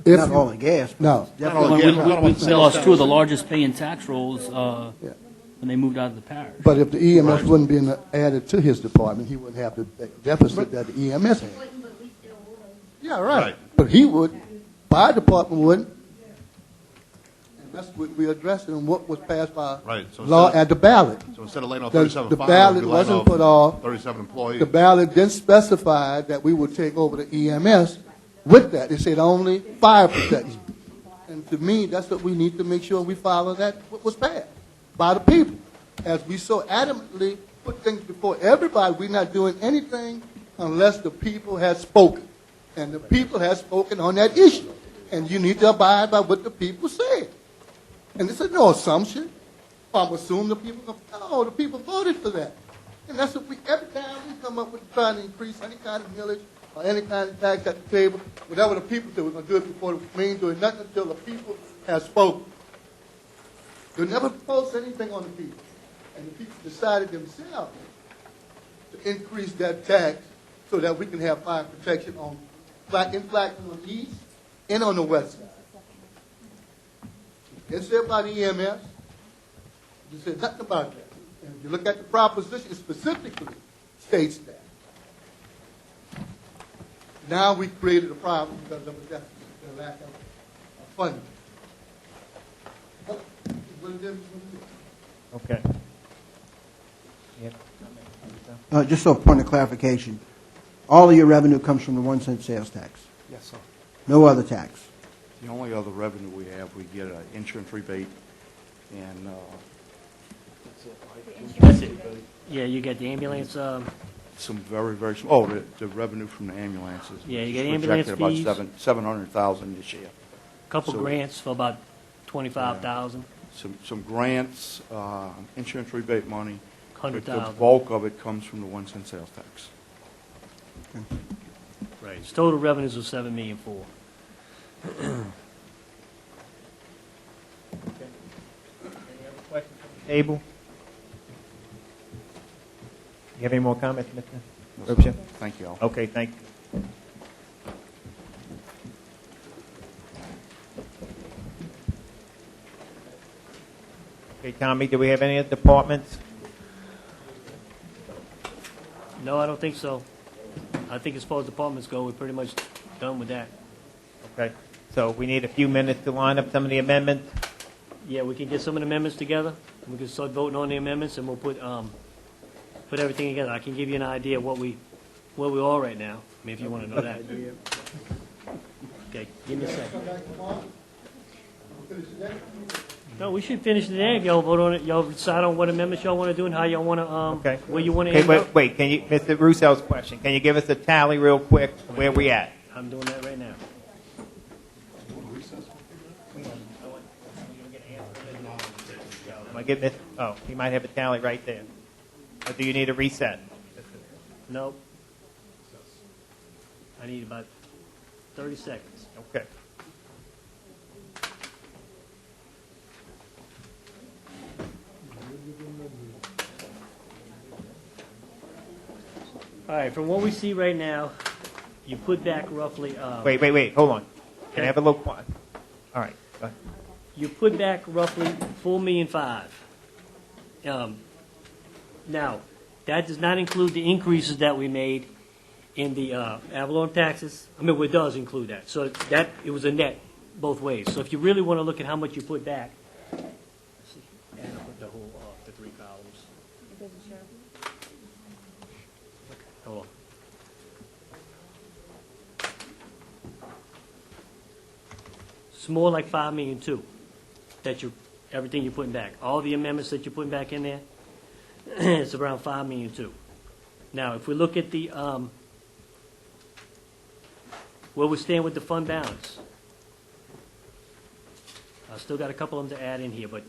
Not oil and gas. No. We lost two of the largest paying tax rolls when they moved out of the parish. But if the EMS wouldn't be added to his department, he wouldn't have the deficit that the EMS had. Yeah, right. But he would. Fire department wouldn't. And that's what we're addressing and what was passed by law at the ballot. So instead of laying off 37 the fires, ballot we'd be laying wasn't off put off. 37 employees. The ballot then specified that we would take over the EMS. With that, it said only fire protection. And to me, that's what we need to make sure we follow that what was passed by the people. As we so adamantly put things before everybody, we're not doing anything unless the people have spoken. And the people have spoken on that issue. And you need to abide by what the people said. And this is no assumption. I'm assuming the people voted for that. And that's what every time we come up with trying to increase any kind of millage or any kind of tax at the table, whatever the people said, we're going to do it before the mean doing nothing until the people have spoken. They never proposed anything on the people. And the people decided themselves to increase that tax so that we can have fire protection in Blackton on the east and on the west side. It's said by the EMS. You said nothing about that. And if you look at the proposition, it specifically states that. Now we created a problem because of a deficit, the lack of funding. Okay. Just so a point of clarification, all of your revenue comes from the 1 cent sales tax? Yes, sir. No other tax? The only other revenue we have, we get an insurance rebate, and That's it. Yeah, you get the ambulance. some very, very small. Oh, the revenue from the ambulances. Yeah, you get is ambulance projected fees. about $700,000 this year. Couple So- grants for about 25,000. Some grants, insurance rebate money. but 100,000. The bulk of it comes from the 1 cent sales tax. Right. His total revenues was $7.4 million. Table. You have any more comments, Mr. No, sir. Rupsha? Thank you all. Okay, thank you. Okay, Tommy, do we have any other departments? No, I don't think so. I think as far as departments go, we're pretty much done with that. Okay, so we need a few minutes to line up some of the amendments. Yeah, we can get some of the amendments together. We can start voting on the amendments, and we'll put everything together. I can give you an idea of where we are right now, I mean, if you want to know that. Okay, give me a second. No, we should finish today. Y'all vote on it. Y'all decide on what amendments y'all want to do and how y'all want to, where you want to end up. Wait, can you, Mr. Russo's question, can you give us a tally real quick, where we at? I'm doing that right now. Am I getting this? Oh, you might have a tally right there. Or do you need a reset? Nope. I need about 30 seconds. Okay. All right, from what we see right now, you put back roughly. Wait, hold on. Can I have a little quiet? All right, go ahead. You put back roughly $4.5 million. Now, that does not include the increases that we made in the Avalon taxes. I mean, it does include that. So that it was a net both ways. So if you really want to look at how much you put back, let's see, add up the whole the three columns. Hold on. It's more like $5.2 million that everything you're putting back. All the amendments that you're putting back in there, it's around $5.2 million. Now, if we look at the where we stand with the fund balance, I still got a couple of them to add in here, but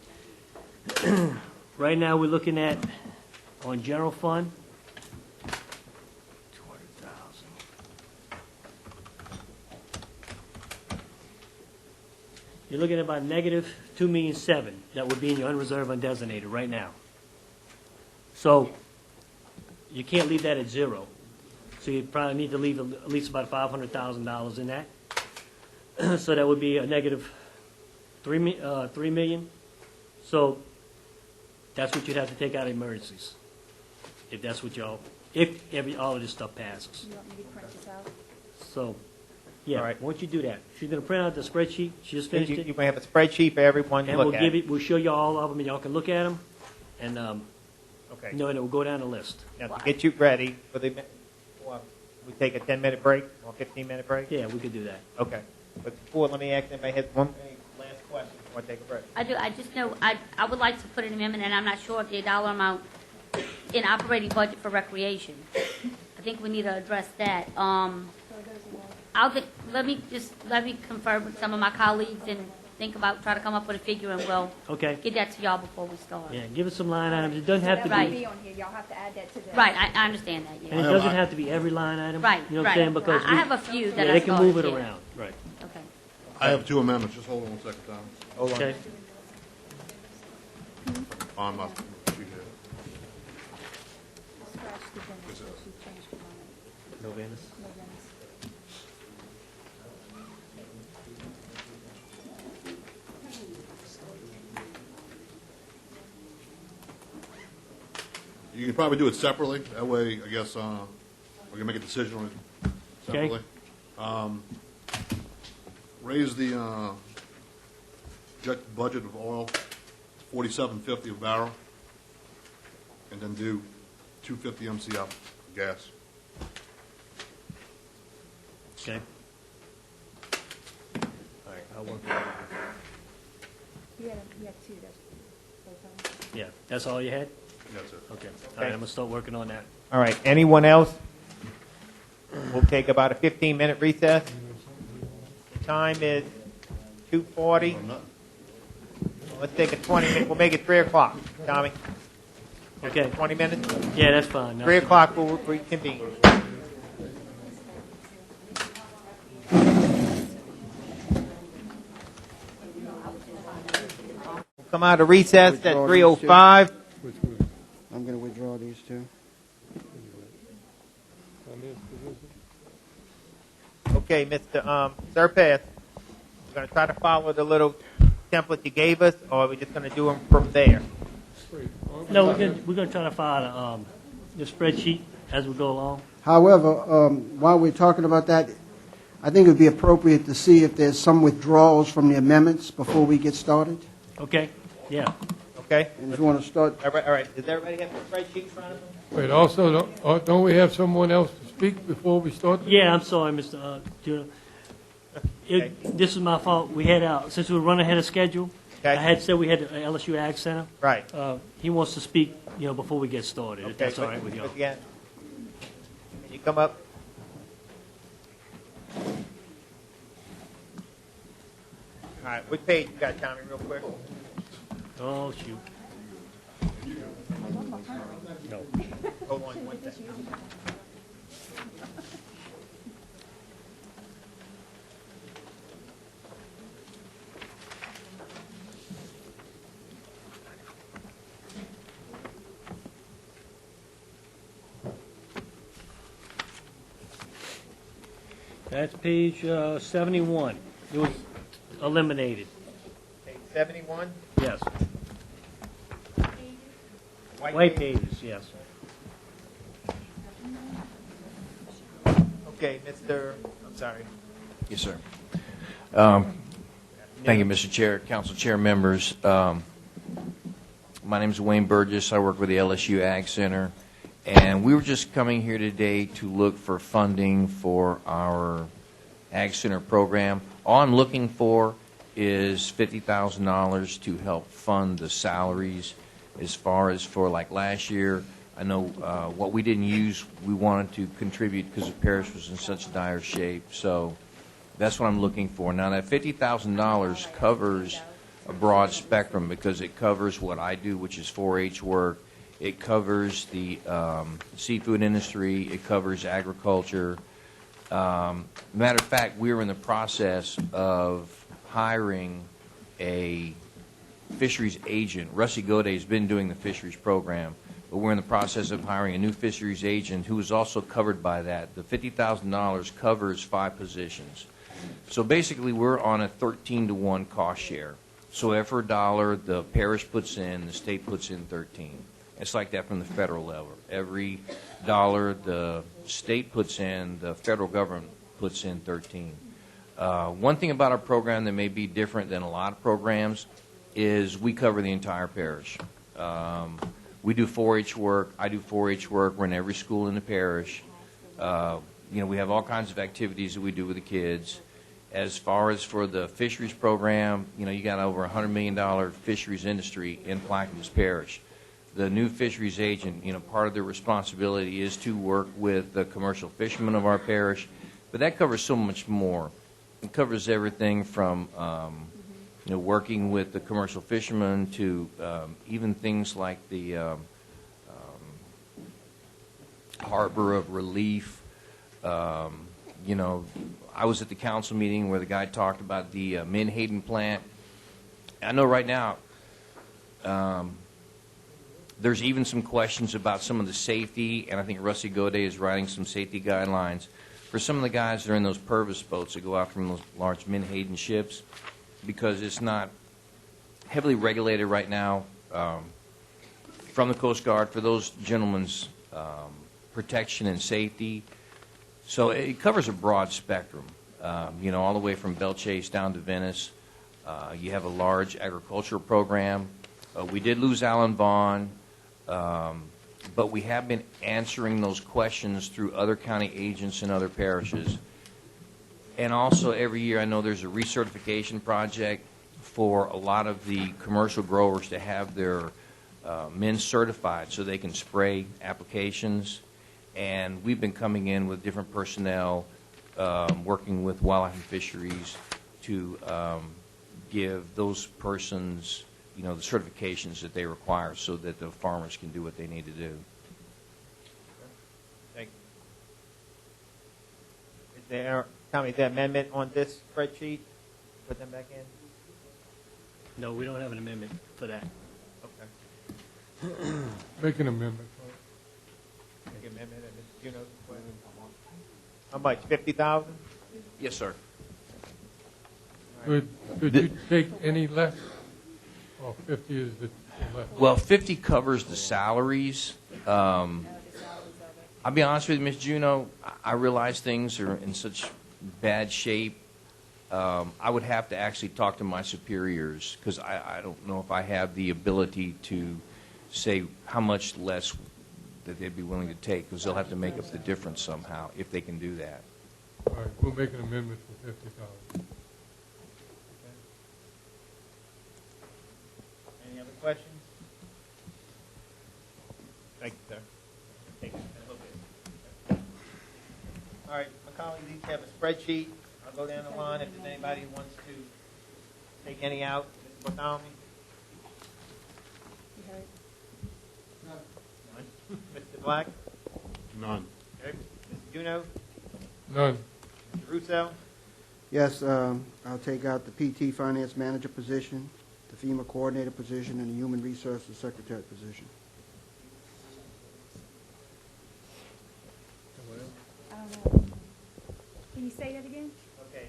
right now we're looking at on general fund. You're looking at about negative $2.7 million that would be in your unreserved undesignated right now. So you can't leave that at zero. So you probably need to leave at least about $500,000 in that. So that would be a negative $3 million. So that's what you'd have to take out of emergencies, if that's what y'all, all of this stuff passes. You want me to print this out? So, yeah, All right. once you do that, she's going to print out the spreadsheet. She just finished it. You may have a spreadsheet for everyone to And look we'll at. we'll show you all of them, and y'all can look at them, and, Okay. no, and it will go down the list. Now, to get you ready for the, well, we take a 10-minute break or 15-minute break? Yeah, we could do that. Okay. But before, let me ask anybody has one last question before I take a break. I do, I just know, I would like to put an amendment, and I'm not sure of the dollar amount in operating budget for recreation. I think we need to address that. Let me confer with some of my colleagues and try to come up with a figure, and we'll Okay. get that to y'all before we start. Yeah, give us some line items. It doesn't have to Right. be, on here, y'all have to add that to the. Right, I understand that, and it yeah. doesn't have to be every line item. Right, You know what right. I'm saying? Because I have a few that yeah, I they can move it started, yeah. around. Right. Okay. I have two amendments. Just hold on one second, Tom. Hold on. Okay. On my sheet here. No Venice. You can probably do it separately. That way, I guess, we can make a decision on it separately. Raise the projected budget of oil to $47.50 a barrel, and then do 250 MCF of gas. Okay. All right, I'll work on that. You had two, that's. Yeah, that's all you had? That's it. Okay. All right, I'm gonna start working on that. All right, anyone else? We'll take about a 15-minute recess. The time is 2:40. Let's take a 20-minute, we'll make it 3 o'clock. Tommy? Okay. 20 minutes? Yeah, that's fine. 3 o'clock, we'll reconvene. We'll come out of recess at 3:05. I'm going to withdraw these two. Okay, Mr. Surpass, we're going to try to follow the little template you gave us, or are we just going to do them from there? No, we're gonna try to follow the spreadsheet as we go along. However, while we're talking about that, I think it would be appropriate to see if there's some withdrawals from the amendments before we get started. Okay? Yeah. Okay? And if you want to start, All right. Does everybody have the spreadsheet in front of them? Wait, also, don't we have someone else to speak before we start? Yeah, I'm sorry, Mr. Judah. This is my fault. We had, since we were running ahead of schedule, I had said we had the LSU Ag Center. Right. He wants to speak, before we get started, if that's all right with y'all. Again, can you come up? All right, what page you got, Tommy, real quick? Oh, shoot. No. Hold on one second. That's page 71. It was eliminated. Page 71? Yes. White pages, yes. Okay, I'm sorry. Yes, sir. Thank you, Mr. Chair, Council Chair members. My name is Wayne Burgess. I work with the LSU Ag Center. And we were just coming here today to look for funding for our Ag Center program. All I'm looking for is $50,000 to help fund the salaries. As far as for like last year, I know what we didn't use, we wanted to contribute because the parish was in such dire shape. So that's what I'm looking for. Now that $50,000 covers a broad spectrum because it covers what I do, which is 4-H work. It covers the seafood industry. It covers agriculture. Matter of fact, we're in the process of hiring a fisheries agent. Rusty Gode has been doing the fisheries program, but we're in the process of hiring a new fisheries agent who is also covered by that. The $50,000 covers 5 positions. So basically, we're on a 13-to-1 cost share. So every dollar the parish puts in, the state puts in 13. It's like that from the federal level. Every dollar the state puts in, the federal government puts in 13. One thing about our program that may be different than a lot of programs is we cover the entire parish. We do 4-H work. I do 4-H work. We're in every school in the parish. We have all kinds of activities that we do with the kids. As far as for the fisheries program, you got over $100 million fisheries industry in Plaquemines Parish. The new fisheries agent, part of their responsibility is to work with the commercial fishermen of our parish, but that covers so much more. It covers everything from, working with the commercial fishermen to even things like the Harbor of Relief. I was at the council meeting where the guy talked about the Menhaden plant. I know right now there's even some questions about some of the safety, and I think Rusty Gode is writing some safety guidelines for some of the guys that are in those Purvis boats that go out from those large Menhaden ships, because it's not heavily regulated right now from the Coast Guard for those gentlemen's protection and safety. So it covers a broad spectrum, all the way from Belle Chase down to Venice. You have a large agricultural program. We did lose Alan Vaughn, but we have been answering those questions through other county agents in other parishes. And also every year I know there's a recertification project for a lot of the commercial growers to have their men certified so they can spray applications. And we've been coming in with different personnel, working with Wildlife and Fisheries to give those persons, the certifications that they require so that the farmers can do what they need to do. Thank you. Tommy, is there amendment on this spreadsheet? Put them back in? No, we don't have an amendment for that. Okay. Make an amendment. Make an amendment, and Mr. Juno, how much, 50,000? Yes, sir. Could you take any less? Or 50 is the less? Well, 50 covers the salaries. I'll be honest with you, Ms. Juno, I realize things are in such bad shape. I would have to actually talk to my superiors, because I don't know if I have the ability to say how much less that they'd be willing to take, because they'll have to make up the difference somehow, if they can do that. All right, we'll make an amendment for 50,000. Any other questions? Thank you, sir. Take it a little bit. All right, my colleagues each have a spreadsheet. I'll go down the line if there's anybody who wants to take any out. Mr. Bartholomew? None. Mr. Black? None. Okay. Mr. Juno? None. Mr. Russo? Yes, I'll take out the PT Finance Manager position, the FEMA Coordinator position, and the Human Resources Secretary position. I don't know. Can you say that again? Okay.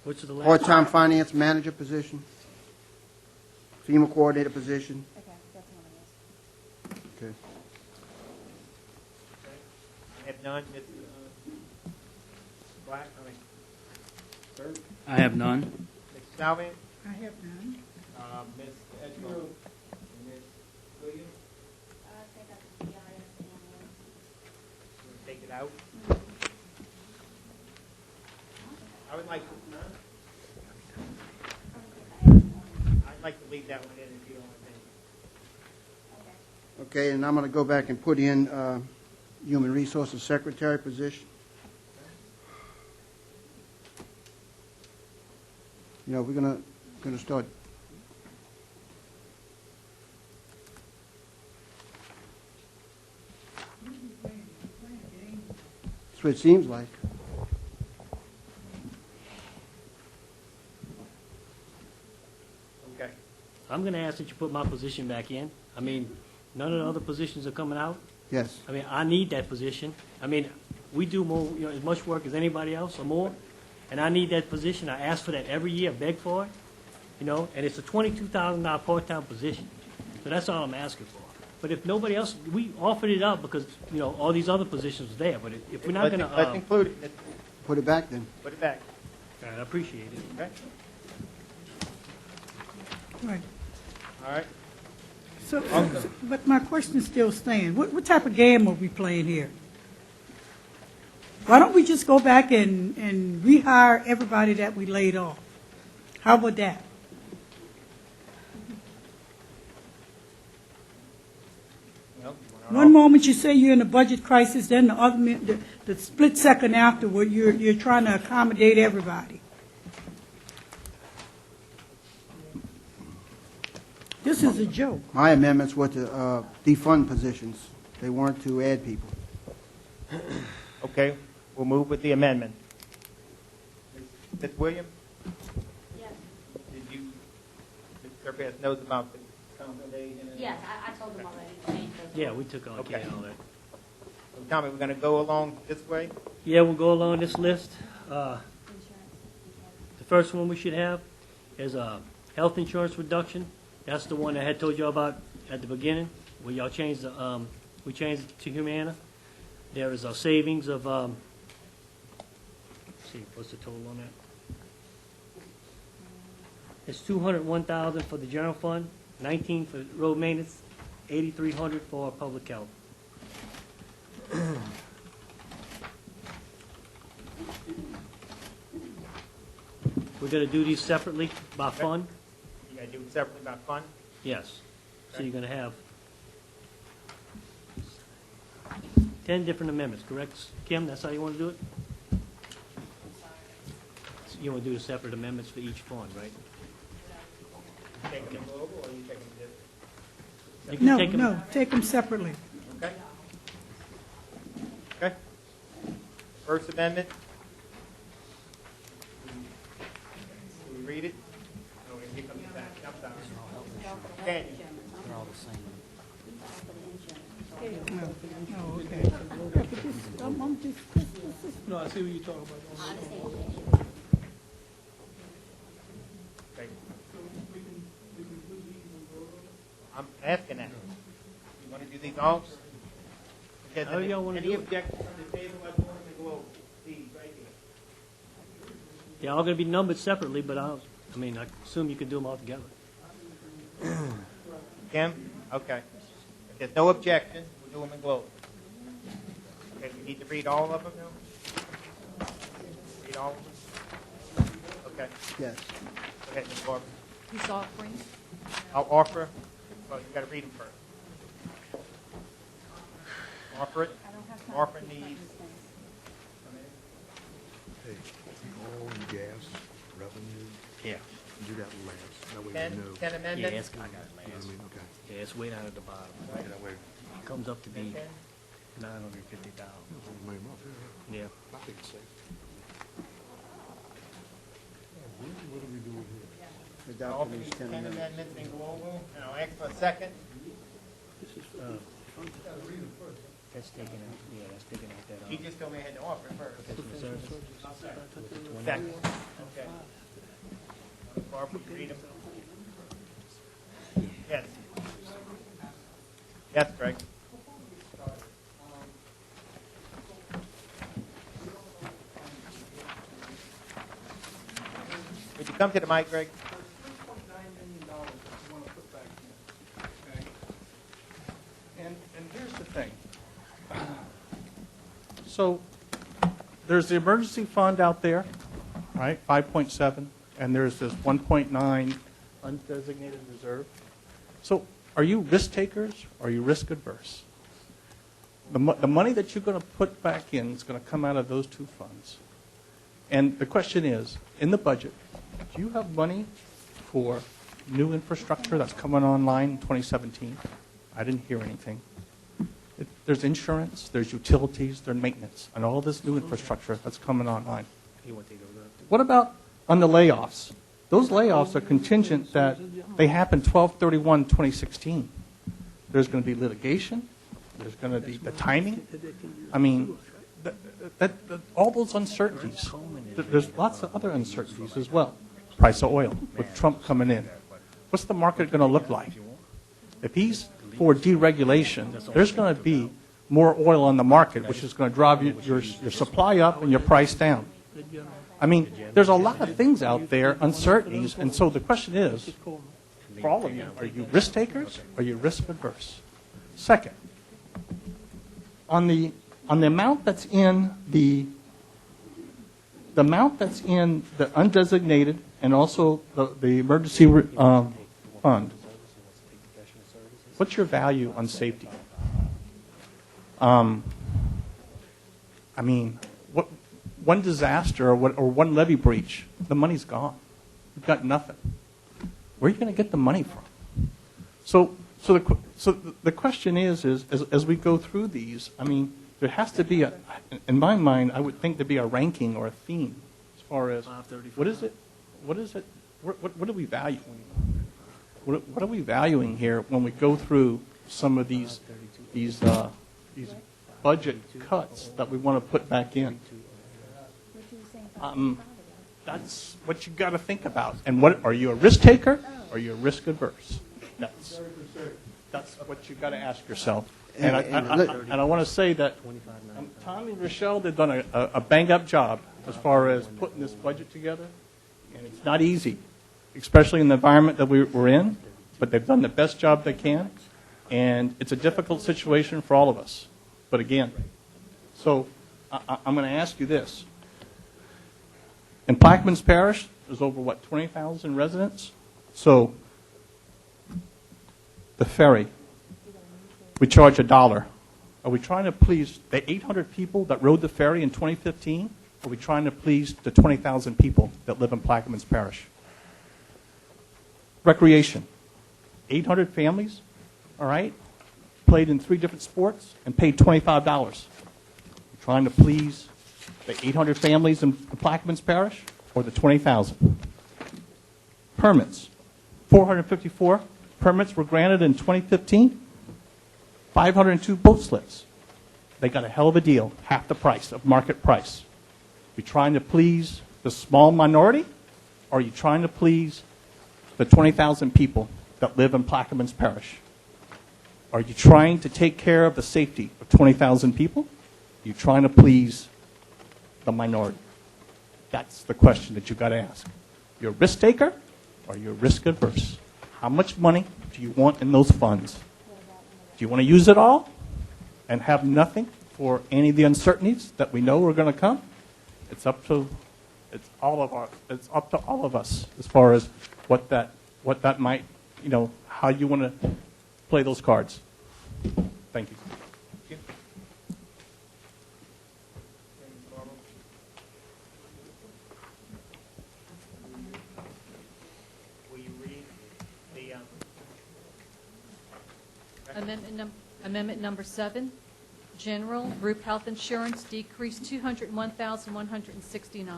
Which is the last? Part-time Finance Manager position, FEMA Coordinator position. Okay, that's what it is. Okay. I have none. Mr. Black? I mean, Bert? I have none. Mr. Salvin? I have none. Ms. Edgecombe? And Ms. Williams? Take out the GIS and You want to take it out? I would like to, I'd like to leave that one in if you don't want to take it. Okay, and I'm going to go back and put in Human Resources Secretary position. You know, we're going to start. That's what it seems like. Okay. I'm going to ask that you put my position back in. I mean, none of the other positions are coming out. Yes. I mean, I need that position. I mean, we do more, you know, as much work as anybody else or more, and I need that position. I ask for that every year, beg for it, you know, and it's a $22,000 part-time position. So that's all I'm asking for. But if nobody else, we offered it up because, you know, all these other positions are there. But if we're not going to... Let's include it. Put it back then. Put it back. All right, I appreciate it. Okay. Right. All right. So, but my question still stands. What type of game are we playing here? Why don't we just go back and rehire everybody that we laid off? How about that? One moment you say you're in a budget crisis, then the other the split second afterward, you're trying to accommodate everybody. This is a joke. My amendments were to defund positions. They weren't to add people. Okay, we'll move with the amendment. Ms. Williams? Yes. Did you, Ms. Surface knows about the council days? And Yes, I told them already to change those. Yeah, we took all care of all that. So, Tommy, we're going to go along this way? Yeah, we'll go along this list. The first one we should have is a health insurance reduction. That's the one I had told you about at the beginning, where y'all changed the, we changed it to Humana. There is a savings of, let's see, what's the total on that? It's $201,000 for the general fund, 19 for road maintenance, 8,300 for public health. We're gonna do these separately by fund? You got to do it separately by fund? Yes. So you're gonna have 10 different amendments, correct, Kim? That's how you want to do it? So you want to do the separate amendments for each fund, right? You taking them over, or you taking this? You can No, take 'em- no, take them separately. Okay. Okay. First Amendment. Will we read it? Oh, and here comes the back. I'm sorry. Daniel. They're all the same. Oh, okay. Yeah, but this, I'm just, No, I see what you're talking about. Okay. I'm asking that. You want to do these all? How do y'all wanna Any do it? objections from the table? I want to go over these right here. They're all going to be numbered separately, but I assume you can do them all together. Kim? Okay. If there's no objection, we'll do them in global. Okay, we need to read all of them now? Read all of them? Okay. Yes. Go ahead, Ms. Barber. He's offering. I'll offer, well, you got to read them first. Offer it. Offer needs. Oil and gas, revenue. Yeah. Do that last. That way Ten- we know. 10 amendments? Yeah, I got it last. Okay. Yeah, it's way down at the bottom. Okay, that way. It comes up to be 950,000. Yeah. I think it's safe. What are we doing here? Offer these 10 amendments and go over, and I'll ask for a second. This is, that's taken out, yeah, that's taken out that, He just told me I had to offer it first. customer services. Second. Okay. Barbara, you read them? Yes. Yes, Greg. Would you come to the mic, Greg? $3.9 million that you want to put back in, okay? And here's the thing. So there's the emergency fund out there, right, 5.7, and there's this 1.9 undesignated reserve. So are you risk takers or are you risk adverse? The money that you're going to put back in is going to come out of those two funds. And the question is, in the budget, do you have money for new infrastructure that's coming online in 2017? I didn't hear anything. There's insurance, there's utilities, there's maintenance, and all this new infrastructure that's coming online. What about on the layoffs? Those layoffs are contingent that they happen 12/31/2016. There's going to be litigation. There's going to be the timing. I mean, all those uncertainties. There's lots of other uncertainties as well. Price of oil, with Trump coming in. What's the market going to look like? If he's for deregulation, there's going to be more oil on the market, which is going to drive your supply up and your price down. I mean, there's a lot of things out there, uncertainties, and so the question is, for all of you, are you risk takers or are you risk adverse? Second, on the amount that's in the undesignated and also the emergency fund, what's your value on safety? I mean, one disaster or one levee breach, the money's gone. You've got nothing. Where are you going to get the money from? So the question is as we go through these, I mean, there has to be in my mind, I would think there'd be a ranking or a theme as far as what is it? What are we valuing? What are we valuing here when we go through some of these budget cuts that we want to put back in? That's what you got to think about. And what are you a risk taker or are you a risk adverse? That's what you got to ask yourself. And I want to say that Tommy and Rochelle, they've done a bang up job as far as putting this budget together, and it's not easy, especially in the environment that we're in. But they've done the best job they can, and it's a difficult situation for all of us. But again, so I'm going to ask you this. In Plaquemines Parish, there's over, 20,000 residents? So the ferry, we charge $1. Are we trying to please the 800 people that rode the ferry in 2015? Or are we trying to please the 20,000 people that live in Plaquemines Parish? Recreation. 800 families, all right, played in 3 different sports and paid $25. We're trying to please the 800 families in Plaquemines Parish or the 20,000? Permits. 454 permits were granted in 2015. 502 boat slips. They got a hell of a deal, half the price of market price. Are you trying to please the small minority or are you trying to please the 20,000 people that live in Plaquemines Parish? Are you trying to take care of the safety of 20,000 people? Are you trying to please the minority? That's the question that you got to ask. You're a risk taker or you're risk averse? How much money do you want in those funds? Do you want to use it all and have nothing for any of the uncertainties that we know are going to come? It's up to all of us as far as what that might, how you want to play those cards. Thank you. Will you read the Amendment number 7, general group health insurance decreased $201,169.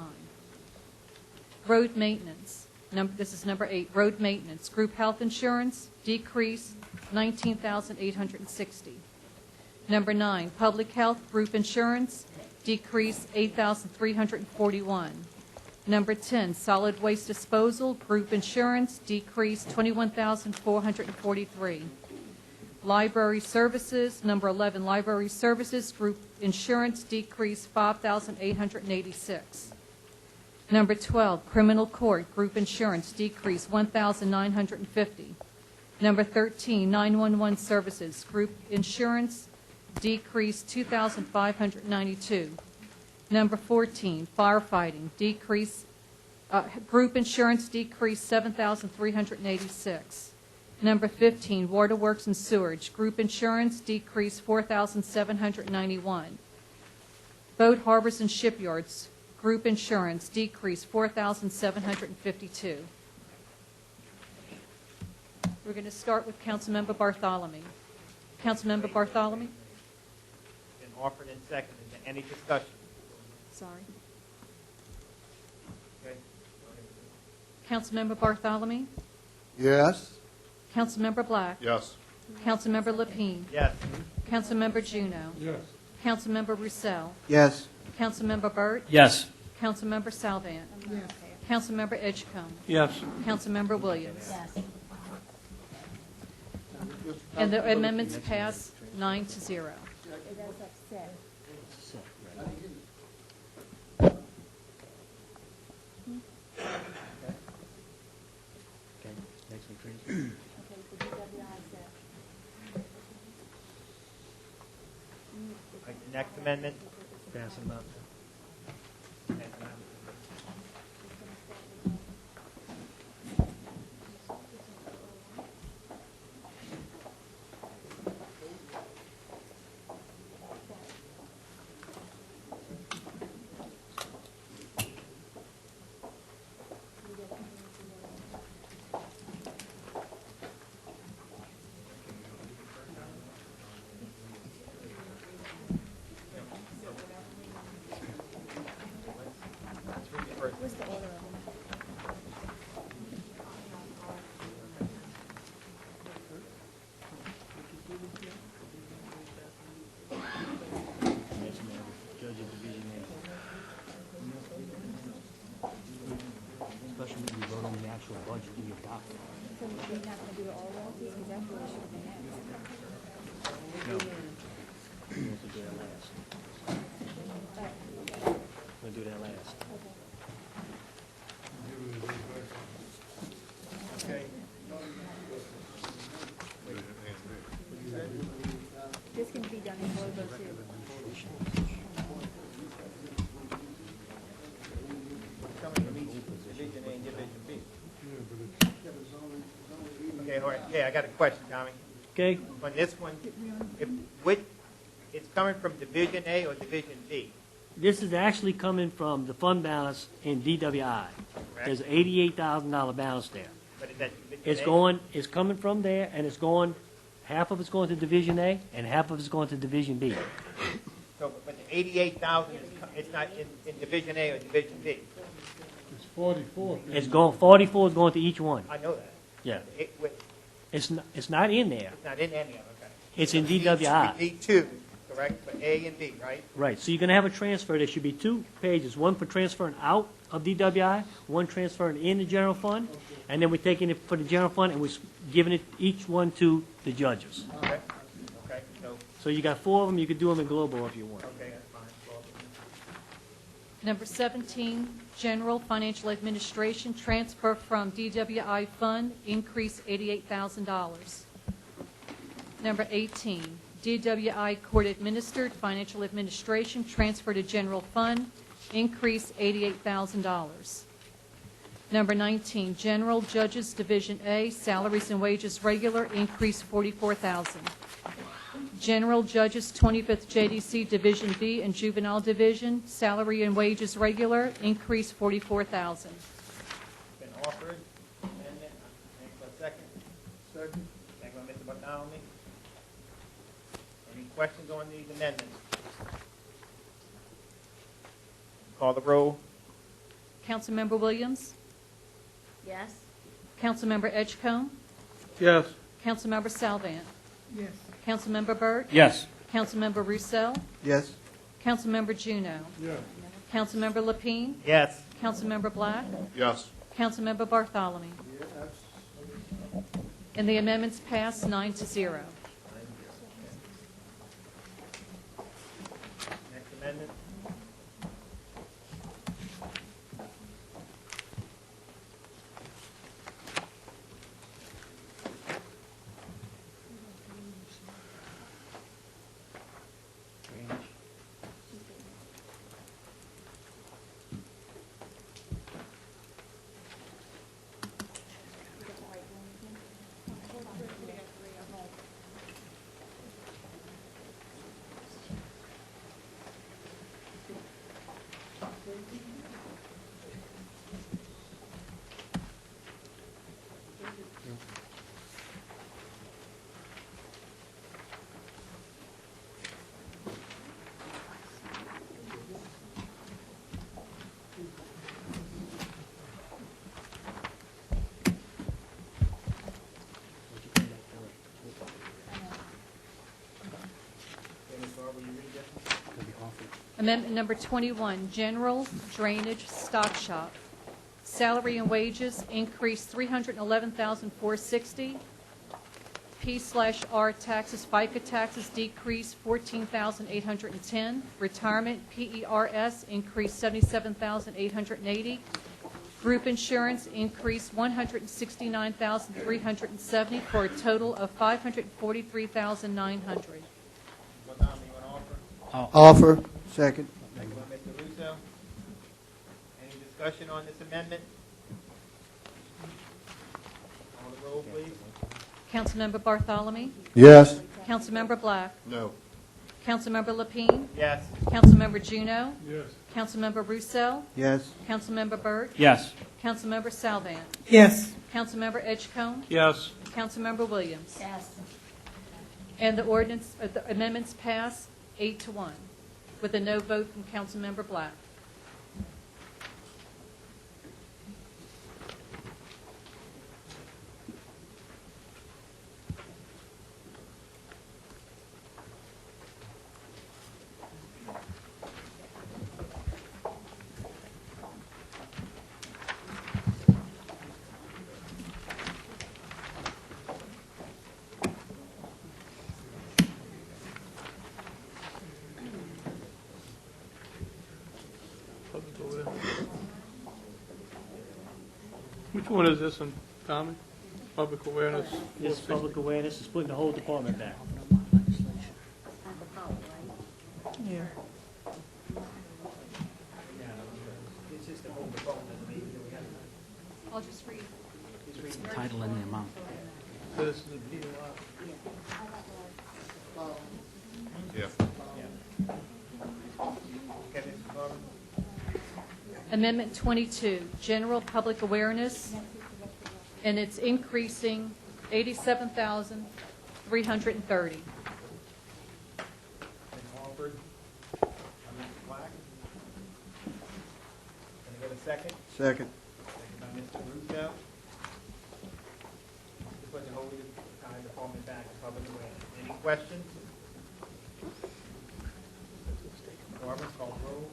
Road maintenance, this is number 8, road maintenance, group health insurance decreased $19,860. Number 9, public health group insurance decreased $8,341. Number 10, solid waste disposal group insurance decreased $21,443. Library services, number 11, library services group insurance decreased $5,886. Number 12, criminal court group insurance decreased $1,950. Number 13, 911 services group insurance decreased $2,592. Number 14, firefighting decrease, group insurance decreased $7,386. Number 15, waterworks and sewage group insurance decreased $4,791. Boat harbors and shipyards group insurance decreased $4,752. We're going to start with Councilmember Bartholomew. Councilmember Bartholomew? Been offered and seconded. Is there any discussion? Sorry. Okay. Councilmember Bartholomew? Yes. Councilmember Black? Yes. Councilmember Lapine? Yes. Councilmember Juneau? Yes. Councilmember Roussel? Yes. Councilmember Burt? Yes. Councilmember Salvant? Yes. Councilmember Edgecombe? Yes. Councilmember Williams? Yes. And the amendments pass 9-0. Okay, next one, please. Right, the next amendment. Pass them up. What's the order of them? Especially when you vote on the actual budget you adopt. So we're not gonna do the oral royalties, because that's what it should have been at. No. We're going to do that last. We're going to do that last. Okay. This can be done in one vote too. Coming from each Division A and Division B. Okay, all right. Okay, I got a question, Tommy. Okay? On this one, it's coming from Division A or Division B? This is actually coming from the fund balance in DWI. There's an $88,000 balance there. But is that Division A? It's coming from there, and it's going, half of it's going to Division A, and half of it's going to Division B. So, but the 88,000 it's not in Division A or Division B? It's 44. It's going, 44 is going to each one. I know that. Yeah. It's It's not in there. not in any of them, okay. It's in DWI. D2, correct, for A and B, right? Right, so you're going to have a transfer, there should be 2 pages, one for transferring out of DWI, one transferring in the general fund, and then we're taking it for the general fund and we're giving it each one to the judges. Okay, okay, so, So you got 4 of them, you could do them in global if you want. okay, that's fine. Well, Number 17, General Financial Administration, transfer from DWI Fund, increase $88,000. Number 18, DWI Court Administered Financial Administration, transfer to General Fund, increase $88,000. Number 19, General Judges Division A, salaries and wages regular, increase $44,000. General Judges 25th JDC Division B and Juvenile Division, salary and wages regular, increase $44,000. Been offered. Amendment. Next, a second. Second. Second by Mr. Bartholomew. Any questions on these amendments? Call the roll. Councilmember Williams? Yes. Councilmember Edgecombe? Yes. Councilmember Salvant? Yes. Councilmember Burt? Yes. Councilmember Roussel? Yes. Councilmember Juneau? Yes. Councilmember Lapine? Yes. Councilmember Black? Yes. Councilmember Bartholomew? And the amendments pass 9-0. Next amendment. Amendment number 21, General Drainage Stock Shop. Salary and wages increase $311,460. P/R taxes, FICA taxes decrease $14,810. Retirement, PERS increased $77,880. Group insurance increased $169,370 for a total of $543,900. Offer. Second. Second by Mr. Russo. Any discussion on this amendment? Call the roll, please. Councilmember Bartholomew? Yes. Councilmember Black? No. Councilmember Lapine? Yes. Councilmember Juneau? Yes. Councilmember Roussel? Yes. Councilmember Burt? Yes. Councilmember Salvant? Yes. Councilmember Edgecombe? Yes. Councilmember Williams? Yes. And the ordinance, the amendments pass 8-1, with a no vote from Councilmember Black. Which one is this one, Tommy? Public awareness? This public awareness is putting the whole department back. Yeah. I'll just read. Title and the amount. This is a Yeah. Okay, Mr. Carter. Amendment 22, general public awareness, and it's increasing $87,330. Been offered by Mr. Black. Can I get a second? Second. Second by Mr. Russo. To put the whole entire department back to public awareness. Any questions? Barbara, call the roll.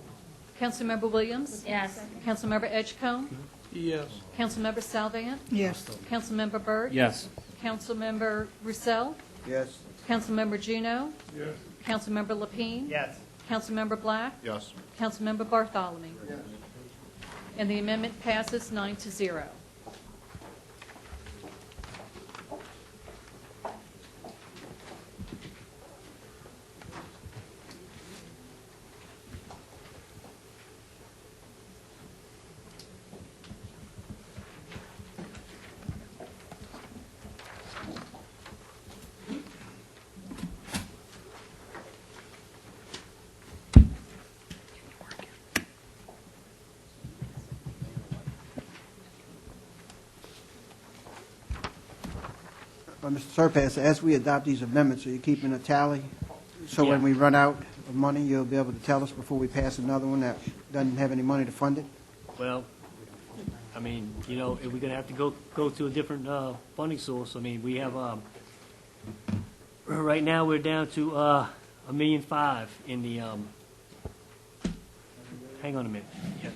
Councilmember Williams? Yes. Councilmember Edgecombe? Yes. Councilmember Salvant? Yes. Councilmember Burt? Yes. Councilmember Roussel? Yes. Councilmember Juneau? Yes. Councilmember Lapine? Yes. Councilmember Black? Yes. Councilmember Bartholomew? And the amendment passes 9-0. Mr. Surpass, as we adopt these amendments, are you keeping a tally? So when we run out of money, you'll be able to tell us before we pass another one that doesn't have any money to fund it? Well, I mean, you know, if we're going to have to go to a different funding source, I mean, we have, right now, we're down to $1.5 million in the, hang on a minute.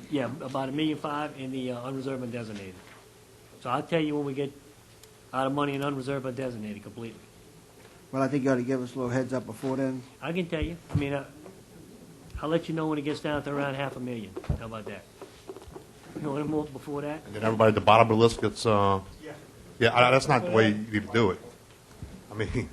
Yeah, about $1.5 million in the unreserved and designated. So I'll tell you when we get out of money in unreserved and designated completely. Well, I think you ought to give us a little heads up before then. I can tell you. I mean, I'll let you know when it gets down to around $500,000. How about that? You know, any more before that? And then everybody at the bottom of the list gets, that's not the way you need to do it. I mean,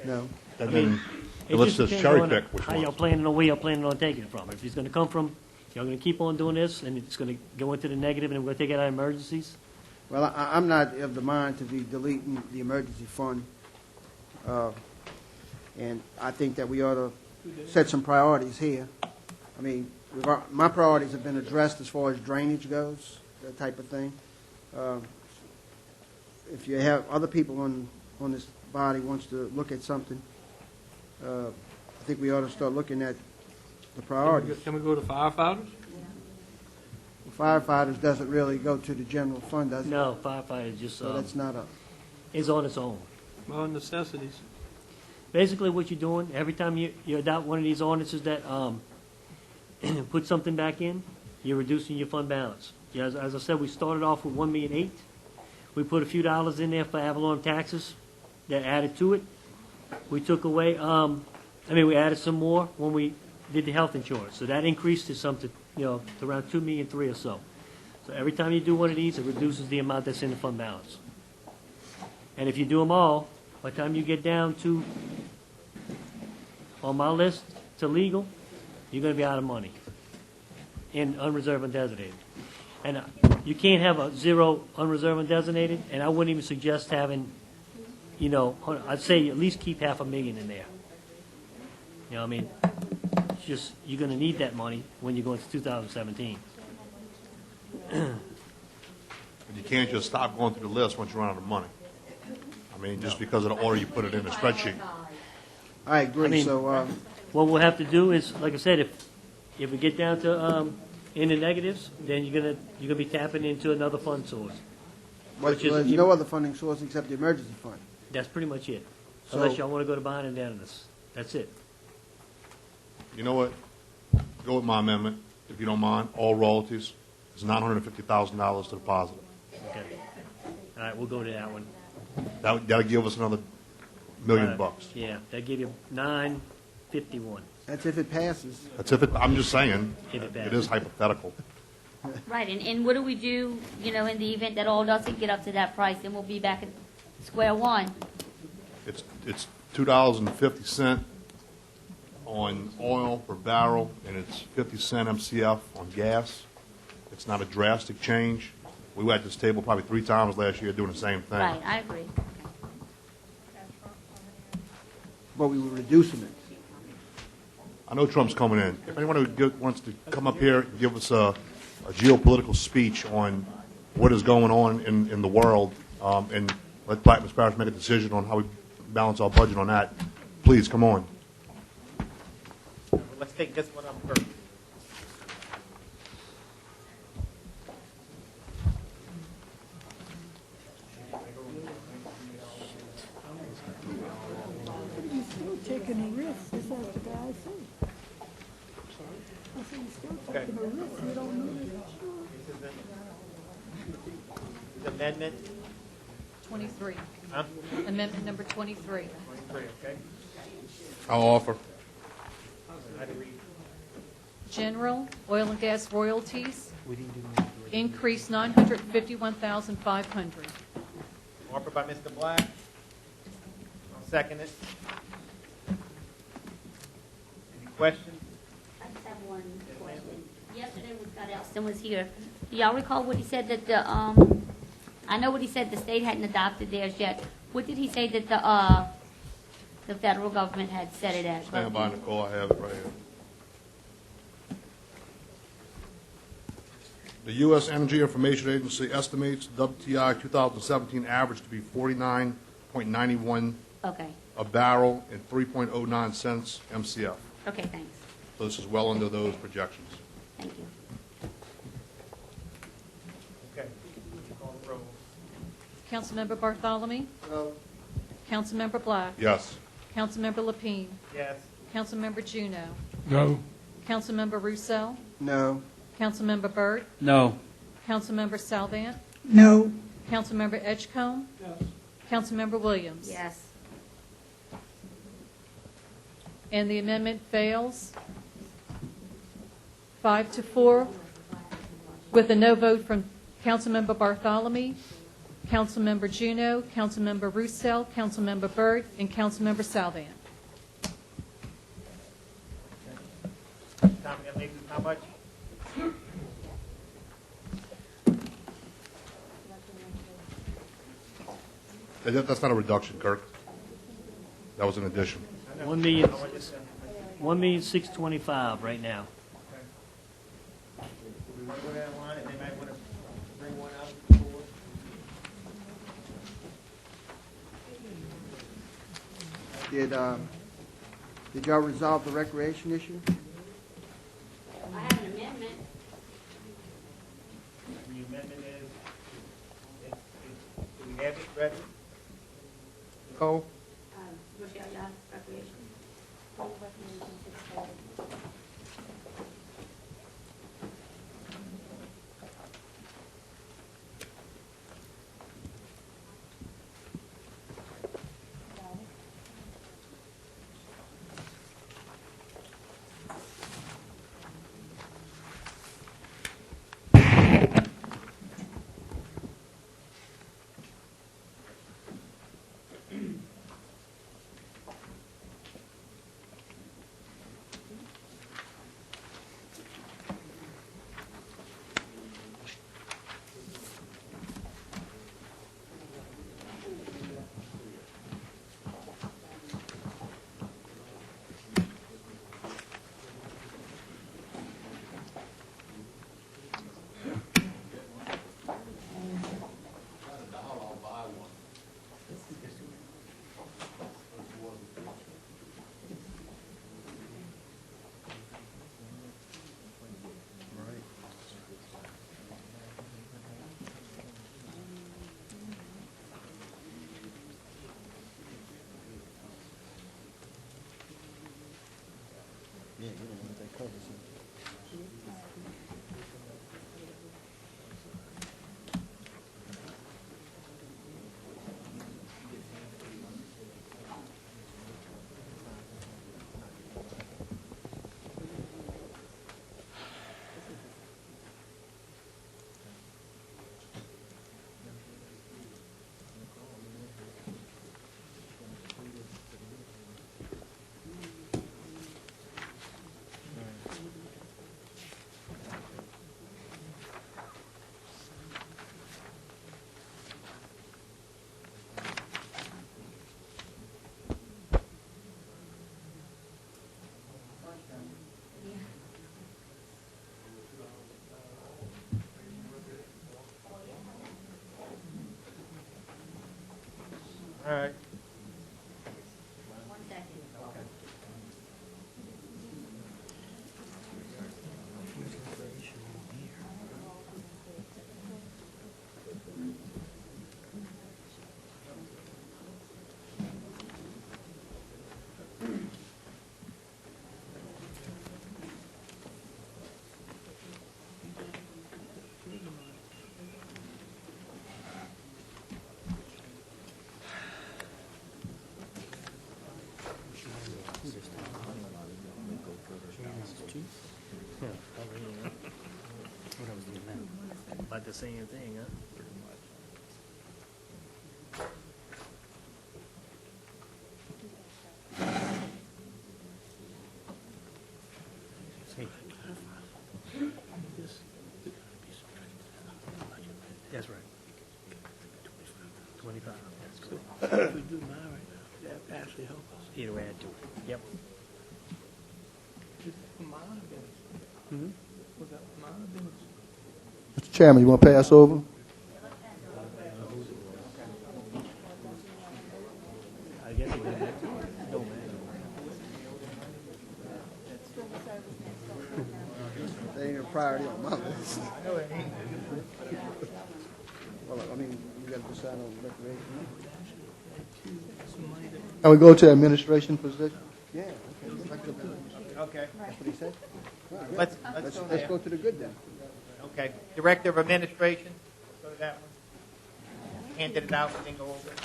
No. and I mean, then it let's just just depends cherry on pick which how y'all ones. planning on, where y'all planning on taking it from. If it's going to come from, y'all going to keep on doing this, and it's going to go into the negative, and we're going to take it out of emergencies. Well, I'm not of the mind to be deleting the emergency fund. And I think that we ought to set some priorities here. I mean, my priorities have been addressed as far as drainage goes, that type of thing. If you have other people on this body wants to look at something, I think we ought to start looking at the priorities. Can we go to firefighters? Firefighters doesn't really go to the general fund, does it? No, firefighters just, So that's not a, is on its own. Well, necessities. Basically, what you're doing, every time you adopt one of these ordinances that put something back in, you're reducing your fund balance. Yeah, as I said, we started off with $1.8 million. We put a few dollars in there for Avalon taxes that added to it. We took away, we added some more when we did the health insurance. So that increased to something, to around $2.3 million or so. So every time you do one of these, it reduces the amount that's in the fund balance. And if you do them all, by the time you get down to, on my list, to legal, you're going to be out of money in unreserved and designated. And you can't have a zero unreserved and designated, and I wouldn't even suggest having, I'd say at least keep $500,000 in there. You know what I mean? It's just, you're going to need that money when you go into 2017. You can't just stop going through the list once you run out of money. I mean, just because of the order you put it in the spreadsheet. I agree, I mean, so, what we'll have to do is, like I said, if we get down to in the negatives, then you're gonna be tapping into another fund source. but there's no other funding source except the emergency fund. That's pretty much it. So- Unless y'all want to go to buying indebtedness. That's it. You know what? Go with my amendment, if you don't mind. All royalties is $950,000 to the positive. Okay. All right, we'll go to that one. That'll give us another $1 million. Yeah, that give you $951. That's if it passes. That's if I'm just saying, If it it is hypothetical. Right, and what do we do, in the event that all doesn't get up to that price, and we'll be back at square one? It's $2.50 on oil per barrel, and it's 50 cent MCF on gas. It's not a drastic change. We were at this table probably 3 times last year doing the same thing. Right, I agree. But we were reducing it. I know Trump's coming in. If anyone wants to come up here and give us a geopolitical speech on what is going on in the world, and let Platinum Parish make a decision on how we balance our budget on that, please come on. Let's take this one up first. You're still taking a risk, that's what the guy said. I said, you're still taking a risk, you don't know that. This amendment, 23. huh? Amendment number 23. 23, okay? I'll offer. How to read? General, Oil and Gas Royalties, increase $951,500. Offered by Mr. Black. I'll second it. Any questions? I just have one question. Yesterday when Scott Elston was here, do y'all recall what he said that the, I know what he said, the state hadn't adopted theirs yet. What did he say that the federal government had set it at? Stand by, Nicole, I have it right here. The U.S. Energy Information Agency estimates WTI 2017 average to be 49.91 Okay, a barrel and 3.09 cents MCF. okay, thanks. So this is well under those projections. Thank you. Okay. Call the roll. Councilmember Bartholomew? No. Councilmember Black? Yes. Councilmember Lapine? Yes. Councilmember Juneau? No. Councilmember Roussel? No. Councilmember Byrd? No. Councilmember Salvant? No. Councilmember Edgecombe? Yes. Councilmember Williams? Yes. And the amendment fails 5-4, with a no vote from Councilmember Bartholomew, Councilmember Juneau, Councilmember Roussel, Councilmember Byrd, and Councilmember Salvant. Tommy, that leaves us how much? That's not a reduction, Kirk. That was an addition. 1,625,000 right now. We want to go down the line, and they might want to bring one out before. Did y'all resolve the recreation issue? I have an amendment. The amendment is, do we have it ready? Cole? Rochelle, y'all, recreation. All right. One second. What was the amendment? About the same thing, huh? That's right. 25. That's good. If we do mine right now, that actually help us. It'll add to it. Yep. Mine business. Was that mine business? Mr. Chairman, you want to pass over? I guess it doesn't matter. Don't matter. They ain't a priority on my list. Well, I mean, you got to decide on recreation. Can we go to administration position? Yeah. Okay. That's what he said. Let's Let's go let's there. go to the good then. Okay. Director of Administration, go to that one. Handed it out, we can go over it.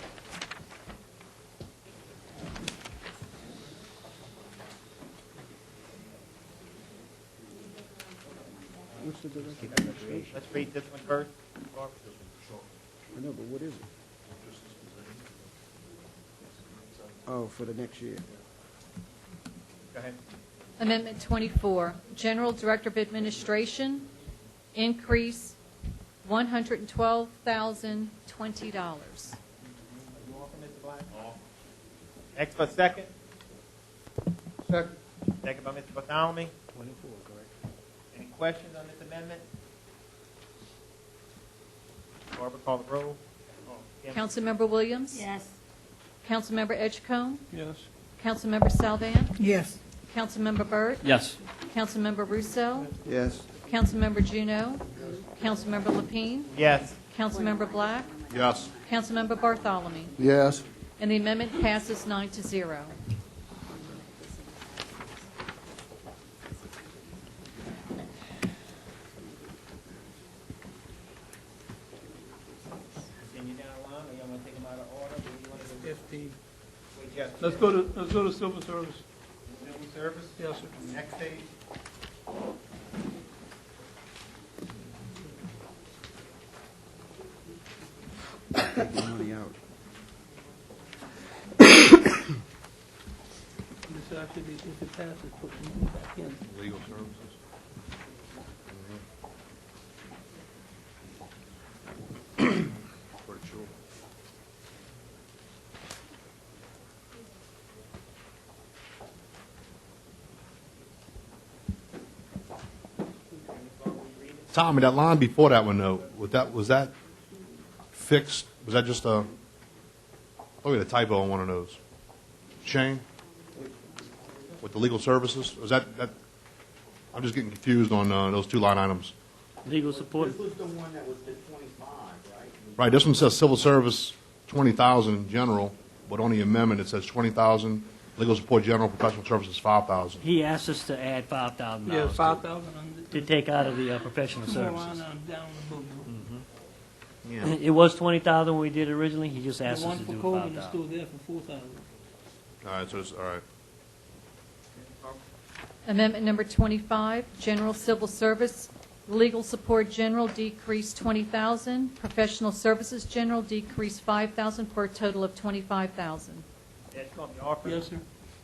What's the direction of administration? Let's read this one first. Barbara. I know, but what is it? Oh, for the next year. Go ahead. Amendment 24, General Director of Administration, increase $112,020. You offer, Mr. Black? Next for second. Second. Second by Mr. Bartholomew. 24, correct. Any questions on this amendment? Barbara, call the roll. Kim? Councilmember Williams? Yes. Councilmember Edgecombe? Yes. Councilmember Salvant? Yes. Councilmember Burt? Yes. Councilmember Russo? Yes. Councilmember Juneau? Councilmember Lapine? Yes. Councilmember Black? Yes. Councilmember Bartholomew? Yes. And the amendment passes 9-0. Continue down the line, or y'all want to take them out of order? What do you want to do? 15. Wait, yes. Let's go to civil service. Civil service? Yes, sir. Next page. Take the money out. This actually, if it passes, put the money back in. Legal services. Pretty sure. Tommy, that line before that one though, was that fixed? Was that just a, we had a typo on one of those. Shane? With the legal services? Was that, I'm just getting confused on those two line items. Legal support. This was the one that was the 25, right? Right, this one says civil service, 20,000 in general, but on the amendment it says 20,000, legal support general, professional services 5,000. He asked us to add $5,000. Yeah, 5,000. To take out of the professional More on, services. down the book. It was 20,000 when we did it originally. He just The asked us one to for do Coleman is 5,000. still there for 4,000. All right, so it's, all right. Amendment number 25, General Civil Service, Legal Support General decreased 20,000, Professional Services General decreased 5,000 for a total of 25,000. That's going to be offered. Yes, sir.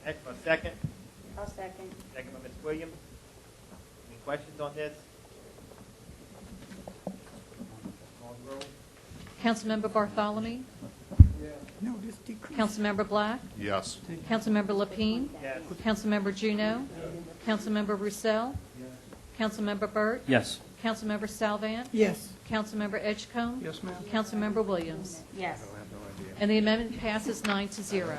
Next for second. I'll second. Second by Ms. Williams. Any questions on this? Call the roll. Councilmember Bartholomew? No, this decrease. Councilmember Black? Yes. Councilmember Lapine? Yes. Councilmember Juneau? Councilmember Roussel? Councilmember Burt? Yes. Councilmember Salvant? Yes. Councilmember Edgecombe? Yes, ma'am. Councilmember Williams? Yes. And the amendment passes 9-0.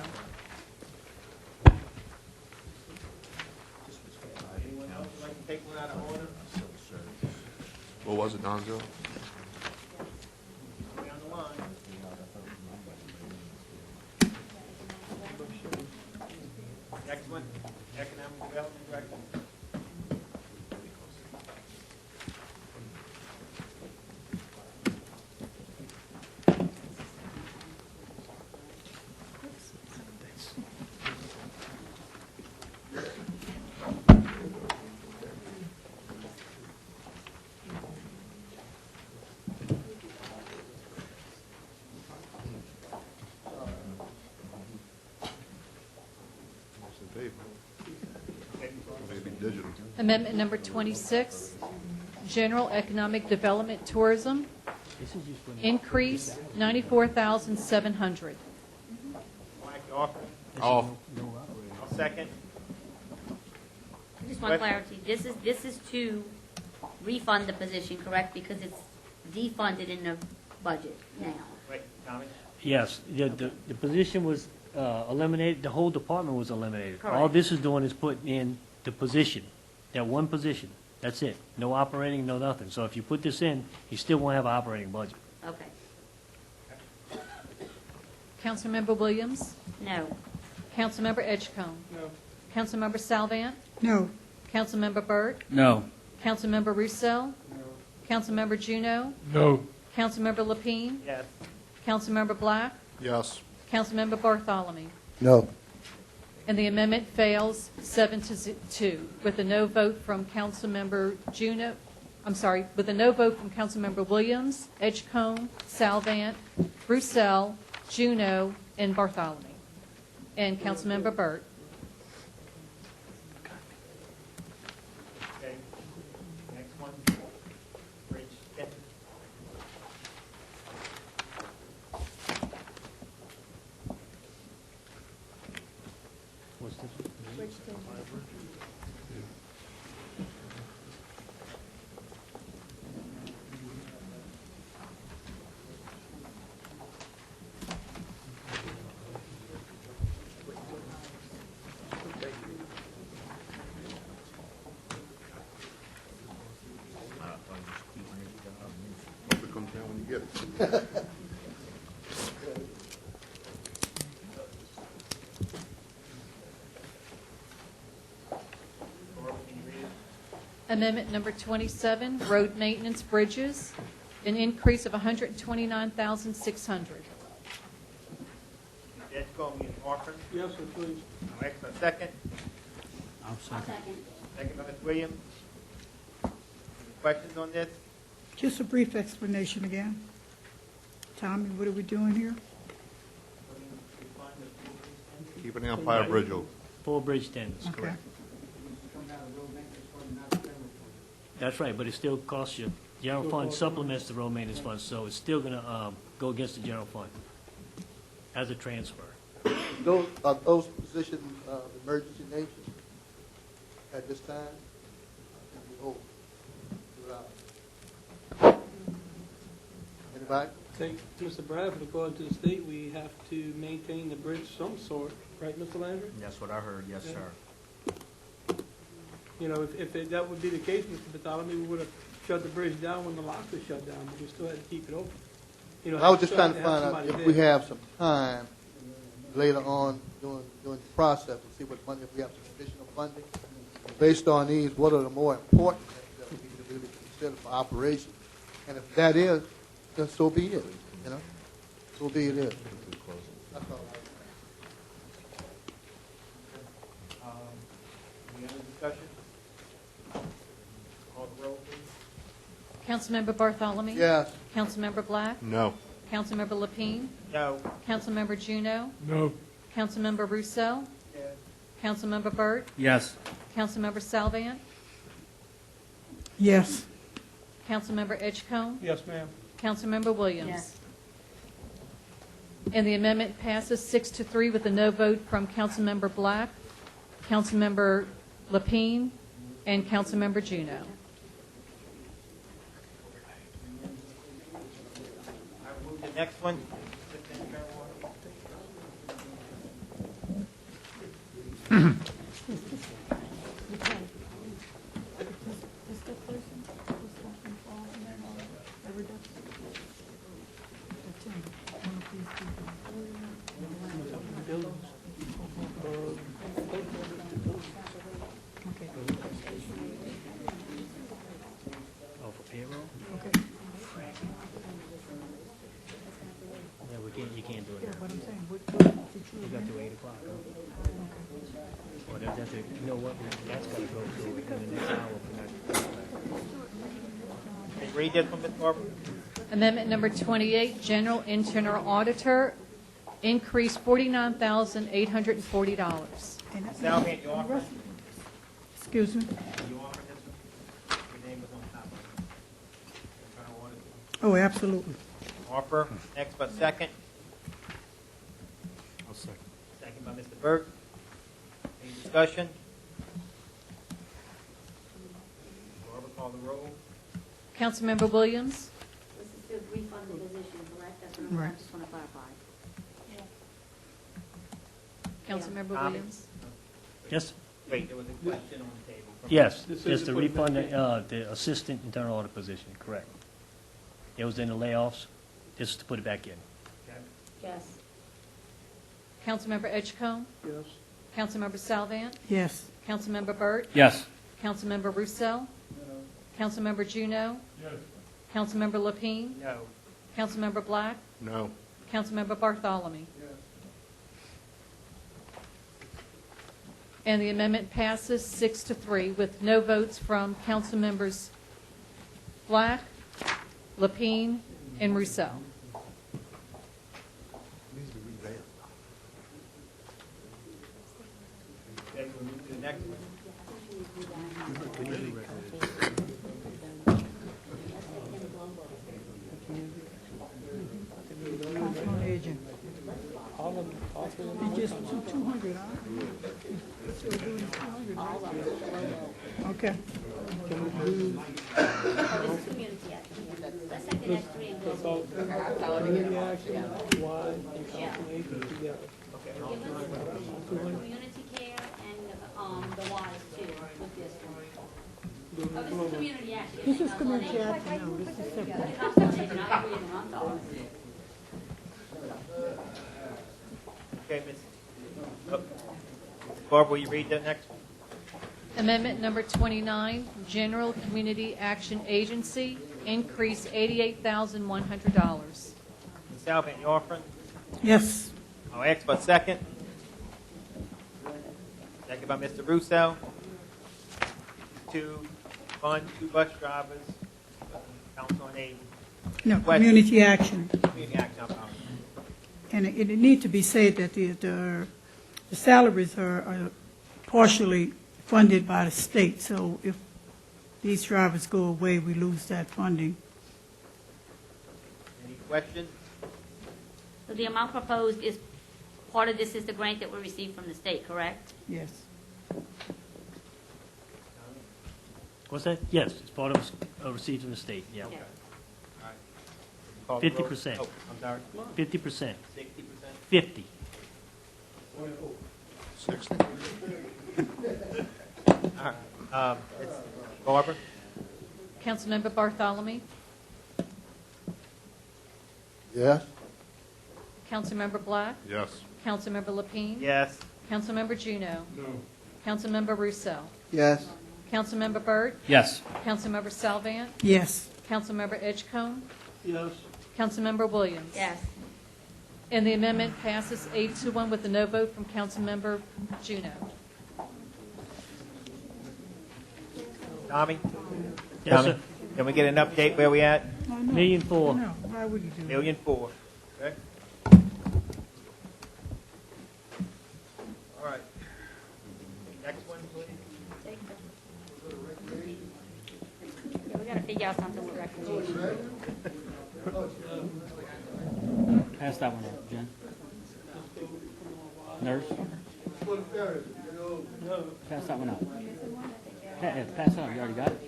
Anyone else would like to take one out of order? What was it, Donzo? Down the line. Next one, Economic Development Director. Digital. Amendment number 26, General Economic Development Tourism, increase $94,700. Mike, you offer? Off. I'll second. Just one clarity, this is to refund the position, correct? Because it's defunded in the budget now. Wait, Tommy? Yes, the position was eliminated, the whole department was eliminated. All Correct. this is doing is putting in the position, that one position. That's it. No operating, no nothing. So if you put this in, you still won't have an operating budget. Okay. Councilmember Williams? No. Councilmember Edgecombe? No. Councilmember Salvant? No. Councilmember Burt? No. Councilmember Roussel? Councilmember Juneau? No. Councilmember Lapine? Yes. Councilmember Black? Yes. Councilmember Bartholomew? No. And the amendment fails 7-2, with a no vote from Councilmember Juneau, with a no vote from Councilmember Williams, Edgecombe, Salvant, Roussel, Juneau, and Bartholomew, and Councilmember Burt. Okay. Next one. Bridge 10. What's this? Hope it comes down when you get it. Amendment number 27, road maintenance bridges, an increase of $129,600. Edgecombe, you offer? Yes, sir, please. All right, so second. I'll second. Second by Ms. Williams. Any questions on this? Just a brief explanation again. Tommy, what are we doing here? Keeping the Empire Bridge open. Full bridge 10, that's Okay. correct. That's right, but it still costs you, general fund supplements the road maintenance fund, so it's still going to go against the general fund as a transfer. Are those positions of emergency nature at this time? Oh, anybody? Think, Mr. Bradford, according to the state, we have to maintain the bridge of some sort, right, Mr. Landry? That's what I heard, yes, Yeah. sir. You know, if that would be the case, Mr. Bartholomew, we would have shut the bridge down when the lock was shut down, but we still had to keep it open. You know, I was just trying to have find out somebody if we there. have some time later on during the process to see what money, if we have some additional funding. Based on these, what are the more important things that we need to really consider for operation? And if that is, then so be it, you know? So be it is. That's all. Any other discussion? Call the roll, please. Councilmember Bartholomew? Yes. Councilmember Black? No. Councilmember Lapine? No. Councilmember Juneau? No. Councilmember Roussel? Yes. Councilmember Burt? Yes. Councilmember Salvant? Yes. Councilmember Edgecombe? Yes, ma'am. Councilmember Williams? Yes. And the amendment passes 6-3 with a no vote from Councilmember Black, Councilmember Lapine, and Councilmember Juneau. I will move the next one. Oh, for payroll? Yeah, you can't do it now. What I'm saying, You got to 8 o'clock. Well, that's you know what, that's got to go through in the next hour. Can you read this one, Ms. Barber? Amendment number 28, General Internal Auditor, increase $49,840. Salvant, you offer? Excuse me? You offer this one? Your name was on top of it. You're trying to order it. Oh, absolutely. Offer, next but second. I'll second. Second by Mr. Burke. Any discussion? Barbara, call the roll. Councilmember Williams? This is to refund the position, correct? That's what I Right. just want to clarify. Councilmember Tommy? Williams? Yes? Wait, there was a question on the table. Yes, This is it's to the put it back refund, the assistant internal audit position, correct. It was in the layoffs, this is to put it back in. Okay. Yes. Councilmember Edgecombe? Yes. Councilmember Salvant? Yes. Councilmember Burt? Yes. Councilmember Roussel? Councilmember Juneau? Yes. Councilmember Lapine? No. Councilmember Black? No. Councilmember Bartholomew? And the amendment passes 6-3 with no votes from Councilmembers Black, Lapine, and Roussel. Okay, we'll move to the next one. Councilman Agent. You just do 200, huh? So we're doing 200, right? Okay. Oh, this is community action. Let's take the next three and go. Community action, Y, and council agent together. Community care and the WISE too, with this one. Oh, this is community action. This is community action, no, this is separate. Councilman Agent, I agree with him, I'm sorry. Okay, Ms. Barbara, will you read the next one? Amendment number 29, General Community Action Agency, increase $88,100. Ms. Salvant, you offering? Yes. I'll ask for a second. Second by Mr. Russo. To fund 2 bus drivers, council on aging. No, Question. community action. Community action, I'm sorry. And it need to be said that the salaries are partially funded by the state, so if these drivers go away, we lose that funding. Any questions? So the amount proposed is, part of this is the grant that we received from the state, correct? Yes. What's that? Yes, it's part of received from the state, yeah. Okay. Call the roll. 50%. Oh, I'm sorry. 50%. 60%? 50. 60. All right. It's Barbara? Councilmember Bartholomew? Yes? Councilmember Black? Yes. Councilmember Lapine? Yes. Councilmember Juneau? No. Councilmember Roussel? Yes. Councilmember Burt? Yes. Councilmember Salvant? Yes. Councilmember Edgecombe? Yes. Councilmember Williams? Yes. And the amendment passes 8-1 with a no vote from Councilmember Juneau. Tommy? Yes, Tommy, sir. can we get an update where we at? No, no. $1,000,004. No, why would you do that? $1,000,004. Okay. All right. Next one, please. Yeah, we gotta figure out something with recreation. Pass that one out, Jen. Nurse? Pass that one out. Pass it out, you already got it?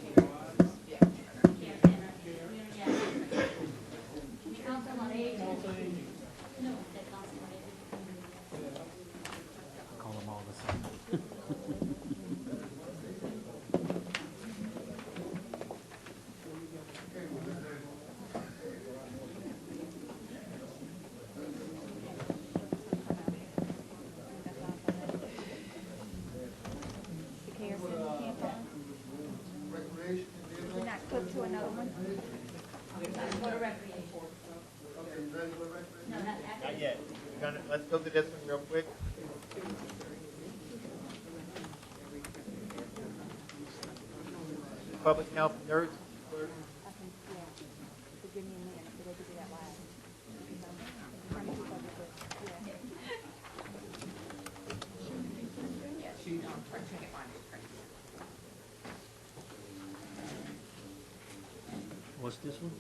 Council on Aging. Call them all the same. We're not clipped to another one? Go to recreation. No, not Not yet. Let's go to this one real quick. Public health nurse. Give me a minute, because I could do that last. What's this one?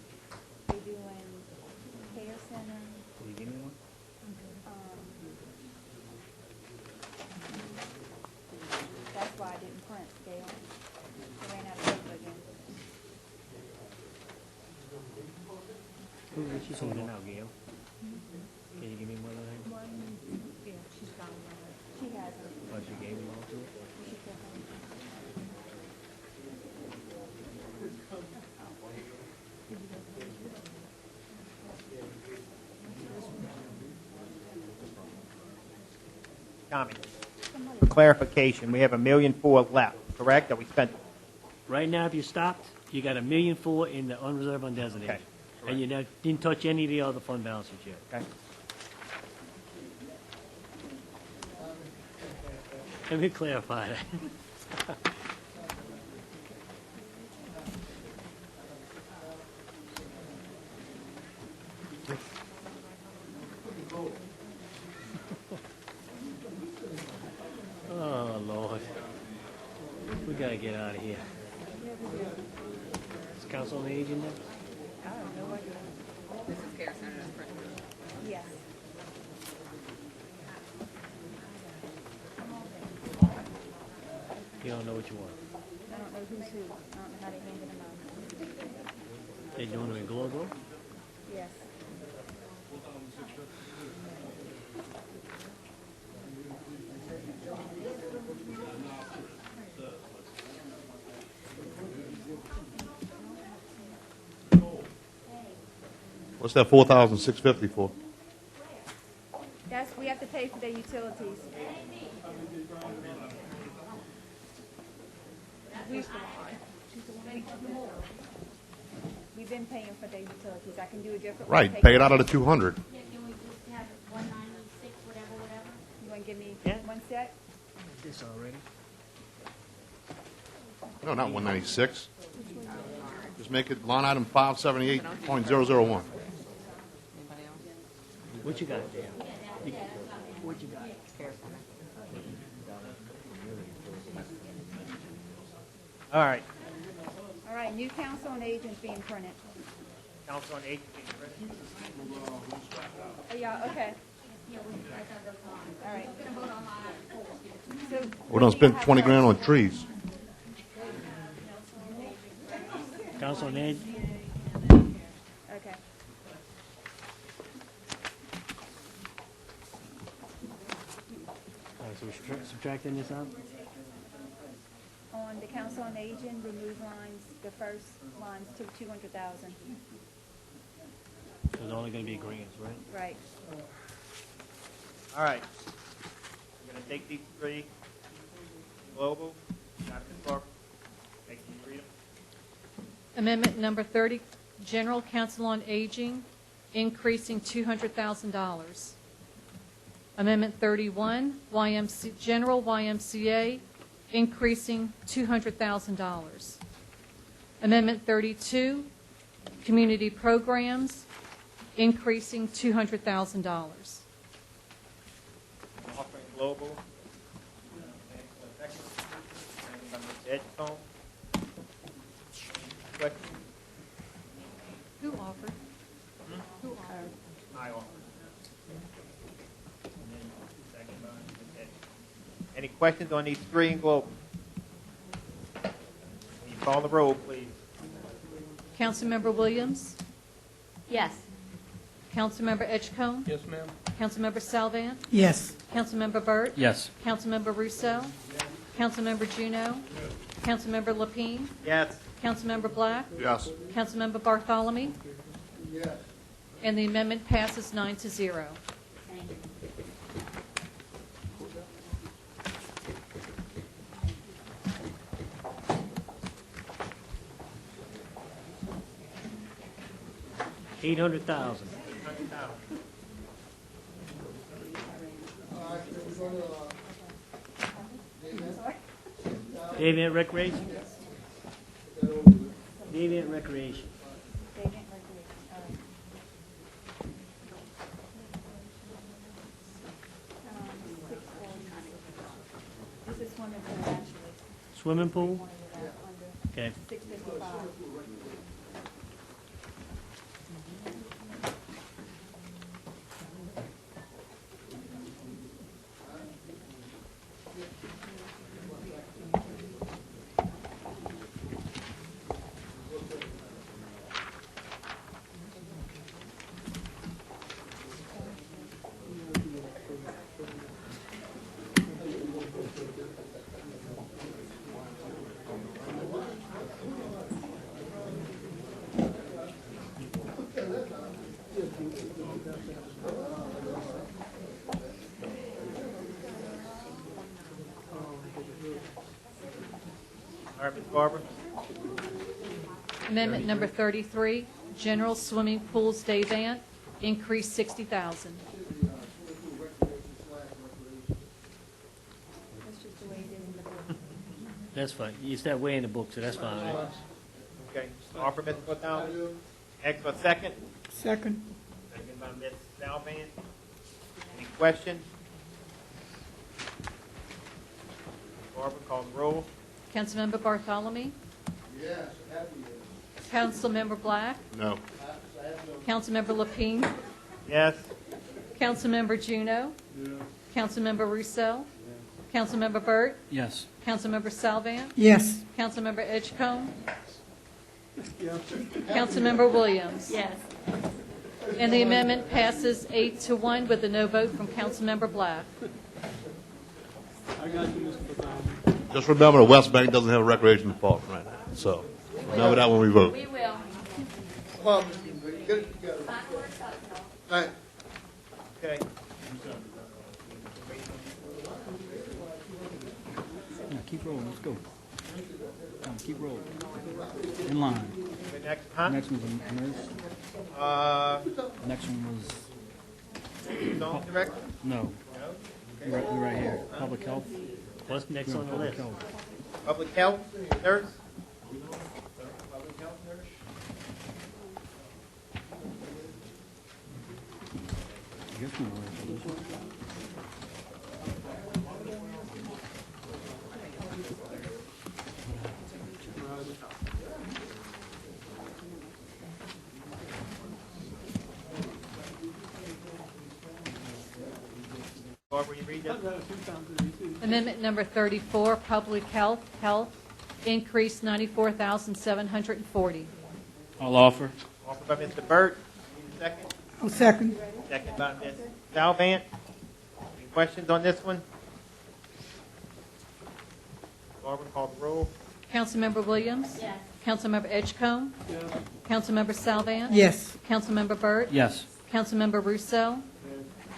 They doing care center, Can you give me one? that's why I didn't print, Gail. I ran out of paper again. Who is she holding out, Gail? Can you give me one of them? Yeah, she's gone. She has it. Oh, she gave me all to it? She took them. Tommy, for clarification, we have $1,000,004 left, correct? That we spent. Right now, if you stopped, you got $1,000,004 in the unreserved undesignated. Okay. And you didn't touch any of the other fund balances yet. Okay. Let me clarify that. Oh, Lord. We gotta get out of here. Is Council on the Aging there? I don't know what. This is care center, that's print. Yes. You don't know what you want. I don't know who's who. I don't know how they handed them out. They doing them in Global? Yes. What's that 4,650 for? That's, we have to pay for their utilities. We've been paying for their utilities. I can do a different. Right, pay it out of the 200. Can we just have 196, whatever? You want to give me Yeah. one sec? This already? No, not 196. Just make it line item 578.001. What you got there? What you got? All right. All right, new council on agents being printed. Council on Aging. Oh, yeah, okay. All right. So We're gonna spend 20 grand on trees. Council on Aging? Okay. All right, so we're subtracting this out? On the council on aging, remove lines, the first lines to 200,000. So it's only gonna be grants, right? Right. All right. We're going to take these three. Global. Dr. Clark. Make them read them. Amendment number 30, General Council on Aging, increasing $200,000. Amendment 31, General YMCA, increasing $200,000. Amendment 32, Community Programs, increasing $200,000. Offering Global. Edgecombe. Questions? Who offered? Who offered? I offer. And then second by Ms. Edgecombe. Any questions on these three in Global? Will you call the roll, please? Councilmember Williams? Yes. Councilmember Edgecombe? Yes, ma'am. Councilmember Salvant? Yes. Councilmember Burt? Yes. Councilmember Russo? Councilmember Juneau? Councilmember Lapine? Yes. Councilmember Black? Yes. Councilmember Bartholomew? Yes. And the amendment passes 9-0. $800,000. Deviant Recreation? Deviant Recreation. This is swimming pool, actually. Swimming pool? Okay. 655. All right, Ms. Barber. Amendment number 33, general swimming pools day event, increase 60,000. That's fine. It's that way in the book, so that's fine. Okay. Offer, Mr. Bartholomew. Ask for a second. Second. Second by Ms. Salvan. Any questions? Barber, call the roll. Councilmember Bartholomew? Yes, happy Councilmember Black? No. Councilmember Lapine? Yes. Councilmember Juno? Councilmember Roussel? Councilmember Burt? Yes. Councilmember Salvan? Yes. Councilmember Edgecombe? Councilmember Williams? Yes. And the amendment passes 8-1 with a no vote from Councilmember Black. I got you, Mr. Bartholomew. Just remember, the West Bank doesn't have a recreation department right now. So remember that when we vote. We will. Come on, Mr. Get it together. Thank you. Okay. Yeah, keep rolling, let's go. Come on, keep rolling. In line. The next, huh? Next one's a nurse. Next one was, Zone director? no. We're right here. Public health. What's next We're on the public list? health. Public health, nurse? Public health nurse? I guess we're ready for this one. Barbara, you read that? Amendment number 34, public health, increase 94,740. I'll offer. Offered by Mr. Burt. Need a second? I'll second. Second by Ms. Salvant. Any questions on this one? Barbara, call the roll. Councilmember Williams? Yes. Councilmember Edgecombe? Councilmember Salvan? Yes. Councilmember Burt? Yes. Councilmember Roussel?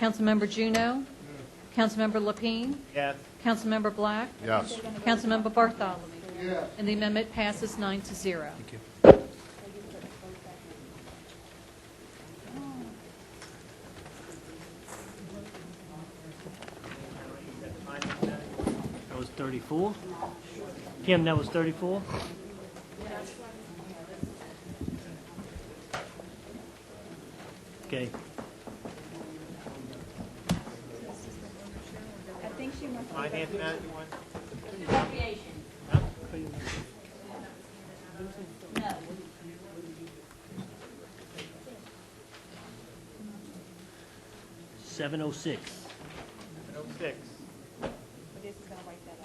Councilmember Juno? Councilmember Lapine? Yes. Councilmember Black? Yes. Councilmember Bartholomew? And the amendment passes 9-0. Thank you. That was 34? Kim, that was 34? Okay. I think she wants to. Finance manager one? Recreation. No. 706. 706. This is gonna write that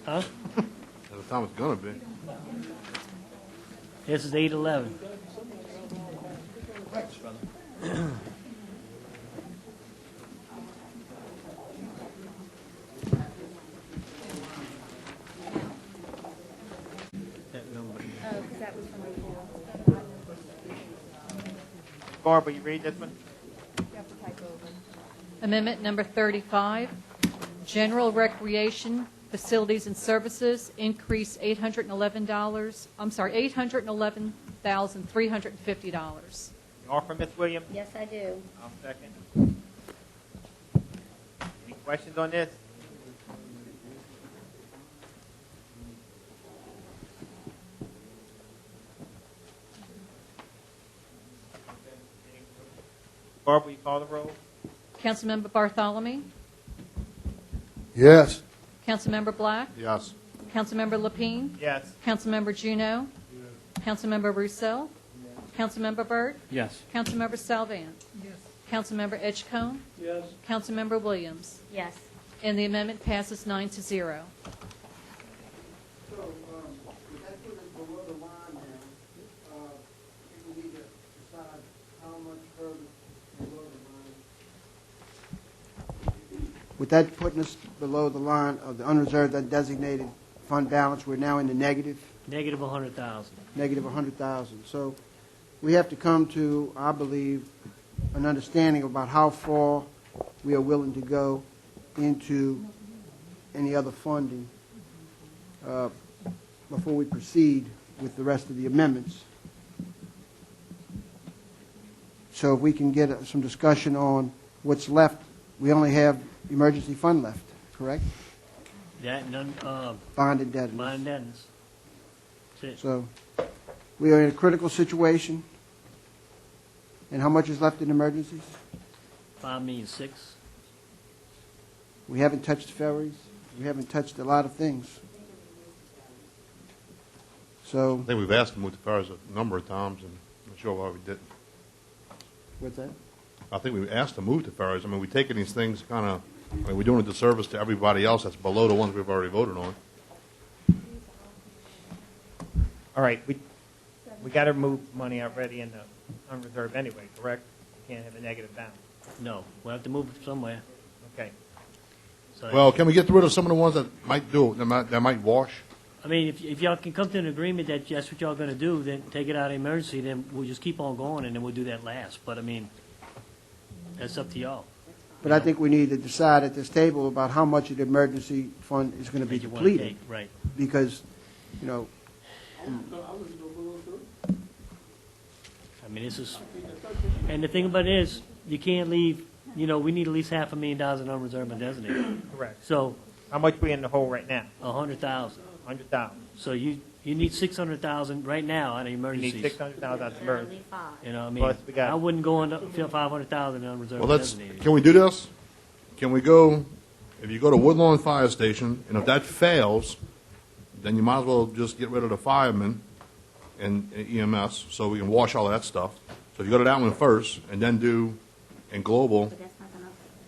out. Huh? That's the time it's gonna be. This is 811. That number. Oh, because that was from before. Barbara, you read this one? You have to type over. Amendment number 35, general recreation facilities and services, increase $811,350. You offer, Ms. Williams? Yes, I do. I'll second. Any questions on this? Barbara, will you call the roll? Councilmember Bartholomew? Yes. Councilmember Black? Yes. Councilmember Lapine? Yes. Councilmember Juno? Councilmember Roussel? Councilmember Burt? Yes. Councilmember Salvan? Yes. Councilmember Edgecombe? Yes. Councilmember Williams? Yes. And the amendment passes 9-0. So, if that put us below the line now, we need to decide how much further below the line. With that putting us below the line of the unreserved undesignated fund balance, we're now in the negative, Negative 100,000. negative 100,000. So we have to come to, I believe, an understanding about how far we are willing to go into any other funding before we proceed with the rest of the amendments. So if we can get some discussion on what's left, we only have emergency fund left, correct? That, none, Bond indebtedness. bond indebtedness. That's it. So we are in a critical situation. And how much is left in emergencies? 5,000,006. We haven't touched ferries. We haven't touched a lot of things. So, I think we've asked to move the fires a number of times, and I'm not sure why we didn't. what's that? I think we asked to move the fires. I mean, we're taking these things kind of, I mean, we're doing a disservice to everybody else that's below the ones we've already voted on. All right, we got to move money already in the unreserved anyway, correct? We can't have a negative balance. No, we'll have to move it somewhere. Okay. So, Well, can we get rid of some of the ones that might do, that might wash? I mean, if y'all can come to an agreement that that's what y'all gonna do, then take it out of emergency, then we'll just keep on going, and then we'll do that last. But I mean, that's up to y'all. But I think we need to decide at this table about how much of the emergency fund is going to be That you wanna depleted. take, right. Because, you know, I mean, this is, and the thing about it is, you can't leave, we need at least $500,000 in unreserved and designated. Correct. So, How much we in the hole right now? 100,000. 100,000. So you need 600,000 right now out of We emergencies. need 600,000 out of emergency. I mean, Plus, we got- I wouldn't go into 500,000 in unreserved Well, and let's, designated. can we do this? Can we go, if you go to Woodlawn Fire Station, and if that fails, then you might as well just get rid of the firemen and EMS, so we can wash all of that stuff. So if you go to that one first, and then do, in global,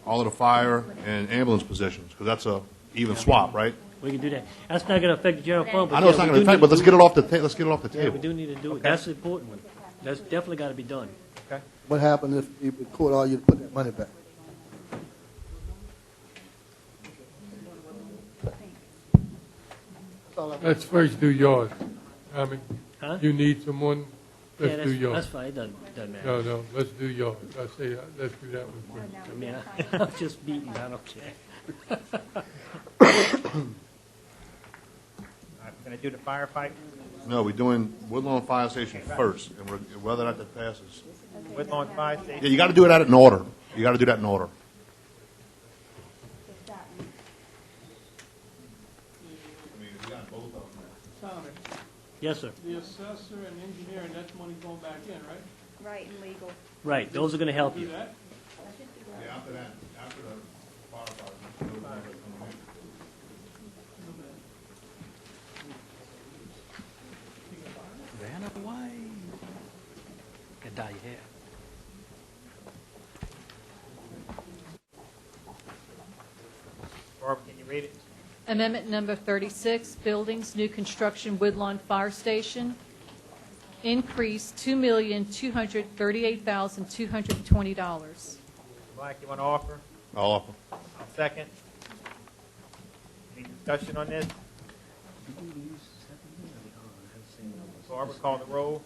all of the fire and ambulance positions, because that's a even swap, right? We can do that. That's not going to affect the general fund. but I know it's yeah, not we going to do affect, need but let's do get it off the let's get it off the Yeah, we table. do need to do it. That's the important one. That's definitely got to be done. Okay. What happens if the court order you to put that money back? Let's first do yours. I mean, Huh? you need someone, Yeah, let's do yours. that's fine. It doesn't matter. No, let's do yours. I say, let's do that one first. I mean, I'm just beating. I don't care. All right, we're going to do the firefight. No, we're doing Woodlawn Fire Station first, and whether or not that passes. Woodlawn Fire Station. Yeah, you got to do that in order. You got to do that in order. Tommy, Yes, sir. the assessor and engineering, that's money going back in, right? Right, and legal. Right. Those are going to help Do you. that? Yeah, after that, after the firefighter. Ran away. Could dye your hair. Barbara, can you read it? Amendment number 36, buildings, new construction, Woodlawn Fire Station, increase $2,238,220. Mike, you want to offer? I'll offer. I'll second. Any discussion on this? Barbara, call the roll.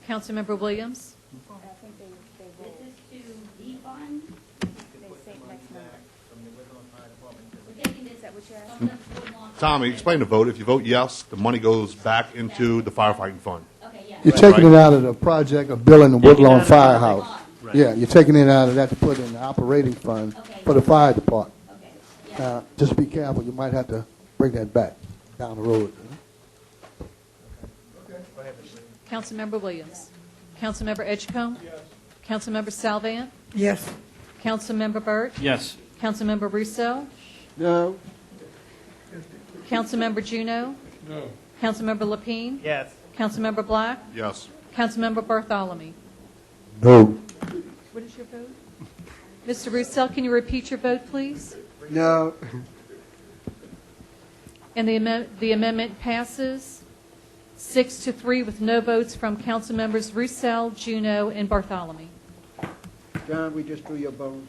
Councilmember Williams, I think they will. This is to defund. They say next month. Is that what you're asking? Tommy, explain the vote. If you vote yes, the money goes back into the firefighting fund. You're taking it out of the project of building the Woodlawn Firehouse. Yeah, you're taking it out of that to put in the operating fund for the fire department. Just be careful, you might have to bring that back down the road. Councilmember Williams, Councilmember Edgecombe, Councilmember Salvant, Yes. Councilmember Burt, Yes. Councilmember Russo, no, Councilmember Juneau, No. Councilmember Lapine, Yes. Councilmember Black, Yes. Councilmember Bartholomew. No. What is your vote? Mr. Russo, can you repeat your vote, please? no, And the amendment passes 6-3 with no votes from Councilmembers Roussel, Juneau, and Bartholomew. John, we just threw your bone.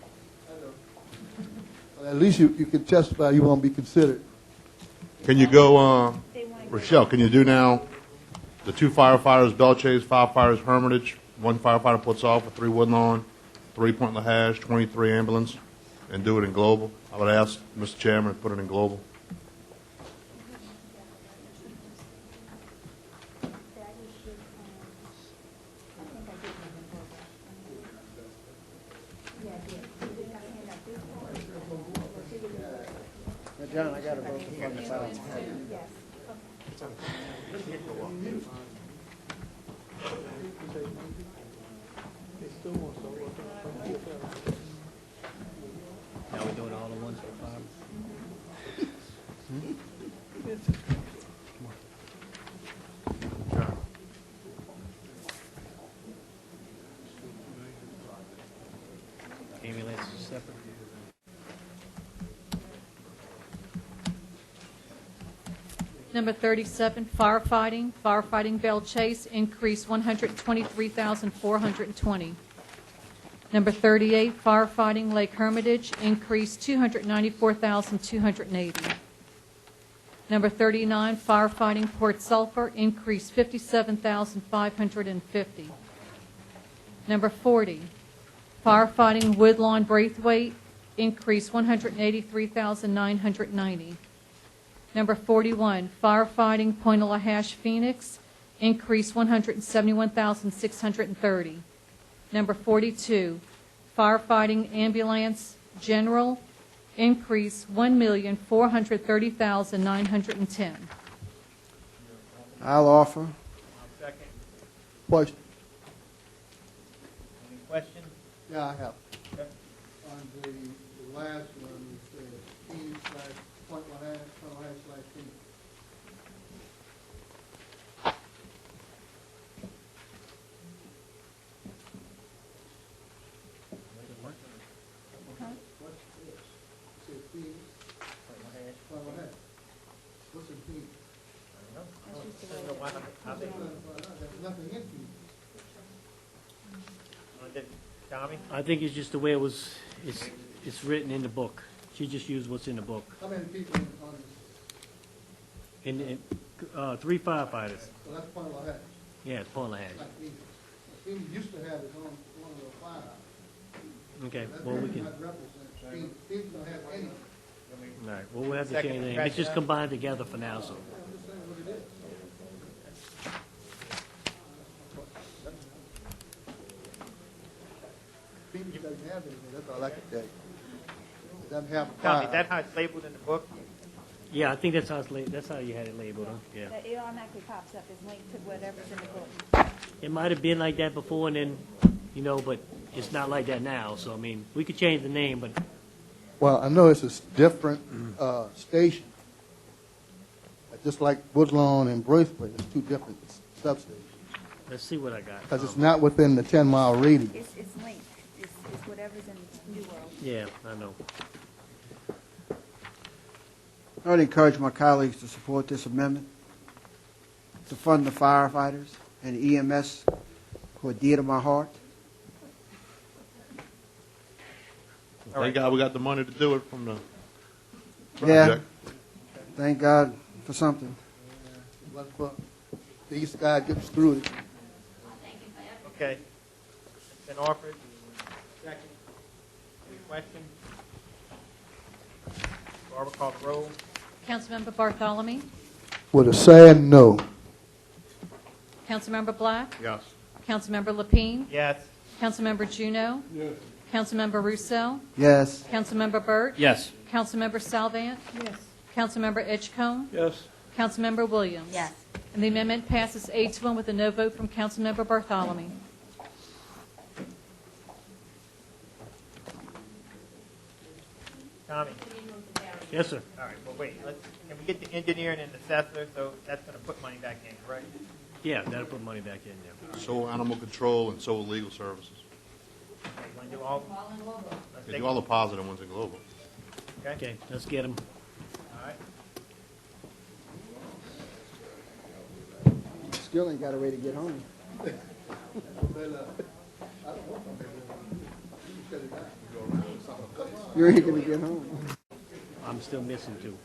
At least you can testify you won't be considered. Can you go, Rochelle, can you do now the 2 firefighters, Belchase, 5 firefighters, Hermitage, 1 firefighter puts off, 3 Woodlawn, 3 Point LaHash, 23 ambulance, and do it in global? I would ask Mr. Chairman to put it in global. Now we're doing it all at once for five. Ambulance is separate. Number 37, firefighting. Firefighting Belle Chase increased $123,420. Number 38, firefighting Lake Hermitage increased $294,280. Number 39, firefighting Port Sulphur increased $57,550. Number 40, firefighting Woodlawn Braithwaite increased $183,990. Number 41, firefighting Pointe-a-la-Hache Phoenix increased $171,630. Number 42, firefighting ambulance general increase $1,430,910. I'll offer. Second. Question? Any questions? Yeah, I have. Okay. On the last one, it says Phoenix/Pointe-la-Hache/Phoenix. What's this? It says Phoenix, Pointe-la-Hache. What's in Phoenix? There's nothing in Phoenix. Tommy? I think it's just the way it's written in the book. She just used what's in the book. How many people on this? And 3 firefighters. Well, that's Pointe-la-Hache. Yeah, it's Pointe-la-Hache. Like Phoenix. Phoenix used to have its own one of those fire. Okay, That well, we really can, not represent Phoenix. Phoenix don't have any. all right, well, we'll have to Second change the name. impression, It's just huh? combined together for now, so. I'm just saying what it is. Phoenix doesn't have anything, that's all I can tell you. It doesn't have Tommy, fire. is that how it's labeled in the book? Yeah, I think that's how that's how you had it labeled, huh? Yeah. It automatically pops up as linked to whatever's in the book. It might have been like that before and then, but it's not like that now. So, I mean, we could change the name, but Well, I know it's a different station. Just like Woodlawn and Braithwaite, it's two different substations. let's see what I got. Because it's not within the 10-mile radius. It's linked. It's whatever's in New World. Yeah, I know. I would encourage my colleagues to support this amendment to fund the firefighters and EMS who are dear to my heart. Thank God we got the money to do it from the Yeah. project. Thank God for something. But the east guy gets through it. Okay. It's been offered. Second. Any questions? Barbara, call the roll. Councilmember Bartholomew, With a sad no. Councilmember Black, Yes. Councilmember Lapine, Yes. Councilmember Juneau, Councilmember Rousseau, Yes. Councilmember Burt, Yes. Councilmember Salvant, Yes. Councilmember Edgecombe, Yes. Councilmember Williams. Yes. And the amendment passes 8-1 with a no vote from Councilmember Bartholomew. Tommy? Yes, sir. All right, well, wait, can we get the engineer and the assessor, so that's going to put money back in, correct? Yeah, that'll put money back in there. So will animal control and so will legal services. Okay, you want to do all? Let's They take- do all the positive ones in global. Okay, Okay, let's get them. all right. Still ain't got a way to get home. You ain't gonna get home. I'm still missing two.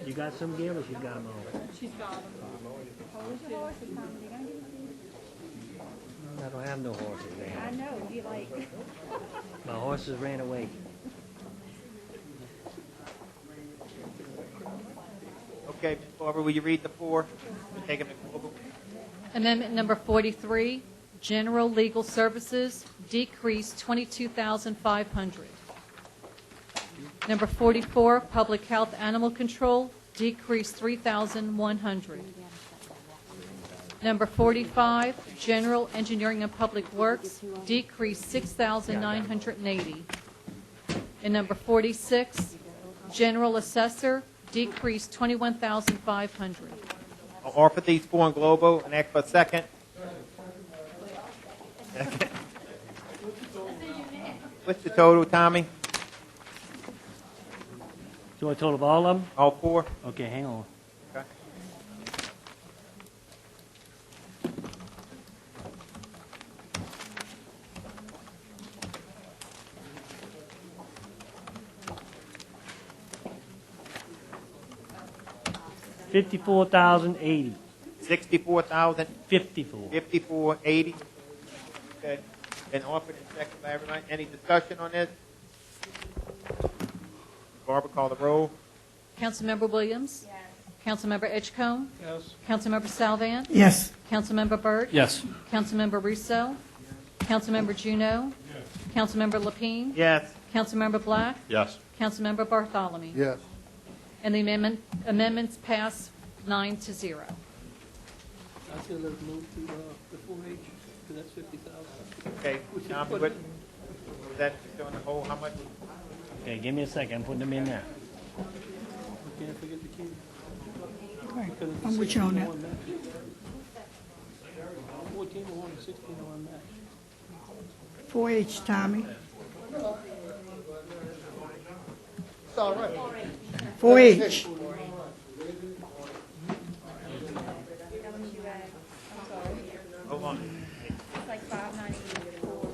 You got some, Gail, or she got them all? She's got them. Where's your horses, Tommy? You gonna give them I don't have no horses to you? now. I know, you like, My horses ran away. Okay, Ms. Barber, will you read the four? Take them to global. Amendment number 43, General Legal Services decrease 22,500. Number 44, Public Health Animal Control, decrease 3,100. Number 45, General Engineering and Public Works, decrease 6,980. And number 46, General Assessor, decrease 21,500. I'll offer these four in global and ask for a second. Second. What's the total, Tommy? Do you want a total of all of them? All four? Okay, hang on. Okay. $54,080. 64,000. 54. 5480. Okay. And offered and seconded by everybody. Any discussion on this? Barbara, call the roll. Councilmember Williams? Yes. Councilmember Edgecombe? Yes. Councilmember Salvant? Yes. Councilmember Burt? Yes. Councilmember Russo? Councilmember Juneau? Councilmember Lapine? Yes. Councilmember Black? Yes. Councilmember Bartholomew? Yes. And the amendments pass 9-0. I said let's move to the 4-H, because that's 50,000. Okay. Tommy, what was that on the whole? How much? Okay, give me a second. I'm putting them in now. We can't forget the kids. I'm with you on that. 14 to 1 and 16 to 1 match. 4-H, Tommy. It's all right. 4-H. Hold on. It's like 594.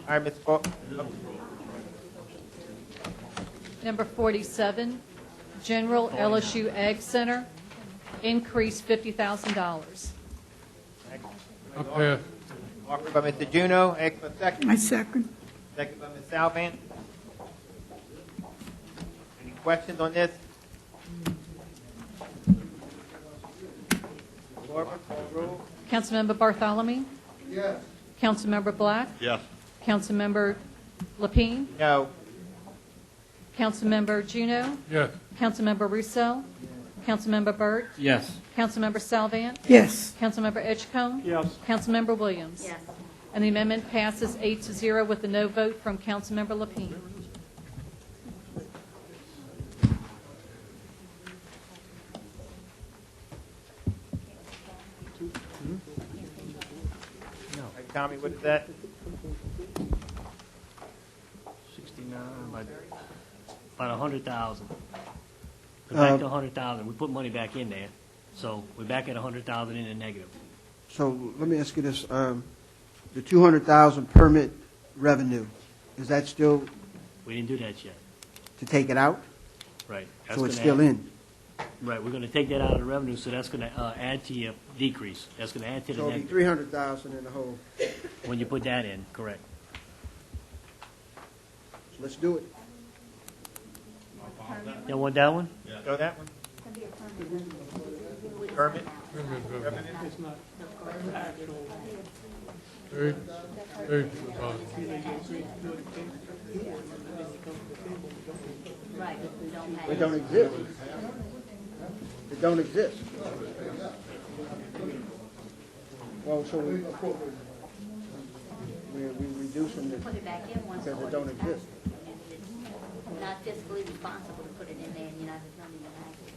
All right, Ms. Falk. Number 47, General LSU Ag Center, increase $50,000. I pass. Offered by Mr. Juneau, ask for a second. I second. Second by Ms. Salvant. Any questions on this? Barbara, call the roll. Councilmember Bartholomew? Yes. Councilmember Black? Yes. Councilmember Lapine? No. Councilmember Juneau? Yes. Councilmember Russo? Councilmember Burt? Yes. Councilmember Salvant? Yes. Councilmember Edgecombe? Yes. Councilmember Williams? Yes. And the amendment passes 8-0 with a no vote from Councilmember Lapine. All right, Tommy, what is that? 69, about 100,000. We're back to 100,000. We put money back in there, so we're back at 100,000 in the negative. So let me ask you this, the 200,000 permit revenue, is that still We didn't do that yet. to take it out? Right. So it's still in? Right, we're going to take that out of the revenue, so that's going to add to your decrease. That's going to add to the So it'll be negative. 300,000 in the whole. When you put that in, correct. So let's do it. You want that one? Go that one. Permit. It's not actual. Third to the bottom. Right, we don't have. They don't exist. They don't exist. Well, so we reducing Put it back in once. because it don't exist. Not fiscally responsible to put it in there, and you're not, it's not even accurate.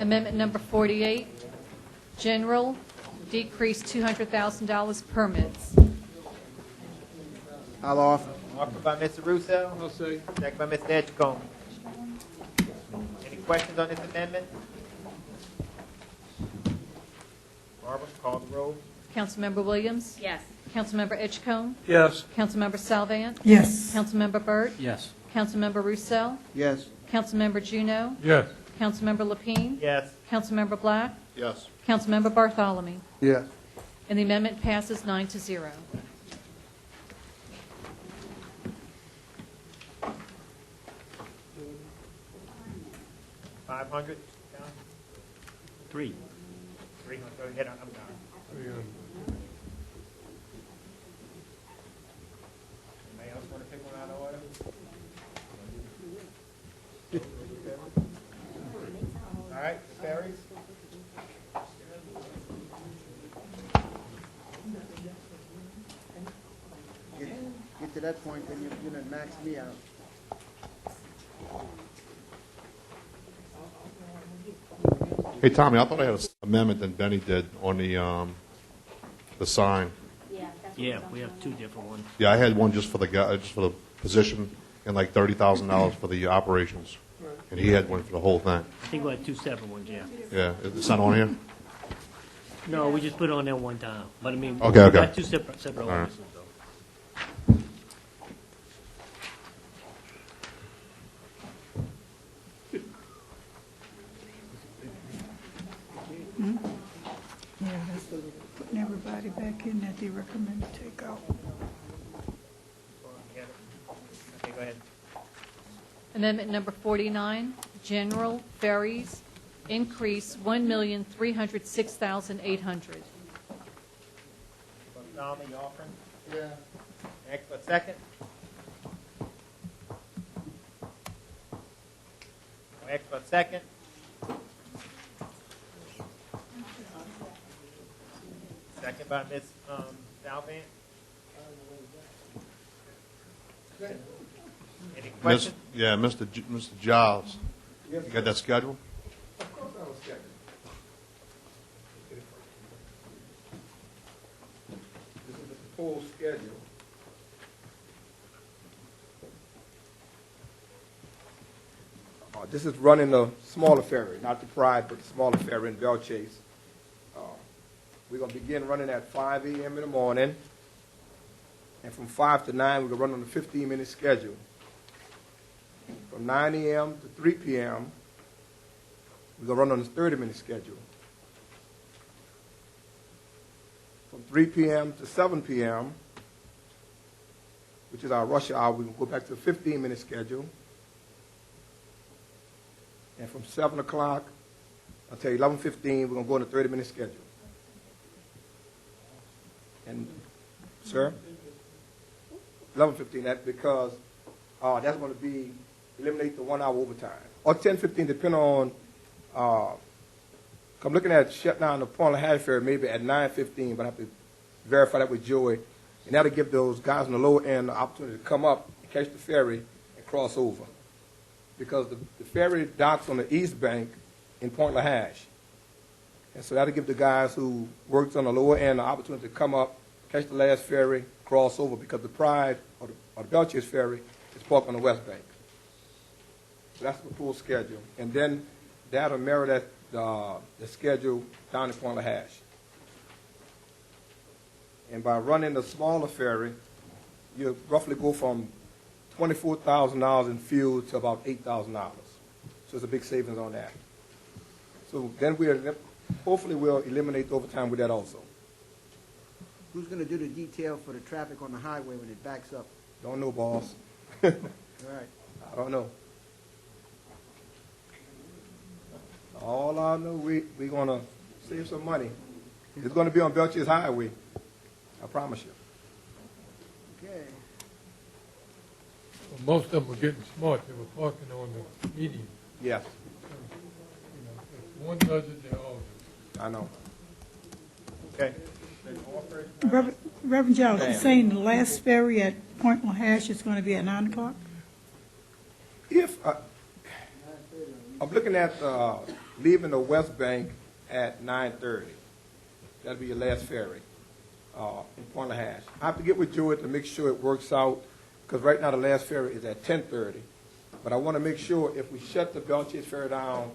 Amendment number 48, general, decrease $200,000 permits. I'll offer. Offered by Mr. Russo. I'll say. Second by Mr. Edgecombe. Any questions on this amendment? Barbara, call the roll. Councilmember Williams? Yes. Councilmember Edgecombe? Yes. Councilmember Salvant? Yes. Councilmember Burt? Yes. Councilmember Roussel? Yes. Councilmember Juneau? Yes. Councilmember Lapine? Yes. Councilmember Black? Yes. Councilmember Bartholomew? Yes. And the amendment passes 9-0. $500. 3. 300. Go ahead. I'm sorry. Anybody else want to pick one out of order? All right, the ferries. Get to that point, then you're going to max me out. Hey, Tommy, I thought I had an amendment that Benny did on the sign. Yeah, we have 2 different ones. Yeah, I had one just for the guy, just for the position, and like $30,000 for the operations, and he had one for the whole thing. I think we had 2 separate ones, yeah. Yeah, it's not on here. No, we just put it on there one time. But I mean, Okay, we okay. got 2 separate All right. ordinances, though. Yeah, that's putting everybody back in that they recommend to take out. Okay, go ahead. Amendment number 49, general, ferries, increase $1,306,800. Tommy, you offering? Yeah. Next, a second. Next, a second. Second by Ms. Salvant. Any questions? Yeah, Mr. Giles, you got that schedule? Of course I was scheduled. This is the proposed schedule. This is running the smaller ferry, not the Pride, but the smaller ferry in Belle Chase. We're going to begin running at 5 a.m. in the morning, and from 5 to 9, we're going to run on a 15-minute schedule. From 9 a.m. to 3 p.m., we're going to run on a 30-minute schedule. From 3 p.m. to 7 p.m., which is our rush hour, we can go back to a 15-minute schedule. And from 7 o'clock until 11:15, we're going to go on a 30-minute schedule. And, sir? 11:15, that's because that's going to eliminate the 1 hour overtime. Or 10:15, depending on, I'm looking at shut down the Point Lahad Ferry maybe at 9:15, but I have to verify that with Joey. And that'll give those guys on the lower end the opportunity to come up, and catch the ferry, and cross over. Because the ferry docks on the east bank in Point Lahad. And so that'll give the guys who works on the lower end the opportunity to come up, catch the last ferry, cross over, because the Pride or the Belle Chase ferry is parked on the west bank. So that's the full schedule. And then that'll mirror that the schedule down in Point Lahad. And by running the smaller ferry, you roughly go from $24,000 in fuel to about $8,000. So it's a big savings on that. So then hopefully we'll eliminate overtime with that also. Who's going to do the detail for the traffic on the highway when it backs up? Don't know, boss. All right. I don't know. All I know, we're going to save some money. It's going to be on Belle Chase Highway. I promise you. Okay. Well, most of them were getting smart. They were parking on the median. Yes. If one does it, they all do it. I know. Okay. Reverend Giles, you're Ma'am. saying the last ferry at Point Lahash is going to be at 9 o'clock? If I'm looking at leaving the West Bank at 9:30. That'll be your last ferry in Point LaHash. I have to get with Jewett to make sure it works out, because right now the last ferry is at 10:30. But I want to make sure if we shut the Belchase Ferry down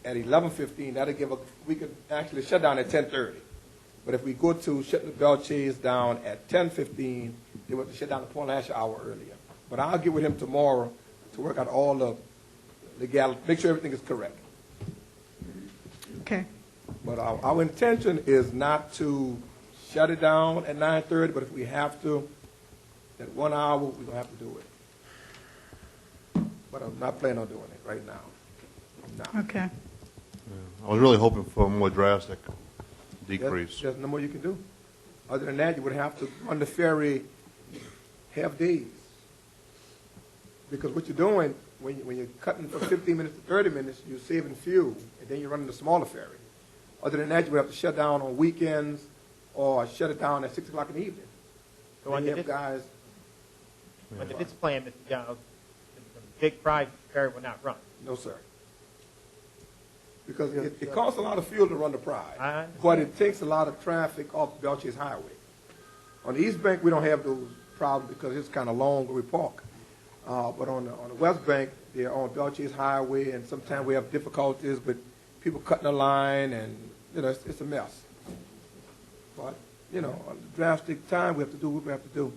at 11:15, that'll give we could actually shut down at 10:30. But if we go to shut the Belchase down at 10:15, they want to shut down the Point LaHash an hour earlier. But I'll get with him tomorrow to work out all the legality, make sure everything is correct. Okay. But our intention is not to shut it down at 9:30, but if we have to, at 1 hour, we're going to have to do it. But I'm not planning on doing it right now. No. Okay. I was really hoping for a more drastic decrease. There's no more you can do. Other than that, you would have to run the ferry half days. Because what you're doing, when you're cutting from 15 minutes to 30 minutes, you're saving fuel, and then you're running the smaller ferry. Other than that, you would have to shut down on weekends or shut it down at 6 o'clock in the evening. So And you have guys, Under this plan, Mr. Jones, the big pride ferry will not run. no, sir. Because it costs a lot of fuel to run the I Pride, understand. but it takes a lot of traffic off Belchase Highway. On the East Bank, we don't have those problems because it's kind of long where we park. But on the West Bank, they're on Belchase Highway, and sometimes we have difficulties with people cutting the line, and, it's a mess. But, on the drastic time, we have to do what we have to do.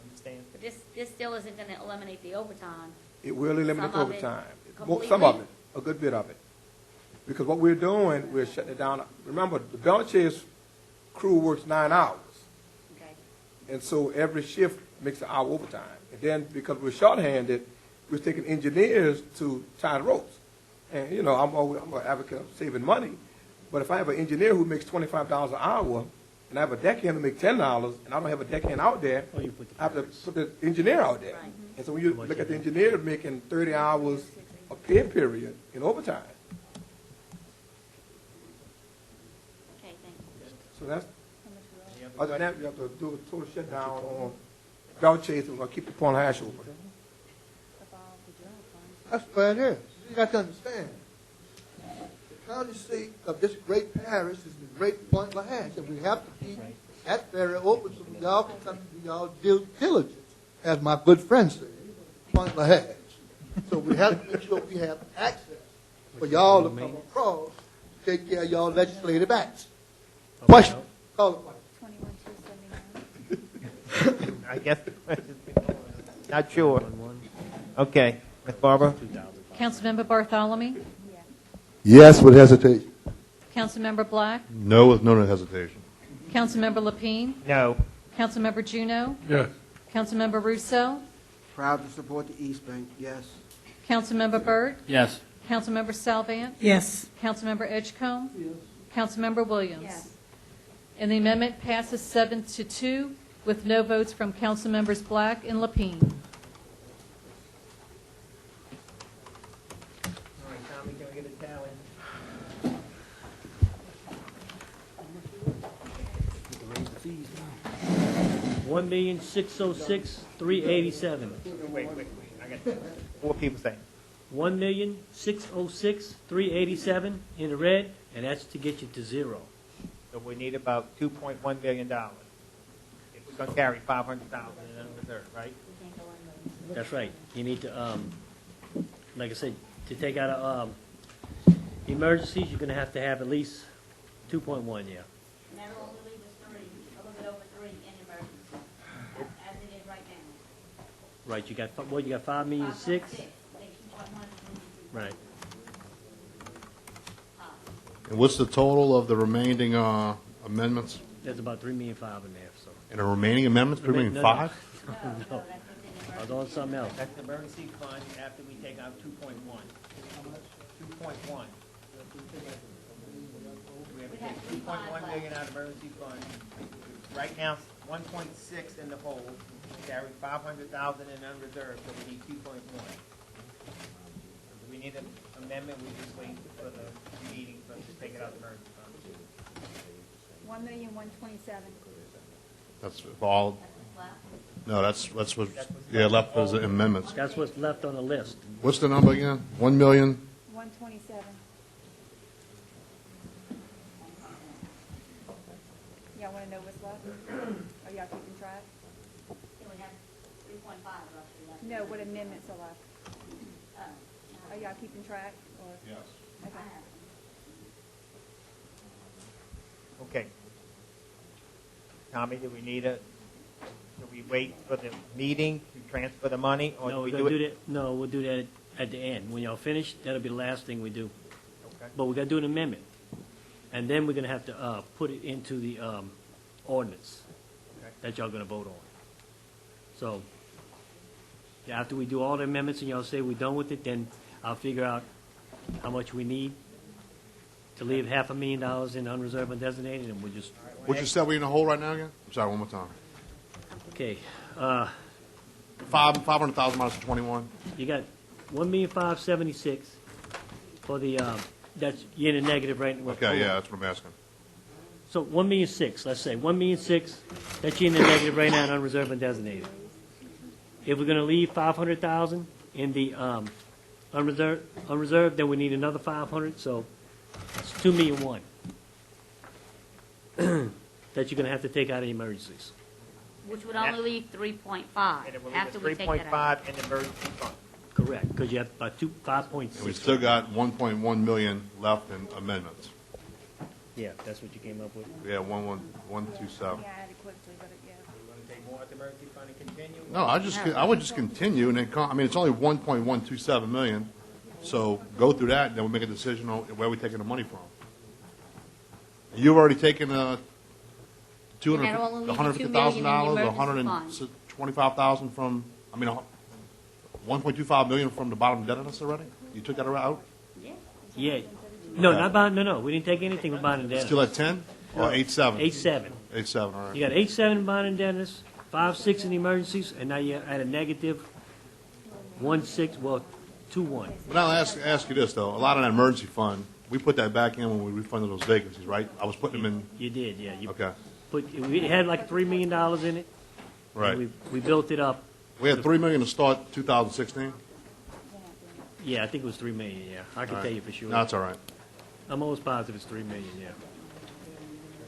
Understand? But this still isn't going to eliminate the overtime. It will eliminate Some of it overtime. completely? Some of it, a good bit of it. Because what we're doing, we're shutting it down. Remember, the Belchase crew works 9 hours. Okay. And so every shift makes an hour overtime. And then because we're shorthanded, we're taking engineers to tie the ropes. And, I'm an advocate of saving money. But if I have an engineer who makes $25 an hour, and I have a deckhand who makes $10, and I don't have a deckhand out there, I have to put the engineer out there. And so when you look at the engineer making 30 hours a pay period in overtime. Okay, thank you. So that's, other than that, we have to do a total shutdown on Belchase, and we're going to keep the Point LaHash open. That's what it is. You got to understand. The county seat of this great parish is the great Point LaHash, and we have to keep that ferry open so we all can come to y'all due diligence, as my good friend said, Point LaHash. So we have to make sure we have access for y'all to come across to take care of y'all legislative acts. Question. Call the question. 21279. I guess the question's been going on. Not sure. Okay. Ms. Barber? Councilmember Bartholomew? Yes, with hesitation. Councilmember Black? No, with no hesitation. Councilmember Lapine? No. Councilmember Juneau? Yes. Councilmember Russo? Proud to support the East Bank, yes. Councilmember Byrd? Yes. Councilmember Salvant? Yes. Councilmember Edgecombe? Councilmember Williams? Yes. And the amendment passes 7-2 with no votes from Councilmembers Black and Lapine. All right, Tommy, can we get a tally? $1,606,387. Wait. I got 4 people saying. $1,606,387 in the red, and that's to get you to zero. So we need about $2.1 billion. If we're going to carry $500,000 in unreserved, right? That's right. You need to, like I said, to take out emergencies, you're going to have at least 2.1, yeah. And that'll only leave us 3, a little bit over 3 in emergency, as it is right now. Right, you got 5 million 6. Right. And what's the total of the remaining amendments? There's about 3 million 5 in there, so. And the remaining amendments, $3 million No, 5? No. I was on something else. That's the emergency fund after we take out 2.1. How much? 2.1. We have to take 2.1 million out of emergency fund. Right now, 1.6 in the hole. We carry 500,000 in unreserved, so we need 2.1. We need an amendment, we just wait for the meeting for us to take it out of the emergency fund. 1,127,000. That's all. No, that's what, left as amendments. That's what's left on the list. What's the number again? 1 million? 1,127,000. 127. Y'all want to know what's left? Are y'all keeping track? We have 3.5 roughly left. No, what amendments are left? Are y'all keeping track? Or? Yes. Okay. Okay. Tommy, do we wait for the meeting to transfer the money, or No, do we we're do gonna it? do that, no, we'll do that at the end. When y'all finish, that'll be the last thing we do. Okay. But we gotta do an amendment. And then we're gonna have to, put it into the, ordinance Okay. that y'all gonna vote on. So, after we do all the amendments and y'all say we're done with it, then I'll figure out how much we need to leave $500,000 in unreserved and designated, and we'll just, What you said we in the hole right now again? I'm sorry, one more time. okay. 500,000 minus the 21. You got 1,576,000 for the, that's, you're in the negative right now. Okay, yeah, that's what I'm asking. So 1,600,000, let's say, 1,600,000, that's you in the negative right now in unreserved and designated. If we're gonna leave 500,000 in the, unreserved, then we need another 500, so it's 2,100,000 that you're gonna have to take out of emergencies. Which would only leave 3.5 And it will after leave we take that out. 3.5 in the emergency fund. Correct, because you have about 5.6. And we still got 1.1 million left in amendments. Yeah, that's what you came up with. We have 127. Yeah, I added quickly, but yeah. You want to take more at the emergency fund and continue? No, I would just continue and then, I mean, it's only 1.127 million. So go through that and then we'll make a decision on where we're taking the money from. You've already taken And that'll only leave you $2 million in the emergency fund. $125,000 from, I mean, 1.25 million from the bottom indebtedness already? You took that out? Yeah. No, not bond, no, we didn't take anything with bond indebtedness. Still at 10 or 8.7? 8.7. 8.7, all right. You got 8.7 in bond indebtedness, 5.6 in emergencies, and now you're at a negative 1.6, well, 2.1. But I'll ask you this, though. A lot of that emergency fund, we put that back in when we refunded those vacancies, right? I was putting them in. You did, yeah. You Okay, we had like $3 million in it. right. and We built it up. We had $3 million to start 2016? Yeah, I think it was $3 million, yeah. I can All tell right. you for sure. No, it's all right. I'm almost positive it's $3 million,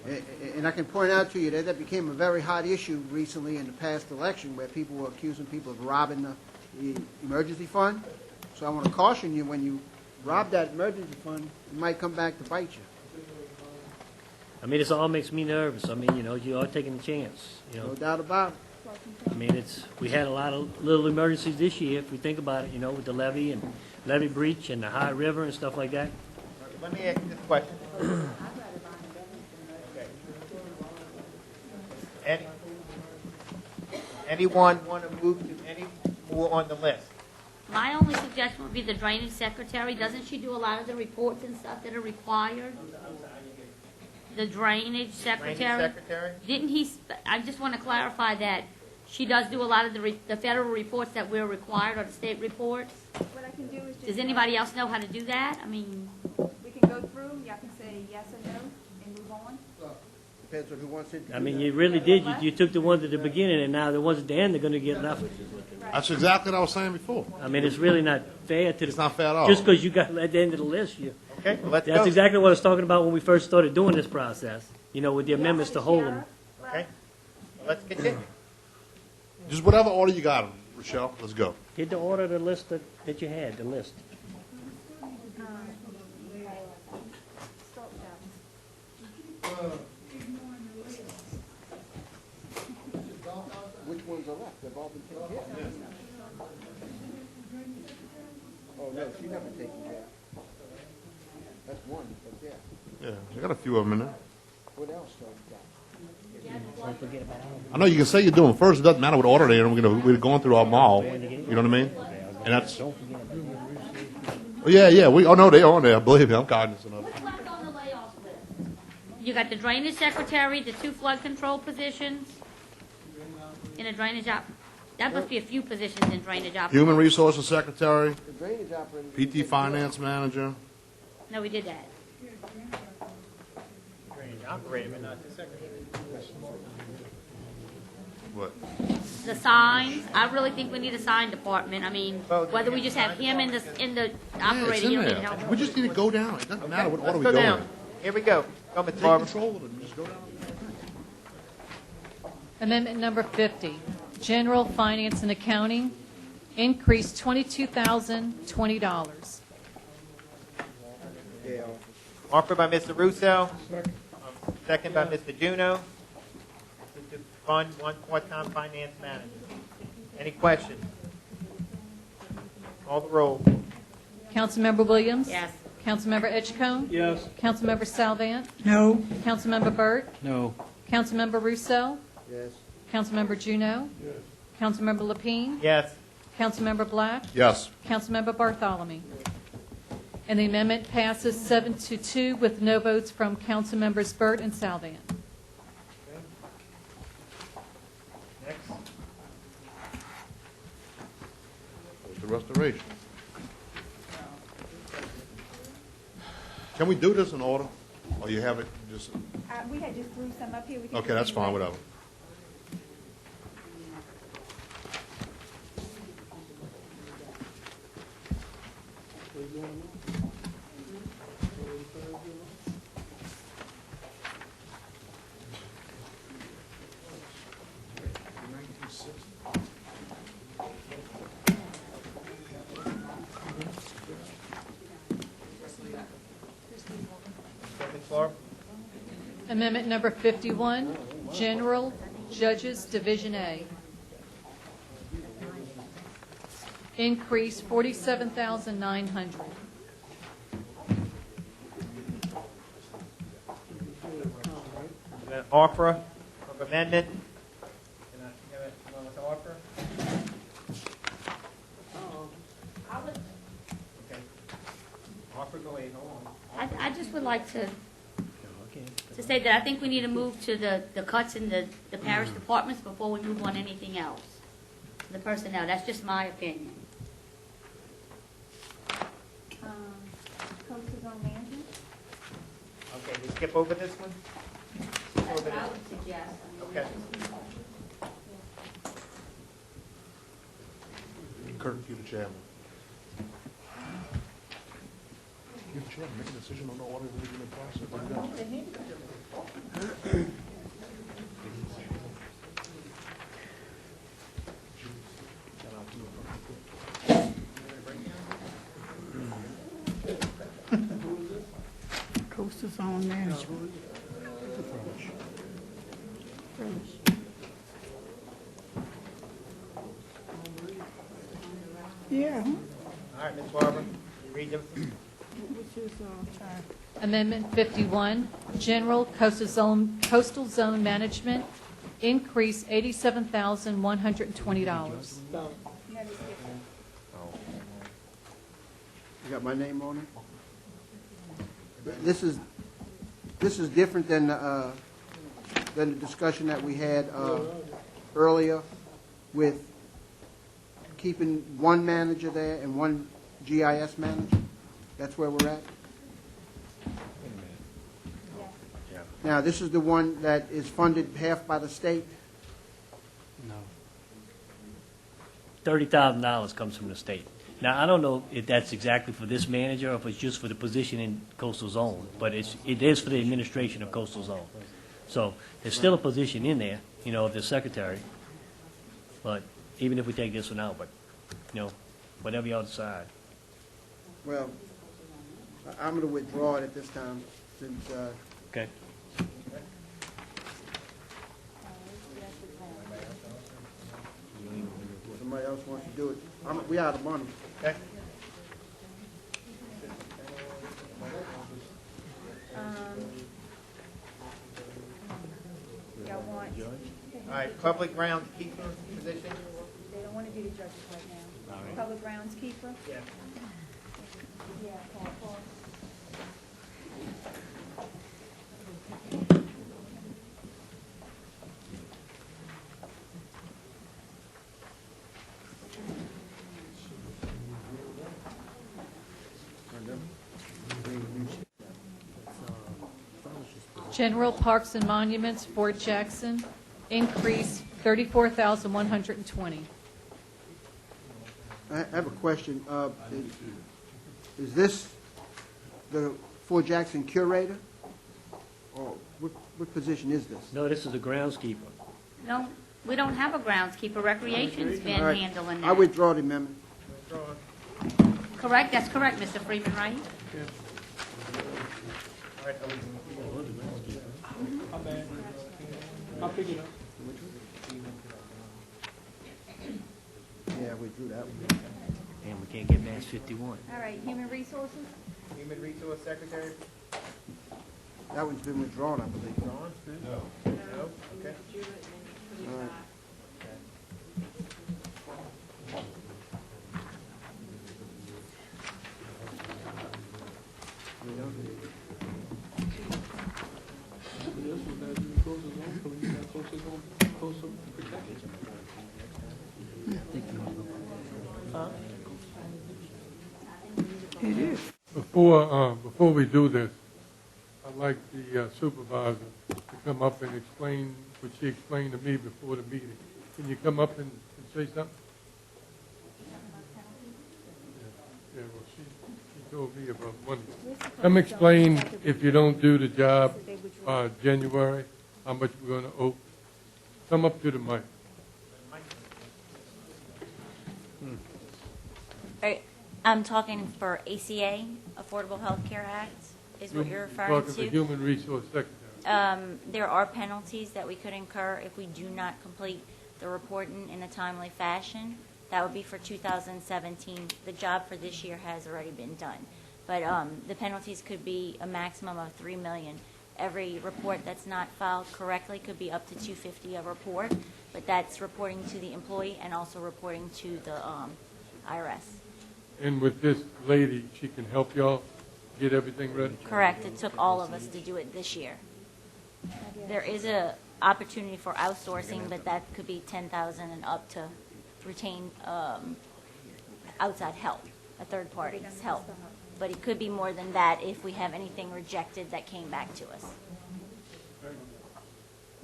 yeah. And I can point out to you that became a very hot issue recently in the past election where people were accusing people of robbing the emergency fund. So I want to caution you, when you rob that emergency fund, it might come back to bite you. I mean, this all makes me nervous. I mean, you are taking a chance, No doubt about it. I mean, we had a lot of little emergencies this year, if we think about it, with the levee and levee breach and the high river and stuff like that. Let me ask you this question. Anyone want to move to any more on the list? My only suggestion would be the drainage secretary. Doesn't she do a lot of the reports and stuff that are required? The drainage secretary? Drainage secretary? Didn't he, I just want to clarify that she does do a lot of the federal reports that we're required, or the state reports. What I can do is just. Does anybody else know how to do that? I mean, We can go through, y'all can say yes or no, and move on. Depends on who wants it. I mean, you really did. You took the ones at the beginning, and now the ones at the end, they're going to get left. That's exactly what I was saying before. I mean, it's really not fair to the. It's not fair at all. Just because you got at the end of the list, Okay, well, let's that's go. exactly what I was talking about when we first started doing this process, with the amendments to hold them. Okay, well, let's continue. Just whatever order you got them, Rochelle, let's go. Get the order of the list that you had, the list. Start with that. Which ones are left? They've all been taken care of. Oh, no, she never taken care of. That's one, but yeah. Yeah, I got a few of them in there. What else do we got? Oh, I know you can say you're doing first. It doesn't matter what order they're in. We're going through them all. You know what I mean? And that's. Oh, yeah. Oh no, they're on there. Believe me, I'm cognizant of it. what's left on the layoff list? You got the drainage secretary, the 2 flood control positions in a drainage that must be a few positions in drainage operations. Human Resources Secretary, The drainage operator. PT Finance Manager. No, we did that. Drainage operator, but not the secretary. What? The signs, I really think we need a sign department. I mean, whether we just have him in the Yeah, it's operating, in you don't need there. help. We just need to go down. It doesn't matter what order Let's we go go down. in. Here we go. Go, Mr. Take Barber. control of it and just go down. Amendment number 50, General Finance and Accounting, increase $22,020. Offered by Mr. Russo. Second by Mr. Juno. To fund one part-time finance manager. Any questions? Call the roll. Councilmember Williams? Yes. Councilmember Edgecombe? Yes. Councilmember Salvant? No. Councilmember Burt? No. Councilmember Russo? Yes. Councilmember Juno? Yes. Councilmember Lapine? Yes. Councilmember Black? Yes. Councilmember Bartholomew. And the amendment passes 7-2 with no votes from Councilmembers Burt and Salvant. Next. It's the restoration. Can we do this in order? Or you have it just, We had just threw some up here. We can okay, do that's it fine, anyway. whatever. Ms. Barber. Amendment number 51, General Judges Division A. Increase $47,900. An offer of amendment. Can I have it along with the offer? Okay. Offer, go ahead, hold on. I just would like to say that I think we need to move to the cuts in the parish departments before we move on anything else. The personnel, that's just my opinion. Coastal Zone Management? Okay, we skip over this one? Skip over That's what I this. would suggest. Okay. Kurt, you the chairman. You're the chairman, make a decision on the order of the process. What do you got? Coastal Zone Management. Yeah. All right, Ms. Barber, you read them. Which is, time. Amendment 51, General Coastal Zone Management, increase $87,120. You had to skip it. You got my name on it? This is different than the discussion that we had earlier with keeping one manager there and one GIS manager. That's where we're at? Now, this is the one that is funded half by the state? No. $30,000 comes from the state. Now, I don't know if that's exactly for this manager or if it's just for the position in coastal zone, but it is for the administration of coastal zone. So there's still a position in there, you know, of the secretary, but even if we take this one out, but, you know, whatever y'all decide. Well, I'm going to withdraw it at this time, since, Okay. somebody else wants to do it. We out of money. Okay. Y'all want, All right, public groundskeeper position. they don't want to do the judges right now. Public groundskeeper? Yeah. Yeah, Paul. General Parks and Monuments, Fort Jackson, increase $34,120. I have a question. Is this the Fort Jackson curator? Or what position is this? No, this is a groundskeeper. No, we don't have a groundskeeper. Recreation's been All right. handling I that. withdraw the amendment. Correct? That's correct, Mr. Freeman, right? My bad. I'll pick it up. Yeah, I withdrew that one. And we can't get past 51. All right, human resources? Human Resource Secretary? That one's been withdrawn, I believe. No. No? Okay. All right. It is. Before we do this, I'd like the supervisor to come up and explain what she explained to me before the meeting. Can you come up and say something? Yeah, well, she told me about money. Come explain, if you don't do the job January, how much we're going to owe. Come up to the mic. I'm talking for ACA, Affordable Health Care Act, is what you're referring Talking to to. Human Resource Secretary. There are penalties that we could incur if we do not complete the reporting in a timely fashion. That would be for 2017. The job for this year has already been done. But the penalties could be a maximum of $3 million. Every report that's not filed correctly could be up to $250 a report, but that's reporting to the employee and also reporting to the IRS. And with this lady, she can help y'all get everything ready? Correct. It took all of us to do it this year. There is a opportunity for outsourcing, but that could be $10,000 and up to retain outside help, a third party's help. But it could be more than that if we have anything rejected that came back to us.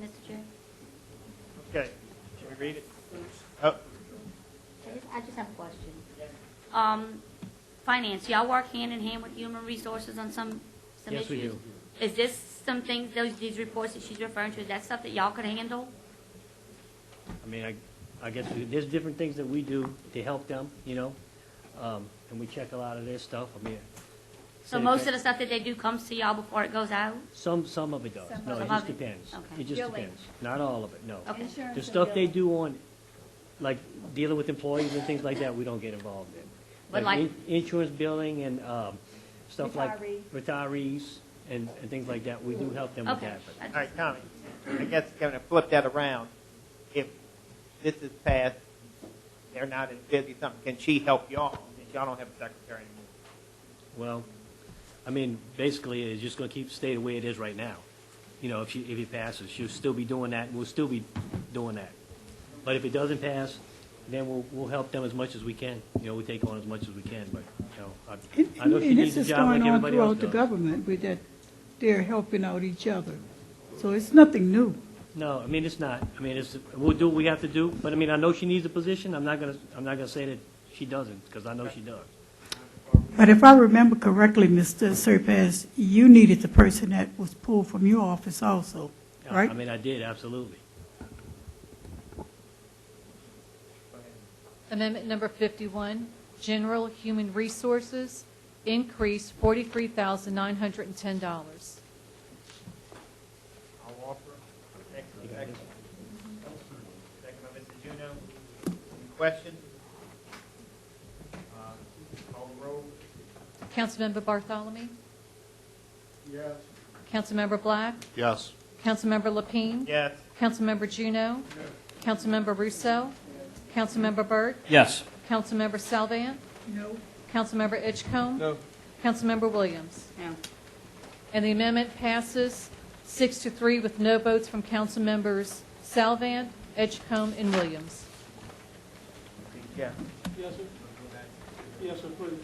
Mr. Chair? Okay. Can we read it? Oh, I just have a question. Finance, y'all work hand in hand with Human Resources on some Yes, issues? we do. Is this some things, these reports that she's referring to, is that stuff that y'all could handle? I mean, I guess there's different things that we do to help them, you know, and we check a lot of their stuff. I mean, So most of the stuff that they do comes to y'all before it goes out? some of it does. Some No, of it it. just depends. Okay. It just Billing. depends. Not all of it, no. Okay. Insurance The and stuff they billing. do on, like dealing with employees and things like that, we don't get involved in. But like- Insurance billing and stuff like Retiree. retirees and things like that, we do help them with Okay. that. all right, Tommy. I guess going to flip that around. If this is passed, they're not as busy, something, can she help y'all? If y'all don't have a secretary anymore. Well, I mean, basically, it's just going to stay the way it is right now. You know, if he passes, she'll still be doing that, and we'll still be doing that. But if it doesn't pass, then we'll help them as much as we can. You know, we take on as much as we can, but, you know, I know she And needs this a is job going like on everybody else throughout the does. government with that they're helping out each other. So it's nothing new. No, I mean, it's not. I mean, we'll do what we have to do, but I mean, I know she needs a position. I'm not gonna say that she doesn't, because I know she does. But if I remember correctly, Mr. Serpaz, you needed the person that was pulled from your office also, right? I mean, I did, absolutely. Amendment number 51, General Human Resources, increase $43,910. I'll offer. Second by Mr. Juno. Any questions? Call the roll. Councilmember Bartholomew? Yes. Councilmember Black? Yes. Councilmember Lapine? Yes. Councilmember Juno? Councilmember Russo? Councilmember Burt? Yes. Councilmember Salvant? No. Councilmember Edgecombe? No. Councilmember Williams? No. And the amendment passes 6-3 with no votes from Councilmembers Salvant, Edgecombe, and Williams. Yeah. Yes, sir. Yes, sir, please.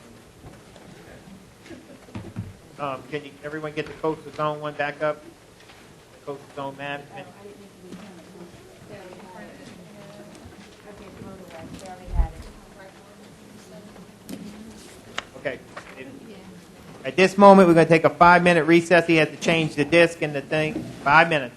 Can you, everyone get the coastal zone one back up? The coastal zone management. They already had it. Okay. At this moment, we're going to take a 5-minute recess. He has to change the disc and the thing. 5 minutes.